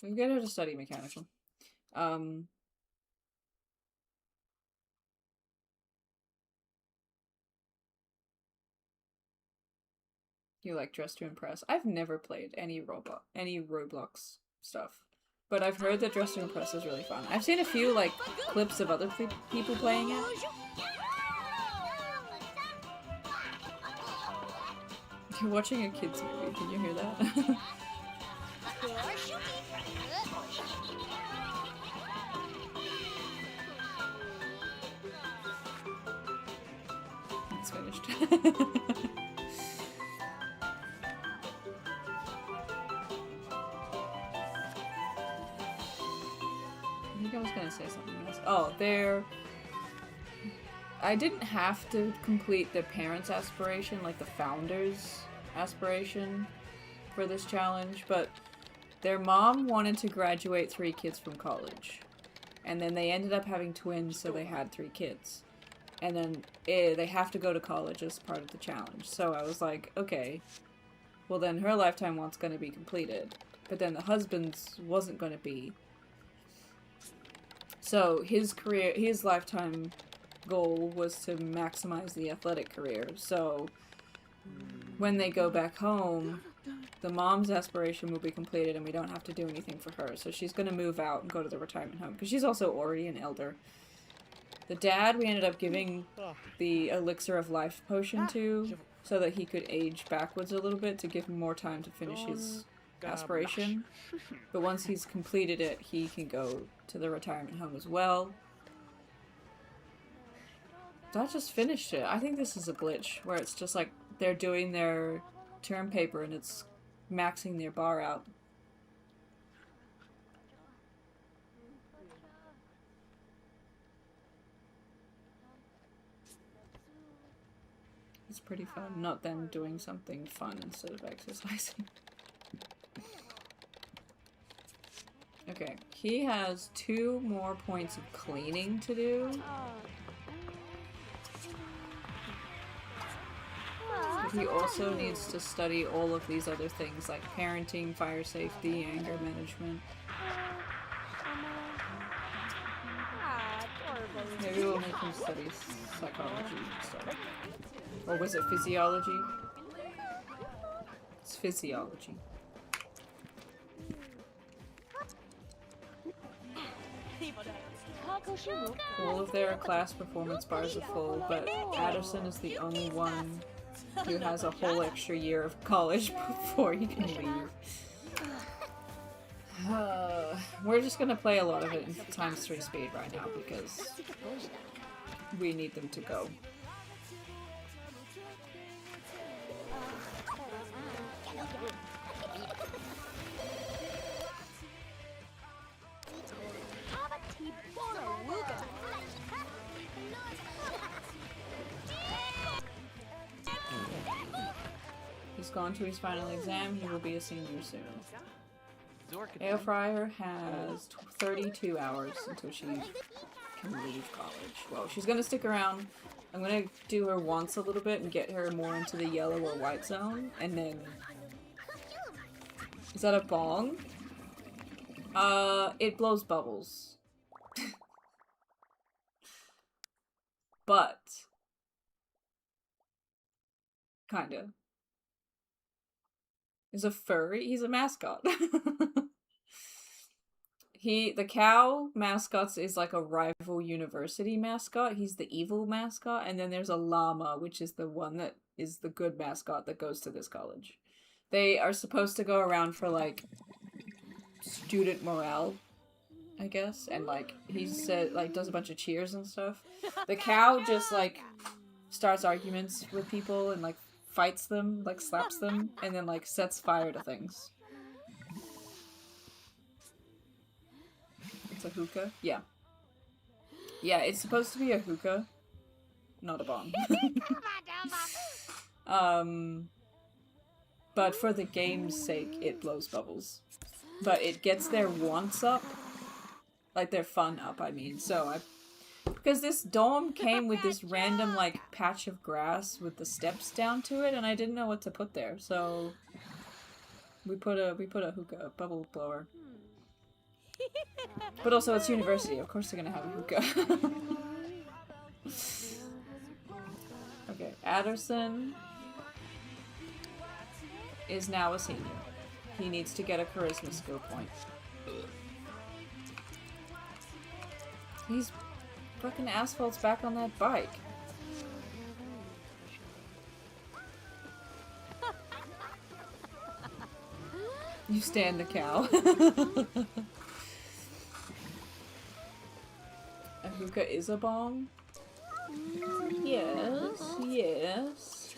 We can get her to study mechanical. You like Dress to Impress? I've never played any Roblox stuff. But I've heard that Dress to Impress is really fun. I've seen a few, like, clips of other people playing it. You're watching a kid's movie, can you hear that? It's finished. I think I was gonna say something else. Oh, I didn't have to complete the parents' aspiration, like the founders' aspiration for this challenge, but their mom wanted to graduate 3 kids from college. And then they ended up having twins, so they had 3 kids. And then they have to go to college as part of the challenge. So I was like, okay, well then her lifetime one's gonna be completed. But then the husband's wasn't gonna be. So his lifetime goal was to maximize the athletic career. So when they go back home, the mom's aspiration will be completed and we don't have to do anything for her. So she's going to move out and go to the retirement home because she's also already an elder. The dad we ended up giving the elixir of life potion to so that he could age backwards a little bit to give him more time to finish his aspiration. But once he's completed it, he can go to the retirement home as well. That just finished it. I think this is a glitch where it's just like they're doing their term paper and it's maxing their bar out. It's pretty fun, not them doing something fun instead of exercising. Okay, he has 2 more points of cleaning to do. But he also needs to study all of these other things like parenting, fire safety, anger management. Maybe we'll make him study psychology instead. Or was it physiology? It's physiology. All of their class performance bars are full, but Addison is the only one who has a whole extra year of college before he can leave. We're just gonna play a lot of it in ×3 speed right now because we need them to go. He's gone to his final exam. He will be a senior soon. Air Fryer has 32 hours until she can leave college. Well, she's gonna stick around. I'm gonna do her once a little bit and get her more into the yellow or white zone, and then... Is that a bong? It blows bubbles. But... Kinda. He's a furry? He's a mascot. The cow mascot is like a rival university mascot. He's the evil mascot. And then there's a llama, which is the one that is the good mascot that goes to this college. They are supposed to go around for, like, student morale, I guess. And, like, he said, like, does a bunch of cheers and stuff. The cow just, like, starts arguments with people and, like, fights them, like, slaps them, and then, like, sets fire to things. It's a hookah? Yeah. Yeah, it's supposed to be a hookah, not a bomb. But for the game's sake, it blows bubbles. But it gets their wants up. Like, their fun up, I mean. So, because this dorm came with this random, like, patch of grass with the steps down to it, and I didn't know what to put there, so... We put a hookah, a bubble blower. But also, it's university. Of course they're gonna have a hookah. Okay, Adderson is now a senior. He needs to get a charisma skill point. He's fucking asphalt's back on that bike. You stand the cow. A hookah is a bong? Yes, yes.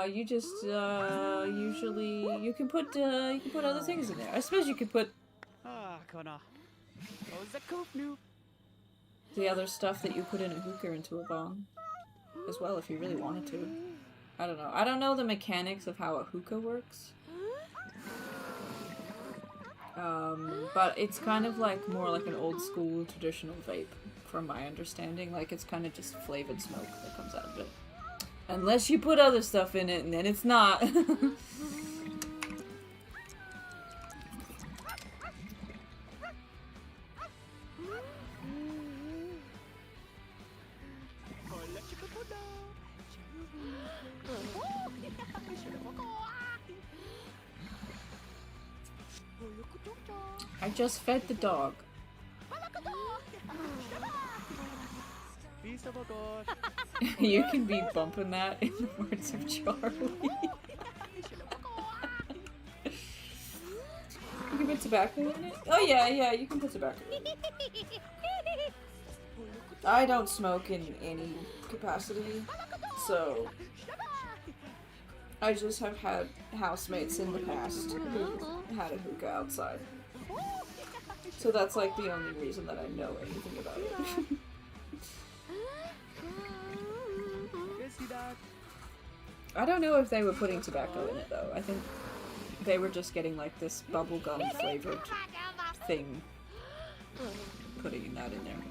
You just, usually, you can put other things in there. I suppose you could put the other stuff that you put in a hookah into a bong as well if you really wanted to. I don't know. I don't know the mechanics of how a hookah works. But it's kind of like more like an old school traditional vape from my understanding. Like it's kind of just flavored smoke that comes out of it. Unless you put other stuff in it and then it's not. I just fed the dog. You can be bumping that in the words of Charlie. You can put tobacco in it? Oh yeah, you can put tobacco in it. I don't smoke in any capacity, so I just have had housemates in the past who had a hookah outside. So that's like the only reason that I know anything about it. I don't know if they were putting tobacco in it though. I think they were just getting like this bubblegum flavored thing, putting that in there.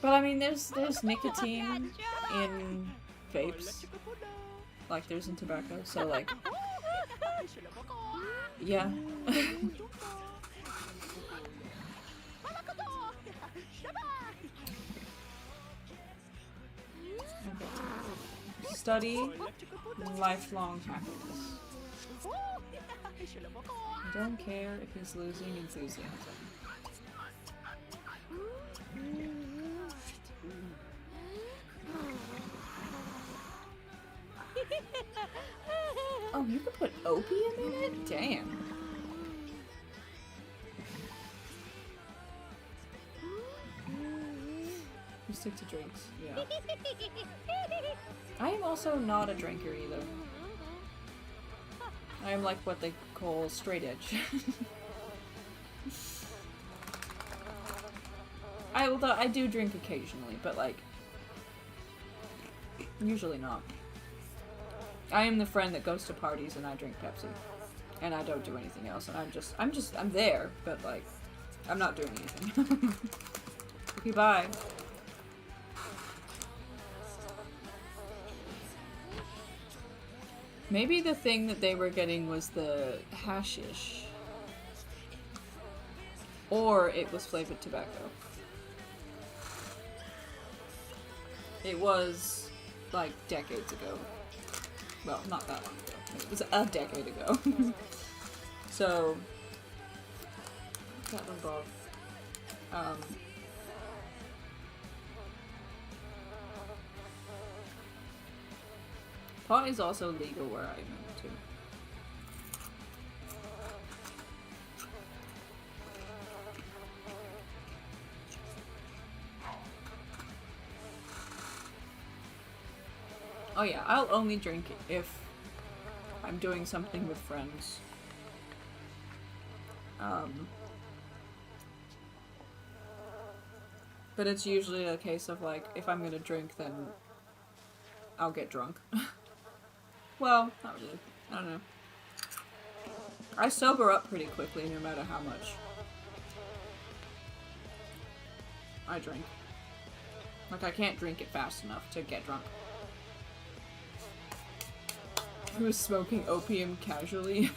But I mean, there's nicotine in vapes, like there's in tobacco, so like, yeah. Study lifelong happiness. I don't care if he's losing enthusiasm. Oh, you could put opium in it? Damn. stick to drinks, yeah. I am also not a drinker either. I am like what they call straight edge. Although I do drink occasionally, but like usually not. I am the friend that goes to parties and I drink Pepsi. And I don't do anything else, and I'm there, but like I'm not doing anything. Okay, bye. Maybe the thing that they were getting was the hashish. Or it was flavored tobacco. It was like decades ago. Well, not that long ago. It was a decade ago. So that involved pot is also legal where I moved to. Oh yeah, I'll only drink if I'm doing something with friends. But it's usually a case of like, if I'm gonna drink, then I'll get drunk. Well, not really. I don't know. I sober up pretty quickly no matter how much I drink. Like, I can't drink it fast enough to get drunk. Who's smoking opium casually?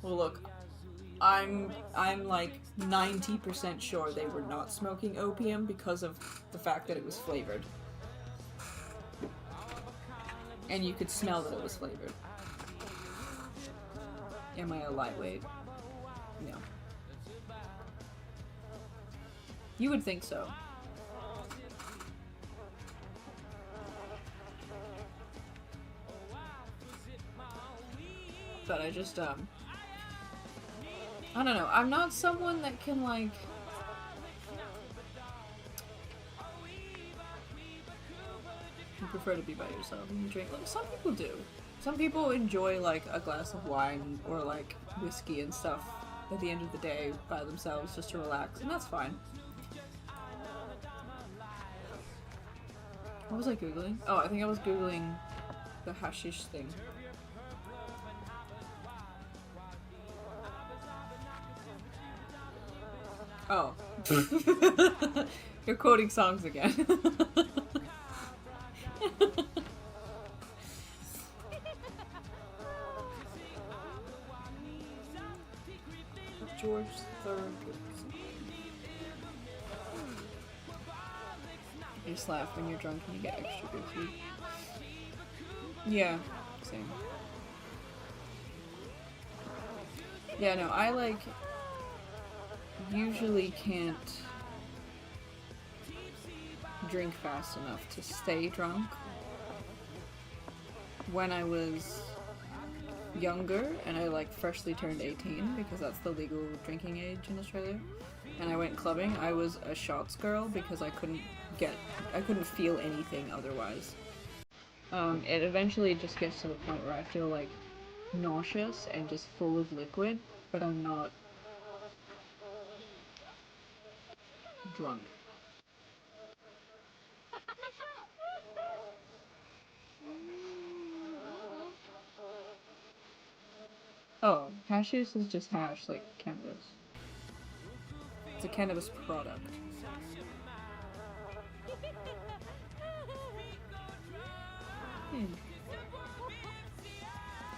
Well, look. I'm like 90% sure they were not smoking opium because of the fact that it was flavored. And you could smell that it was flavored. Am I a lightweight? No. You would think so. But I just, I don't know. I'm not someone that can, like... You prefer to be by yourself and drink. Like, some people do. Some people enjoy, like, a glass of wine or, like, whiskey and stuff at the end of the day by themselves just to relax, and that's fine. What was I googling? Oh, I think I was googling the hashish thing. Oh. You're quoting songs again. George III. You just laugh when you're drunk and you get extra good food. Yeah, same. Yeah, no, I like usually can't drink fast enough to stay drunk. When I was younger and I like freshly turned 18 because that's the legal drinking age in Australia, and I went clubbing, I was a shots girl because I couldn't feel anything otherwise. It eventually just gets to the point where I feel like nauseous and just full of liquid, but I'm not drunk. Oh, hashish is just hash, like cannabis. It's a cannabis product.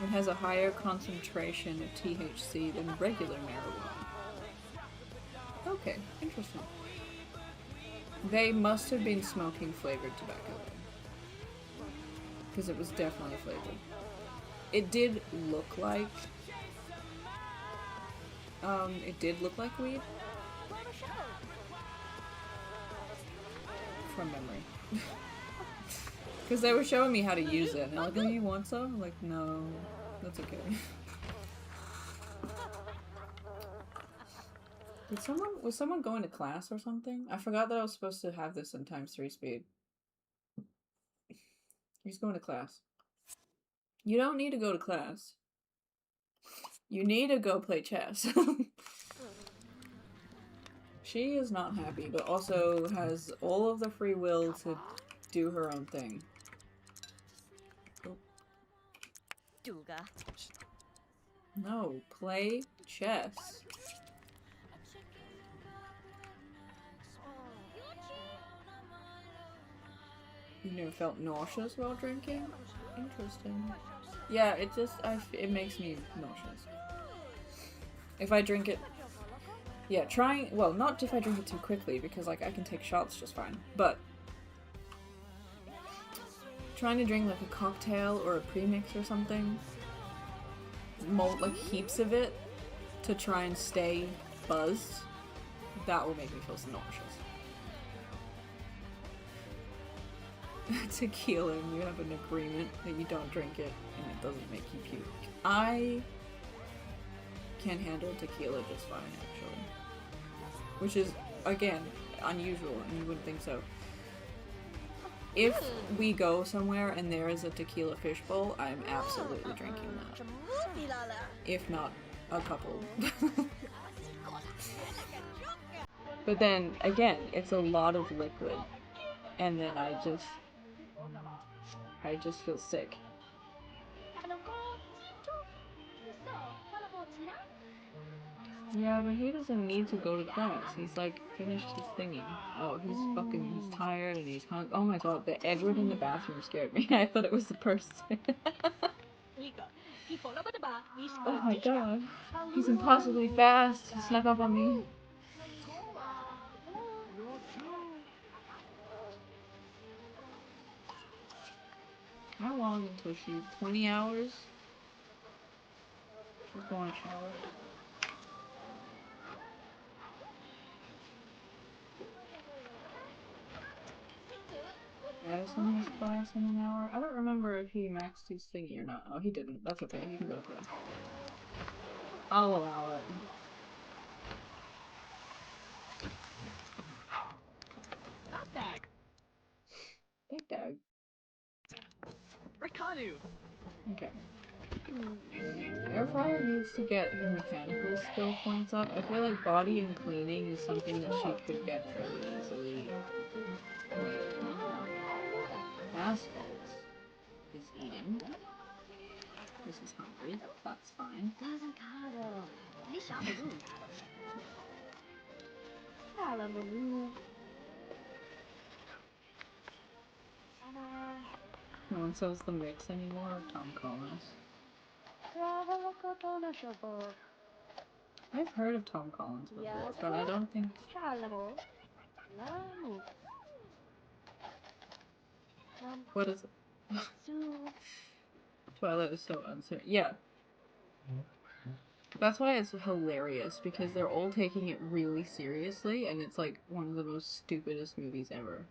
It has a higher concentration of THC than regular marijuana. Okay, interesting. They must have been smoking flavored tobacco then, because it was definitely flavored. It did look like weed. From memory. Because they were showing me how to use it, and they're like, oh, you want some? I'm like, no, that's okay. Was someone going to class or something? I forgot that I was supposed to have this in ×3 speed. He's going to class. You don't need to go to class. You need to go play chess. She is not happy, but also has all of the free will to do her own thing. Oh. No, play chess. You never felt nauseous while drinking? Interesting. Yeah, it it makes me nauseous. If I drink it... Yeah, well, not if I drink it too quickly, because, like, I can take shots just fine. But trying to drink, like, a cocktail or a premix or something, like, heaps of it, to try and stay buzzed, that will make me feel nauseous. Tequila, and you have an agreement that you don't drink it and it doesn't make you puke. I can handle tequila just fine, actually. Which is, again, unusual, and you wouldn't think so. If we go somewhere and there is a tequila fishbowl, I'm absolutely drinking that. If not, a couple. But then, again, it's a lot of liquid. And then I just feel sick. Yeah, but he doesn't need to go to class. He's like finished his thingy. Oh, he's tired and he's hungry. Oh my god, the Edward in the bathroom scared me. I thought it was the person. Oh my god. He's impossibly fast. He snuck up on me. How long until she? 20 hours? She's going to shower. Addison has class in an hour. I don't remember if he maxed his thingy or not. Oh, he didn't. That's okay. He can go to class. I'll allow it. Big dog. Okay. Air fryer needs to get her mechanical skill points up. I feel like body and cleaning is something that she could get fairly easily. Asphalt is eating. This is hungry. That's fine. No one sells the mix anymore of Tom Collins. I've heard of Tom Collins before, but I don't think... What is it? Twilight is so uncertain. Yeah. That's why it's hilarious, because they're all taking it really seriously, and it's like one of the most stupidest movies ever.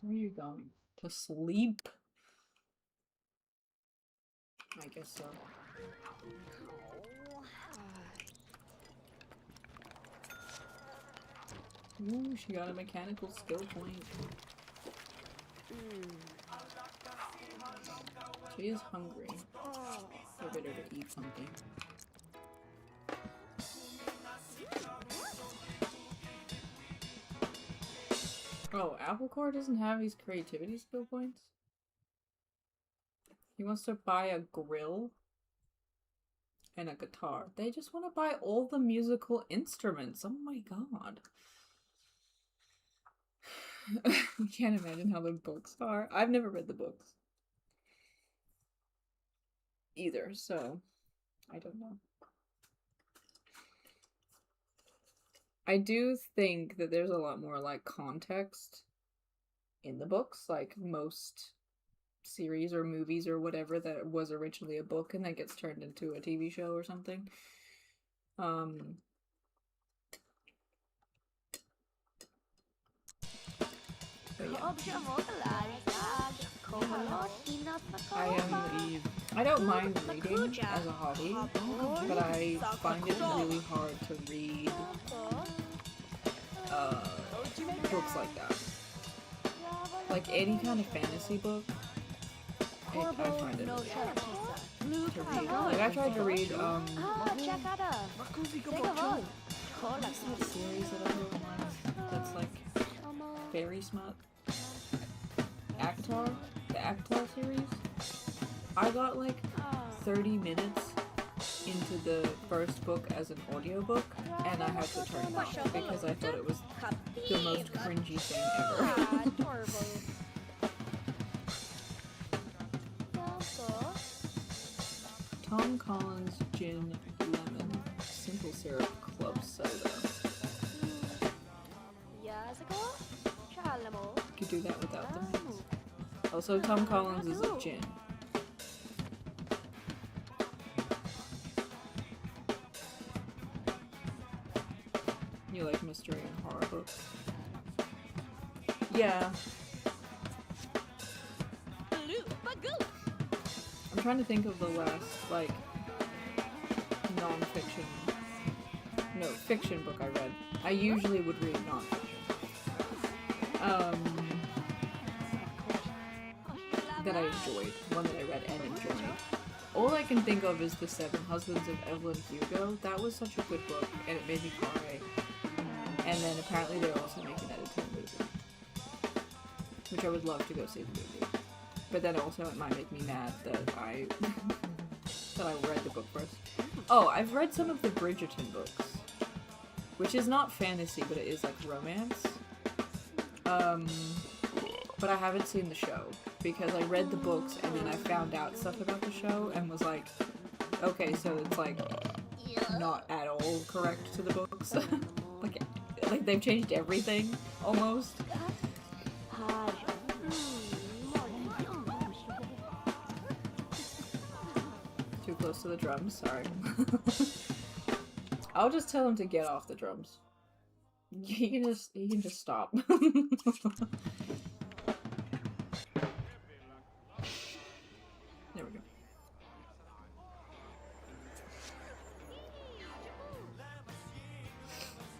Where are you going? To sleep? I guess so. Ooh, she got a mechanical skill point. She is hungry. So better to eat something. Oh, Applecore doesn't have his creativity skill points? He wants to buy a grill and a guitar. They just want to buy all the musical instruments. Oh my god. I can't imagine how the books are. I've never read the books either, so I don't know. I do think that there's a lot more, like, context in the books, like most series or movies or whatever that was originally a book and then gets turned into a TV show or something. But yeah. I I don't mind reading as a hobby, but I find it really hard to read books like that. Like any kind of fantasy book, I find it really hard to read. Like I tried to read what's that series that everyone likes? That's like very smart. Actar? The Actar series? I got like 30 minutes into the first book as an audiobook, and I had to turn it off because I thought it was the most cringy thing ever. Tom Collins Gin Lemon Simple Syrup Club Soda. Could do that without the mix. Also, Tom Collins is a gin. You like mystery and horror books? Yeah. I'm trying to think of the last, like, non-fiction, no, fiction book I read. I usually would read non-fiction. That I enjoyed. One that I read and enjoyed. All I can think of is The Seven Husbands of Evelyn Hugo. That was such a good book, and it made me cry. And then apparently they're also making that into a movie. Which I would love to go see the movie. But then also it might make me mad that I that I read the book first. Oh, I've read some of the Bridgerton books. Which is not fantasy, but it is like romance. But I haven't seen the show. Because I read the books and then I found out stuff about the show and was like, okay, so it's like not at all correct to the books. like they've changed everything almost. Too close to the drums, sorry. I'll just tell him to get off the drums. He can just stop. There we go.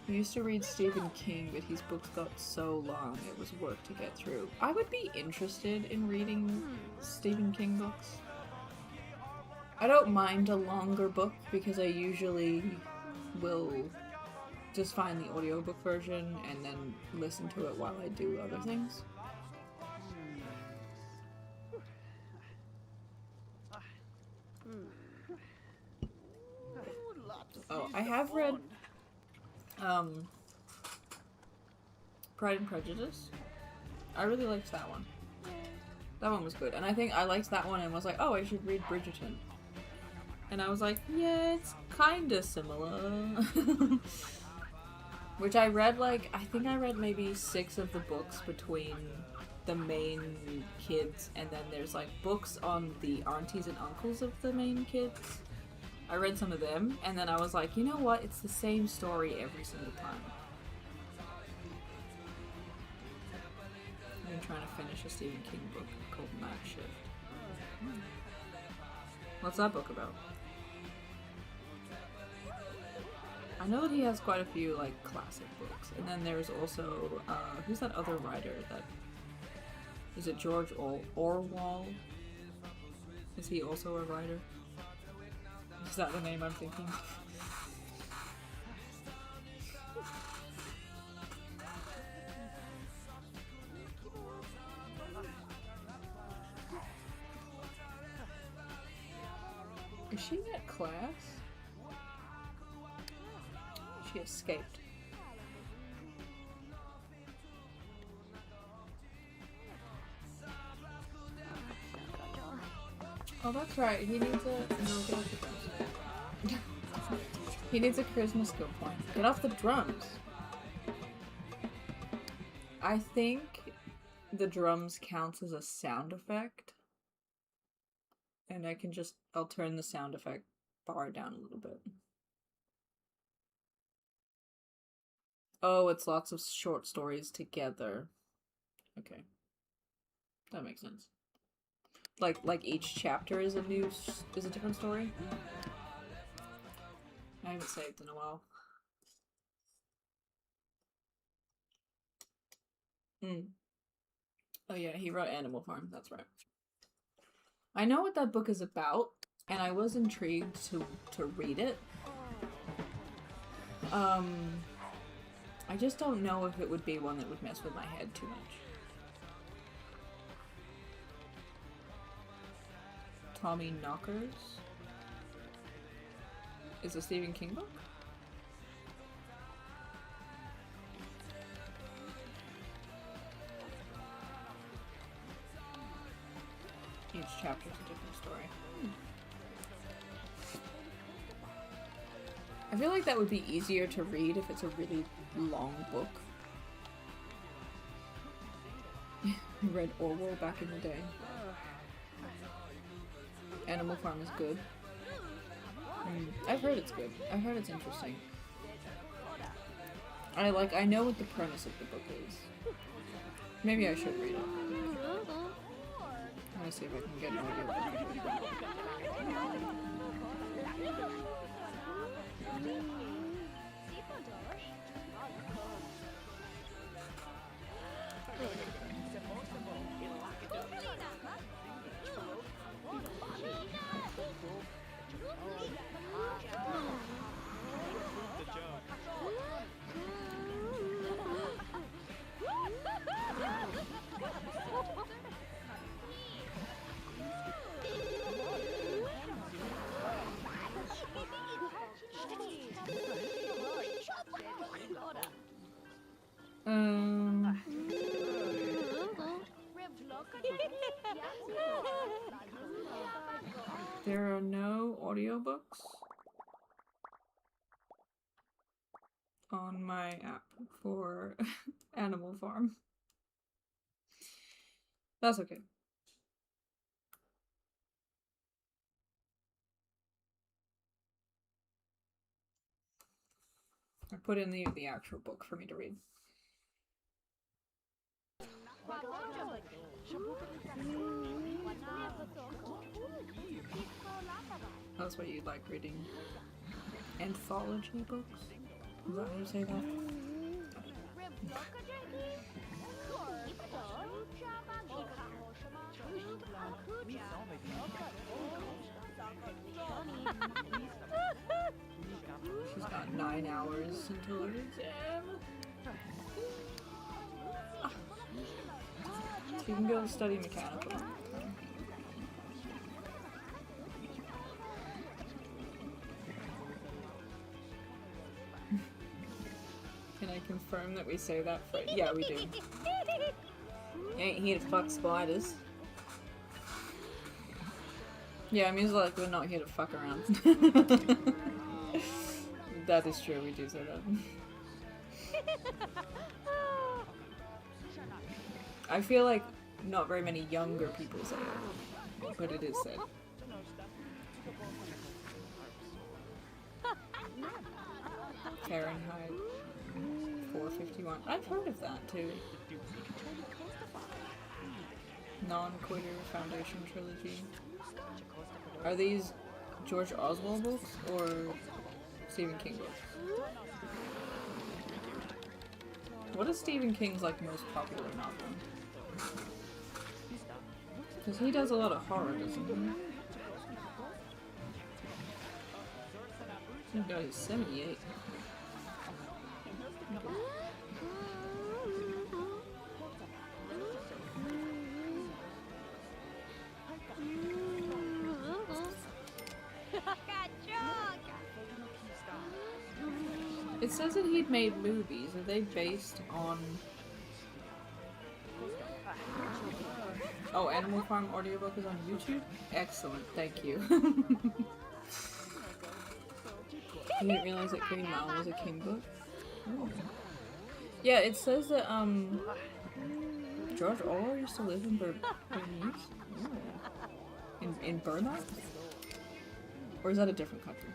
I used to read Stephen King, but his books got so long it was work to get through. I would be interested in reading Stephen King books. I don't mind a longer book because I usually will just find the audiobook version and then listen to it while I do other things. Oh, I have read Pride and Prejudice. I really liked that one. That one was good. And I think I liked that one and was like, oh, I should read Bridgerton. And I was like, yeah, it's kinda similar. Which I read, like, I think I read maybe 6 of the books between the main kids, and then there's, like, books on the aunties and uncles of the main kids. I read some of them, and then I was like, you know what? It's the same story every single time. I'm trying to finish a Stephen King book called Night Shift. What's that book about? I know that he has quite a few, like, classic books. And then there's also, who's that other writer that... Is it George Orwell? Is he also a writer? Is that the name I'm thinking? Is she at class? She escaped. Oh, that's right. He needs he needs a charisma skill point. Get off the drums. I think the drums counts as a sound effect. And I'll turn the sound effect bar down a little bit. Oh, it's lots of short stories together. Okay. That makes sense. Like each chapter is a different story? I haven't saved in a while. Oh yeah, he wrote Animal Farm, that's right. I know what that book is about, and I was intrigued to read it. I just don't know if it would be one that would mess with my head too much. Tommy Knockers is a Stephen King book? Each chapter is a different story. I feel like that would be easier to read if it's a really long book. I read Orwell back in the day. Animal Farm is good. I've heard it's good. I've heard it's interesting. I know what the premise of the book is. Maybe I should read it. I'm gonna see if I can get an audio. There are no audiobooks on my app for Animal Farm. That's okay. I put in the actual book for me to read. That's what you like reading? Anthology books? Is that how you say that? She's got 9 hours until her exam. She can go study mechanical. Can I confirm that we say that for— yeah, we do. You ain't here to fuck spiders. Yeah, I mean, like, we're not here to fuck around. That is true, we do say that. I feel like not very many younger people say it, but it is said. Fahrenheit 451. I've heard of that too. Non-Quitter Foundation Trilogy. Are these George Oswald books or Stephen King books? What is Stephen King's like most popular novel? Because he does a lot of horror, doesn't he? Oh god, he's 78. It says that he'd made movies. Are they based on... Oh, Animal Farm audiobook is on YouTube? Excellent, thank you. I didn't realize that Green Mountain was a King book. Ooh. Yeah, it says that, George Orwell used to live in Bernice? In Burma? Or is that a different country?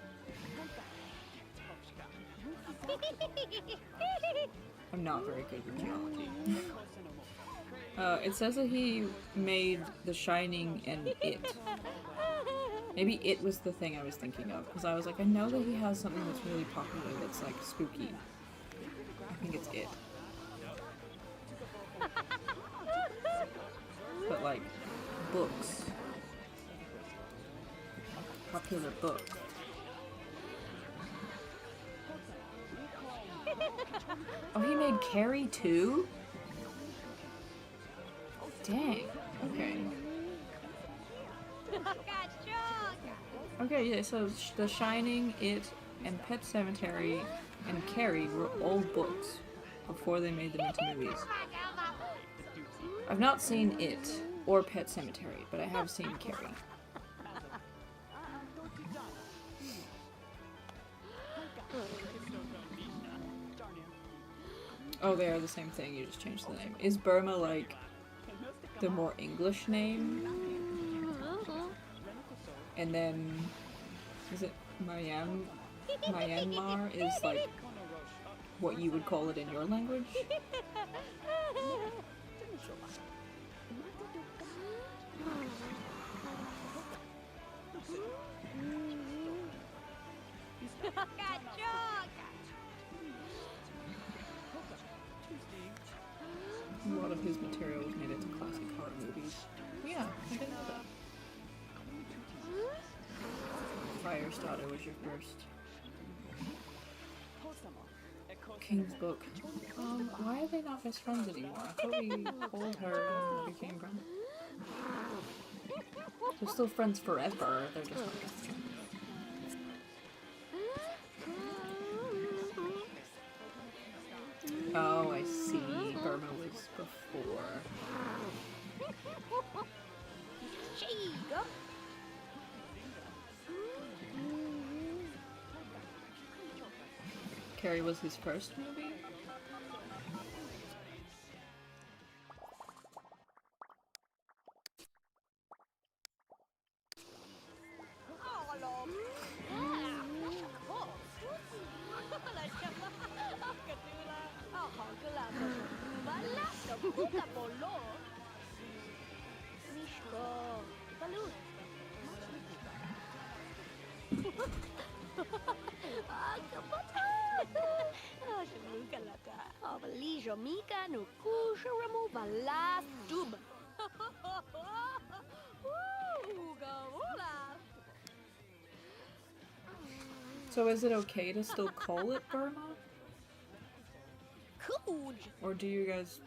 I'm not very good with geology. It says that he made The Shining and It. Maybe It was the thing I was thinking of, because I was like, I know that he has something that's really popular that's like spooky. I think it's It. But like, books. Popular book. Oh, he made Carrie too? Dang. Okay. Okay, yeah, so The Shining, It, and Pet Sematary, and Carrie were all books before they made them into movies. I've not seen It or Pet Sematary, but I have seen Carrie. Oh, they are the same thing, you just changed the name. Is Burma like the more English name? And then, is it Myanmar is like what you would call it in your language? A lot of his material was made into classic horror movies. Yeah, I didn't know that. Firestarter was your first. King's Book. Why are they not best friends anymore? I thought we told her and became friends. They're still friends forever, they're just not best friends. Oh, I see. Burma was before. Carrie was his first movie? So is it okay to still call it Burma? Or do you guys...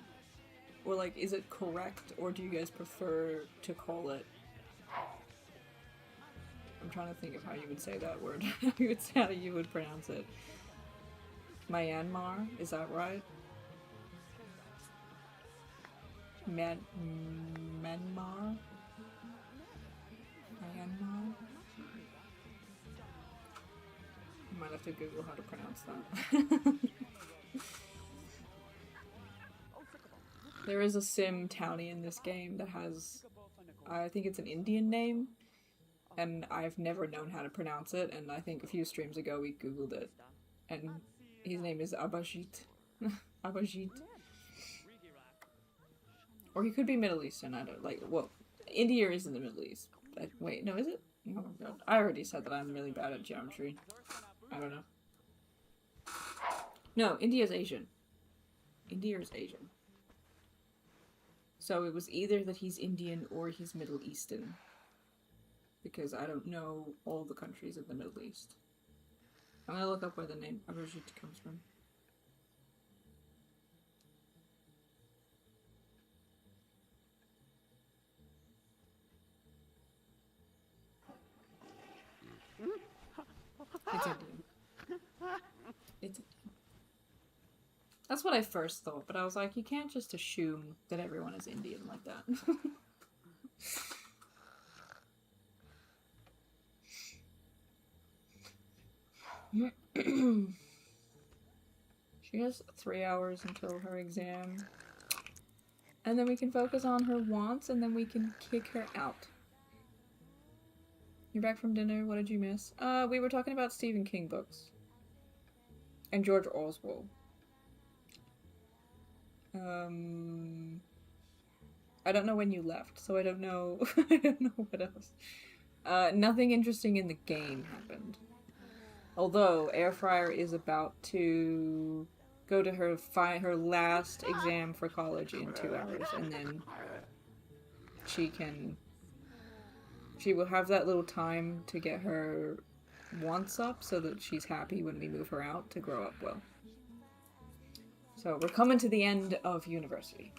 Or like, is it correct, or do you guys prefer to call it... I'm trying to think of how you would say that word. How you would pronounce it. Myanmar? Is that right? Myanmar? Myanmar? I might have to Google how to pronounce that. There is a sim townie in this game that has, I think it's an Indian name, and I've never known how to pronounce it, and I think a few streams ago we Googled it, and his name is Abhijit. Abhijit. Or he could be Middle Eastern, I don't, like, well, India is in the Middle East. Wait, no, is it? Oh my god. I already said that I'm really bad at geometry. I don't know. No, India's Asian. India is Asian. So it was either that he's Indian or he's Middle Eastern. Because I don't know all the countries of the Middle East. I'm gonna look up where the name Abhijit comes from. It's Indian. It's Indian. That's what I first thought, but I was like, you can't just assume that everyone is Indian like that. She has 3 hours until her exam. And then we can focus on her wants, and then we can kick her out. You're back from dinner, what did you miss? We were talking about Stephen King books. And George Orwell. I don't know when you left, so I don't know. I don't know what else. Nothing interesting in the game happened. Although Airfryer is about to go to her last exam for college in 2 hours, and then she will have that little time to get her wants up so that she's happy when we move her out to grow up well. So we're coming to the end of university.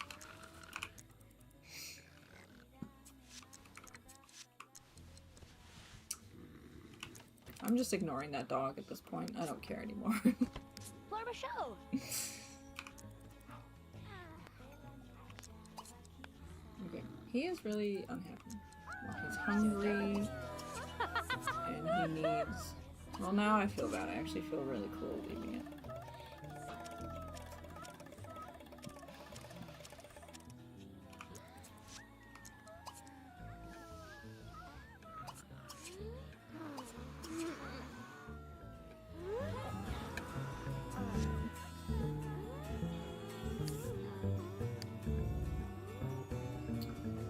I'm just ignoring that dog at this point. I don't care anymore. Florba show. Okay. He is really unhappy. Well, he's hungry. And he needs... Well, now I feel bad. I actually feel really cool leaving it.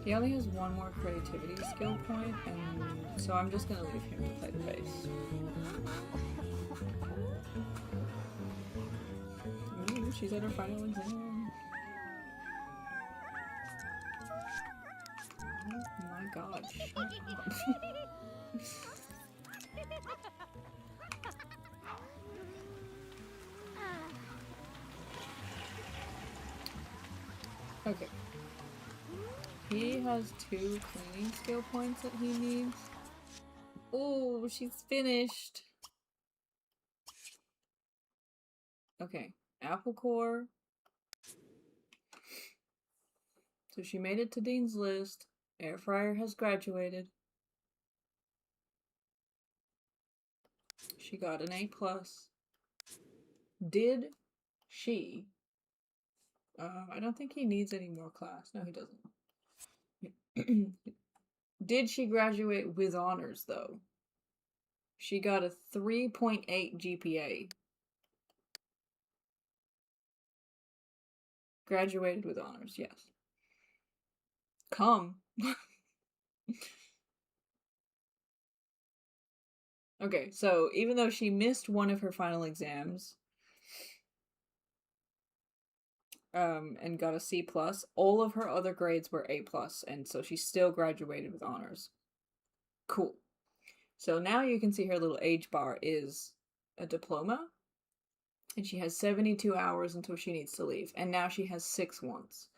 He only has one more creativity skill point, and so I'm just gonna leave him to play the bass. Ooh, she's at her final exam. Oh my god, shut up. Okay. He has 2 cleaning skill points that he needs. Oh, she's finished. Okay, apple core. So she made it to Dean's List. Airfryer has graduated. She got an A+. Did she? I don't think he needs any more class. No, he doesn't. Did she graduate with honors, though? She got a 3.8 GPA. Graduated with honors, yes. Come. Okay, so even though she missed one of her final exams, and got a C+, all of her other grades were A+, and so she still graduated with honors. Cool. So now you can see her little age bar is a diploma, and she has 72 hours until she needs to leave, and now she has 6 wants,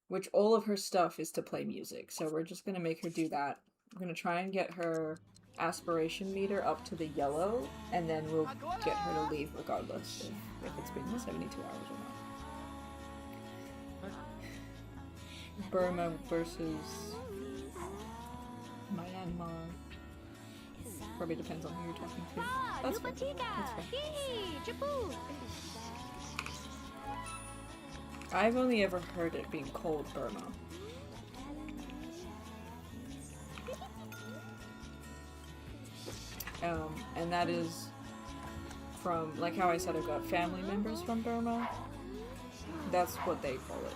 which all of her stuff is to play music, so we're just going to make her do that. I'm going to try and get her aspiration meter up to the yellow, and then we'll get her to leave regardless if it's been 72 hours or not. Burma versus Myanmar. Probably depends on who you're talking to. That's fine. That's fine. I've only ever heard it being called Burma. And that is from, like how I said I've got family members from Burma. That's what they call it.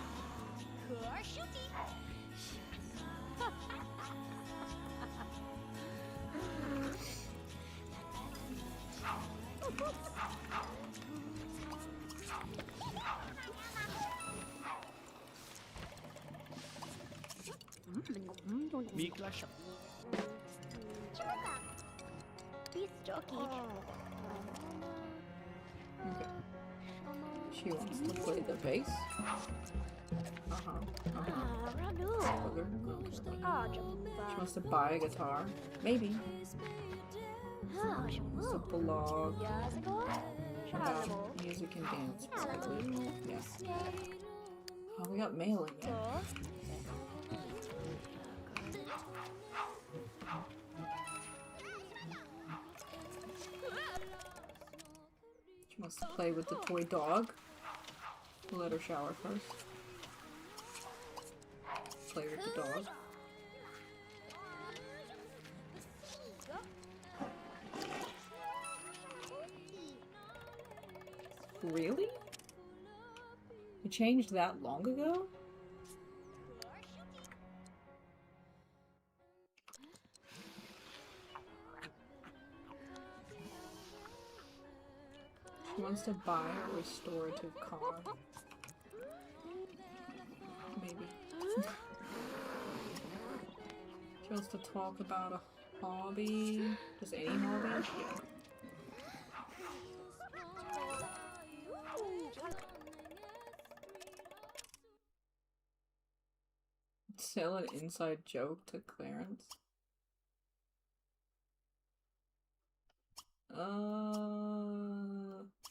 Okay. She wants to play the bass. She wants to buy a guitar. Maybe. She wants to blog about music and dance. Probably. Yes. Oh, we got mail again. She wants to play with the toy dog. We'll let her shower first. Play with the dog. Really? You changed that long ago? She wants to buy a restorative car. Maybe. She wants to talk about a hobby. Just any hobby? Yeah. Sell an inside joke to Clarence.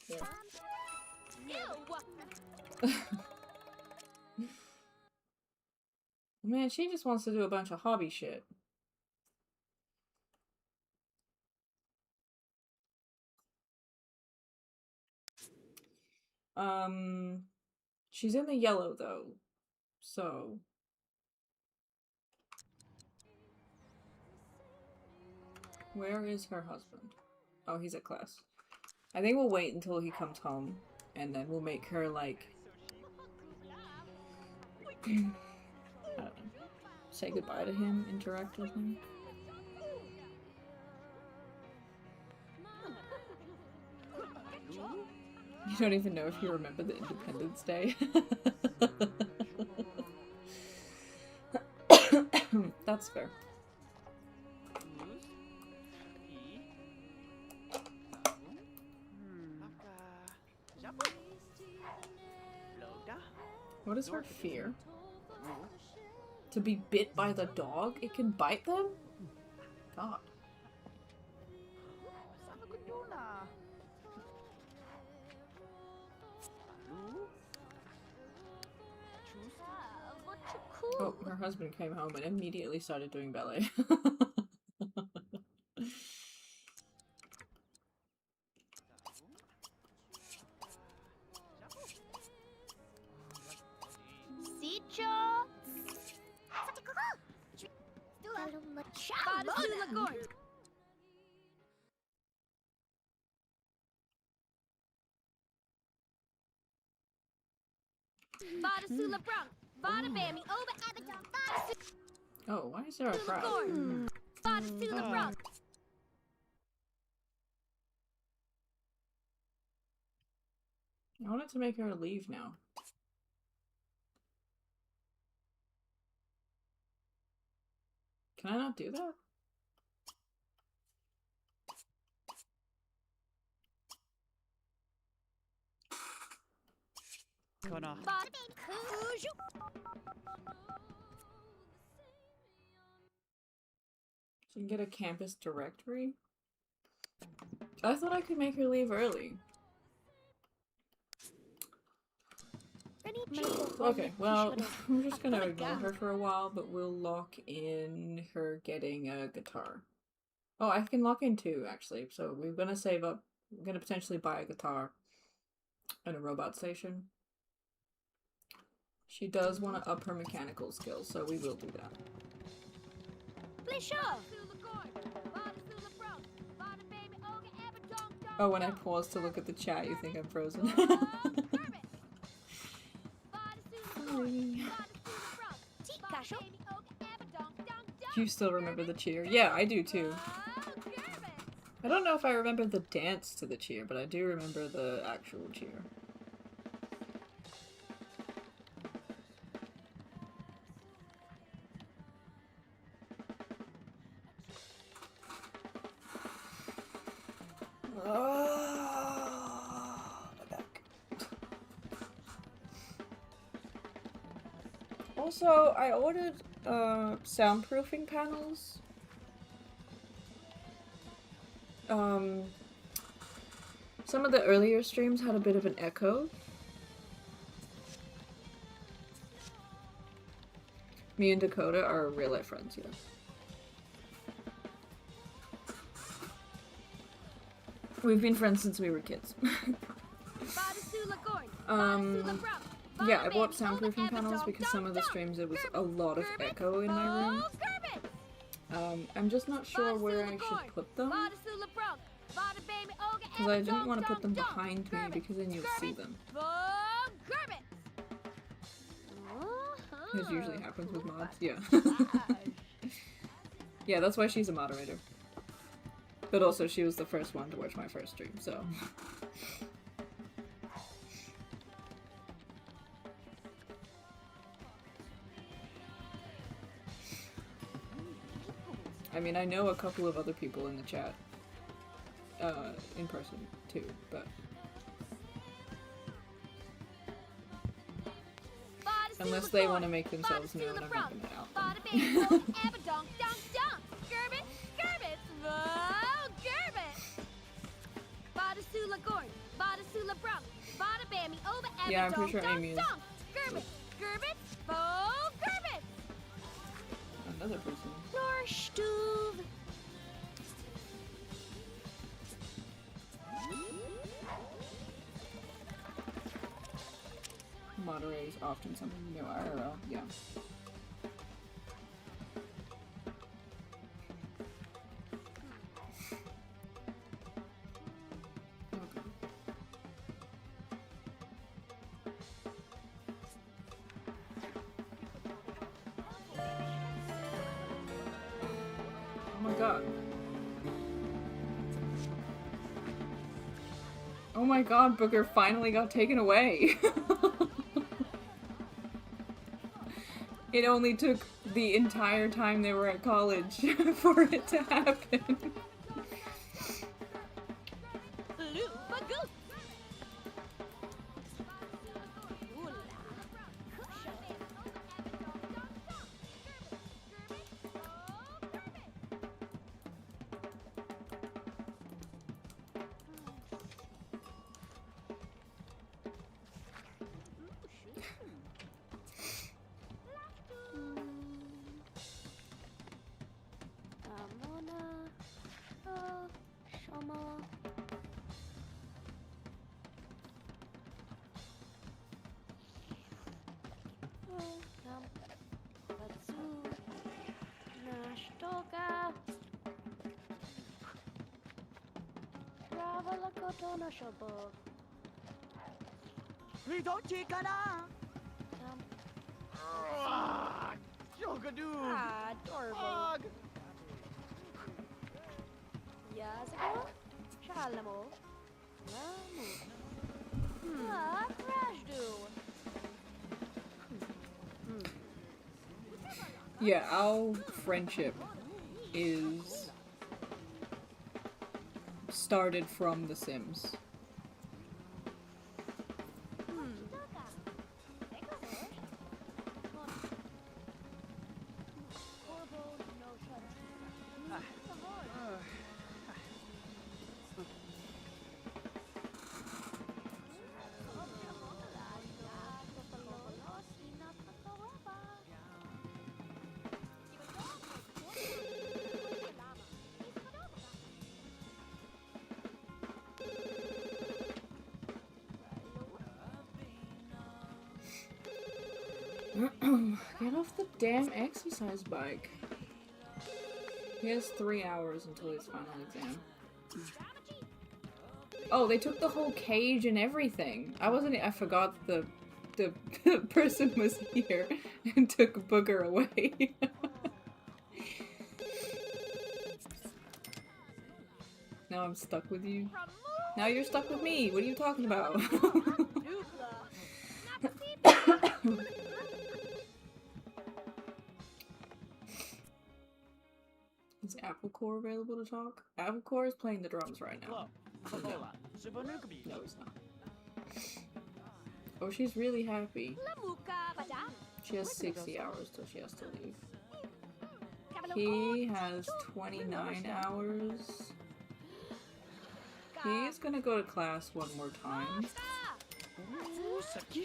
Yeah. Man, she just wants to do a bunch of hobby shit. She's in the yellow though, so. Where is her husband? Oh, he's at class. I think we'll wait until he comes home, and then we'll make her, like, I don't know, say goodbye to him, interact with him. You don't even know if you remember the Independence Day. That's fair. What is her fear? To be bit by the dog? It can bite them? God. Oh, her husband came home and immediately started doing ballet. Oh, why is there a crowd? I wanted to make her leave now. Can I not do that? Connor. So you can get a campus directory? I thought I could make her leave early. Okay, well, I'm just gonna ignore her for a while, but we'll lock in her getting a guitar. Oh, I can lock in two, actually. So we're gonna save up. We're gonna potentially buy a guitar and a robot station. She does want to up her mechanical skills, so we will do that. Oh, when I pause to look at the chat, you think I'm frozen. You still remember the cheer? Yeah, I do too. I don't know if I remember the dance to the cheer, but I do remember the actual cheer. Also, I ordered soundproofing panels. Some of the earlier streams had a bit of an echo. Me and Dakota are real life friends, yeah. We've been friends since we were kids. Yeah, I bought soundproofing panels because some of the streams there was a lot of echo in my room. I'm just not sure where I should put them. Because I didn't want to put them behind me because then you'll see them. This usually happens with mods, yeah. Yeah, that's why she's a moderator. But also she was the first one to watch my first stream, so... I mean, I know a couple of other people in the chat, in person too, but unless they want to make themselves known, I'm not gonna out them. Bada bing, oh, abba donk, donk, donk. Gerbit, gerbit, whoa, gerbit. Bada sula gorn, bada sula brunk, bada bammy, over abba Yeah, I'm donk, pretty sure donk, Amy is. donk. Gerbit, gerbit, whoa, gerbit. Another person. Norstuv. Moderator is often something new IRL, yeah. Okay. Oh my god. Oh my god, Booker finally got taken away! It only took the entire time they were at college for it to happen. Adorable. Yazgo, Chalamo, Lamu. Rajdu. Yeah, our friendship is started from The Sims. Get off the damn exercise bike. He has 3 hours until his final exam. Oh, they took the whole cage and everything. I forgot the person was here and took Booger away. Now I'm stuck with you. Now you're stuck with me. What are you talking about? Is Apple Core available to talk? Apple Core is playing the drums right now. So no. No, he's not. Oh, she's really happy. She has 60 hours till she has to leave. He has 29 hours. He's gonna go to class one more time.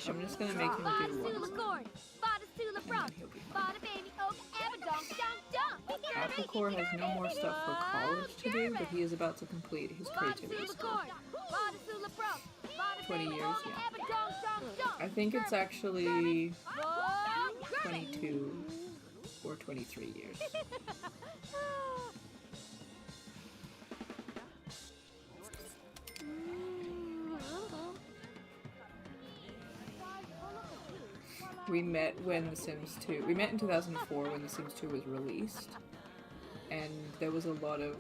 I'm just gonna make him do one. And then he'll be fine. Apple Core has no more stuff for college to do, but he is about to complete his creativity school. 20 years, yeah. I think it's actually 22 or 23 years. We met when The Sims 2... We met in 2004 when The Sims 2 was released. And there was a lot of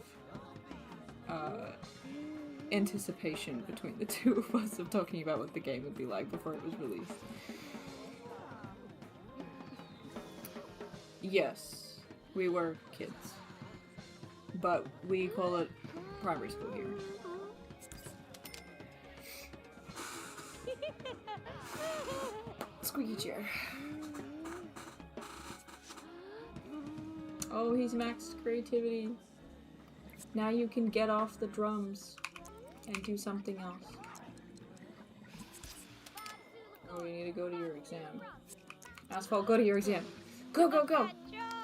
anticipation between the two of us of talking about what the game would be like before it was released. Yes, we were kids. but we call it primary school here. Squeaky chair. Oh, he's maxed creativity. Now you can get off the drums and do something else. Oh, you need to go to your exam. Asphalt, go to your exam. Go, go, go!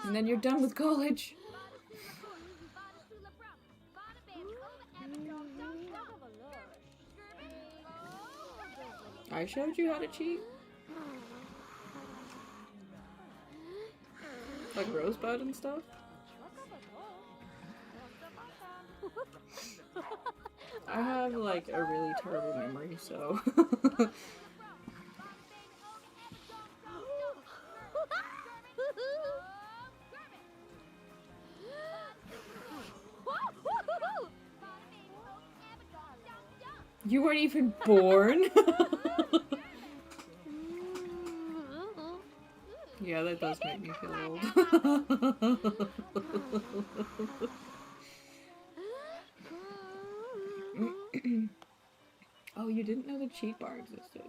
And then you're done with college. I showed you how to cheat. Like Rosebud and stuff. I have like a really terrible memory, so. You weren't even born? Yeah, that does make me feel old. Oh, you didn't know the cheat bar existed.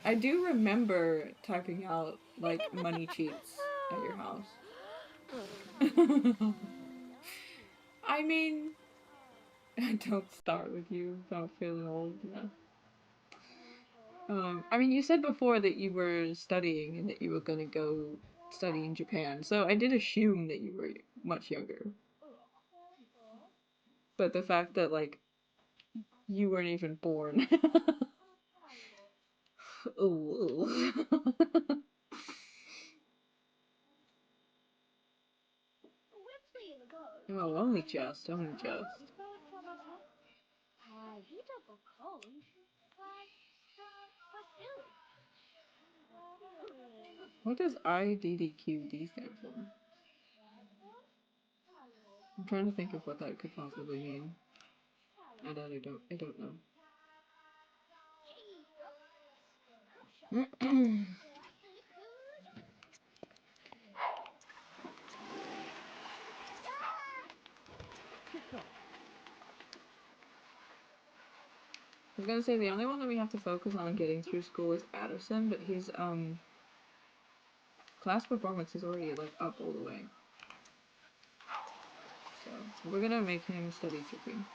I do remember typing out, like, money cheats at your house. I mean, don't start with you about feeling old, yeah. I mean, you said before that you were studying and that you were gonna go study in Japan, so I did assume that you were much younger. But the fact that, like, you weren't even born. Ooh. Oh, only just. What does IDDQD stand for? I'm trying to think of what that could possibly mean. I don't know. I was gonna say the only one that we have to focus on getting through school is Addison, but his class performance is already like up all the way. So we're gonna make him study tripping.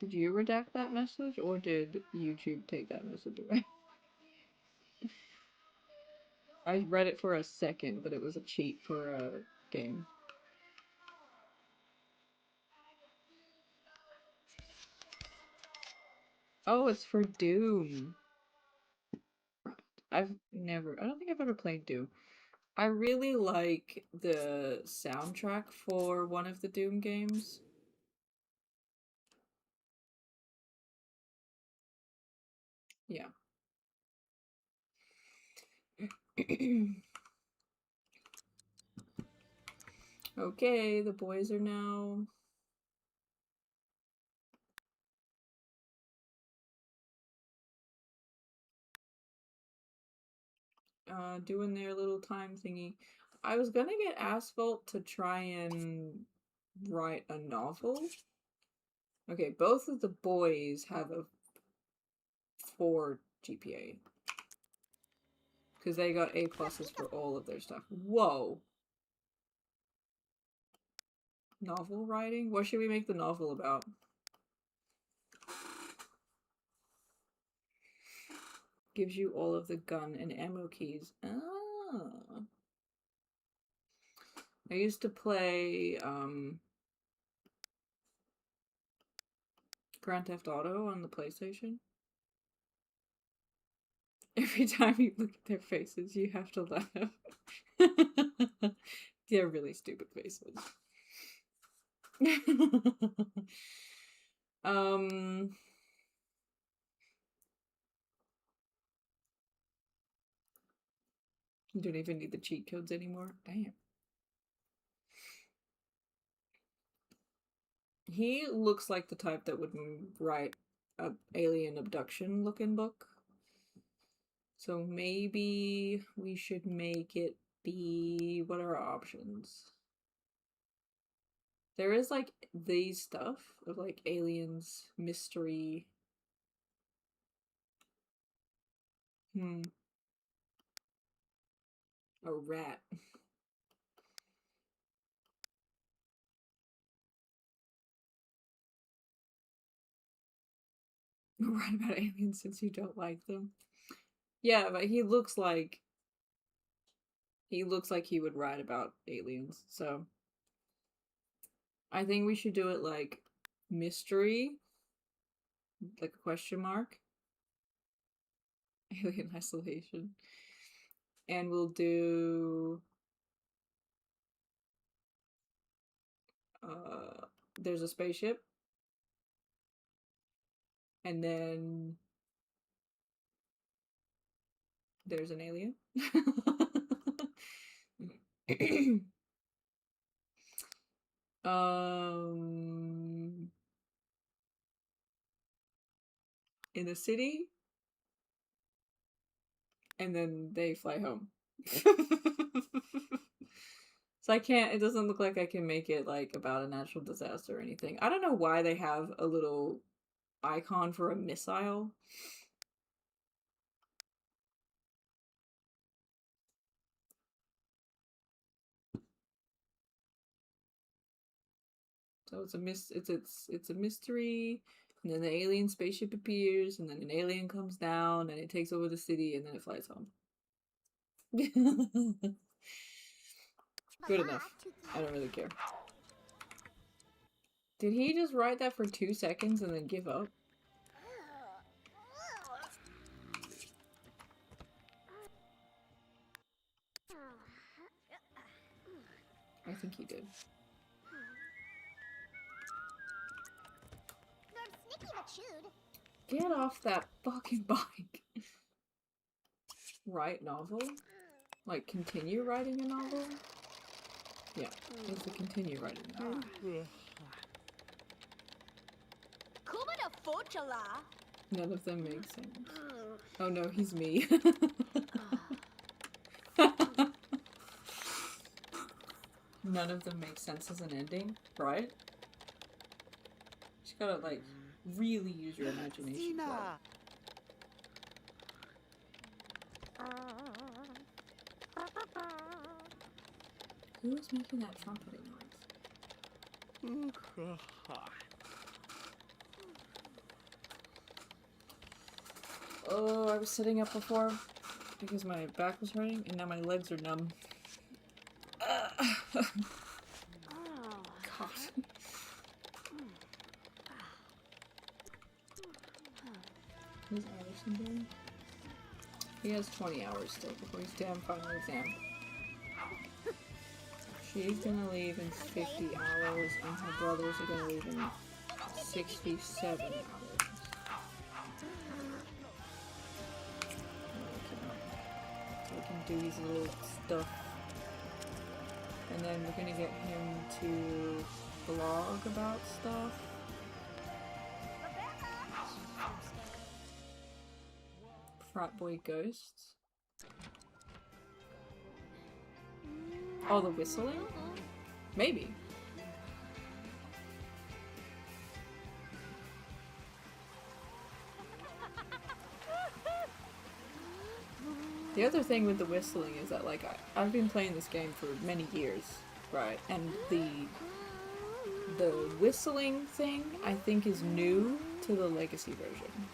Did you redact that message, or did YouTube take that message away? I read it for a second, but it was a cheat for a game. Oh, it's for Doom. I don't think I've ever played Doom. I really like the soundtrack for one of the Doom games. Yeah. Okay, the boys are now doing their little time thingy. I was gonna get Asphalt to try and write a novel. Okay, both of the boys have a 4 GPA. Because they got A pluses for all of their stuff. Whoa! Novel writing? What should we make the novel about? Gives you all of the gun and ammo keys. Ah. I used to play Grand Theft Auto on the PlayStation. Every time you look at their faces, you have to laugh. They're really stupid faces. You don't even need the cheat codes anymore. Damn. He looks like the type that would write a alien abduction looking book. So maybe we should make it be, what are our options? There is like these stuff of like aliens, mystery. A rat. Write about aliens since you don't like them. Yeah, but he looks like he would write about aliens, so I think we should do it like mystery, like a question mark. Alien isolation. And we'll do there's a spaceship. And then there's an alien. In the city, and then they fly home. So I can't, it doesn't look like I can make it like about a natural disaster or anything. I don't know why they have a little icon for a missile. So it's a it's a mystery, and then the alien spaceship appears, and then an alien comes down, and it takes over the city, and then it flies home. Good enough. I don't really care. Did he just write that for 2 seconds and then give up? I think he did. Get off that fucking bike. Write novel? Like, continue writing a novel? Yeah, it's a continue writing a novel. None of them make sense. Oh no, he's me. None of them make sense as an ending, right? You gotta, like, really use your imagination. Who is making that trumpeting noise? Oh, I was sitting up before because my back was hurting, and now my legs are numb. God. What is Anderson doing? He has 20 hours still before his damn final exam. She's gonna leave in 50 hours, and her brothers are gonna leave in 67 hours. So we can do his little stuff. And then we're gonna get him to blog about stuff. Frat boy ghosts. Oh, the whistling? Maybe. The other thing with the whistling is that, like, I've been playing this game for many years, right? And the whistling thing, I think, is new to the Legacy version.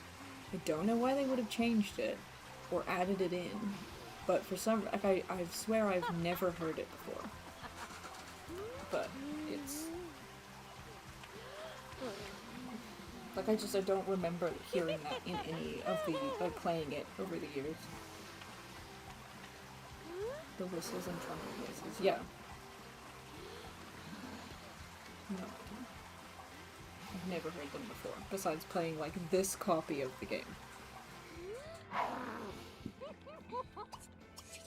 I don't know why they would have changed it or added it in, but for some, like, I swear I've never heard it before. But it's like, I don't remember hearing that in any of the, like, playing it over the years. The whistles and trumpet voices, yeah. No, I've never heard them before, besides playing, like, this copy of the game.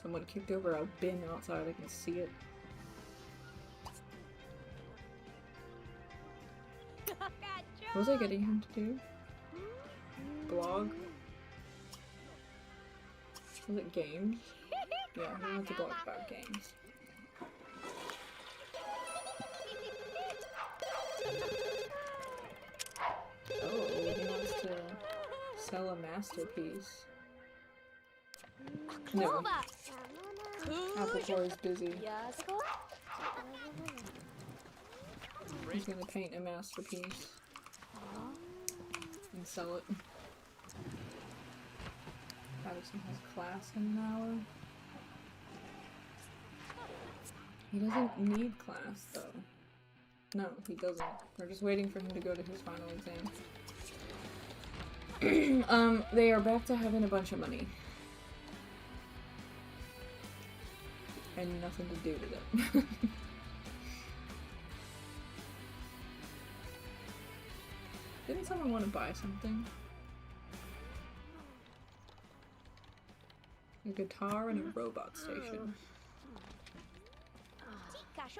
Someone kicked over a bin outside, I can see it. What was I getting him to do? Blog? Was it games? Yeah, he wanted to blog about games. Oh, he wants to sell a masterpiece. No. Applecore is busy. He's gonna paint a masterpiece and sell it. Patterson has class in an hour. He doesn't need class though. No, he doesn't. We're just waiting for him to go to his final exam. They are back to having a bunch of money. And nothing to do with it. Didn't someone want to buy something? A guitar and a robot station.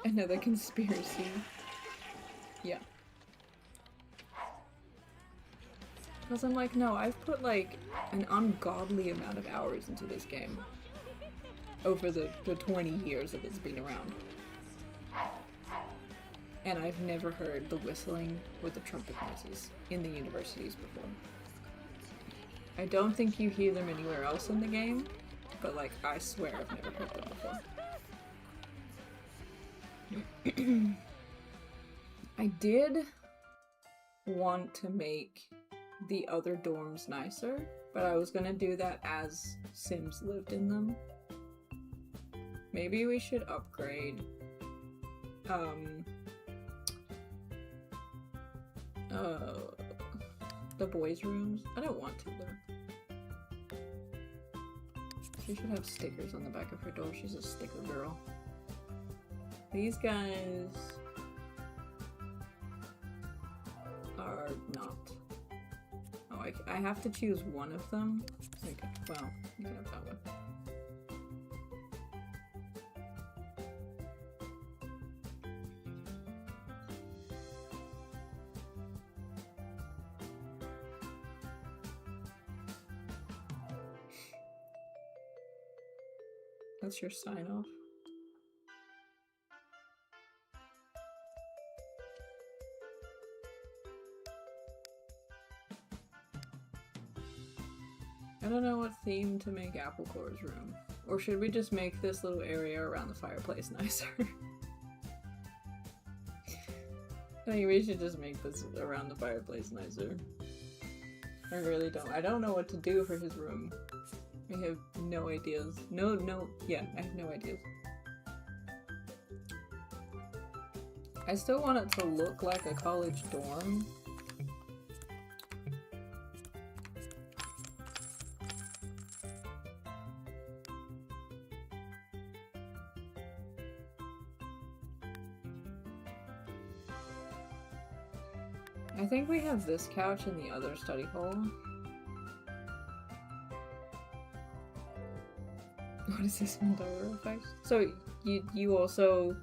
Another conspiracy. Yeah. Because I'm like, no, I've put like an ungodly amount of hours into this game. Over the 20 years that it's been around. And I've never heard the whistling or the trumpet noises in the universities before. I don't think you hear them anywhere else in the game, but like, I swear I've never heard them before. I did want to make the other dorms nicer, but I was gonna do that as Sims lived in them. Maybe we should upgrade the boys' rooms. I don't want to though. She should have stickers on the back of her door. She's a sticker girl. These guys are not. Oh, I have to choose one of them. Okay, well, you can have that one. That's your sign off. I don't know what theme to make Applecore's room. Or should we just make this little area around the fireplace nicer? I think we should just make this around the fireplace nicer. I really don't. I don't know what to do for his room. I have no ideas. Yeah, I have no ideas. I still want it to look like a college dorm. I think we have this couch in the other study hall. What is this Mandela effect? So you also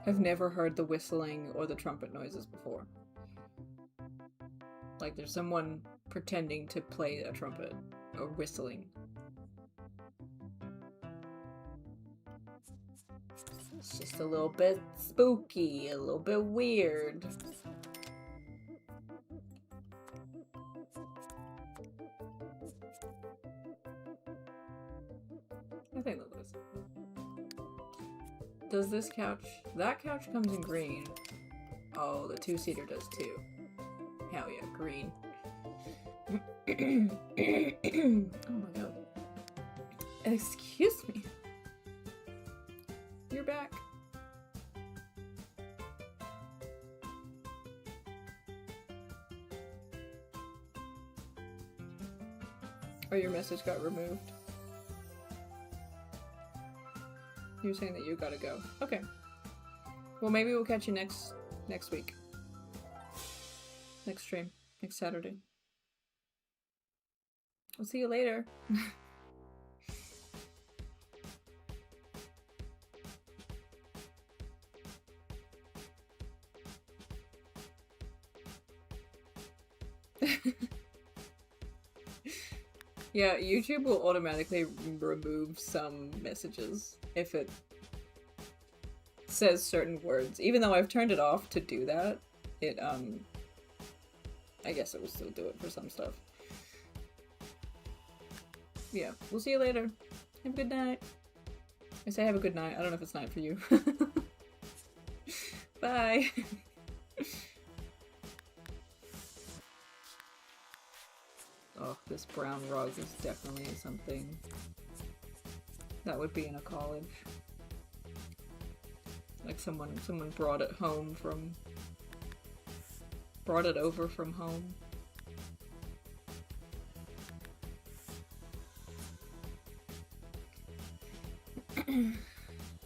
have never heard the whistling or the trumpet noises before. Like there's someone pretending to play a trumpet or whistling. It's just a little bit spooky, a little bit weird. I think that looks. Does this couch? That couch comes in green. Oh, the two-seater does too. Hell yeah, green. Oh my god. Excuse me. You're back. Oh, your message got removed. You're saying that you gotta go. Okay. Well, maybe we'll catch you next week. Next stream. Next Saturday. We'll see you later. Yeah, YouTube will automatically remove some messages if it says certain words. Even though I've turned it off to do that, it, I guess it will still do it for some stuff. Yeah, we'll see you later. Have a good night. I say have a good night. I don't know if it's night for you. Bye. Oh, this brown rug is definitely something that would be in a college. Like someone brought it home from... brought it over from home.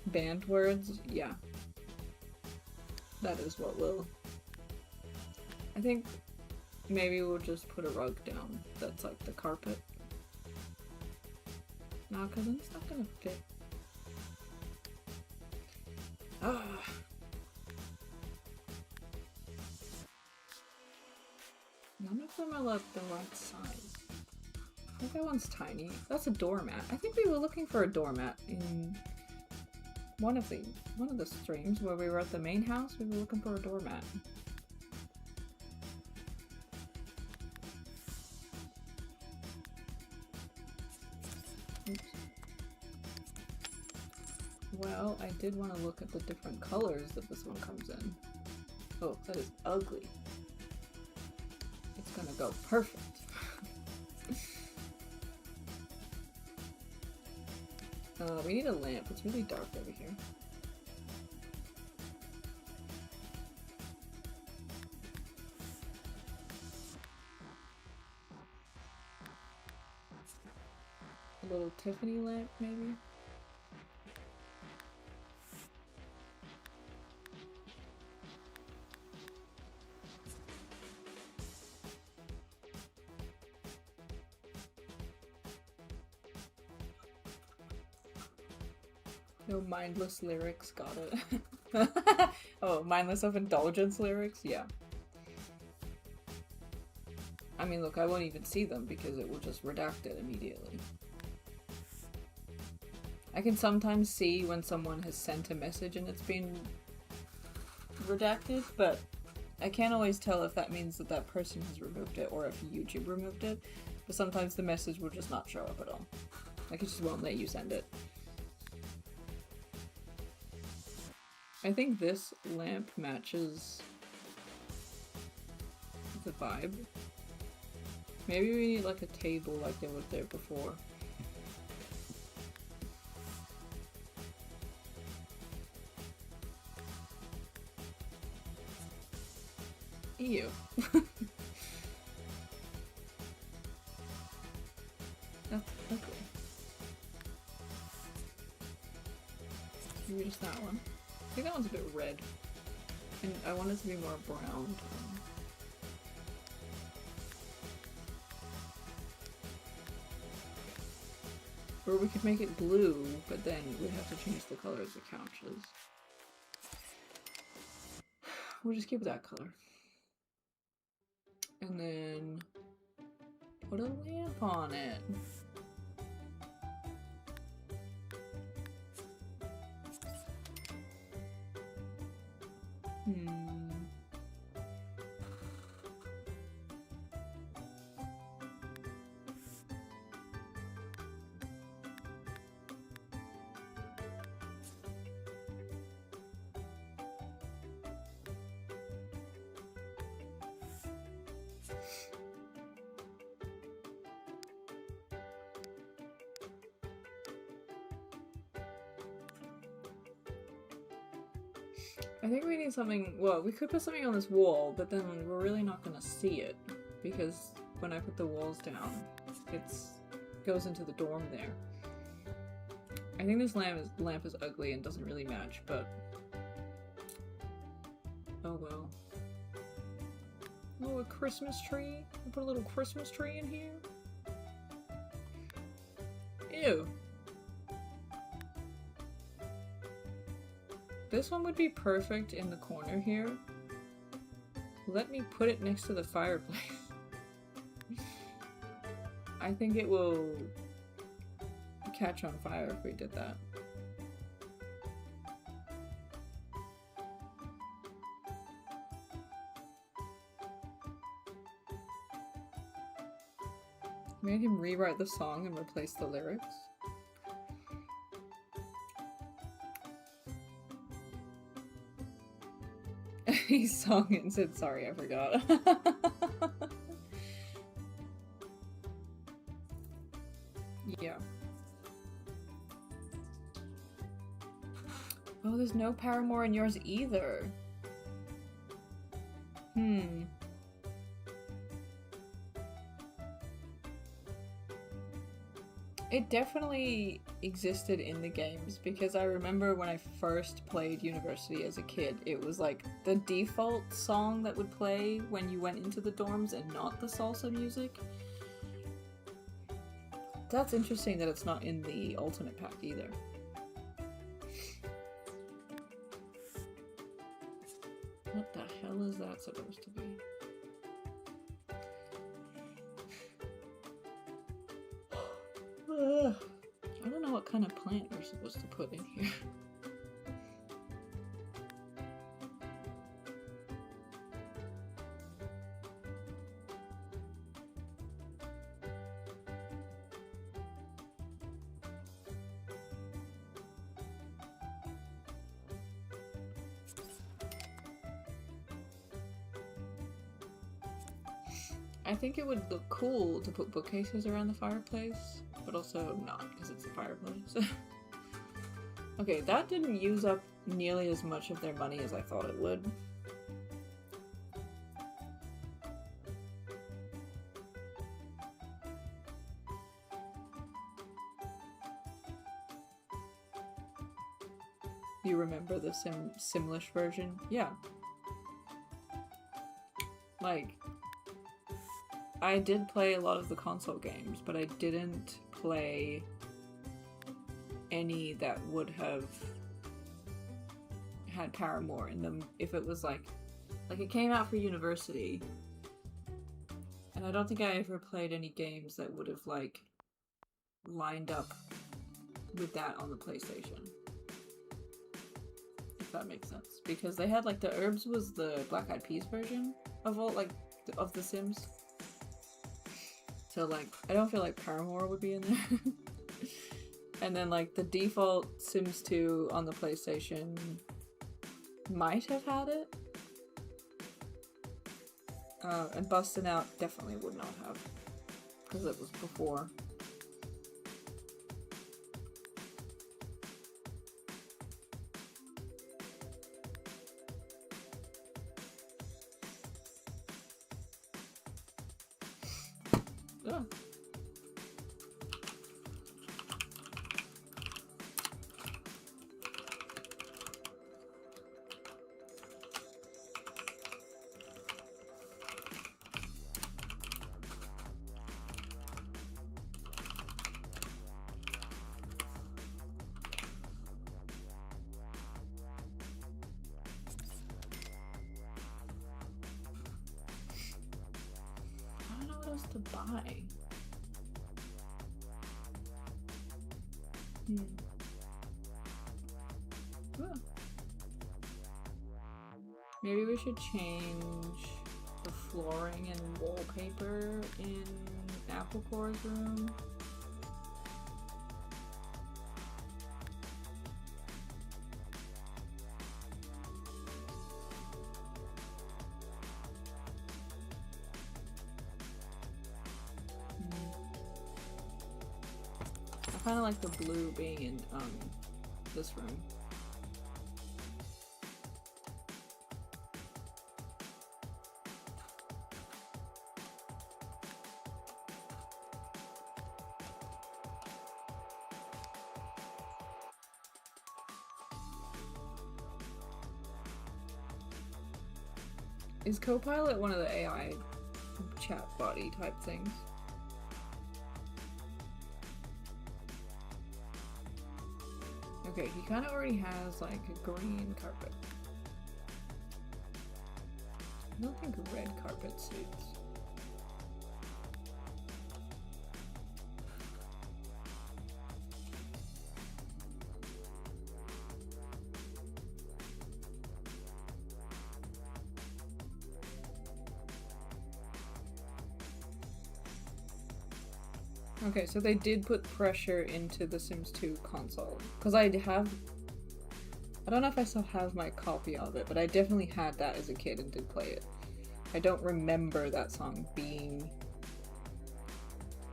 Banned words? Yeah. That is what will. I think maybe we'll just put a rug down that's like the carpet. No, because then it's not gonna fit. Ah. None of them are like the right size. I think that one's tiny. That's a doormat. I think we were looking for a doormat in one of the streams where we were at the main house. We were looking for a doormat. Oops. Well, I did want to look at the different colors that this one comes in. Oh, that is ugly. It's gonna go perfect. We need a lamp. It's really dark over here. A little Tiffany lamp, maybe? No mindless lyrics, got it. Oh, mindless of indulgence lyrics? Yeah. I mean, look, I won't even see them because it will just redact it immediately. I can sometimes see when someone has sent a message and it's been redacted, but I can't always tell if that means that that person has removed it or if YouTube removed it. But sometimes the message will just not show up at all. Like, it just won't let you send it. I think this lamp matches the vibe. Maybe we need like a table like there was there before. Ew. That's ugly. Maybe just that one. I think that one's a bit red. And I want it to be more brown. Or we could make it blue, but then we'd have to change the color of the couches. We'll just keep that color. And then put a lamp on it. I think we need something, well, we could put something on this wall, but then we're really not gonna see it, because when I put the walls down, it goes into the dorm there. I think this lamp is ugly and doesn't really match, but oh well. Oh, a Christmas tree? We'll put a little Christmas tree in here? Ew. This one would be perfect in the corner here. Let me put it next to the fireplace. I think it will catch on fire if we did that. Make him rewrite the song and replace the lyrics. He sung it and said, sorry, I forgot. Yeah. Oh, there's no Paramore in yours either. It definitely existed in the games because I remember when I first played University as a kid, it was like the default song that would play when you went into the dorms and not the salsa music. That's interesting that it's not in the Ultimate Pack either. What the hell is that supposed to be? I don't know what kind of plant we're supposed to put in here. I think it would look cool to put bookcases around the fireplace, but also not, because it's a fireplace. Okay, that didn't use up nearly as much of their money as I thought it would. You remember the Simlish version? Yeah. Like, I did play a lot of the console games, but I didn't play any that would have had Paramore in them if it was like it came out for University, and I don't think I ever played any games that would have like lined up with that on the PlayStation, if that makes sense, because they had like the Herbs was the Black Eyed Peas version of all like of the Sims. So, like, I don't feel like Paramore would be in there. And then, like, the default Sims 2 on the PlayStation might have had it. And Bustin' Out definitely would not have, because it was before. Ugh. I don't know what else to buy. Oh. Maybe we should change the flooring and wallpaper in Applecore's room. I kind of like the blue being in this room. Is Copilot one of the AI chat body type things? Okay, he kind of already has like a green carpet. I don't think red carpet suits. Okay, so they did put pressure into the Sims 2 console. Because I don't know if I still have my copy of it, but I definitely had that as a kid and did play it. I don't remember that song being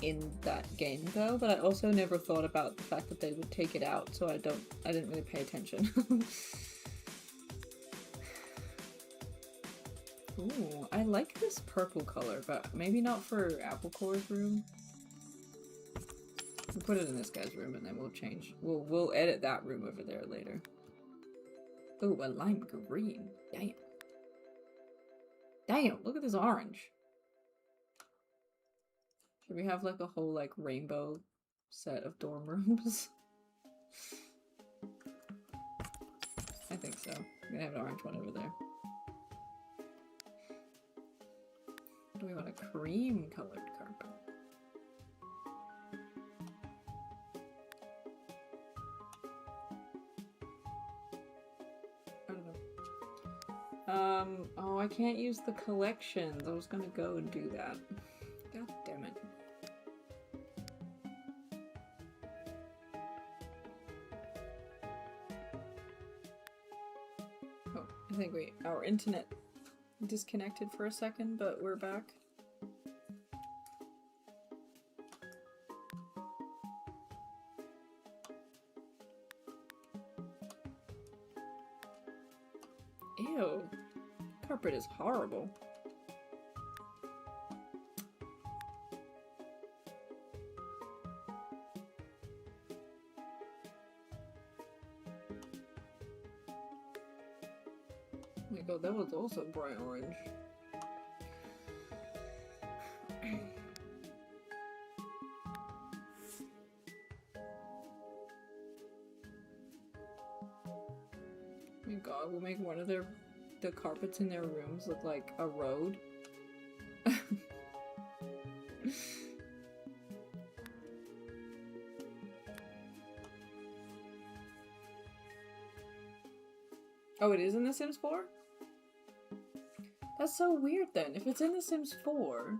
in that game though, but I also never thought about the fact that they would take it out, so I didn't really pay attention. Ooh, I like this purple color, but maybe not for Applecore's room. We'll put it in this guy's room and then we'll change. We'll edit that room over there later. Ooh, a lime green. Damn. Damn, look at this orange. Should we have like a whole like rainbow set of dorm rooms? I think so. I'm gonna have an orange one over there. Do we want a cream colored carpet? I don't know. Oh, I can't use the collections. I was gonna go and do that. God damn it. Oh, I think our internet disconnected for a second, but we're back. Ew. Carpet is horrible. Oh my god, that was also bright orange. Oh my god, we'll make one of the carpets in their rooms look like a road. Oh, it is in The Sims 4? That's so weird then. If it's in The Sims 4,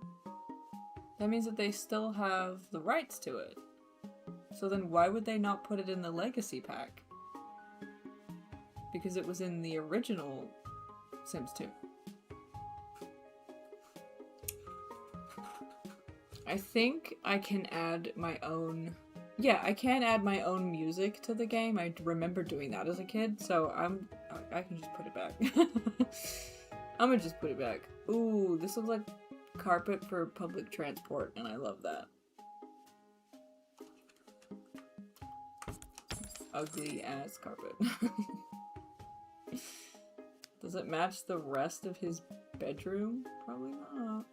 that means that they still have the rights to it. So then why would they not put it in the Legacy Pack? Because it was in the original Sims 2. I think I can add my own... Yeah, I can add my own music to the game. I remember doing that as a kid, so I can just put it back. I'm gonna just put it back. Ooh, this looks like carpet for public transport, and I love that. Ugly ass carpet. Does it match the rest of his bedroom? Probably not.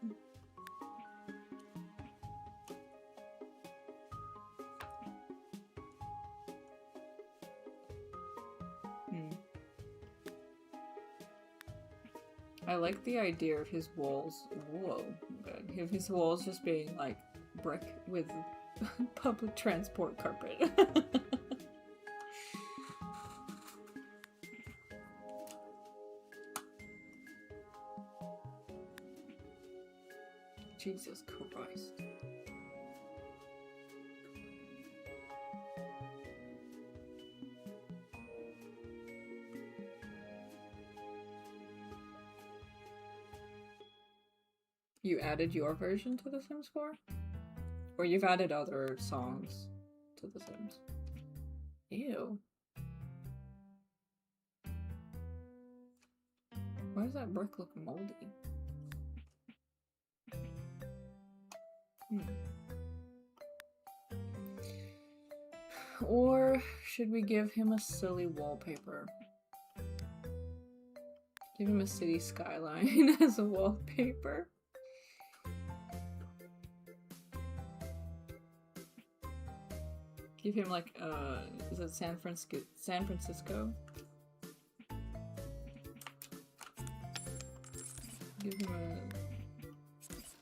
I like the idea of his walls. Whoa, good. Of his walls just being like brick with public transport carpet. Jesus Christ. You added your version to The Sims 4? Or you've added other songs to The Sims? Ew. Why does that brick look moldy? Or should we give him a silly wallpaper? Give him a city skyline as a wallpaper? Give him like, is it San Francisco? Give him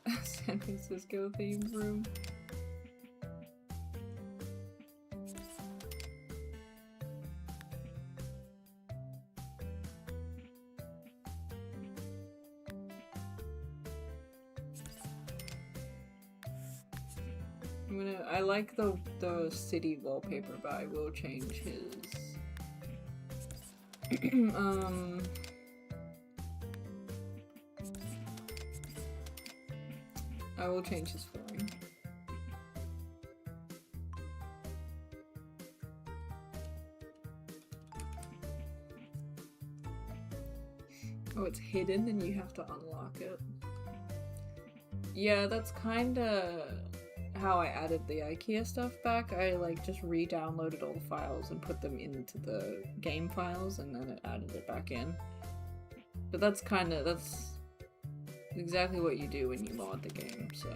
a San Francisco themed room. I like the city wallpaper, but I will change his I will change his flooring. Oh, it's hidden and you have to unlock it. Yeah, that's kinda how I added the IKEA stuff back. I like just re-downloaded all the files and put them into the game files and then it added it back in. But that's exactly what you do when you mod the game, so.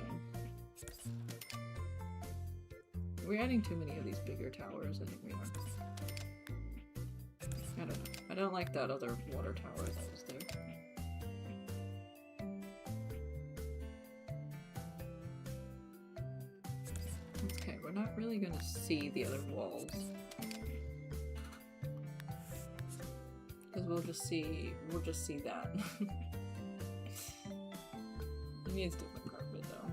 We're adding too many of these bigger towers, I think we are. I don't know. I don't like that other water tower that was there. Okay, we're not really gonna see the other walls. Because we'll just see that. It needs different carpet though.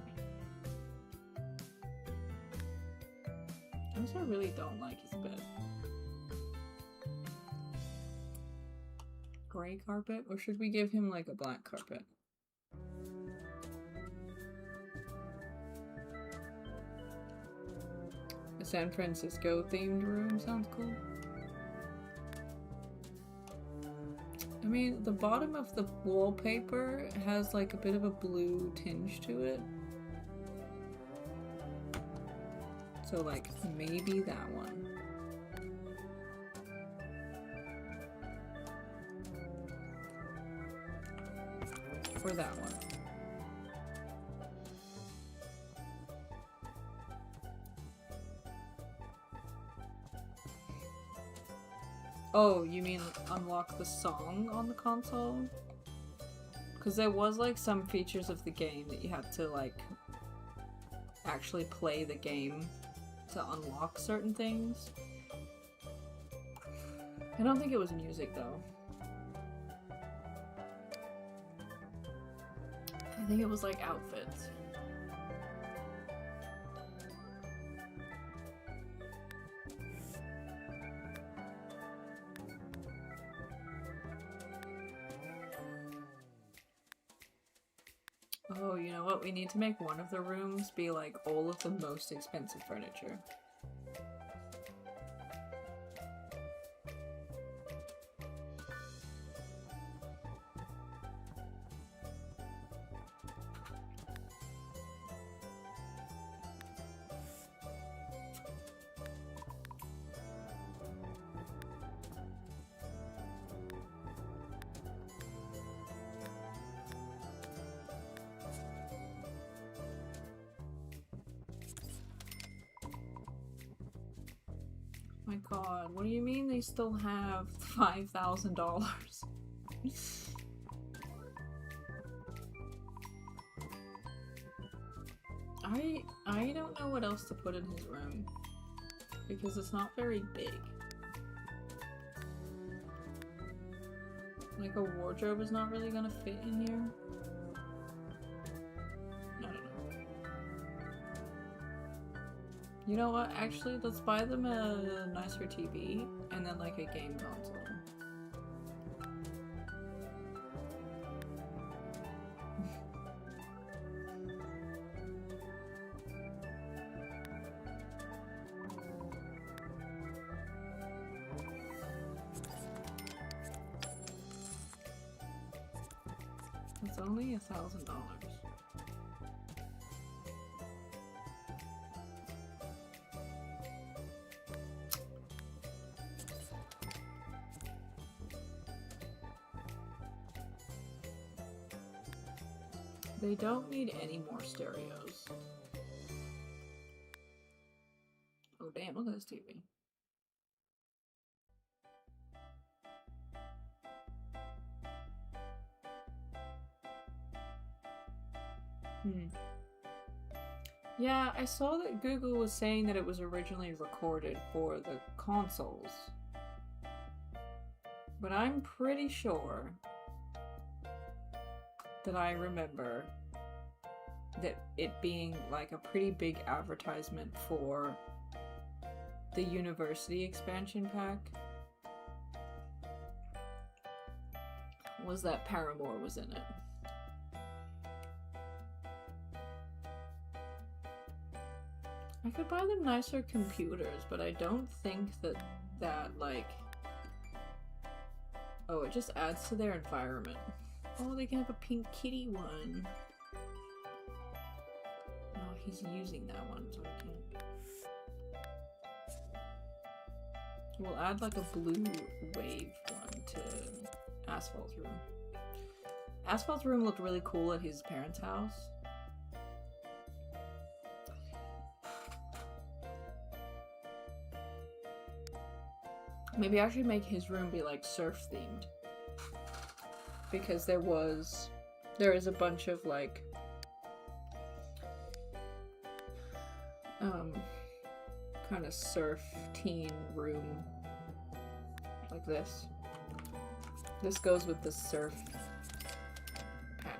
I also really don't like his bed. Gray carpet? Or should we give him like a black carpet? A San Francisco themed room sounds cool. I mean, the bottom of the wallpaper has like a bit of a blue tinge to it. So like, maybe that one. Or that one. Oh, you mean unlock the song on the console? Because there was like some features of the game that you had to like actually play the game to unlock certain things. I don't think it was music though. I think it was like outfits. Oh, you know what? We need to make one of the rooms be like all of the most expensive furniture. My god, what do you mean they still have $5,000? I don't know what else to put in his room because it's not very big. Like a wardrobe is not really gonna fit in here. I don't know. You know what? Actually, let's buy them a nicer TV and then like a game console. It's only $1,000. They don't need any more stereos. Oh damn, look at this TV. Yeah, I saw that Google was saying that it was originally recorded for the consoles. But I'm pretty sure that I remember that it being like a pretty big advertisement for the university expansion pack was that Paramore was in it. I could buy them nicer computers, but I don't think that like... Oh, it just adds to their environment. Oh, they can have a pink kitty one. Oh, he's using that one, so I can't. We'll add like a blue wave one to Asphalt's room. Asphalt's room looked really cool at his parents' house. Maybe I should make his room be like surf themed. Because there is a bunch of like kind of surf teen room like this. This goes with the surf pack.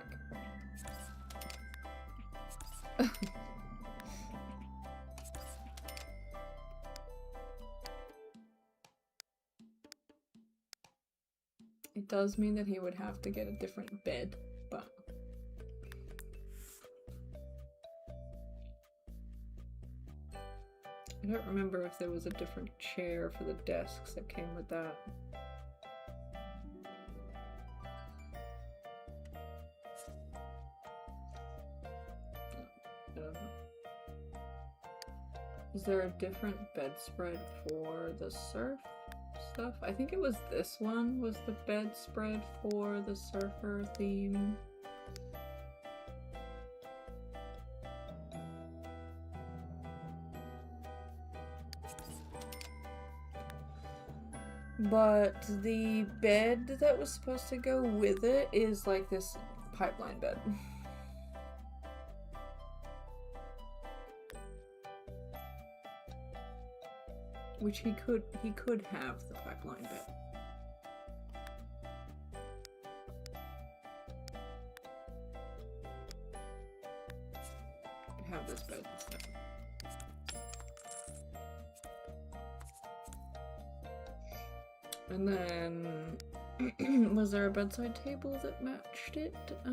It does mean that he would have to get a different bed, but I don't remember if there was a different chair for the desks that came with that. I don't know. Is there a different bedspread for the surf stuff? I think it was this one was the bedspread for the surfer theme. But the bed that was supposed to go with it is like this pipeline bed. Which he could have the pipeline bed. He could have this bed instead. And then was there a bedside table that matched it? I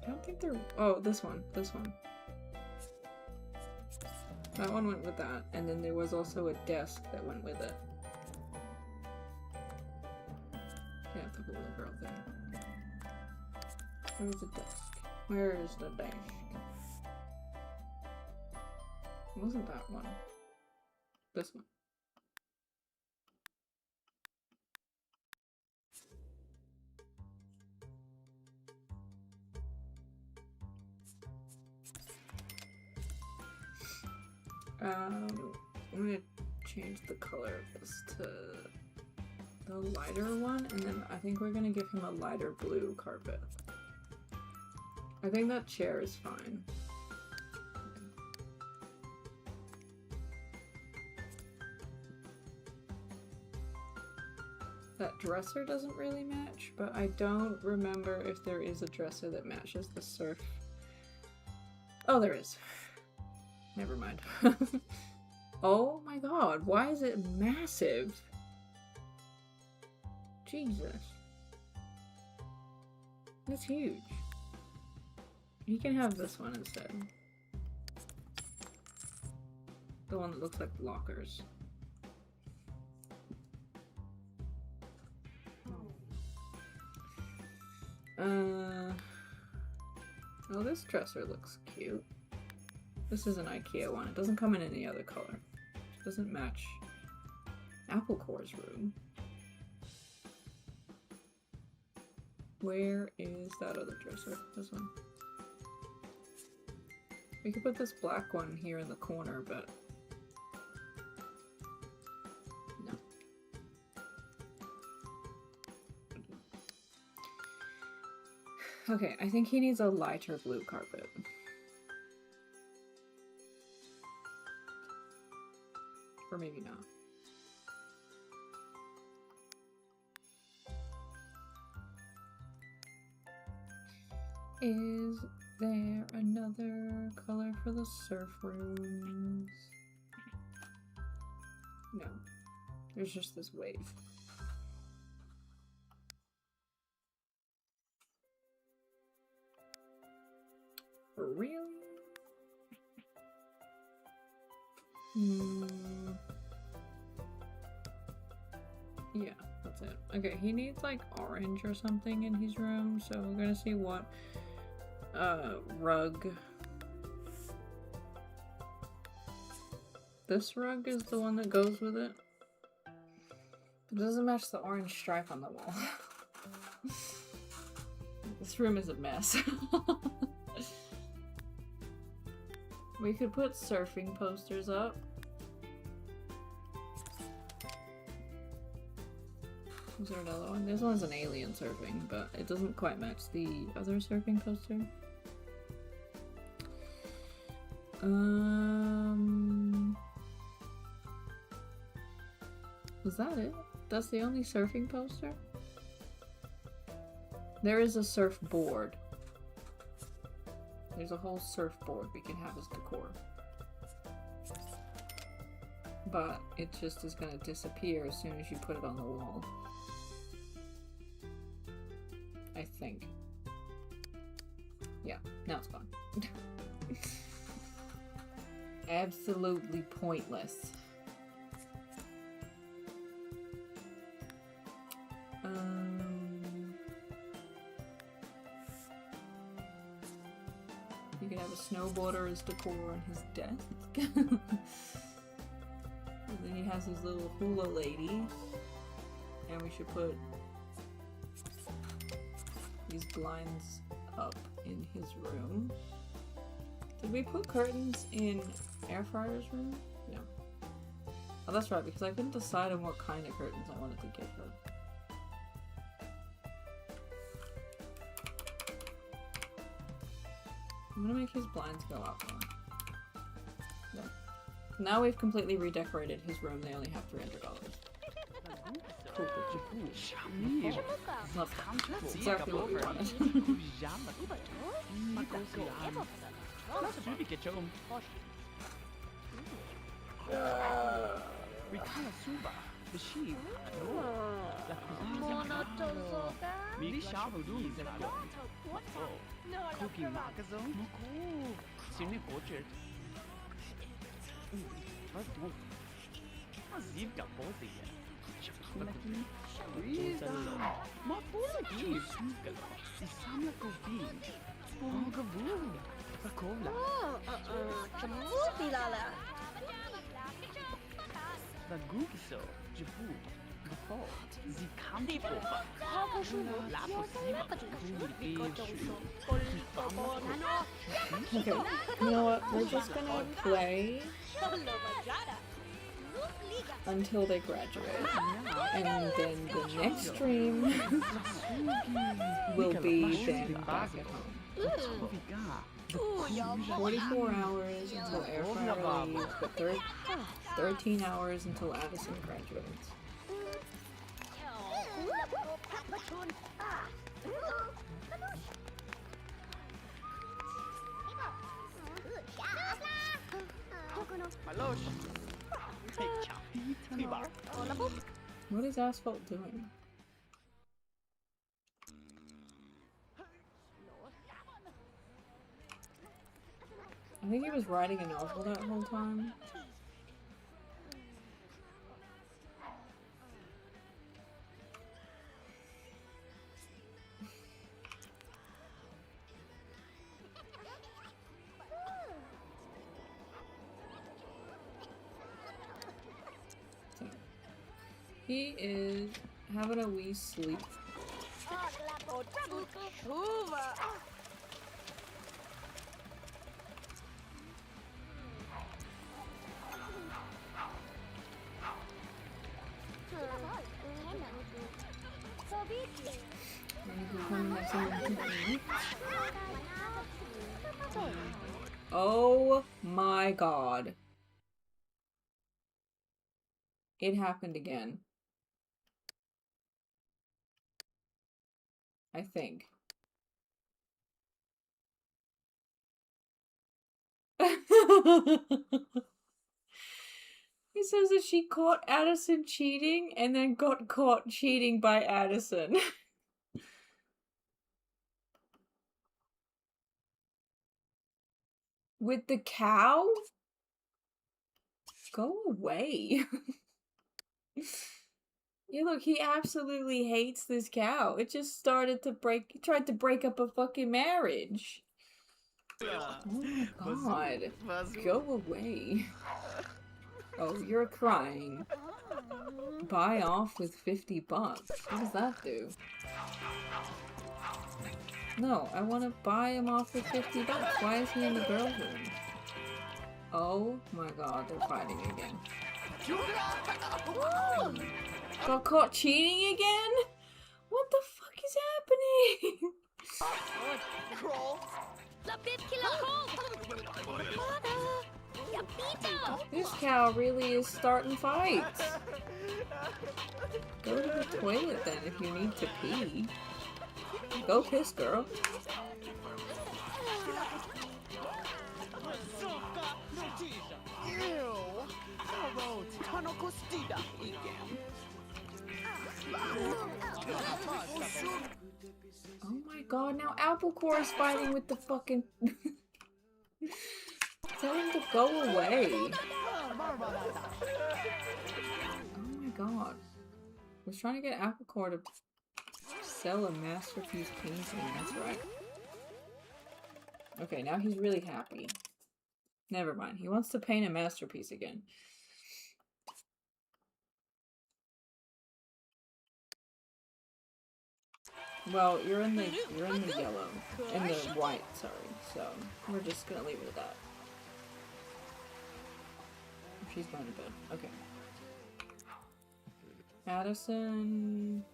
don't think there... Oh, this one. That one went with that. And then there was also a desk that went with it. Yeah, the little girl thing. Where's the desk? Where is the desk? It wasn't that one. This one. I'm gonna change the color of this to the lighter one, and then I think we're gonna give him a lighter blue carpet. I think that chair is fine. That dresser doesn't really match, but I don't remember if there is a dresser that matches the surf. Oh, there is. Never mind. Oh my god, why is it massive? Jesus. That's huge. You can have this one instead. The one that looks like lockers. Oh, this dresser looks cute. This is an IKEA one. It doesn't come in any other color. It doesn't match Applecore's room. Where is that other dresser? This one. We could put this black one here in the corner, but no. Okay, I think he needs a lighter blue carpet. Or maybe not. Is there another color for the surf rooms? No. There's just this wave. Really? Yeah, that's it. Okay, he needs like orange or something in his room, so we're gonna see what rug. This rug is the one that goes with it. It doesn't match the orange stripe on the wall. This room is a mess. We could put surfing posters up. Is there another one? This one's an alien surfing, but it doesn't quite match the other surfing poster. Was that it? That's the only surfing poster? There is a surfboard. There's a whole surfboard we can have as decor. But it just is gonna disappear as soon as you put it on the wall. I think. Yeah, now it's gone. Absolutely pointless. You could have a snowboarder as decor on his desk. And then he has his little hula lady. And we should put these blinds up in his room. Did we put curtains in Air Fryer's room? No. Oh, that's right, because I couldn't decide on what kind of curtains I wanted to give her. I'm gonna make his blinds go up more. No. Now we've completely redecorated his room, they only have $300. That's exactly what we wanted. Okay, you know what? We're just gonna play until they graduate. And then the next stream will be them back at home. 44 hours until Air Fryer leaves, but 13 hours until Addison graduates. What is Asphalt doing? I think he was writing a novel that whole time. So, he is having a wee sleep. Oh my god. It happened again. I think. He says that she caught Addison cheating and then got caught cheating by Addison. With the cow? Go away. Yeah, look, he absolutely hates this cow. It just started to tried to break up a fucking marriage. Oh my god. Go away. Oh, you're crying. Buy off with $50. What does that do? No, I want to buy him off with $50. Why is he in the girls' room? Oh my god, they're fighting again. Got caught cheating again? What the fuck is happening? This cow really is starting fights. Go to the toilet then if you need to pee. Go piss, girl. Oh my god, now Applecore is fighting with the fucking... Tell him to go away. Oh my god. I was trying to get Applecore to sell a masterpiece painting, that's right. Okay, now he's really happy. Never mind, he wants to paint a masterpiece again. Well, you're in the yellow, in the white, sorry. So we're just gonna leave it at that. She's going to bed. Okay. Addison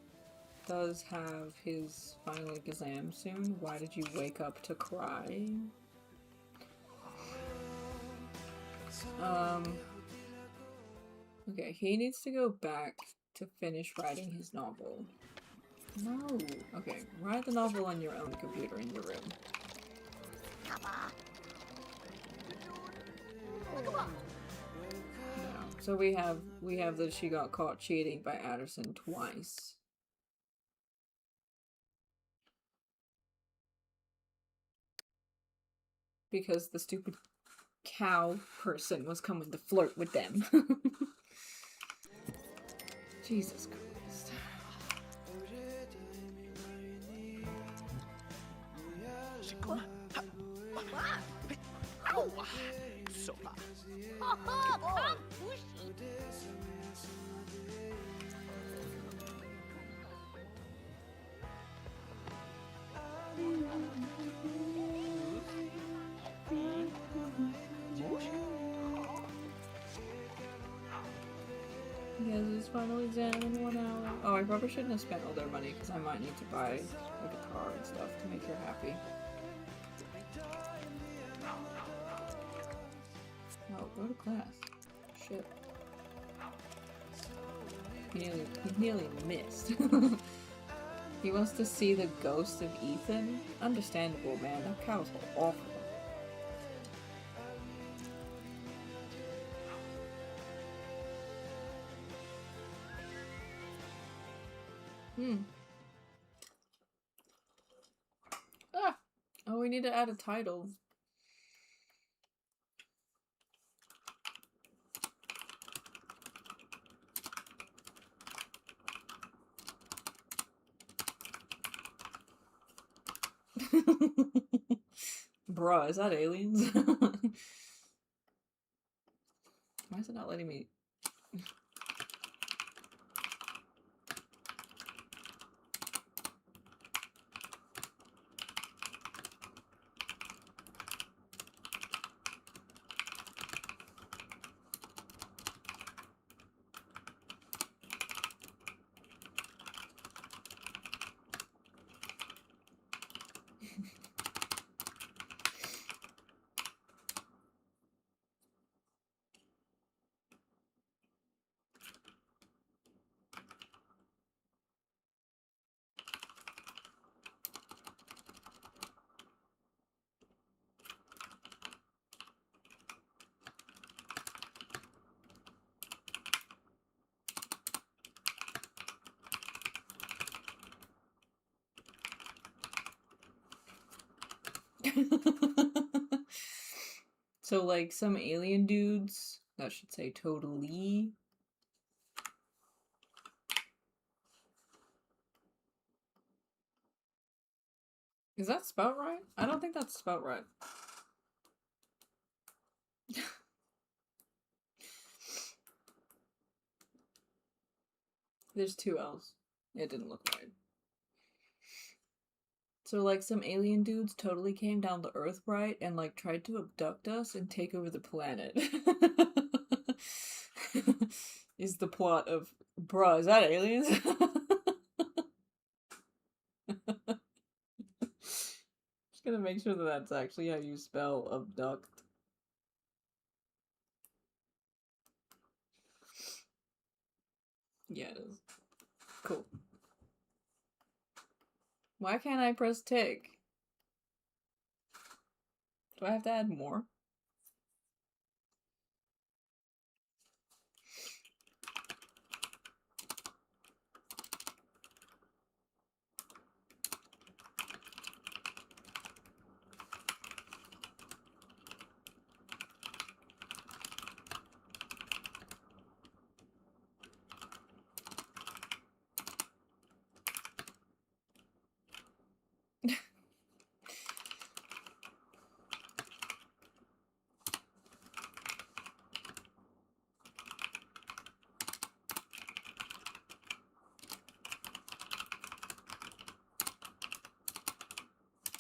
does have his final exam soon. Why did you wake up to cry? Okay, he needs to go back to finish writing his novel. No. Okay, write the novel on your own computer in your room. No. So we have that she got caught cheating by Addison twice. Because the stupid cow person was coming to flirt with them. Jesus Christ. He has his final exam in 1 hour. Oh, I probably shouldn't have spent all their money because I might need to buy a guitar and stuff to make her happy. Oh, go to class. Shit. He nearly missed. He wants to see the ghost of Ethan? Understandable, man. That cow's awful. Ah! Oh, we need to add a title. Bruh, is that aliens? Why is it not letting me? So, like, some alien dudes, that should say totally. Is that spelled right? I don't think that's spelled right. There's two L's. It didn't look right. So, like, some alien dudes totally came down to Earth, right? And, like, tried to abduct us and take over the planet. Is the plot of... Bruh, is that aliens? Just gonna make sure that that's actually how you spell abduct. Yeah, it is. Cool. Why can't I press tick? Do I have to add more?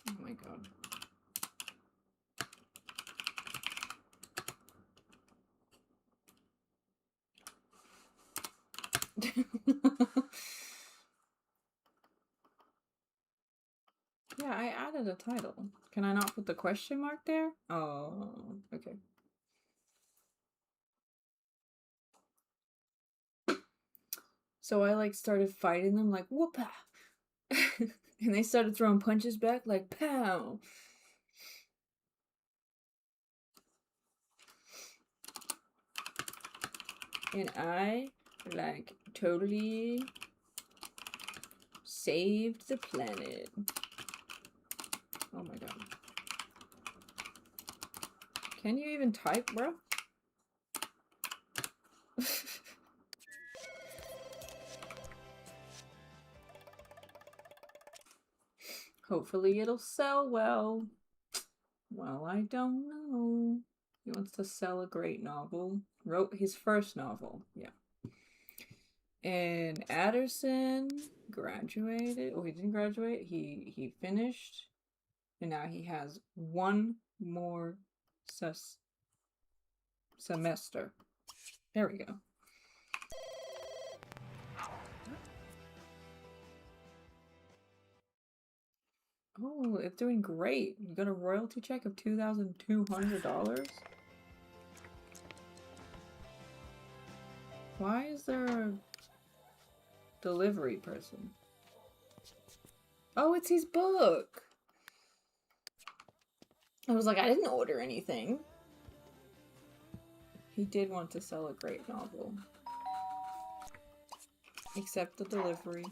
Oh my god. Yeah, I added a title. Can I not put the question mark there? Oh, okay. So I like started fighting them like whoop-ah. And they started throwing punches back like pow. And I like totally saved the planet. Oh my god. Can you even type, bro? Hopefully it'll sell well. Well, I don't know. He wants to sell a great novel. Wrote his first novel, yeah. And Adderson graduated. Oh, he didn't graduate. He finished. And now he has one more semester. There we go. Oh, it's doing great. You got a royalty check of $2,200? Why is there a delivery person? Oh, it's his book! I was like, I didn't order anything. He did want to sell a great novel. Accept the delivery.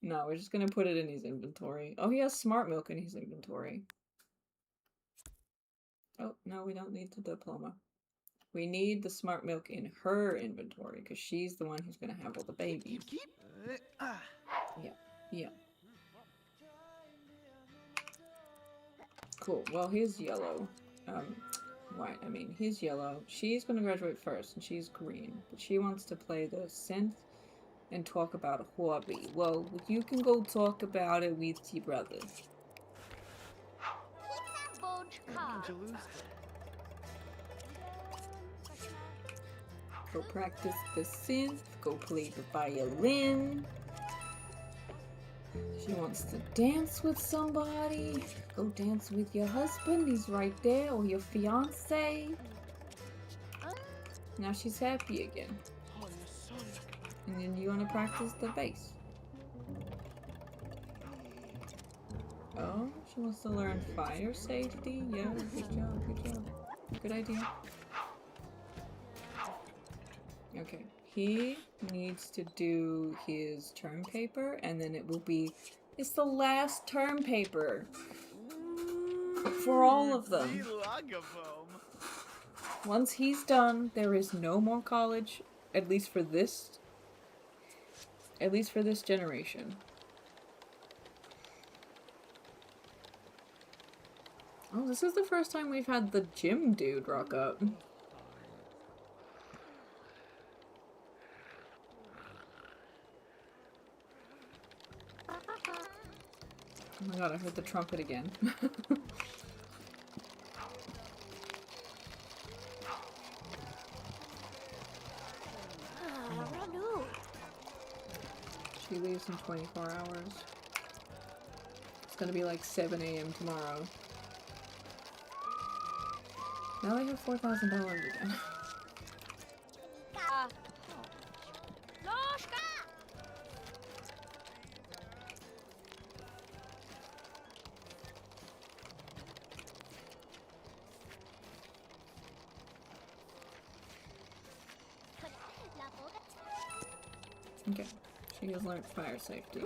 No, we're just gonna put it in his inventory. Oh, he has smart milk in his inventory. Oh, no, we don't need the diploma. We need the smart milk in her inventory, because she's the one who's gonna have all the babies. Yeah, yeah. Cool, well, he's yellow. White, I mean, he's yellow. She's gonna graduate first, and she's green. But she wants to play the synth and talk about a hobby. Well, you can go talk about it with your brother. Go practice the synth, go play the violin. She wants to dance with somebody. Go dance with your husband, he's right there, or your fiance. Now she's happy again. And then you want to practice the bass. Oh, she wants to learn fire safety? Yeah, good job, good job. Good idea. Okay, He needs to do his term paper, and then it will be... It's the last term paper for all of them. Once he's done, there is no more college, at least for this generation. Oh, this is the first time we've had the gym dude rock up. Oh my god, I heard the trumpet again. She leaves in 24 hours. It's gonna be like 7 a.m. tomorrow. Now they have $4,000 again. Okay, she has learned fire safety.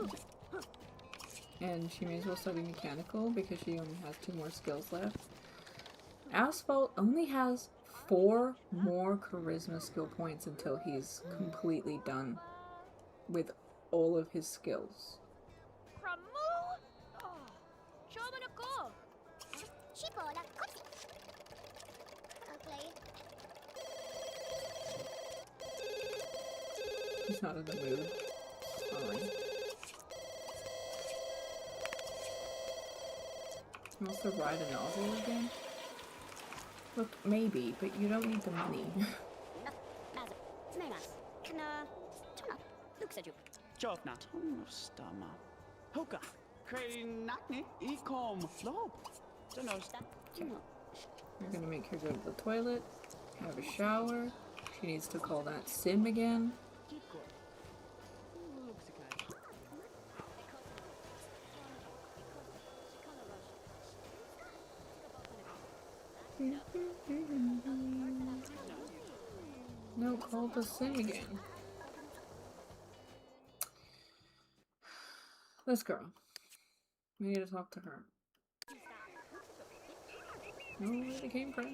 And she may as well study mechanical because she only has 2 more skills left. Asphalt only has 4 more charisma skill points until he's completely done with all of his skills. He's not in the mood. Sorry. He wants to ride a novel again? Look, maybe, but you don't need the money. Okay. We're gonna make her go to the toilet, have a shower. She needs to call that sim again. No, call the sim again. This girl. We need to talk to her. No, where they came from.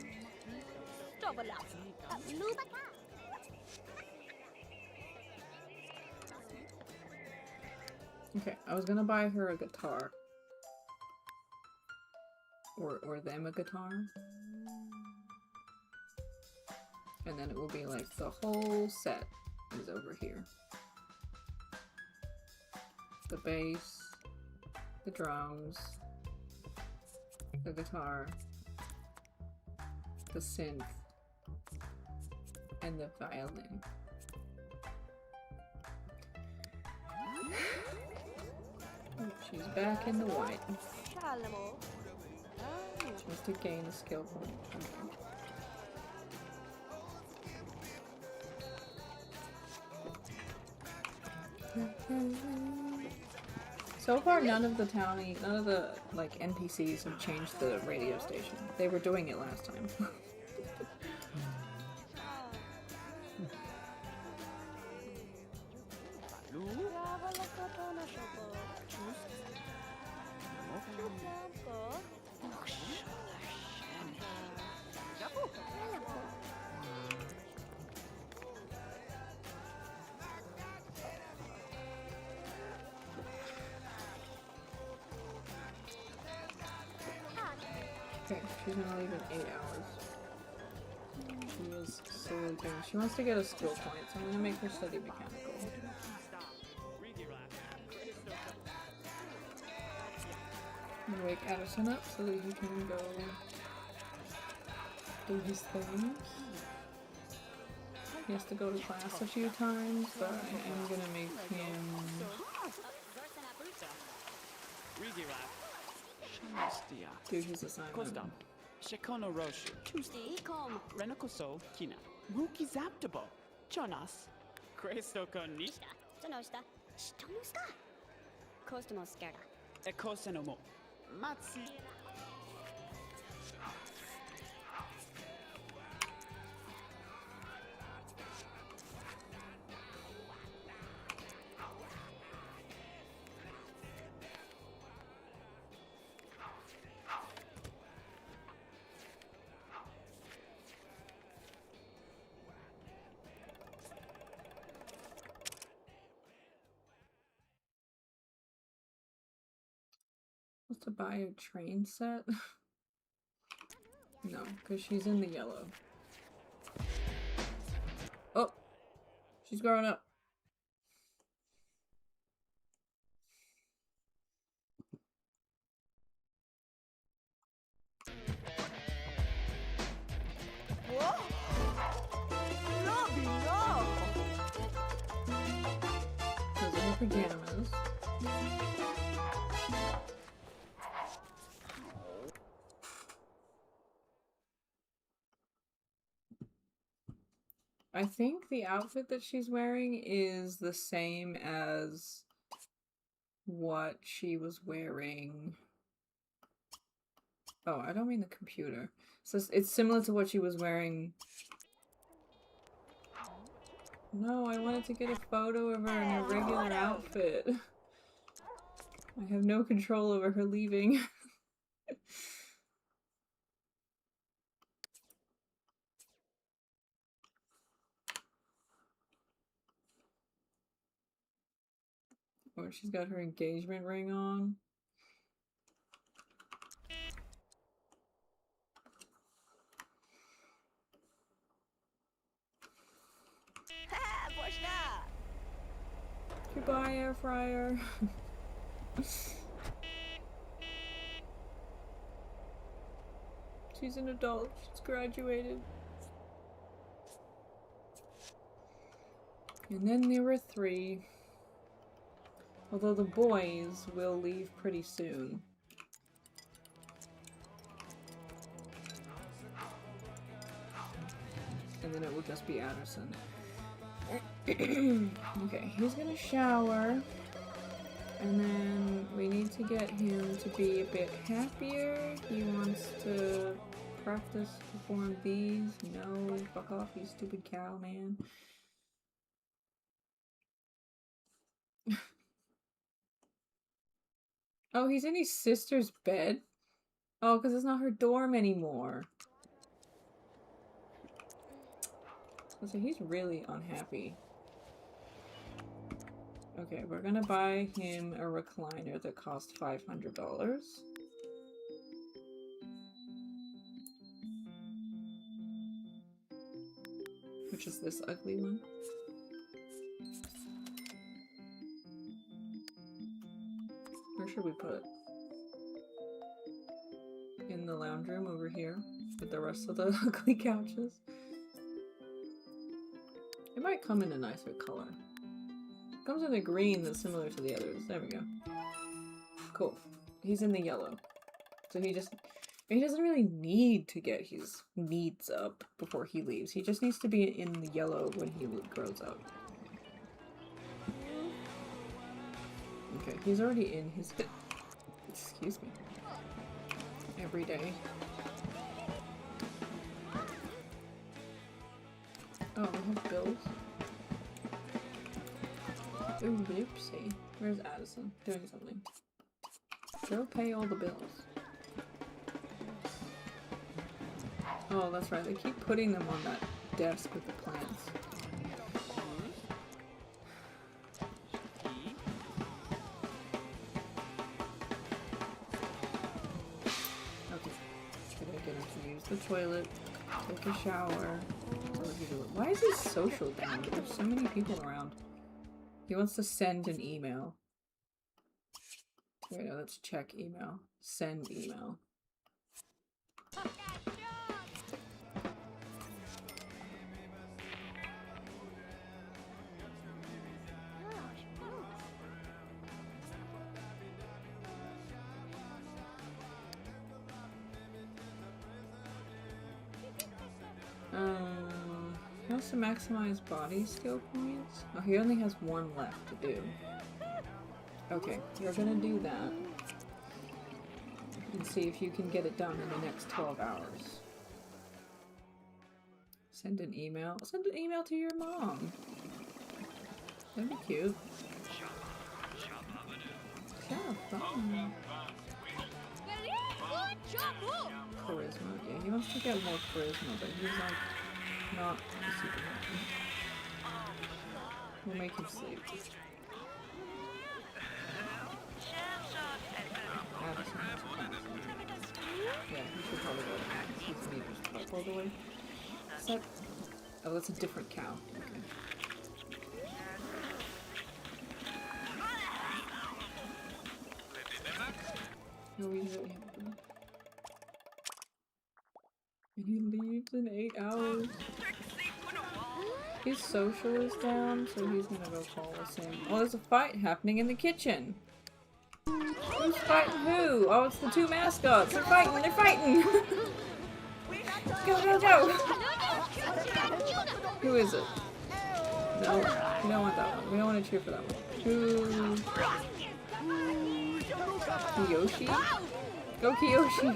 Okay, I was gonna buy her a guitar. Or them a guitar. And then it will be like the whole set is over here. The bass, the drums, the guitar, the synth, and the violin. Oh, she's back in the white. She wants to gain a skill point. Okay. So far, none of the like NPCs have changed the radio station. They were doing it last time. Okay, she's gonna leave in 8 hours. She is sleeping. She wants to get a skill point, so I'm gonna make her study mechanical. I'm gonna wake Addison up so that he can go do his things. He has to go to class a few times, but I am gonna make him... do his assignment. Shekono Roshu. Tuesday, come. Renakoso, Kina. Ruki Zaptabo. Jonas. Questo con ni. Jonosta. Shitonosta. Costimo scared. Ekosenomo. Matsi. Supposed to buy a train set? No, because she's in the yellow. Oh! She's growing up. Whoa! No! Those are her pajamas. I think the outfit that she's wearing is the same as what she was wearing. Oh, I don't mean the computer. So it's similar to what she was wearing. No, I wanted to get a photo of her in her regular outfit. I have no control over her leaving. Or she's got her engagement ring on. Goodbye, air fryer. She's an adult. She's graduated. And then there were 3. Although the boys will leave pretty soon. And then it will just be Addison. Okay, he's gonna shower. And then we need to get him to be a bit happier. He wants to practice perform these. No, fuck off, you stupid cow, man. Oh, he's in his sister's bed? Oh, because it's not her dorm anymore. So he's really unhappy. Okay, we're gonna buy him a recliner that costs $500. Which is this ugly one. Where should we put it? In the lounge room over here with the rest of the ugly couches. It might come in a nicer color. It comes in a green that's similar to the others. There we go. Cool. He's in the yellow. So he doesn't really need to get his needs up before he leaves. He just needs to be in the yellow when he grows up. Okay, he's already in his... Excuse me. Every day. Oh, we have bills. Ooh, oopsie. Where's Addison? Doing something. She'll pay all the bills. Oh, that's right. They keep putting them on that desk with the plants. The toilet, take a shower. Why is his social down? There's so many people around. He wants to send an email. Wait, no, let's check email. Send email. He wants to maximize body skill points. Oh, he only has 1 left to do. Okay, you're gonna do that. And see if you can get it done in the next 12 hours. Send an email. Send an email to your mom. That'd be cute. Charisma. Yeah, he wants to get more charisma, but he's like not super happy. We'll make him sleep. Addison. all the way. Is that... Oh, that's a different cow. Okay. No, we really have to. And he leaves in 8 hours. His social is down, so he's gonna go call us in. Oh, there's a fight happening in the kitchen. Who's fighting who? Oh, it's the two mascots. They're fighting. They're fighting. Go, go, go. Who is it? No, we don't want that one. We don't want to cheer for that one. Who? Kiyoshi? Go Kiyoshi!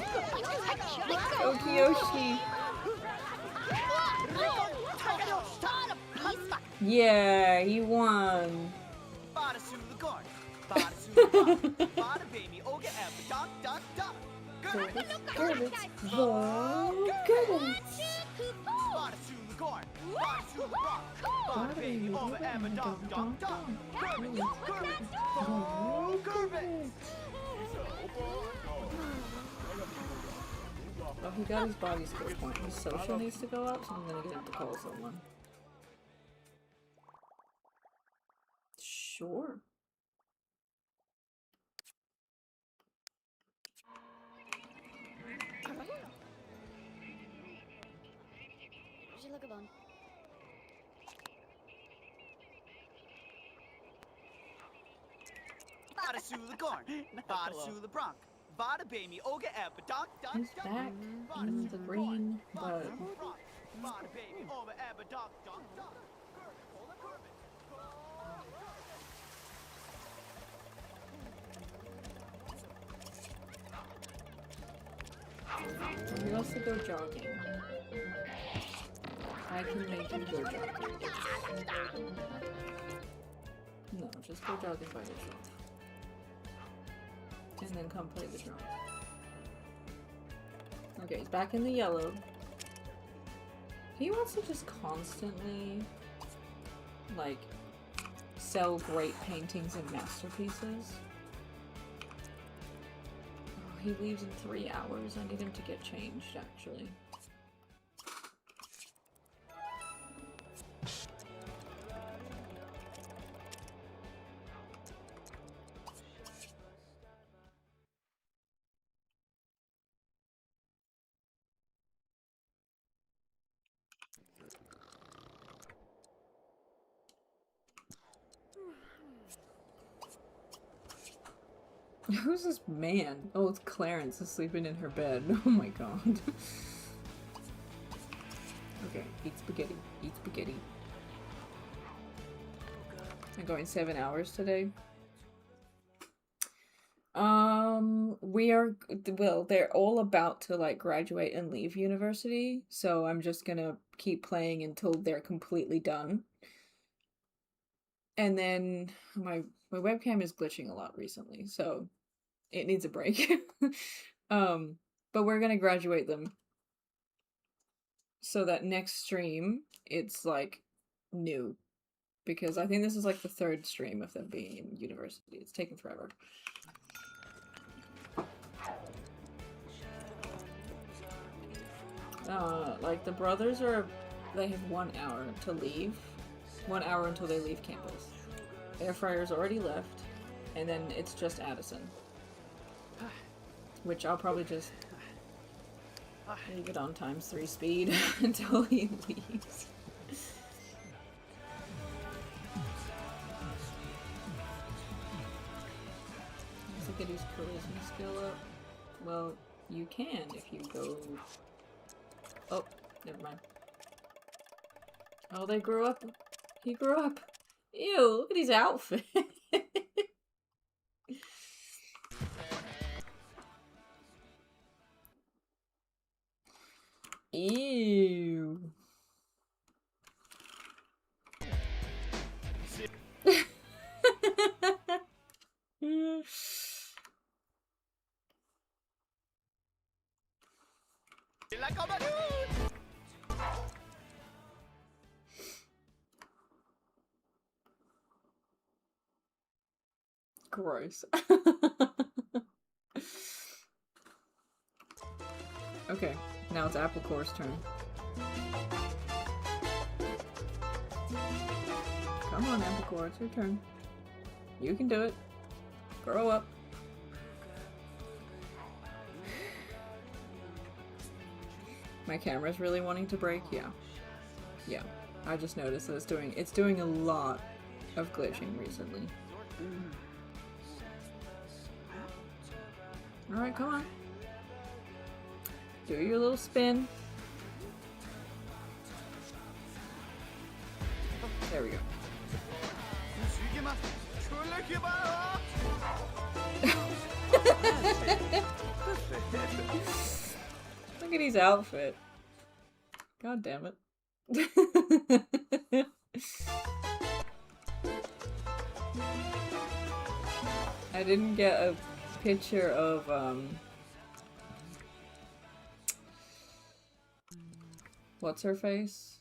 Go Kiyoshi! Yeah, he won! Oh, he got his body skill point. His social needs to go up, so I'm gonna get him to call someone. Sure. He's back in the green, but... He wants to go jogging. I can make him go jogging. No, just go jogging by yourself. And then come play the drums. Okay, he's back in the yellow. He wants to just constantly, like, sell great paintings and masterpieces. Oh, he leaves in 3 hours. I need him to get changed, actually. Who's this man? Oh, it's Clarence is sleeping in her bed. Oh my god. Okay, eat spaghetti. Eat spaghetti. I'm going 7 hours today. We are, well, they're all about to like graduate and leave university, so I'm just gonna keep playing until they're completely done. And then my webcam is glitching a lot recently, so it needs a break. But we're gonna graduate them so that next stream it's like new, because I think this is like the 3rd stream of them being in university. It's taken forever. Like the brothers they have 1 hour to leave. 1 hour until they leave campus. Airfryer's already left, and then it's just Addison. Which I'll probably just leave it on ×3 speed until he leaves. Let's get his charisma skill up. Well, you can if you go... Oh, never mind. Oh, they grew up. He grew up. Ew, look at his outfit. Ew. Gross. Okay, now it's Applecore's turn. Come on, Applecore, it's your turn. You can do it. Grow up. My camera's really wanting to break? Yeah. Yeah. I just noticed that it's doing a lot of glitching recently. Alright, come on. Do your little spin. There we go. Look at his outfit. God damn it. I didn't get a picture of what's her face?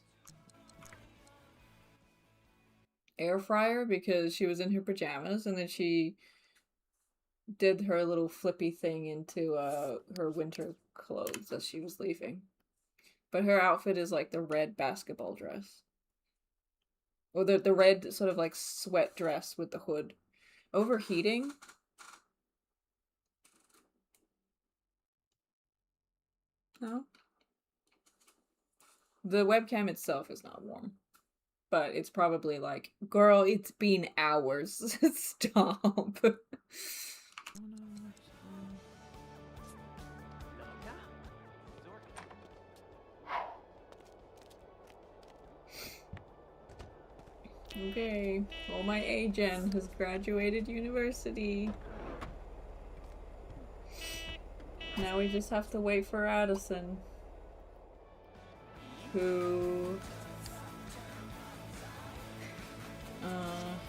Air fryer, because she was in her pajamas and then she did her little flippy thing into her winter clothes as she was leaving. But her outfit is like the red basketball dress. Or the red sort of like sweat dress with the hood. Overheating? No? The webcam itself is not warm. But it's probably like, girl, it's been hours. Stop. Okay, well, my A-gen has graduated university. Now we just have to wait for Addison, who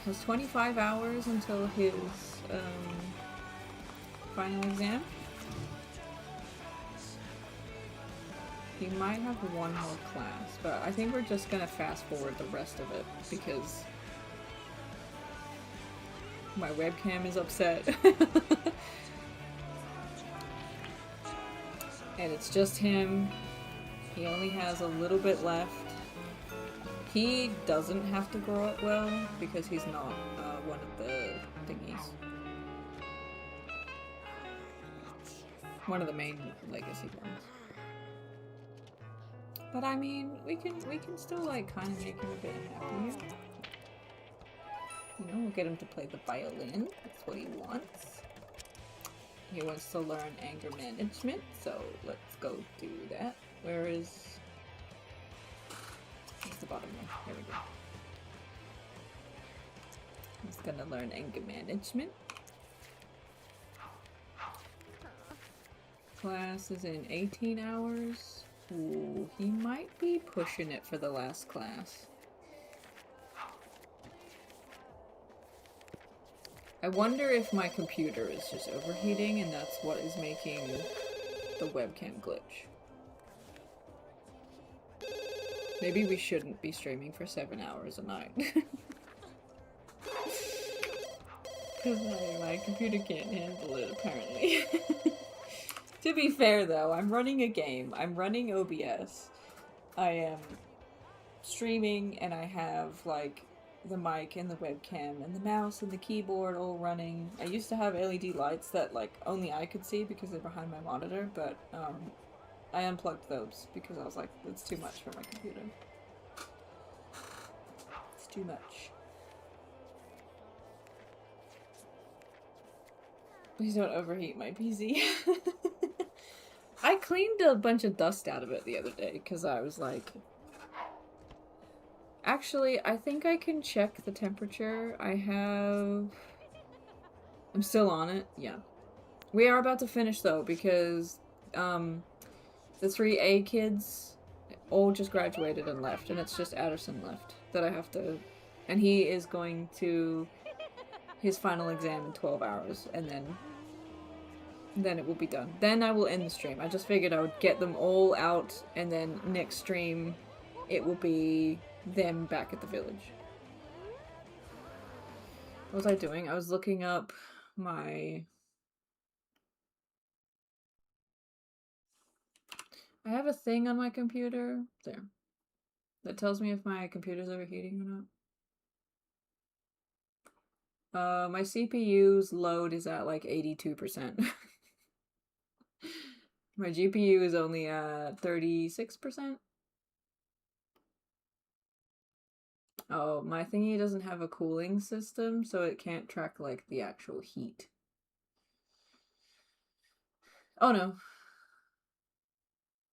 has 25 hours until his final exam. He might have one more class, but I think we're just gonna fast forward the rest of it because my webcam is upset. And it's just him. He only has a little bit left. He doesn't have to grow up well because he's not one of the thingies. One of the main legacy ones. But I mean, we can still like kind of make him a bit happier. You know, we'll get him to play the violin. That's what he wants. He wants to learn anger management, so let's go do that. Where is... Where's the bottom one? There we go. He's gonna learn anger management. Class is in 18 hours. Ooh, he might be pushing it for the last class. I wonder if my computer is just overheating and that's what is making the webcam glitch. Maybe we shouldn't be streaming for 7 hours a night. Because my computer can't handle it, apparently. To be fair though, I'm running a game. I'm running OBS. I am streaming and I have like the mic and the webcam and the mouse and the keyboard all running. I used to have LED lights that like only I could see because they're behind my monitor, but I unplugged those because I was like, it's too much for my computer. It's too much. Please don't overheat my PC. I cleaned a bunch of dust out of it the other day because I was like... Actually, I think I can check the temperature. I'm still on it. Yeah. We are about to finish though because the 3A kids all just graduated and left, and it's just Addison left that I have to... And he is going to his final exam in 12 hours, and then it will be done. Then I will end the stream. I just figured I would get them all out, and then next stream it will be them back at the village. What was I doing? I was looking up my... I have a thing on my computer there that tells me if my computer's overheating or not. My CPU's load is at like 82%. My GPU is only at 36%. Oh, my thingy doesn't have a cooling system, so it can't track like the actual heat. Oh no.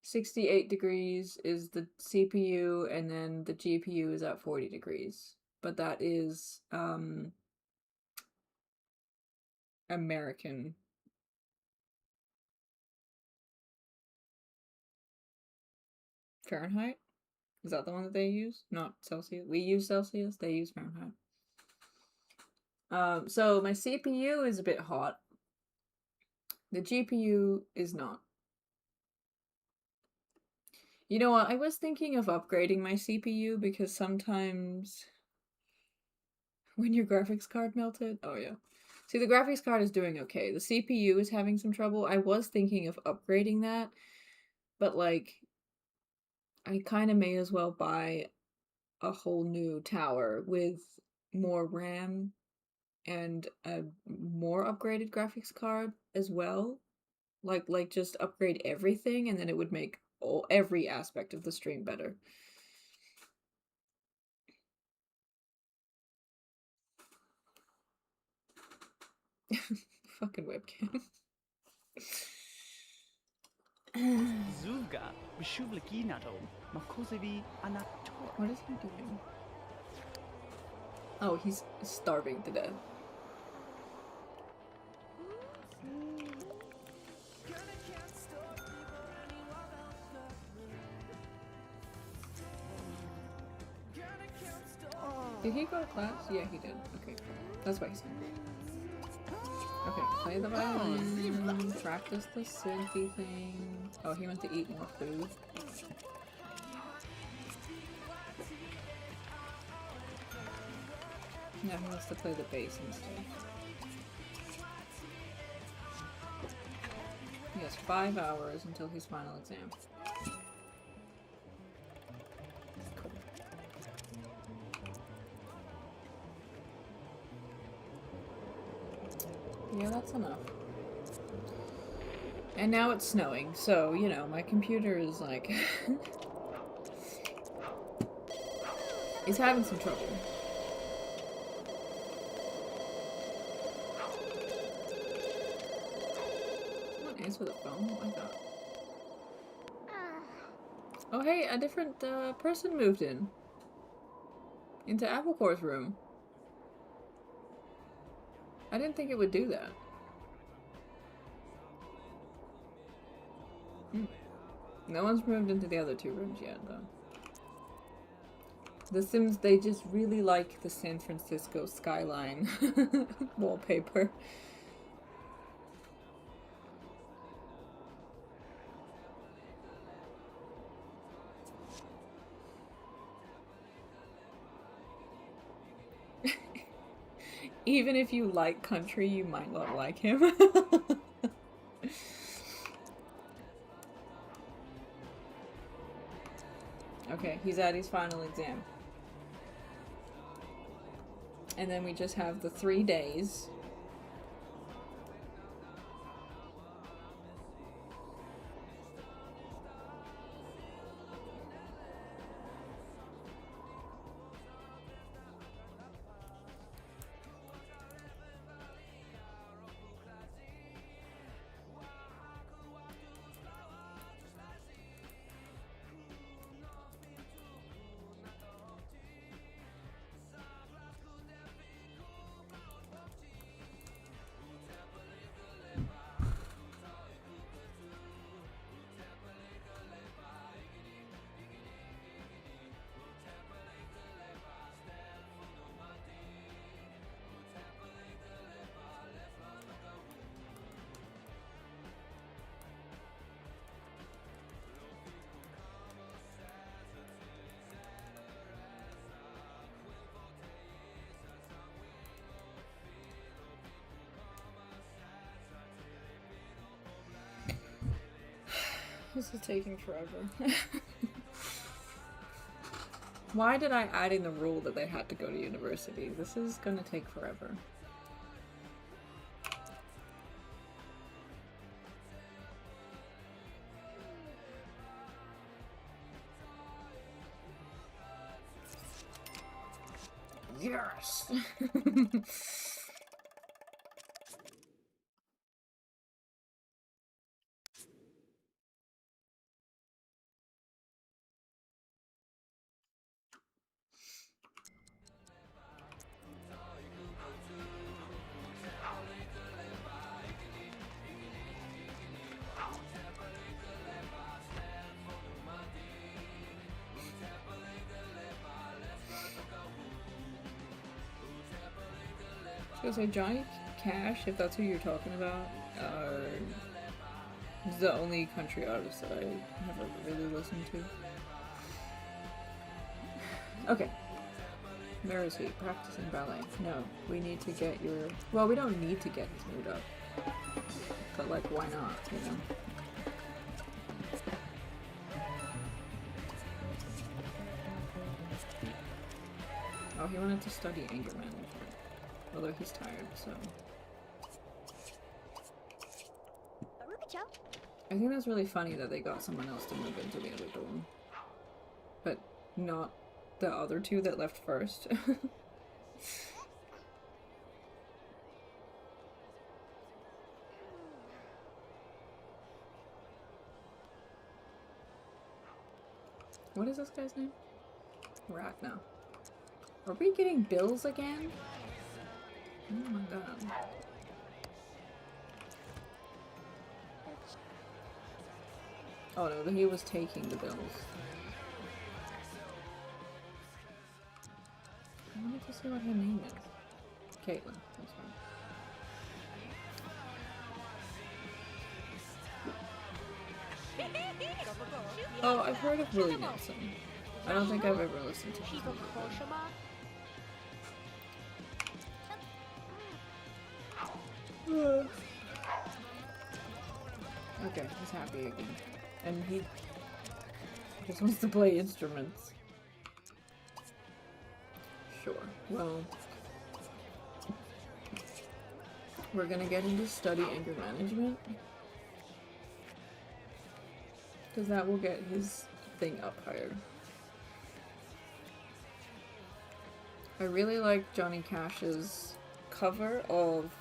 68 degrees is the CPU, and then the GPU is at 40 degrees. But that is American. Fahrenheit? Is that the one that they use? Not Celsius. We use Celsius, they use Fahrenheit. So my CPU is a bit hot. The GPU is not. You know what? I was thinking of upgrading my CPU because sometimes when your graphics card melted. Oh yeah. See, the graphics card is doing okay. The CPU is having some trouble. I was thinking of upgrading that, but like I kind of may as well buy a whole new tower with more RAM and a more upgraded graphics card as well. Like just upgrade everything, and then it would make every aspect of the stream better. Fucking webcam. Zuvga, Bishuvlakinato, Makosevi Anator. What is he doing? Oh, he's starving to death. Did he go to class? Yeah, he did. Okay. That's why he's hungry. Okay, play the violin, practice the synthy thing. Oh, he went to eat more food. Yeah, he wants to play the bass instead. He has 5 hours until his final exam. Cool. Yeah, that's enough. And now it's snowing, so, you know, my computer is like... It's having some trouble. Someone answer the phone? Oh my god. Oh hey, a different person moved in. Into Applecore's room. I didn't think it would do that. No one's moved into the other 2 rooms yet, though. The Sims, they just really like the San Francisco skyline wallpaper. Even if you like country, you might not like him. Okay, he's at his final exam. And then we just have the 3 days. This is taking forever. Why did I add in the rule that they had to go to university? This is gonna take forever. Yes! I was gonna say Johnny Cash, if that's who you're talking about, is the only country artist that I have ever really listened to. Okay. Where is he? Practicing ballet. No, we need to get your... Well, we don't need to get his mood up. But, like, why not, you know? Oh, he wanted to study anger management. Although he's tired, so... I think that's really funny that they got someone else to move into the other dorm. But not the other two that left first. What is this guy's name? Ragna. Are we getting bills again? Oh my god. Oh no, he was taking the bills. I wanted to see what her name is. Caitlin, that's right. Oh, I've heard of Willie Nelson. I don't think I've ever listened to his music. Okay, he's happy again. And he just wants to play instruments. Sure. Well, we're gonna get him to study anger management. Because that will get his thing up higher. I really like Johnny Cash's cover of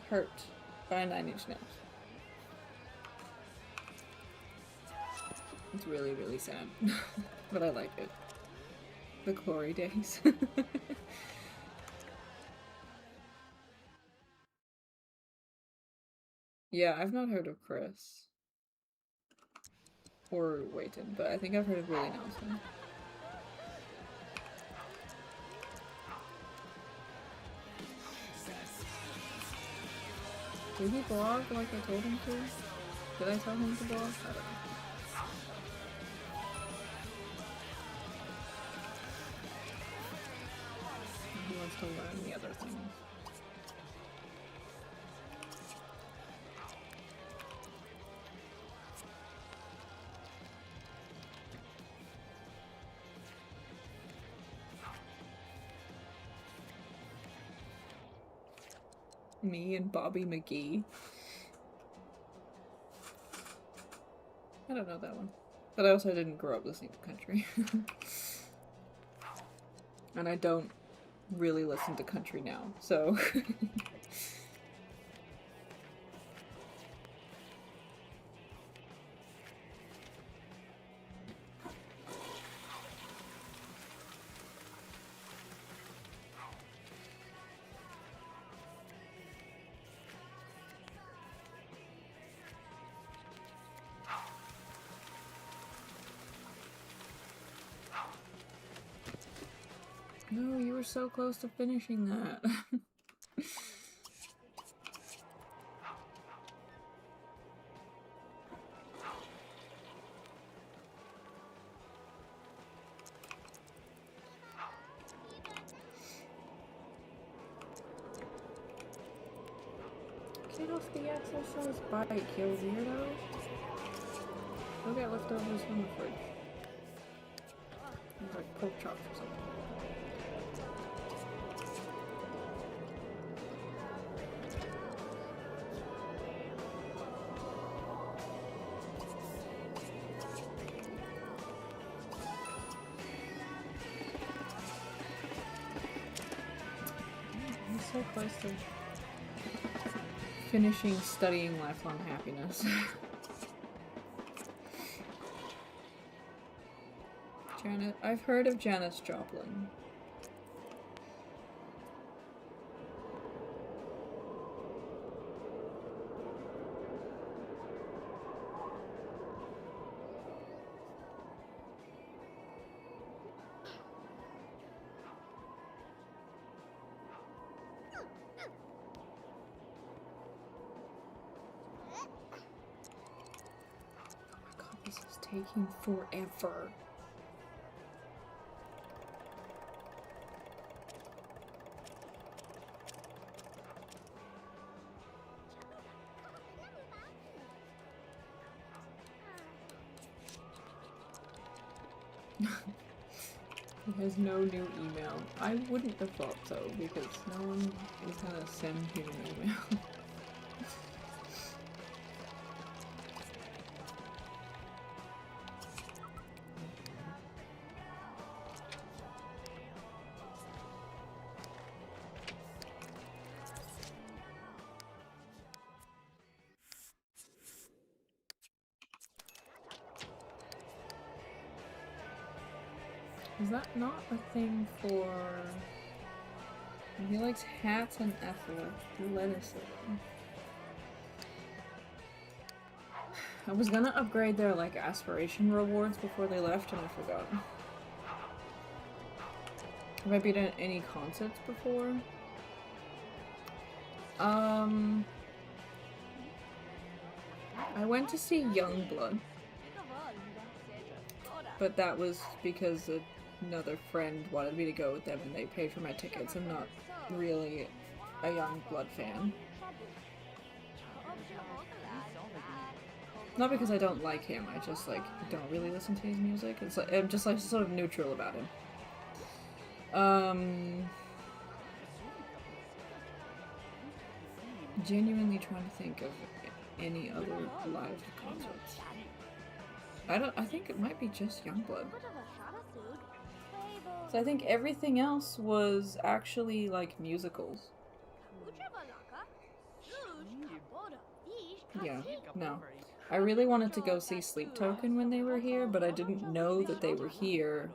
Hurt by Nine Inch Nails. It's really, really sad. But I like it. The glory days. Yeah, I've not heard of Chris. Or Waited, but I think I've heard of Willie Nelson. Did he blog like I told him to? Did I tell him to blog? I don't know. He wants to learn the other things. Me and Bobby McGee. I don't know that one. But I also didn't grow up listening to country. And I don't really listen to country now, so... No, you were so close to finishing that. Get off the exercise bike, you weirdo. Go get leftovers from the fridge. Like pork chops or something. I'm so close to finishing studying lifelong happiness. Janet, I've heard of Janis Joplin. This is taking forever. He has no new email. I wouldn't have thought so, because no one is gonna send him an email. Is that not a thing for... He likes hats and athleticism. I was gonna upgrade their, like, aspiration rewards before they left and I forgot. Have I been at any concerts before? I went to see Youngblood. But that was because another friend wanted me to go with them and they paid for my tickets. I'm not really a Youngblood fan. Not because I don't like him, I just like don't really listen to his music. It's like, I'm just like sort of neutral about him. Genuinely trying to think of any other live concerts. I think it might be just Youngblood. So I think everything else was actually like musicals. Yeah, no. I really wanted to go see Sleep Token when they were here, but I didn't know that they were here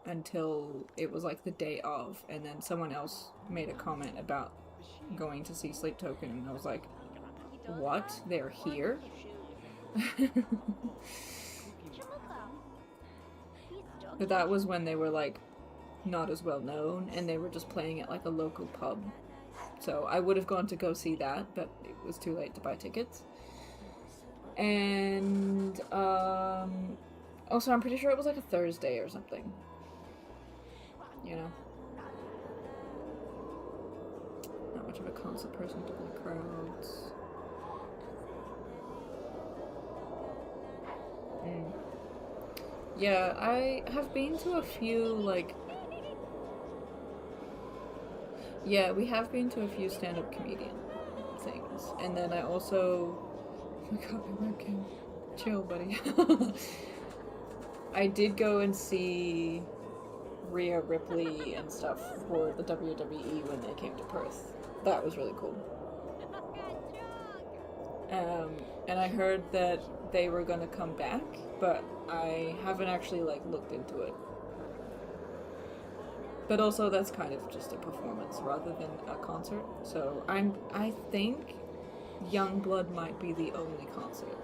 until it was like the day of, and then someone else made a comment about going to see Sleep Token, and I was like, what? They're here? But that was when they were like not as well known and they were just playing at like a local pub. So I would have gone to go see that, but it was too late to buy tickets. And also I'm pretty sure it was like a Thursday or something. You know? Not much of a concert person to the crowds. Yeah, I have been to a few, like... Yeah, we have been to a few stand-up comedian things. And then I also... Oh my god, my webcam. Chill, buddy. I did go and see Rhea Ripley and stuff for the WWE when they came to Perth. That was really cool. And I heard that they were gonna come back, but I haven't actually like looked into it. But also that's kind of just a performance rather than a concert. So I think Youngblood might be the only concert.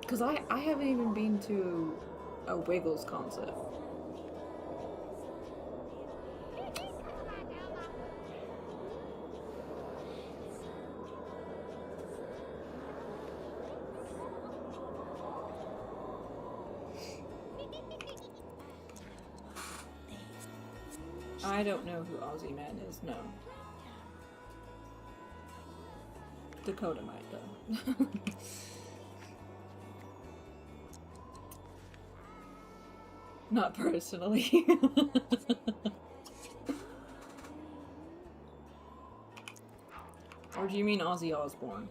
Cause I haven't even been to a Wiggles concert. I don't know who Aussie Man is, no. Dakota might, though. Not personally. Or do you mean Ozzy Osbourne?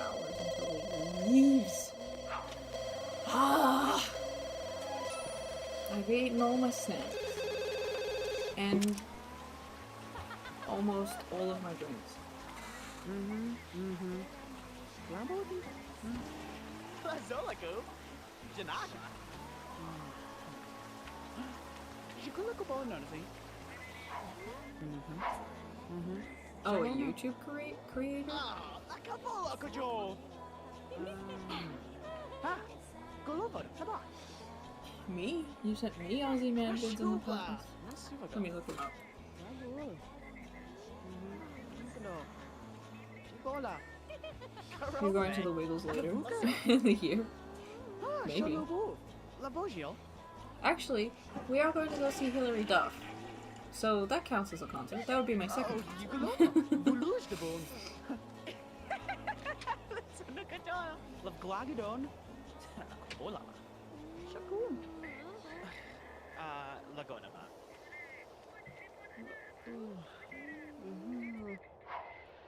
Hours until he leaves. Ah! I've eaten all my snacks. And almost all of my drinks. Lamborghini? Lazolico? Janaka? Shikulako noticing. Oh, a YouTube creator? Ah, Lakabola Kojo! Ah, Golovo, Sabah. Me? You sent me Aussie Man vids in the past? Let me look him up. You're going to the Wiggles later in the year? Maybe. Actually, we are going to go see Hilary Duff. So that counts as a concert. That would be my second concert.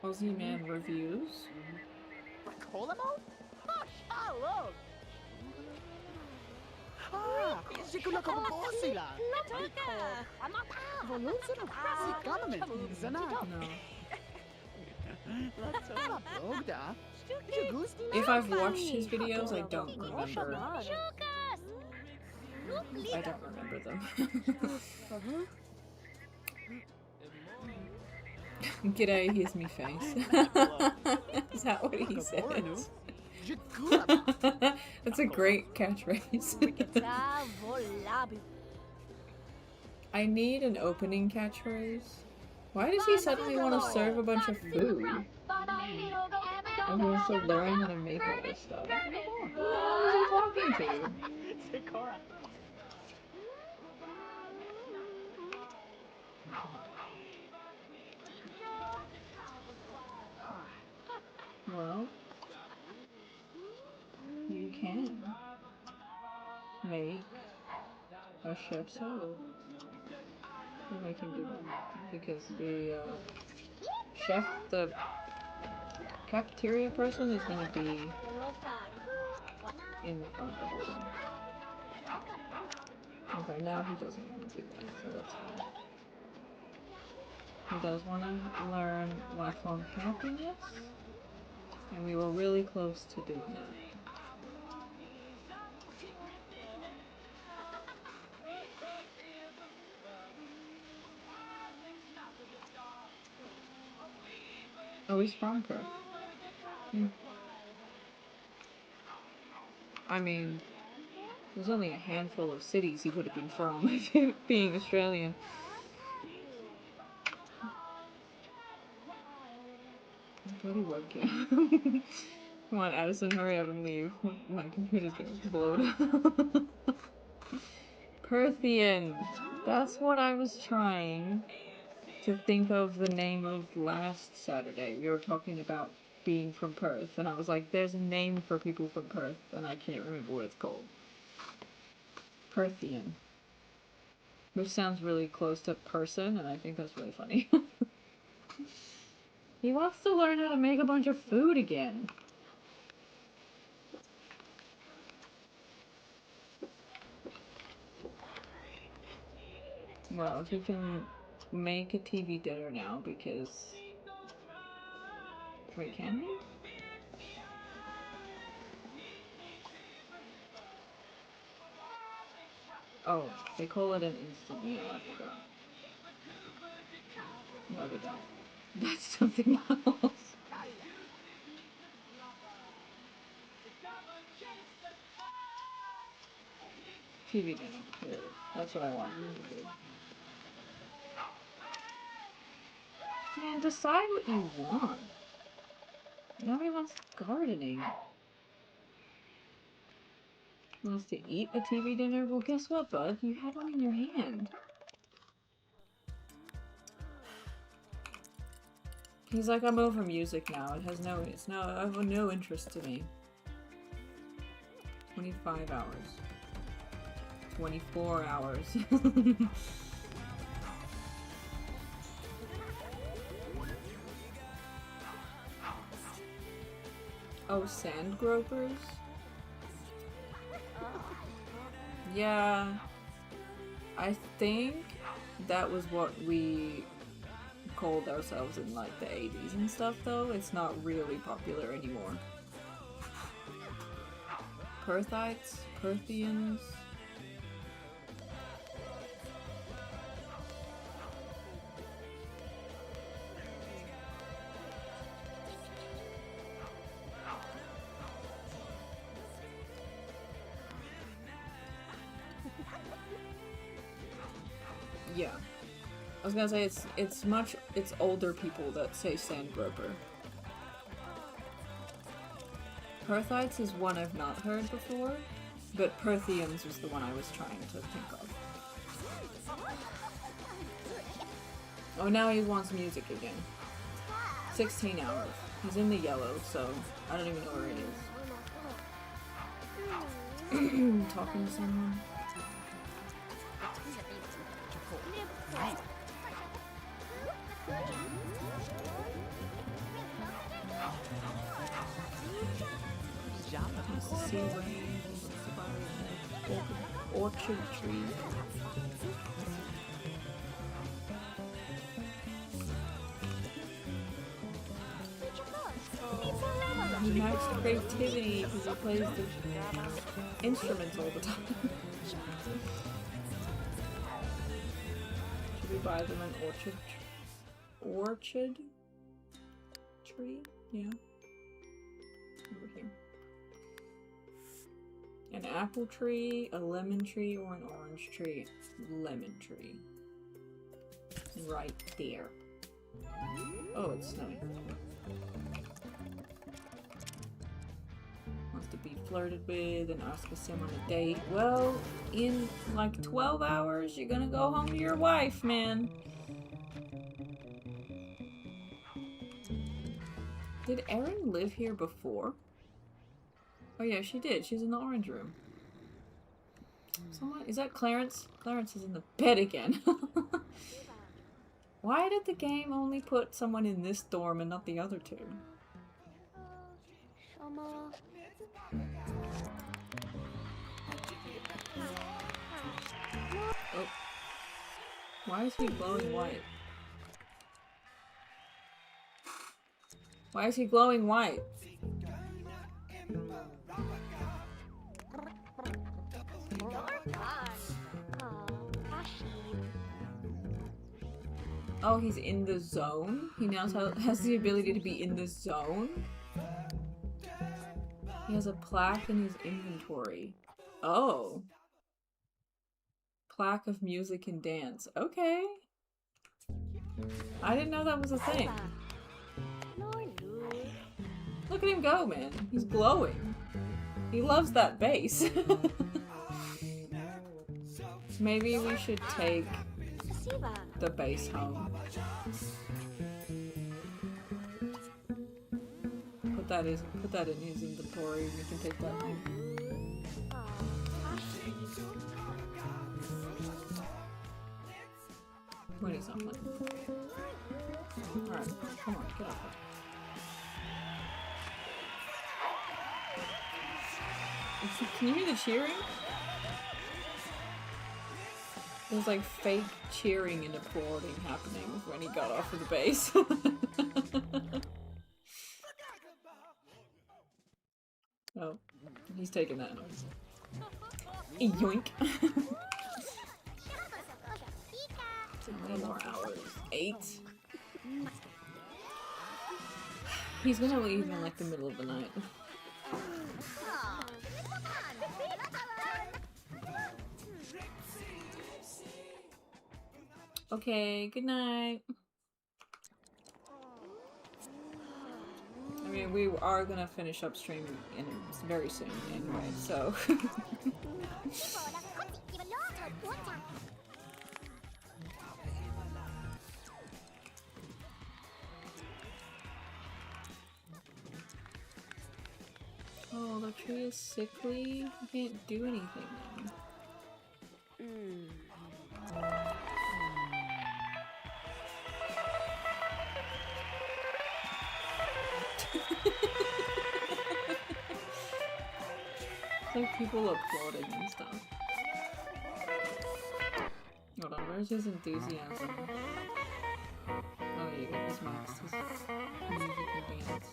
Aussie Man reviews. If I've watched his videos, I don't remember. I don't remember them. G'day, here's me face. Is that what he says? That's a great catchphrase. I need an opening catchphrase. Why does he suddenly want to serve a bunch of food? I'm also learning how to make all this stuff. Who is he talking to? Well, you can make a chef solo. And we can do that because the chef, the cafeteria person is going to be in the front of the building. Okay, now he doesn't want to do that, so that's fine. He does want to learn lifelong happiness, and we were really close to doing that. Oh, he's from Perth. I mean, there's only a handful of cities he would have been from, being Australian. Bloody webcam. Come on, Addison, hurry up and leave. My computer's gonna explode. Perthian. That's what I was trying to think of the name of last Saturday. We were talking about being from Perth, and I was like, there's a name for people from Perth, and I can't remember what it's called. Perthian. Which sounds really close to person, and I think that's really funny. He wants to learn how to make a bunch of food again. Well, he can make a TV dinner now because... Wait, can he? Oh, they call it an instant meal, I forgot. No, they don't. That's something else. TV dinner. Yeah, that's what I want to do. Man, decide what you want. gardening. Wants to eat a TV dinner? Well, guess what, bud? You had one in your hand. He's like, I'm over music now. It has no, it's no, of no interest to me. 25 hours. 24 hours. Oh, sand gropers? Yeah. I think that was what we called ourselves in like the 80s and stuff though. It's not really popular anymore. Perthites? Perthians? Yeah. I was gonna say it's older people that say sand groper. Perthites is one I've not heard before, but Perthians was the one I was trying to think of. Oh, now he wants music again. 16 hours. He's in the yellow, so I don't even know where he is. Talking to someone? Orchard tree. He likes creativity because he plays the instruments all the time. Should we buy them an orchard tree? Yeah. Over here. An apple tree, a lemon tree, or an orange tree? Lemon tree. Right there. Oh, it's snowing. Wants to be flirted with and ask us him on a date. Well, in like 12 hours, you're gonna go home to your wife, man. Did Erin live here before? Oh yeah, she did. She's in the orange room. Someone, is that Clarence? Clarence is in the bed again. Why did the game only put someone in this dorm and not the other two? Oh. Why is he glowing white? Why is he glowing white? Oh, he's in the zone? He now has the ability to be in the zone? He has a plaque in his inventory. Oh. Plaque of music and dance. Okay. I didn't know that was a thing. Look at him go, man. He's glowing. He loves that bass. Maybe we should take the bass home. Put that in his inventory and we can take that home. When he's not playing. Alright, come on, get off it. Can you hear the cheering? There's like fake cheering and applauding happening when he got off of the base. Oh, he's taking that. Yoink. How many more hours? 8? He's gonna leave in like the middle of the night. Okay, good night. I mean, mean, we are gonna finish up stream in very soon anyway, so. Oh, the tree is sickly. I can't do anything now. It's like people applauding and stuff. Hold on, where's his enthusiasm? Oh, yeah, get his max, his musical dance.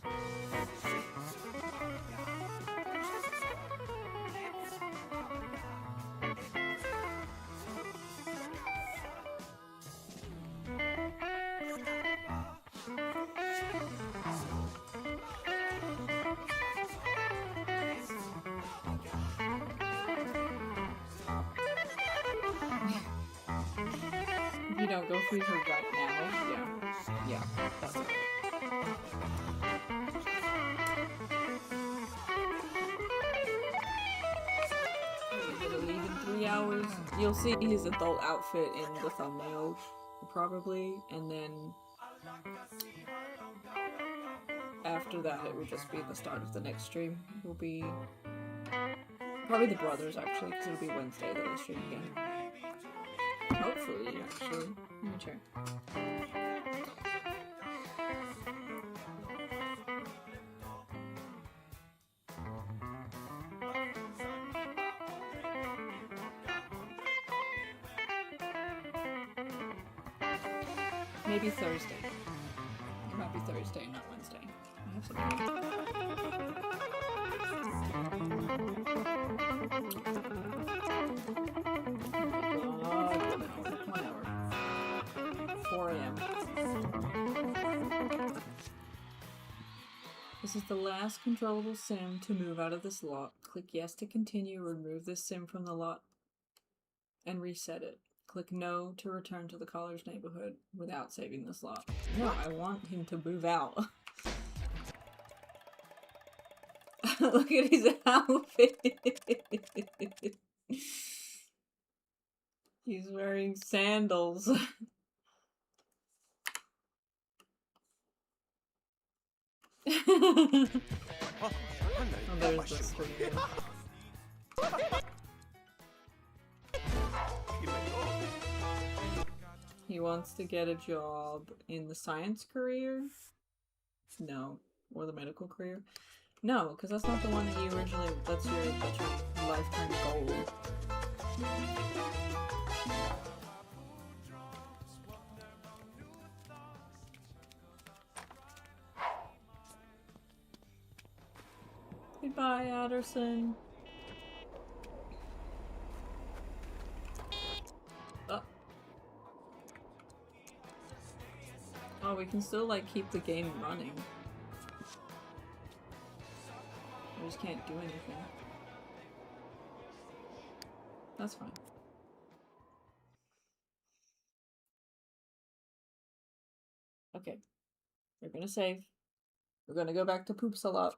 If you don't go through her right now, yeah, that's right. We're gonna leave in 3 hours. You'll see his adult outfit in the thumbnail, probably, and then after that it will just be the start of the next stream. Will be probably the brothers, actually, because it'll be Wednesday that I stream again. Hopefully, actually. Let me check. Maybe Thursday. It might be Thursday, not Wednesday. I have something. 4 a.m. This is the last controllable sim to move out of this lot. Click yes to continue, remove this sim from the lot, and reset it. Click no to return to the caller's neighborhood without saving this lot. No, I want him to move out. Look at his outfit. He's wearing sandals. Oh, there's the screen. He wants to get a job in the science career? No. Or the medical career? No, because that's not the one that you originally, that's your lifetime goal. Goodbye, Addison. Oh, we can still, like, keep the game running. We just can't do anything. That's fine. Okay. We're gonna save. We're gonna go back to Poops a lot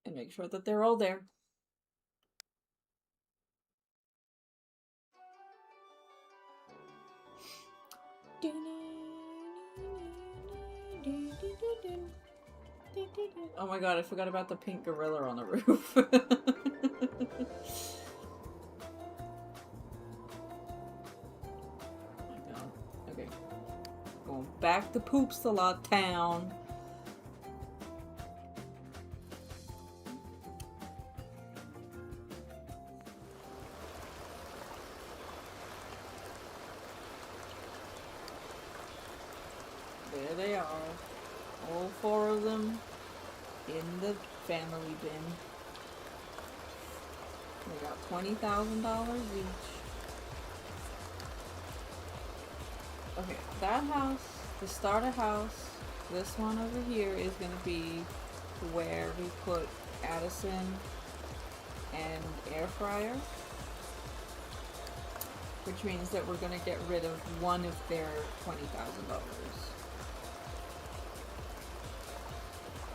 and make sure that they're all there. Oh my god, I forgot about the pink gorilla on the roof. Oh my god. Okay. Going back to Poopsalot Town. There they are. All 4 of them in the family bin. They got $20,000 each. Okay, that house, the starter house, this one over here is going to be where we put Addison and air fryer. Which means that we're going to get rid of one of their $20,000.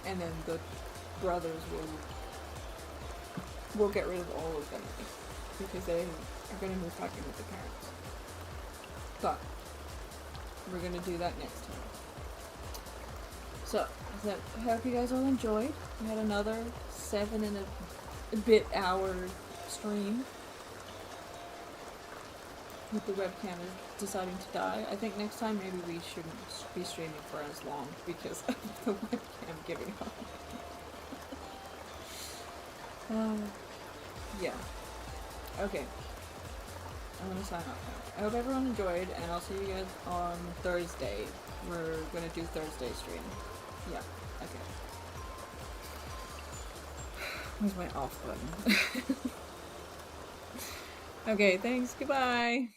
And then the brothers will get rid of all of them because they are gonna move back in with their parents. But we're gonna do that next time. So I hope you guys all enjoyed. We had another 7 and a bit hour stream with the webcam deciding to die. I think next time maybe we shouldn't be streaming for as long because of the webcam giving up. Yeah. Okay. I'm gonna sign off now. I hope everyone enjoyed, and I'll see you guys on Thursday. We're gonna do Thursday stream. Yeah. Okay. Where's my off button? Okay, thanks. Goodbye.